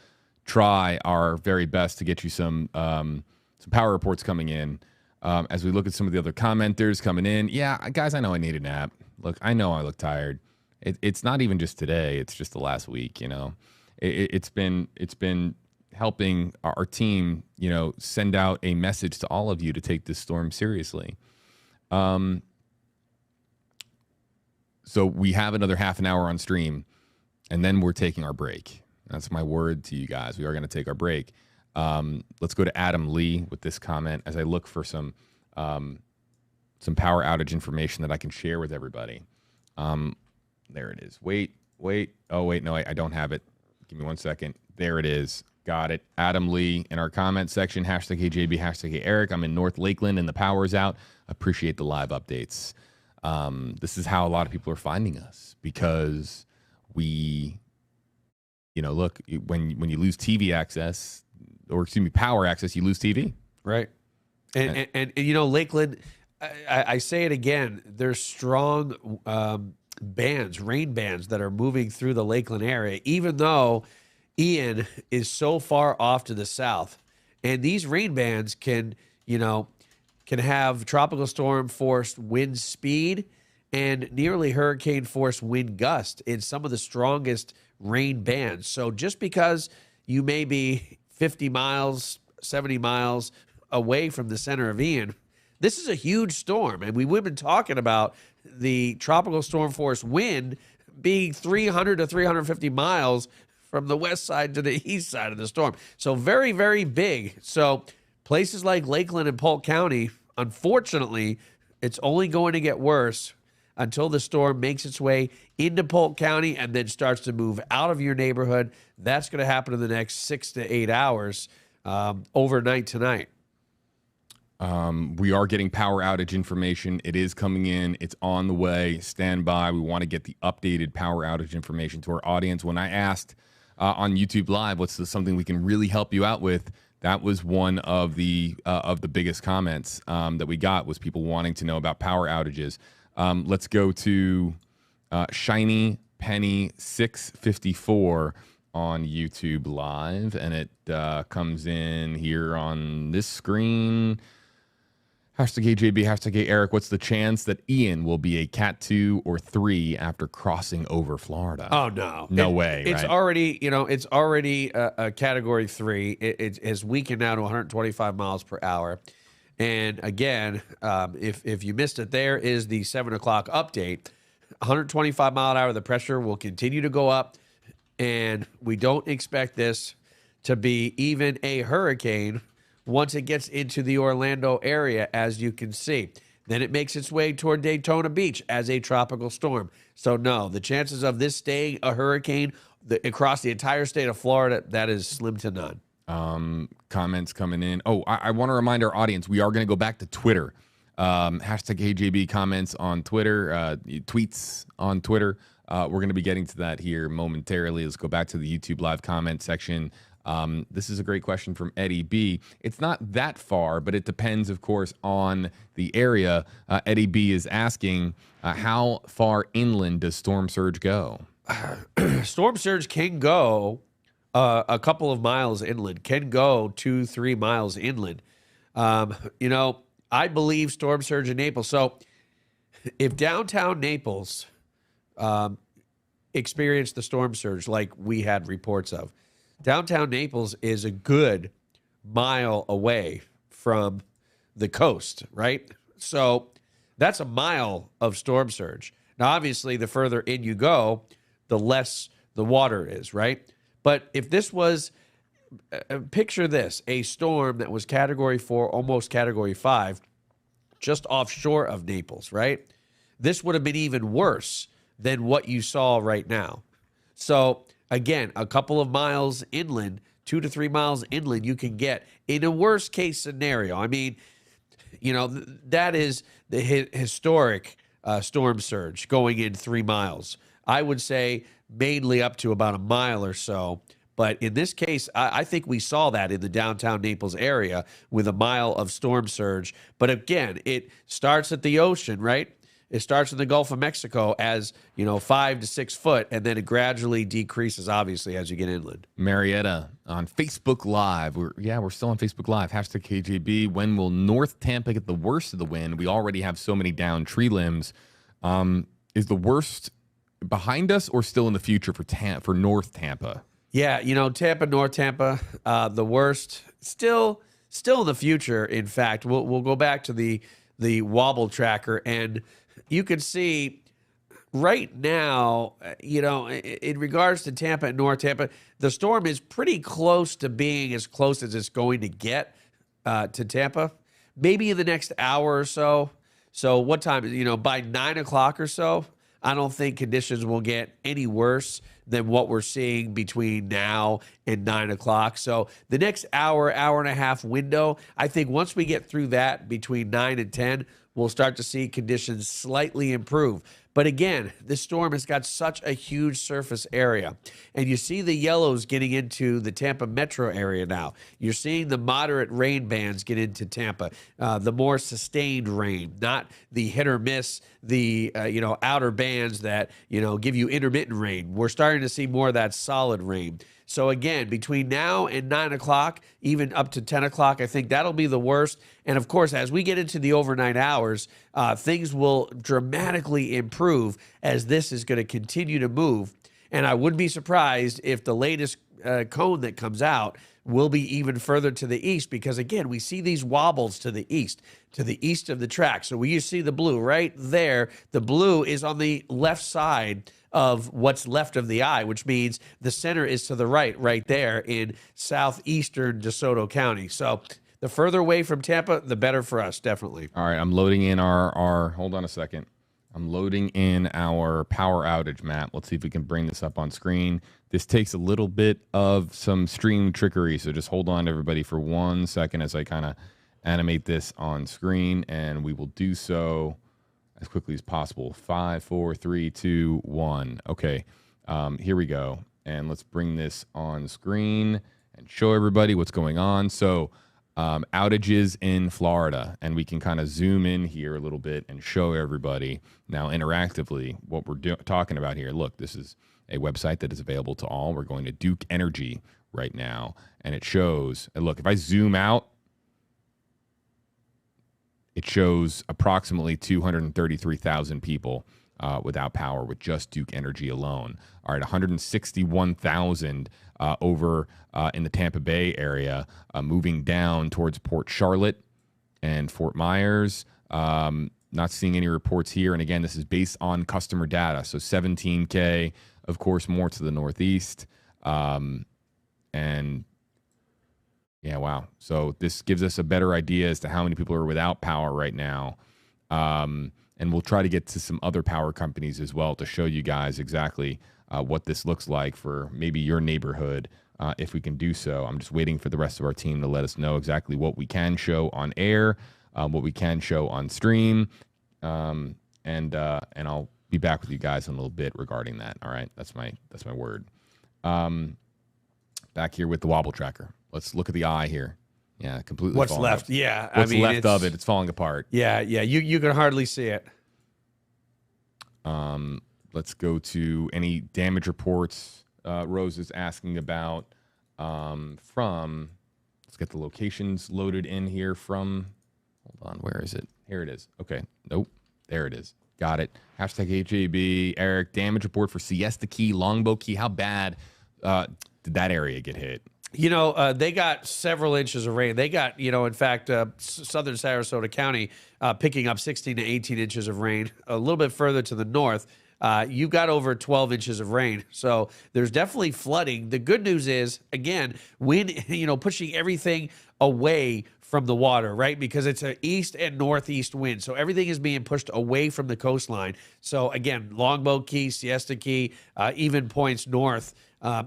try our very best to get you some power reports coming in as we look at some of the other commenters coming in. Yeah, guys, I know I need a nap. Look, I know I look tired. It's not even just today. It's just the last week. It's been helping our team, send out a message to all of you to take this storm seriously. So we have another half an hour on stream, and then we're taking our break. That's my word to you guys. We are going to take our break. Let's go to Adam Lee with this comment as I look for some power outage information that I can share with everybody. There it is. Wait. Oh, wait, no, I don't have it. Give me 1 second. There it is. Got it. Adam Lee in our comment section, #HJB, #Eric. I'm in North Lakeland and the power's out. Appreciate the live updates. This is how a lot of people are finding us because we, look, when you lose TV access, or excuse me, power access, you lose TV. Right. And Lakeland, I say it again, there's strong rain bands that are moving through the Lakeland area, even though Ian is so far off to the south. And these rain bands can have tropical storm force wind speed and nearly hurricane force wind gust in some of the strongest rain bands. So just because you may be 50 miles, 70 miles away from the center of Ian, this is a huge storm. And we've been talking about the tropical storm force wind being 300 to 350 miles from the west side to the east side of the storm. So very, very big. So places like Lakeland and Polk County, unfortunately, it's only going to get worse until the storm makes its way into Polk County and then starts to move out of your neighborhood. That's going to happen in the next 6 to 8 hours, overnight tonight. We are getting power outage information. It is coming in. It's on the way. Stand by. We want to get the updated power outage information to our audience. When I asked on YouTube Live, what's something we can really help you out with, that was one of the biggest comments that we got, was people wanting to know about power outages. Let's go to Shiny Penny 654 on YouTube Live, and it comes in here on this screen. #HJB, #Eric. What's the chance that Ian will be a Cat 2 or 3 after crossing over Florida? Oh, no. No way. It's right? already a Category 3. It is weakened now to 125 miles per hour. And again, if you missed it, there is the 7 o'clock update. 125 mile an hour, the pressure will continue to go up. And we don't expect this to be even a hurricane once it gets into the Orlando area, as you can see. Then it makes its way toward Daytona Beach as a tropical storm. So no, the chances of this staying a hurricane across the entire state of Florida, that is slim to none. Comments coming in. Oh, I want to remind our audience, we are going to go back to Twitter. #HJB comments on Twitter, tweets on Twitter. We're going to be getting to that here momentarily. Let's go back to the YouTube Live comment section. This is a great question from Eddie B. It's not that far, but it depends, of course, on the area. Eddie B is asking, how far inland does storm surge go? Storm surge can go a couple of miles inland, can go 2-3 miles inland. I believe storm surge in Naples. So if downtown Naples experienced the storm surge like we had reports of, downtown Naples is a good mile away from the coast, right? So that's a mile of storm surge. Now, obviously, the further in you go, the less the water is, right? But if this was, picture this, a storm that was Category 4, almost Category 5, just offshore of Naples, right? This would have been even worse than what you saw right now. So again, a couple of miles inland, 2 to 3 miles inland, you can get in a worst case scenario. I mean, that is the historic storm surge going in 3 miles. I would say mainly up to about a mile or so. But in this case, I think we saw that in the downtown Naples area with a mile of storm surge. But again, it starts at the ocean, right? It starts in the Gulf of Mexico as, 5 to 6 foot, and then it gradually decreases, obviously, as you get inland. Marietta on Facebook Live. We're still on Facebook Live. #KJB. When will North Tampa get the worst of the wind? We already have so many downed tree limbs. Is the worst behind us or still in the future for North Tampa? Yeah, Tampa, North Tampa, the worst, still in the future. In fact, we'll go back to the wobble tracker, and you can see right now, in regards to Tampa and North Tampa, the storm is pretty close to being as close as it's going to get to Tampa. Maybe in the next hour or so. So what time? By 9 o'clock or so, I don't think conditions will get any worse than what we're seeing between now and 9 o'clock. So the next hour, hour and a half window, I think once we get through that between 9 and 10, we'll start to see conditions slightly improve. But again, this storm has got such a huge surface area. And you see the yellows getting into the Tampa metro area now. You're seeing the moderate rain bands get into Tampa, the more sustained rain, not the hit or miss, the outer bands that give you intermittent rain. We're starting to see more of that solid rain. So again, between now and 9 o'clock, even up to 10 o'clock, I think that'll be the worst. And of course, as we get into the overnight hours, things will dramatically improve as this is going to continue to move. And I wouldn't be surprised if the latest cone that comes out will be even further to the east, because again, we see these wobbles to the east of the track. So you see the blue right there. The blue is on the left side of what's left of the eye, which means the center is to the right there in southeastern DeSoto County. So the further away from Tampa, the better for us, definitely. All right, I'm loading in our hold on a second. I'm loading in our power outage map. Let's see if we can bring this up on screen. This takes a little bit of some stream trickery, so just hold on, everybody, for 1 second as I kind of animate this on screen, and we will do so as quickly as possible. 5, 4, 3, 2, 1. Okay, here we go. And let's bring this on screen and show everybody what's going on. So outages in Florida, and we can kind of zoom in here a little bit and show everybody now interactively what we're talking about here. Look, this is a website that is available to all. We're going to Duke Energy right now, and it shows, and look, if I zoom out, it shows approximately 233,000 people without power with just Duke Energy alone. All right, 161,000 over in the Tampa Bay area, moving down towards Port Charlotte and Fort Myers. Not seeing any reports here. And again, this is based on customer data. So 17K, of course, more to the northeast. And yeah, wow. So this gives us a better idea as to how many people are without power right now. And we'll try to get to some other power companies as well to show you guys exactly what this looks like for maybe your neighborhood, if we can do so. I'm just waiting for the rest of our team to let us know exactly what we can show on air, what we can show on stream, and I'll be back with you guys in a little bit regarding that. All right, that's my word. Back here with the wobble tracker. Let's look at the eye here. Yeah, completely. What's left? Up. Yeah, what's left of it? It's falling apart. Yeah. You can hardly see it. Let's go to any damage reports. Rose is asking about from. Let's get the locations loaded in here from. Hold on, where is it? Here it is. Okay, nope, there it is. Got it. Hashtag HAB. Eric, damage report for Siesta Key, Longboat Key. How bad did that area get hit? They got several inches of rain. They got, in fact, southern Sarasota County picking up 16 to 18 inches of rain. A little bit further to the north, you got over 12 inches of rain. So there's definitely flooding. The good news is, again, wind, pushing everything away from the water, right? Because it's an east and northeast wind. So everything is being pushed away from the coastline. So again, Longboat Key, Siesta Key, even points north.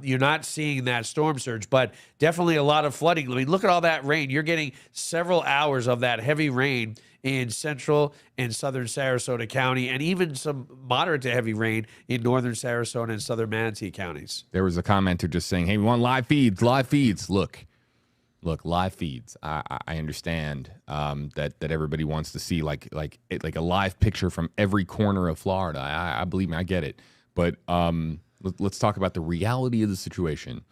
You're not seeing that storm surge, but definitely a lot of flooding. I mean, look at all that rain. You're getting several hours of that heavy rain in central and southern Sarasota County, and even some moderate to heavy rain in northern Sarasota and southern Manatee counties. There was a commenter just saying, hey, we want live feeds, live feeds. Look, live feeds. I understand that everybody wants to see like a live picture from every corner of Florida. I believe me, I get it. But let's talk about the reality of the situation.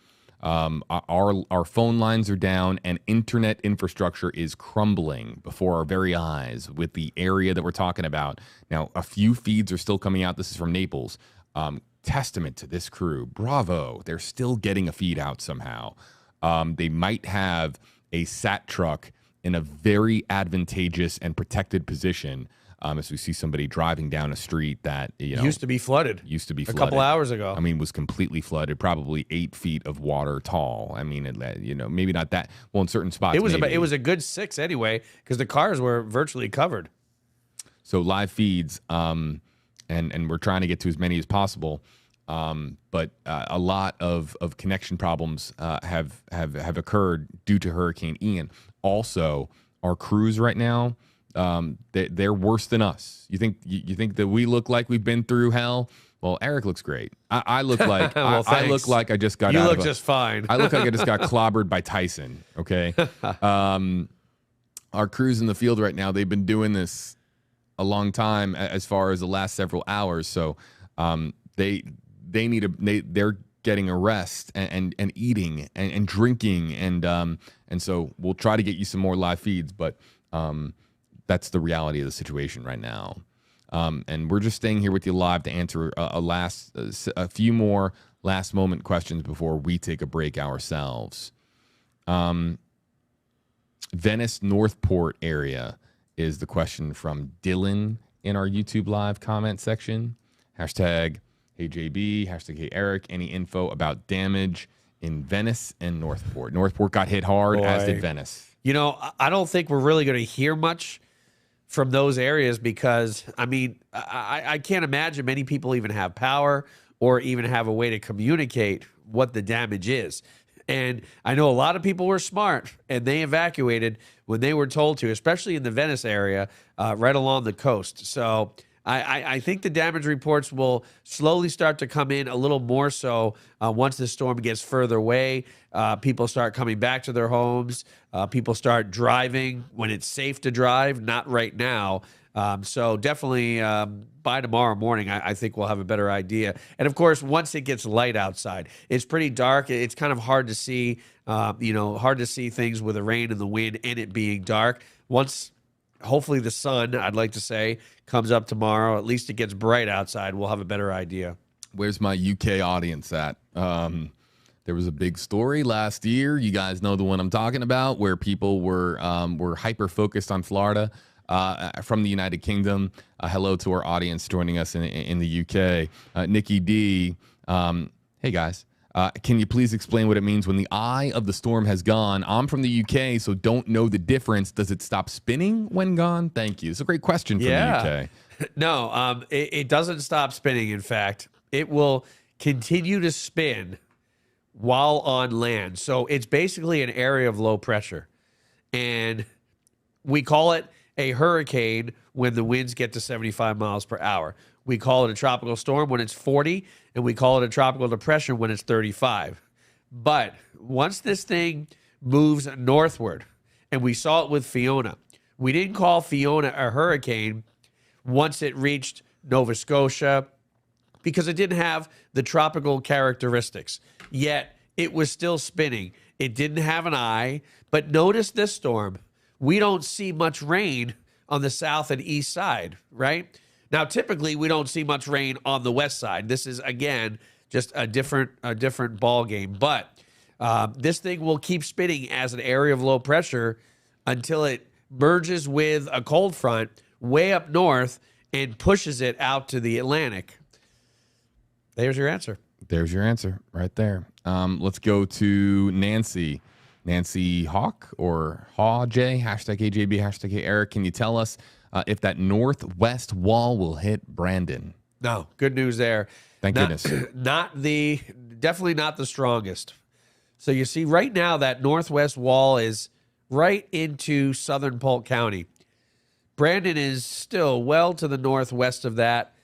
Our phone lines are down and internet infrastructure is crumbling before our very eyes with the area that we're talking about. Now, a few feeds are still coming out. This is from Naples. Testament to this crew. Bravo. They're still getting a feed out somehow. They might have a SAT truck in a very advantageous and protected position As we see somebody driving down a street that used to be flooded a couple hours ago. I mean, was completely flooded, probably 8 feet of water tall. I mean, maybe not that. Well, in certain spots, it was maybe. it was a good 6 anyway, because the cars were virtually covered. So live feeds, and we're trying to get to as many as possible. But a lot of connection problems have occurred due to Hurricane Ian. Also, our crews right now, they're worse than us. You think that we look like we've been through hell? Well, Eric looks great. I look like well, I look like I just got. You out look of just fine. I look like I just got clobbered by Tyson. Okay. Our crews in the field right now, they've been doing this a long time, as far as the last several hours. So they're getting a rest and eating and drinking and so we'll try to get you some more live feeds, but that's the reality of the situation right now. And we're just staying here with you live to answer a few more last moment questions before we take a break ourselves. Venice Northport area is the question from Dylan in our YouTube live comment section. Hashtag Hey JB, hashtag Hey Eric, any info about damage in Venice and Northport? Northport got hit hard, as did Venice. I don't think we're really going to hear much from those areas because, I mean, I can't imagine many people even have power or even have a way to communicate what the damage is. And I know a lot of people were smart and they evacuated when they were told to, especially in the Venice area, right along the coast. So I think the damage reports will slowly start to come in a little more so once the storm gets further away. People start coming back to their homes. People start driving when it's safe to drive, not right now. So definitely by tomorrow morning, I think we'll have a better idea. And of course, once it gets light outside, it's pretty dark. It's kind of hard to see, hard to see things with the rain and the wind and it being dark. Once, hopefully the sun, I'd like to say, comes up tomorrow, at least it gets bright outside, we'll have a better idea. Where's my UK audience at? There was a big story last year. You guys know the one I'm talking about, where people were hyper focused on Florida. From the United Kingdom. Hello to our audience joining us in the UK. Nikki D, hey guys, can you please explain what it means when the eye of the storm has gone? I'm from the UK, so don't know the difference. Does it stop spinning when gone? Thank you. It's a great question from the UK. No, it doesn't stop spinning. In fact, it will continue to spin while on land. So it's basically an area of low pressure. And we call it a hurricane when the winds get to 75 miles per hour. We call it a tropical storm when it's 40, and we call it a tropical depression when it's 35. But once this thing moves northward, and we saw it with Fiona, we didn't call Fiona a hurricane once it reached Nova Scotia because it didn't have the tropical characteristics. Yet it was still spinning. It didn't have an eye. But notice this storm. We don't see much rain on the south and east side, right? Now, typically, we don't see much rain on the west side. This is, again, just a different ball game. But this thing will keep spinning as an area of low pressure until it merges with a cold front way up north and pushes it out to the Atlantic. There's your answer. There's your answer right there. Let's go to Nancy. Nancy Hawk or Haw J, hashtag AJB, hashtag Eric. Can you tell us if that northwest wall will hit Brandon? No, good news there. Thank goodness. Definitely not the strongest. So you see right now that northwest wall is right into southern Polk County. Brandon is still well to the northwest of that.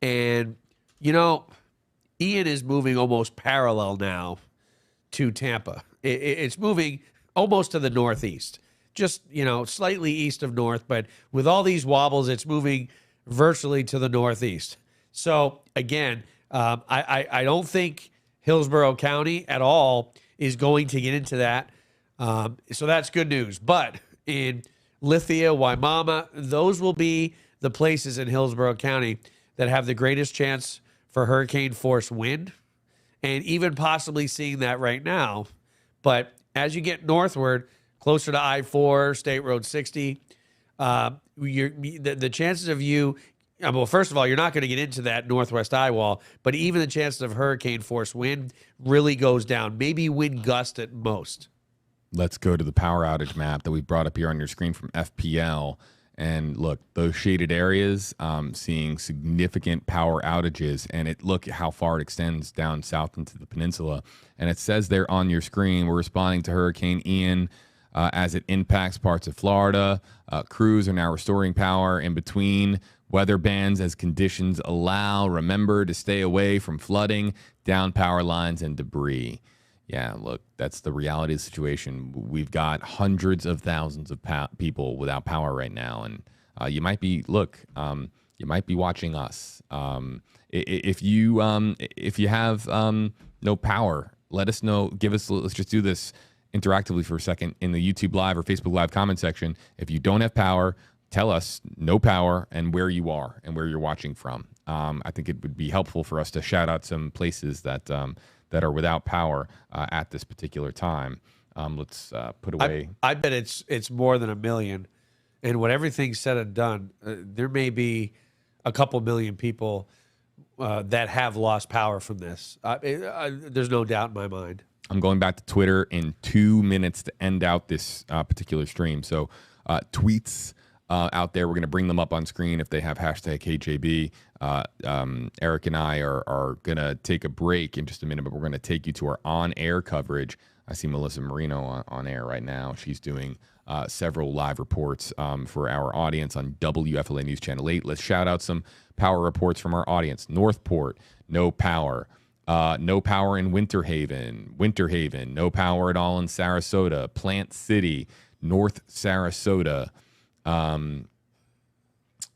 And, Ian is moving almost parallel now to Tampa. It's moving almost to the northeast, just, slightly east of north. But with all these wobbles, it's moving virtually to the northeast. So, again, I don't think Hillsborough County at all is going to get into that. So that's good news. But in Lithia, Waimama, those will be the places in Hillsborough County that have the greatest chance for hurricane force wind, and even possibly seeing that right now. But as you get northward, closer to I-4, State Road 60, the chances of you, well, first of all, you're not going to get into that northwest eye wall, but even the chances of hurricane force wind really goes down. Maybe wind gust at most. Let's go to the power outage map that we brought up here on your screen from FPL. And look, those shaded areas, seeing significant power outages, and look at how far it extends down south into the peninsula. And it says there on your screen, we're responding to Hurricane Ian as it impacts parts of Florida. Crews are now restoring power in between weather bands as conditions allow. Remember to stay away from flooding, down power lines, and debris. Yeah, look, that's the reality of the situation. We've got hundreds of thousands of people without power right now, and you might be you might be watching us. If you have no power, let us know. Let's just do this interactively for a second in the YouTube Live or Facebook Live comment section. If you don't have power, tell us no power and where you are and where you're watching from. I think it would be helpful for us to shout out some places that are without power at this particular time. Let's put away. I bet it's more than 1 million. And when everything's said and done, there may be a couple million people that have lost power from this. There's no doubt in my mind. I'm going back to Twitter in 2 minutes to end out this particular stream. So tweets out there, we're going to bring them up on screen if they have hashtag KJB. Eric and I are going to take a break in just a minute, but we're going to take you to our on-air coverage. I see Melissa Marino on air right now. She's doing several live reports for our audience on WFLA News Channel 8. Let's shout out some power reports from our audience. Northport, no power. No power in Winter Haven, no power at all in Sarasota, Plant City, North Sarasota,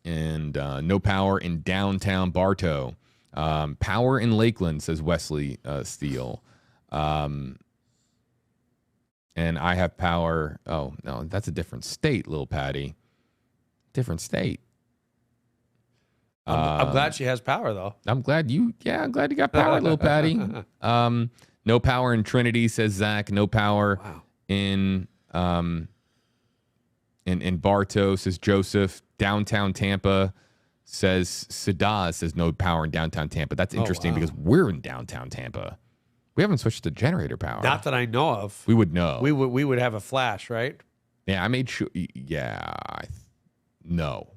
and no power in downtown Bartow. Power in Lakeland, says Wesley Steele. And I have power. Oh, no, that's a different state, Lil Patty. Different state. I'm glad she has power, though. I'm glad you got power, Lil Patty. No power in Trinity, says Zach. No power in Bartow, says Joseph. Downtown Tampa, says Sadaz, says no power in downtown Tampa. That's interesting because we're in downtown Tampa. We haven't switched to generator power. Not that I know of. We would know. We would have a flash, right? Yeah, I made sure. Yeah, no.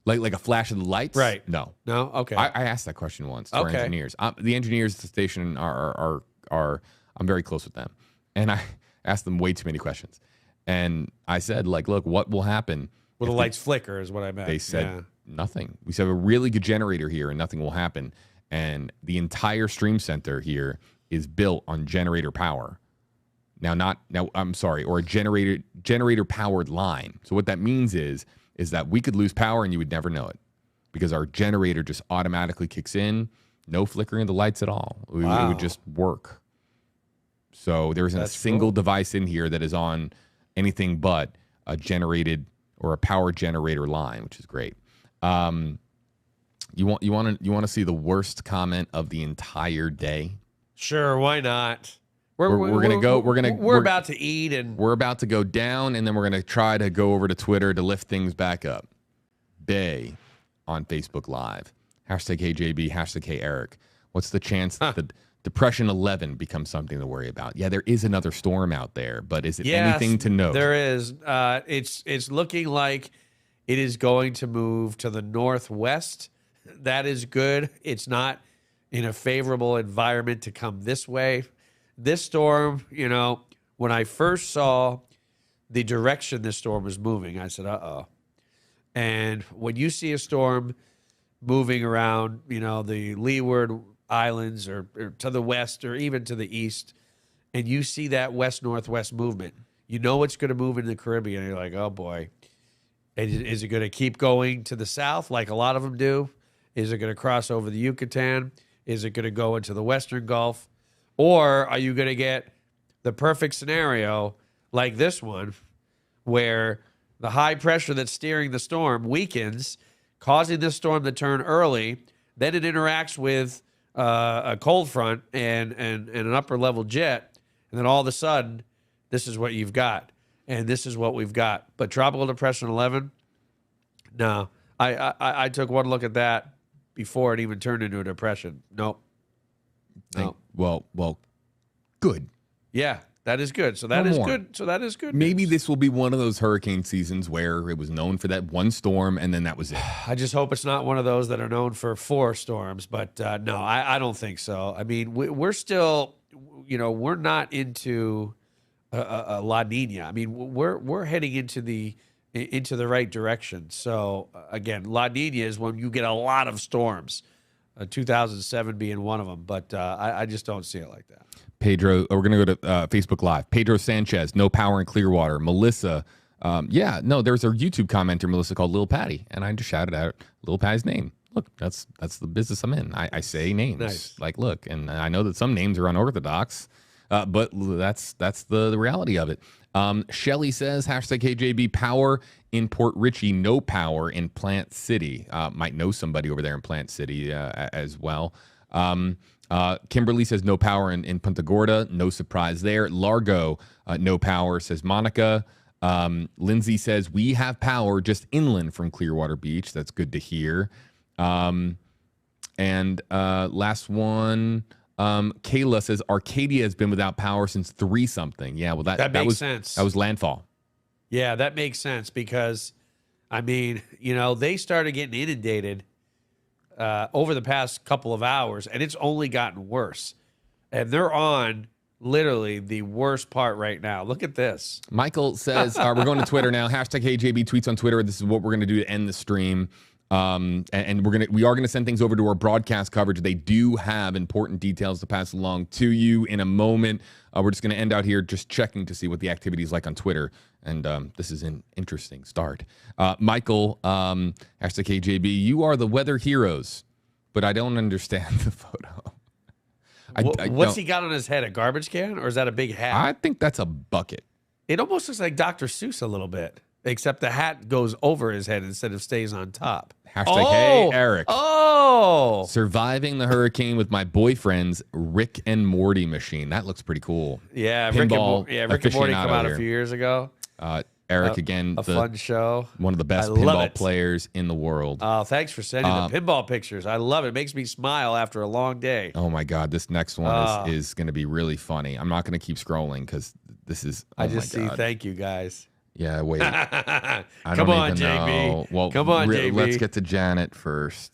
Like a flash of the lights? Right. No. No? Okay. I asked that question once to our engineers. The engineers at the station are I'm very close with them. And I asked them way too many questions. And I said, look, what will happen? Well, the lights flicker is what I meant. They said nothing. We said a really good generator here and nothing will happen. And the entire stream center here is built on generator power. I'm sorry, or a generator powered line. So what that means is that we could lose power and you would never know it because our generator just automatically kicks in, no flickering of the lights at all. It would just work. So there isn't a single device in here that is on anything but a generated or a power generator line, which is great. You want to see the worst comment of the entire day? Sure, why not? We're about to eat and we're about to go down, and then we're gonna try to go over to Twitter to lift things back up. Bay on Facebook Live. Hashtag KJB, hashtag KEric. What's the chance that the Depression 11 becomes something to worry about? Yeah, there is another storm out there, but is it anything to note? There is. It's looking like it is going to move to the northwest. That is good. It's not in a favorable environment to come this way. This storm, when I first saw the direction this storm was moving, I said, uh-oh. And when you see a storm moving around, the Leeward Islands or to the west or even to the east, and you see that west-northwest movement, you know it's going to move into the Caribbean. And you're like, oh, boy. Is it going to keep going to the south like a lot of them do? Is it going to cross over the Yucatan? Is it going to go into the Western Gulf? Or are you going to get the perfect scenario like this one where the high pressure that's steering the storm weakens, causing this storm to turn early, then it interacts with a cold front and an upper level jet, and then all of a sudden, this is what you've got. and this is what we've got. But Tropical Depression 11, no. I took one look at that before it even turned into a depression. Nope. No. Well, good. Yeah, that is good. So that is good. So that is good. Maybe this will be one of those hurricane seasons where it was known for that one storm and then that was it. I just hope it's not one of those that are known for 4 storms. But no, I don't think so. I mean, we're still, we're not into a La Nina. I mean, we're heading into the right direction. So again, La Nina is when you get a lot of storms. 2007 being one of them, but I just don't see it like that. Pedro, we're going to go to Facebook Live. Pedro Sanchez, no power in Clearwater. Melissa, there's a YouTube commenter, Melissa, called Lil Patty, and I just shouted out Lil Patty's name. Look, that's the business I'm in. I say names. Nice. Like, look, and I know that some names are unorthodox, but that's the reality of it. Shelly says, #KJB power in Port Richey, no power in Plant City. Might know somebody over there in Plant City as well. Kimberly says no power in Punta Gorda. No surprise there. Largo, no power, says Monica. Lindsay says we have power just inland from Clearwater Beach. That's good to hear. And last one, Kayla says Arcadia has been without power since 3-something. Yeah, well, that makes was sense. That was landfall. Yeah, that makes sense because, I mean, they started getting inundated over the past couple of hours, and it's only gotten worse. And they're on literally the worst part right now. Look at this. Michael says, we're going to Twitter now. #HeyJB tweets on Twitter. This is what we're going to do to end the stream. And we are going to send things over to our broadcast coverage. They do have important details to pass along to you in a moment. We're just going to end out here just checking to see what the activity is like on Twitter. And this is an interesting start. Michael, #KJB, you are the weather heroes, but I don't understand the photo. What's he got on his head? A garbage can, or is that a big hat? I think that's a bucket. It almost looks like Dr. Seuss a little bit, except the hat goes over his head instead of stays on top. Hey, Eric. Oh! Surviving the hurricane with my boyfriend's Rick and Morty machine. That looks pretty cool. Yeah, Rick and Morty come out a few years ago. Eric, again, a fun show. One of the best pinball players in the world. Oh, thanks for sending the pinball pictures. I love it. It makes me smile after a long day. Oh, my God. This next one is going to be really funny. I'm not going to keep scrolling because this is, I just see thank you, guys. Yeah, wait. Come on, JB. Well, come on, JB. Let's get to Janet first.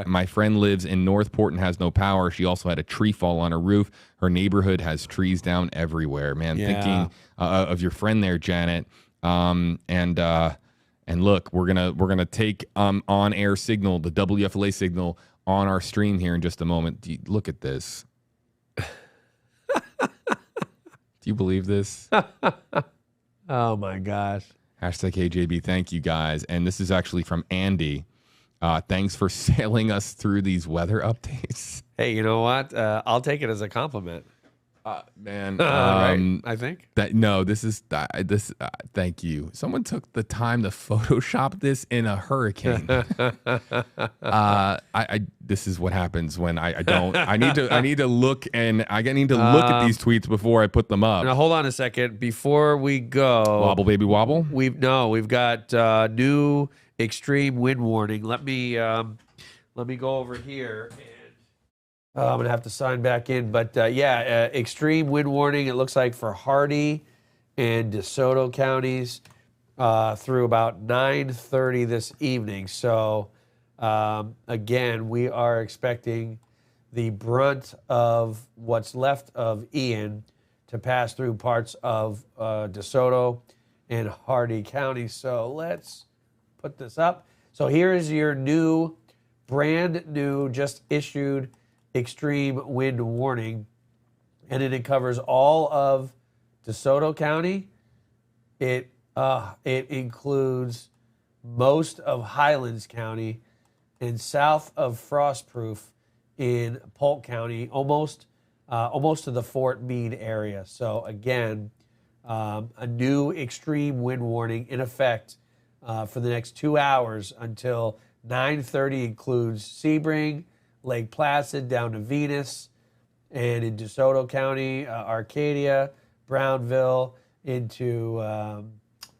My friend lives in Northport and has no power. She also had a tree fall on her roof. Her neighborhood has trees down everywhere. Man, thinking of your friend there, Janet. And look, we're gonna take on air signal, the WFLA signal, on our stream here in just a moment. Look at this. Do you believe this? Oh my gosh. #KJB, thank you guys. And this is actually from Andy. Thanks for sailing us through these weather updates. Hey, you know what? I'll take it as a compliment. Man, right, I think thank you. Someone took the time to Photoshop this in a hurricane. This is what happens when I don't. I need to look at these tweets before I put them up. Now hold on a second before we go. Wobble baby wobble. We've got new extreme wind warning. Let me go over here. I'm going to have to sign back in. But, extreme wind warning, it looks like for Hardee and DeSoto counties through about 9:30 this evening. So, again, we are expecting the brunt of what's left of Ian to pass through parts of DeSoto and Hardee counties. So let's put this up. So here is your brand new, just issued extreme wind warning, and it covers all of DeSoto County. It includes most of Highlands County and south of Frostproof in Polk County, almost to the Fort Meade area. So again, a new extreme wind warning in effect for the next 2 hours until 9:30. Includes Sebring, Lake Placid down to Venus, and in DeSoto County, Arcadia, Brownville, into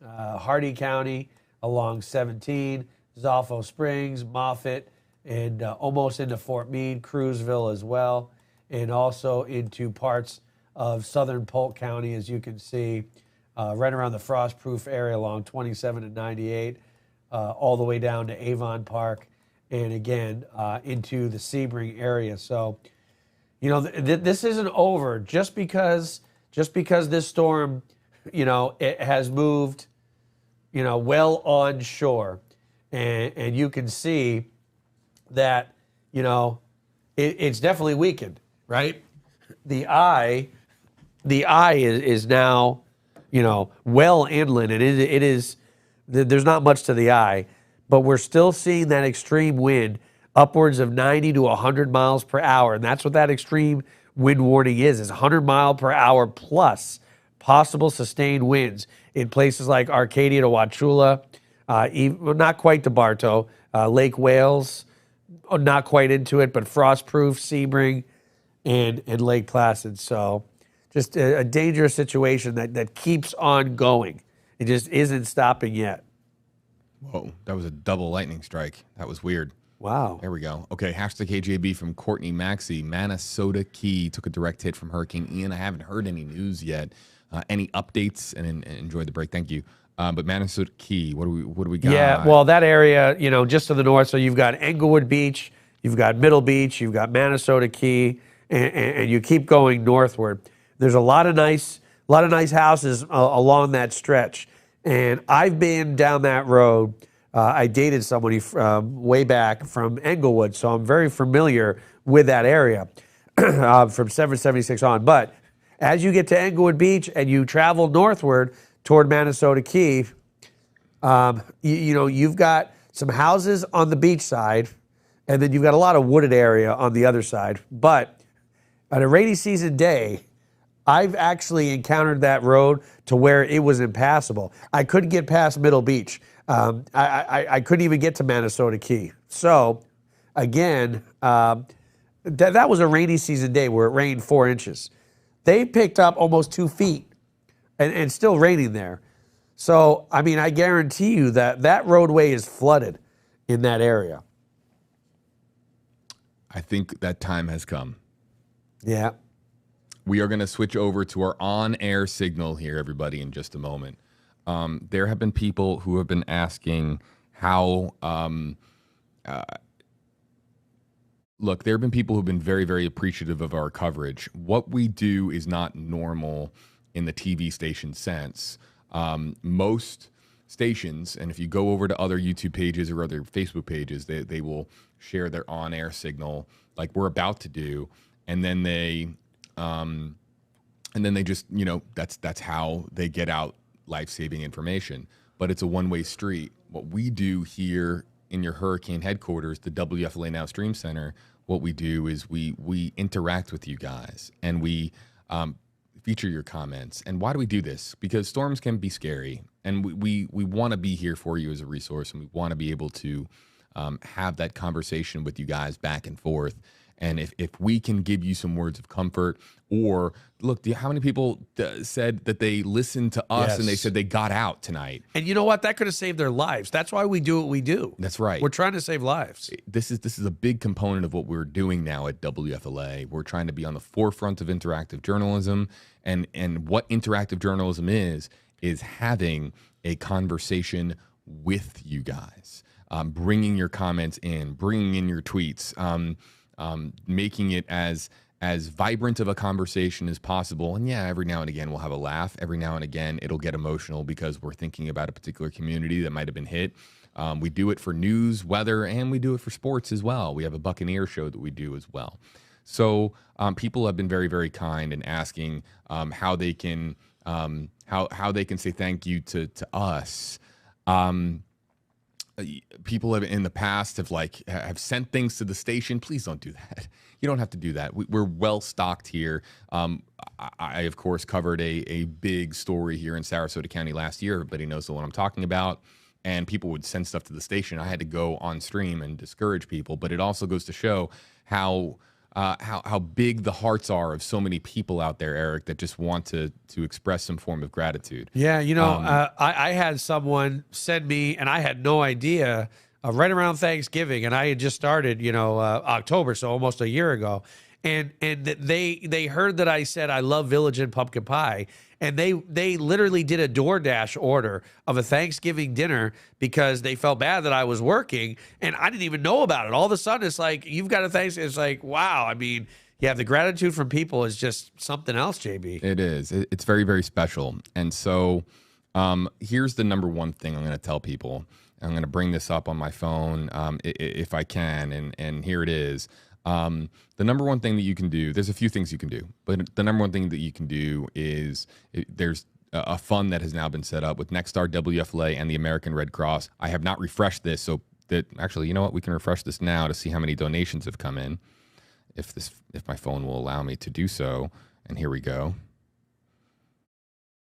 Hardy County along 17, Zolfo Springs, Moffett, and almost into Fort Meade, Cruzville as well, and also into parts of southern Polk County, as you can see, right around the Frostproof area along 27 and 98, all the way down to Avon Park, and again into the Sebring area. So, you know, this isn't over just because this storm, you know, it has moved, you know, well onshore, and you can see that, you know, it's definitely weakened, right? The eye is now, you know, well inland, and it is there's not much to the eye, but we're still seeing that extreme wind upwards of 90 to 100 miles per hour, and that's what that extreme wind warning is 100 mile per hour plus possible sustained winds in places like Arcadia to Wauchula, not quite to Bartow, Lake Wales, not quite into it, but Frostproof, Sebring, and Lake Placid. So just a dangerous situation that keeps on going. It just isn't stopping yet. Whoa, that was a double lightning strike. That was weird. Wow. There we go. Okay, hashtag KJB from Courtney Maxey. Manasota Key took a direct hit from Hurricane Ian. I haven't heard any news yet. Any updates? And enjoy the break. Thank you. But Manasota Key, what do we got? Yeah, well, that area, you know, just to the north. So you've got Englewood Beach, you've got Middle Beach, you've got Manasota Key, and you keep going northward. There's a lot of nice houses along that stretch, and I've been down that road. I dated somebody way back from Englewood, so I'm very familiar with that area from 776 on. But as you get to Englewood Beach and you travel northward toward Manasota Key, you know, you've got some houses on the beach side, and then you've got a lot of wooded area on the other side. But on a rainy season day, I've actually encountered that road to where it was impassable. I couldn't get past Middle Beach. I couldn't even get to Manasota Key. So, again, that was a rainy season day where it rained 4 inches. They picked up almost 2 feet and still raining there. So, I mean, I guarantee you that roadway is flooded in that area. I think that time has come. Yeah. We are going to switch over to our on-air signal here, everybody, in just a moment. There have been people who have been asking how... look, there have been people who have been very, very appreciative of our coverage. What we do is not normal in the TV station sense. Most stations, and if you go over to other YouTube pages or other Facebook pages, they will share their on-air signal like we're about to do, and then they just, you know, that's how they get out life-saving information. But it's a one-way street. What we do here in your hurricane headquarters, the WFLA Now Stream Center, what we do is we interact with you guys, and we feature your comments. And why do we do this? Because storms can be scary, and we want to be here for you as a resource, and we want to be able to have that conversation with you guys back and forth. And if we can give you some words of comfort, or look, how many people said that they listened to us and they said they got out tonight? And you know what? That could have saved their lives. That's why we do what we do. That's right. We're trying to save lives. This is a big component of what we're doing now at WFLA. We're trying to be on the forefront of interactive journalism, and what interactive journalism is having a conversation with you guys, bringing your comments in, bringing in your tweets, making it as vibrant of a conversation as possible. And yeah, every now and again we'll have a laugh. Every now and again it'll get emotional because we're thinking about a particular community that might have been hit. We do it for news, weather, and we do it for sports as well. We have a Buccaneer show that we do as well. So people have been very, very kind in asking how they can say thank you to us. People have in the past have sent things to the station. Please don't do that. You don't have to do that. We're well stocked here. I of course covered a big story here in Sarasota County last year. Everybody knows the one I'm talking about. And people would send stuff to the station. I had to go on stream and discourage people. But it also goes to show how how big the hearts are of so many people out there, Eric, that just want to express some form of gratitude. Yeah, you know, I had someone send me, and I had no idea, right around Thanksgiving, and I had just started, you know, October, so almost a year ago, and they heard that I said I love Village and pumpkin pie, and they literally did a DoorDash order of a Thanksgiving dinner because they felt bad that I was working, and I didn't even know about it. All of a sudden, it's like, you've got a Thanksgiving. It's like, wow. I mean, yeah, the gratitude from people is just something else, JB. It is. It's very, very special. And so here's the number one thing I'm going to tell people. I'm going to bring this up on my phone if I can, and here it is. The number one thing that you can do, there's a few things you can do, but the number one thing that you can do is there's a fund that has now been set up with Nexstar, WFLA, and the American Red Cross. I have not refreshed this, so that actually, you know what? We can refresh this now to see how many donations have come in, if my phone will allow me to do so. And here we go.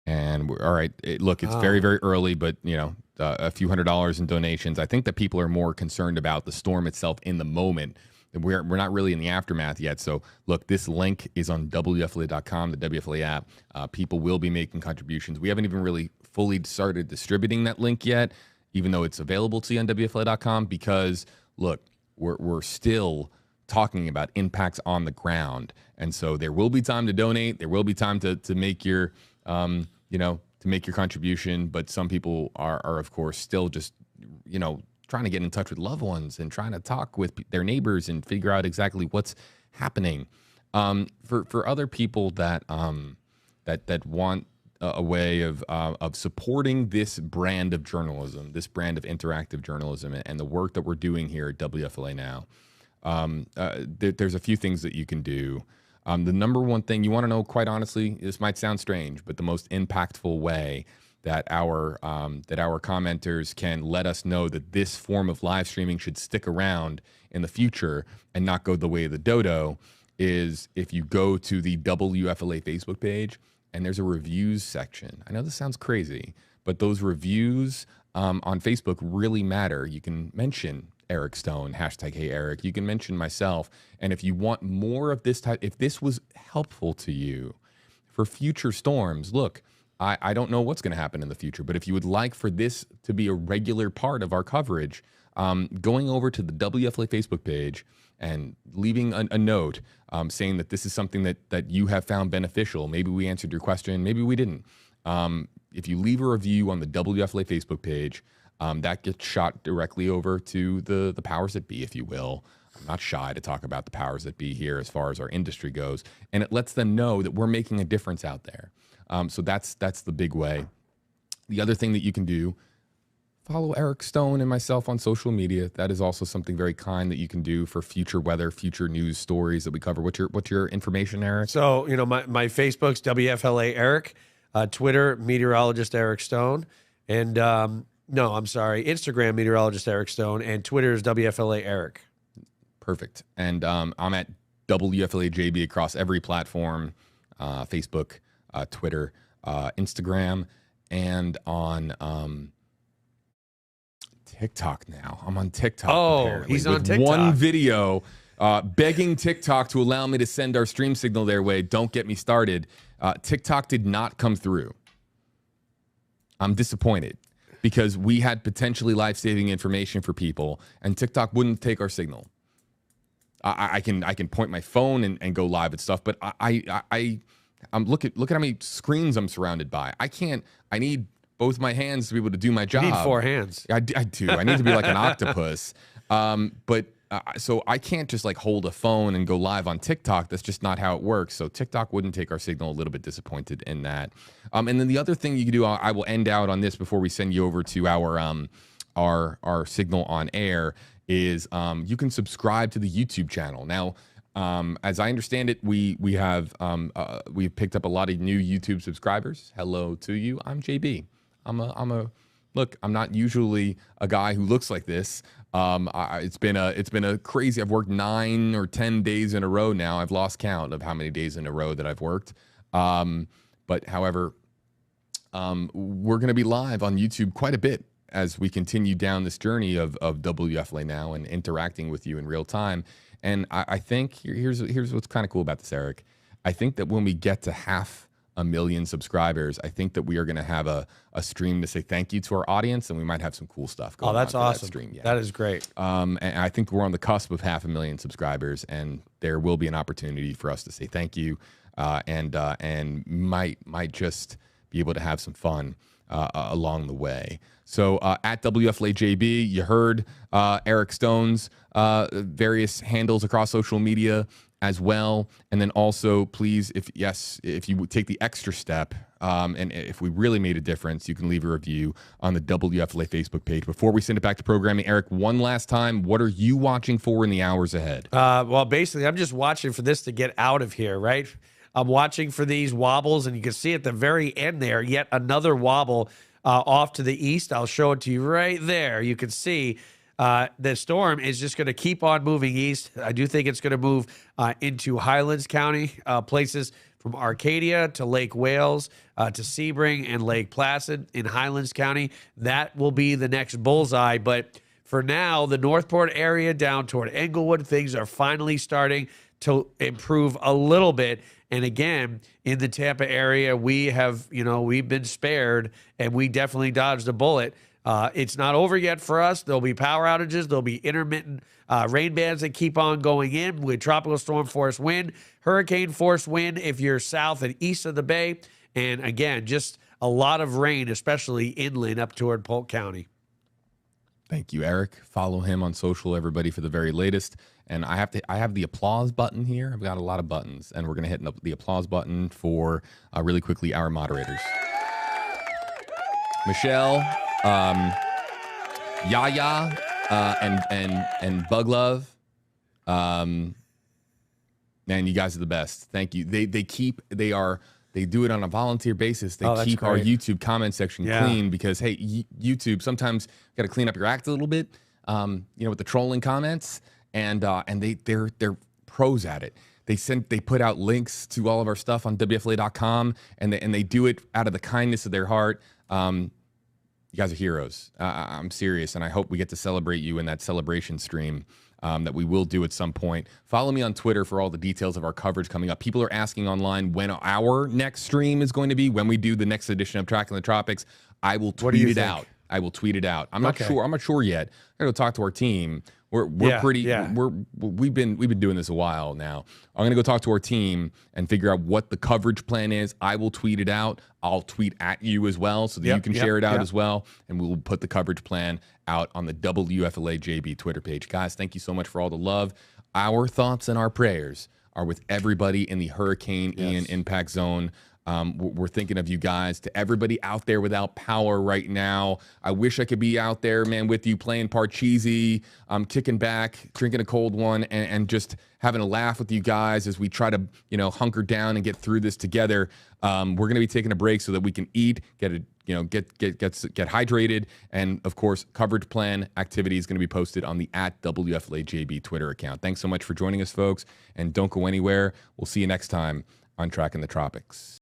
And all right, look, it's very, very early, but you know, a few $100s in donations. I think that people are more concerned about the storm itself in the moment. We're not really in the aftermath yet. So look, this link is on WFLA.com, the WFLA app. People will be making contributions. We haven't even really fully started distributing that link yet, even though it's available to you on WFLA.com, because look, we're still talking about impacts on the ground. And so there will be time to donate. There will be time to make your, to make your contribution. But some people are of course, still just, trying to get in touch with loved ones and trying to talk with their neighbors and figure out exactly what's happening. For other people that want a way of supporting this brand of journalism, this brand of interactive journalism, and the work that we're doing here at WFLA now, there's a few things that you can do. The number one thing you want to know, quite honestly, this might sound strange, but the most impactful way that our commenters can let us know that this form of live streaming should stick around in the future and not go the way of the dodo is if you go to the WFLA Facebook page and there's a reviews section. I know this sounds crazy, but those reviews on Facebook really matter. You can mention Eric Stone, #HeyEric. You can mention myself. And if you want more of this type, if this was helpful to you for future storms, look, I don't know what's going to happen in the future, but if you would like for this to be a regular part of our coverage, going over to the WFLA Facebook page and leaving a note saying that this is something that you have found beneficial. Maybe we answered your question, maybe we didn't. If you leave a review on the WFLA Facebook page, that gets shot directly over to the powers that be, if you will. I'm not shy to talk about the powers that be here as far as our industry goes, and it lets them know that we're making a difference out there. So that's the big way. The other thing that you can do, follow Eric Stone and myself on social media. That is also something very kind that you can do for future weather, future news stories that we cover. What's your information, Eric? So, my Facebook's WFLA Eric, Twitter, meteorologist Eric Stone, and no, I'm sorry, Instagram, meteorologist Eric Stone, and Twitter is WFLA Eric. Perfect. And I'm at WFLA JB across every platform, Facebook, Twitter, Instagram, and on TikTok now. I'm on TikTok. Oh, apparently, he's on with TikTok. one video begging TikTok to allow me to send our stream signal their way. Don't get me started. TikTok did not come through. I'm disappointed because we had potentially life-saving information for people, and TikTok wouldn't take our signal. I can point my phone and go live and stuff, but look at how many screens I'm surrounded by. I need both my hands to be able to do my job. You need 4 hands. I do. I need to be like an octopus. So I can't just like hold a phone and go live on TikTok. That's just not how it works. So TikTok wouldn't take our signal. A little bit disappointed in that. And then the other thing you can do, I will end out on this before we send you over to our signal on air, is you can subscribe to the YouTube channel. Now, as I understand it, we've picked up a lot of new YouTube subscribers. Hello to you. I'm JB. Look, I'm not usually a guy who looks like this. It's been a crazy. I've worked 9 or 10 days in a row now. I've lost count of how many days in a row that I've worked. But however, we're going to be live on YouTube quite a bit as we continue down this journey of WFLA Now and interacting with you in real time. And I think here's what's kind of cool about this, Eric. I think that when we get to 500,000 subscribers, I think that we are going to have a stream to say thank you to our audience, and we might have some cool stuff going on. Oh, that's awesome. That stream. Yeah. That is great. And I think we're on the cusp of 500,000 subscribers, and there will be an opportunity for us to say thank you, and might just be able to have some fun along the way. So at WFLA-JB, you heard Eric Stone's various handles across social media as well. And then also, please, if you would take the extra step, and if we really made a difference, you can leave a review on the WFLA Facebook page. Before we send it back to programming, Eric, one last time, what are you watching for in the hours ahead? Well, basically, I'm just watching for this to get out of here, right? I'm watching for these wobbles, and you can see at the very end there, yet another wobble off to the east. I'll show it to you right there. You can see the storm is just going to keep on moving east. I do think it's going to move into Highlands County, places from Arcadia to Lake Wales to Sebring and Lake Placid in Highlands County. That will be the next bullseye. But for now, the Northport area down toward Englewood, things are finally starting to improve a little bit. And again, in the Tampa area, we've been spared, and we definitely dodged a bullet. It's not over yet for us. There'll be power outages. There'll be intermittent rain bands that keep on going in with tropical storm force wind, hurricane force wind if you're south and east of the bay. And again, just a lot of rain, especially inland up toward Polk County. Thank you, Eric. Follow him on social, everybody, for the very latest. And I have the applause button here. I've got a lot of buttons, and we're going to hit the applause button for really quickly our moderators. Michelle, Yaya, and Bug Love. Man, you guys are the best. Thank you. They do it on a volunteer basis. They keep our YouTube comment section clean because, hey, YouTube, sometimes you got to clean up your act a little bit, with the trolling comments, and they're pros at it. They put out links to all of our stuff on WFLA.com, and they do it out of the kindness of their heart. You guys are heroes. I'm serious, and I hope we get to celebrate you in that celebration stream that we will do at some point. Follow me on Twitter for all the details of our coverage coming up. People are asking online when our next stream is going to be, when we do the next edition of Tracking the Tropics. I will tweet it out. I will tweet it out. I'm not sure. I'm not sure yet. I gotta go talk to our team. We've been doing this a while now. I'm gonna go talk to our team and figure out what the coverage plan is. I will tweet it out. I'll tweet at you as well so that you can share it out as well. And we'll put the coverage plan out on the WFLA-JB Twitter page. Guys, thank you so much for all the love. Our thoughts and our prayers are with everybody in the Hurricane Ian impact zone. We're thinking of you guys. To everybody out there without power right now, I wish I could be out there, man, with you playing Parcheesi, kicking back, drinking a cold one, and just having a laugh with you guys as we try to, hunker down and get through this together. We're going to be taking a break so that we can eat, get hydrated, and of course, coverage plan activity is going to be posted on the @WFLA-JB Twitter account. Thanks so much for joining us, folks, and don't go anywhere. We'll see you next time on Tracking the Tropics.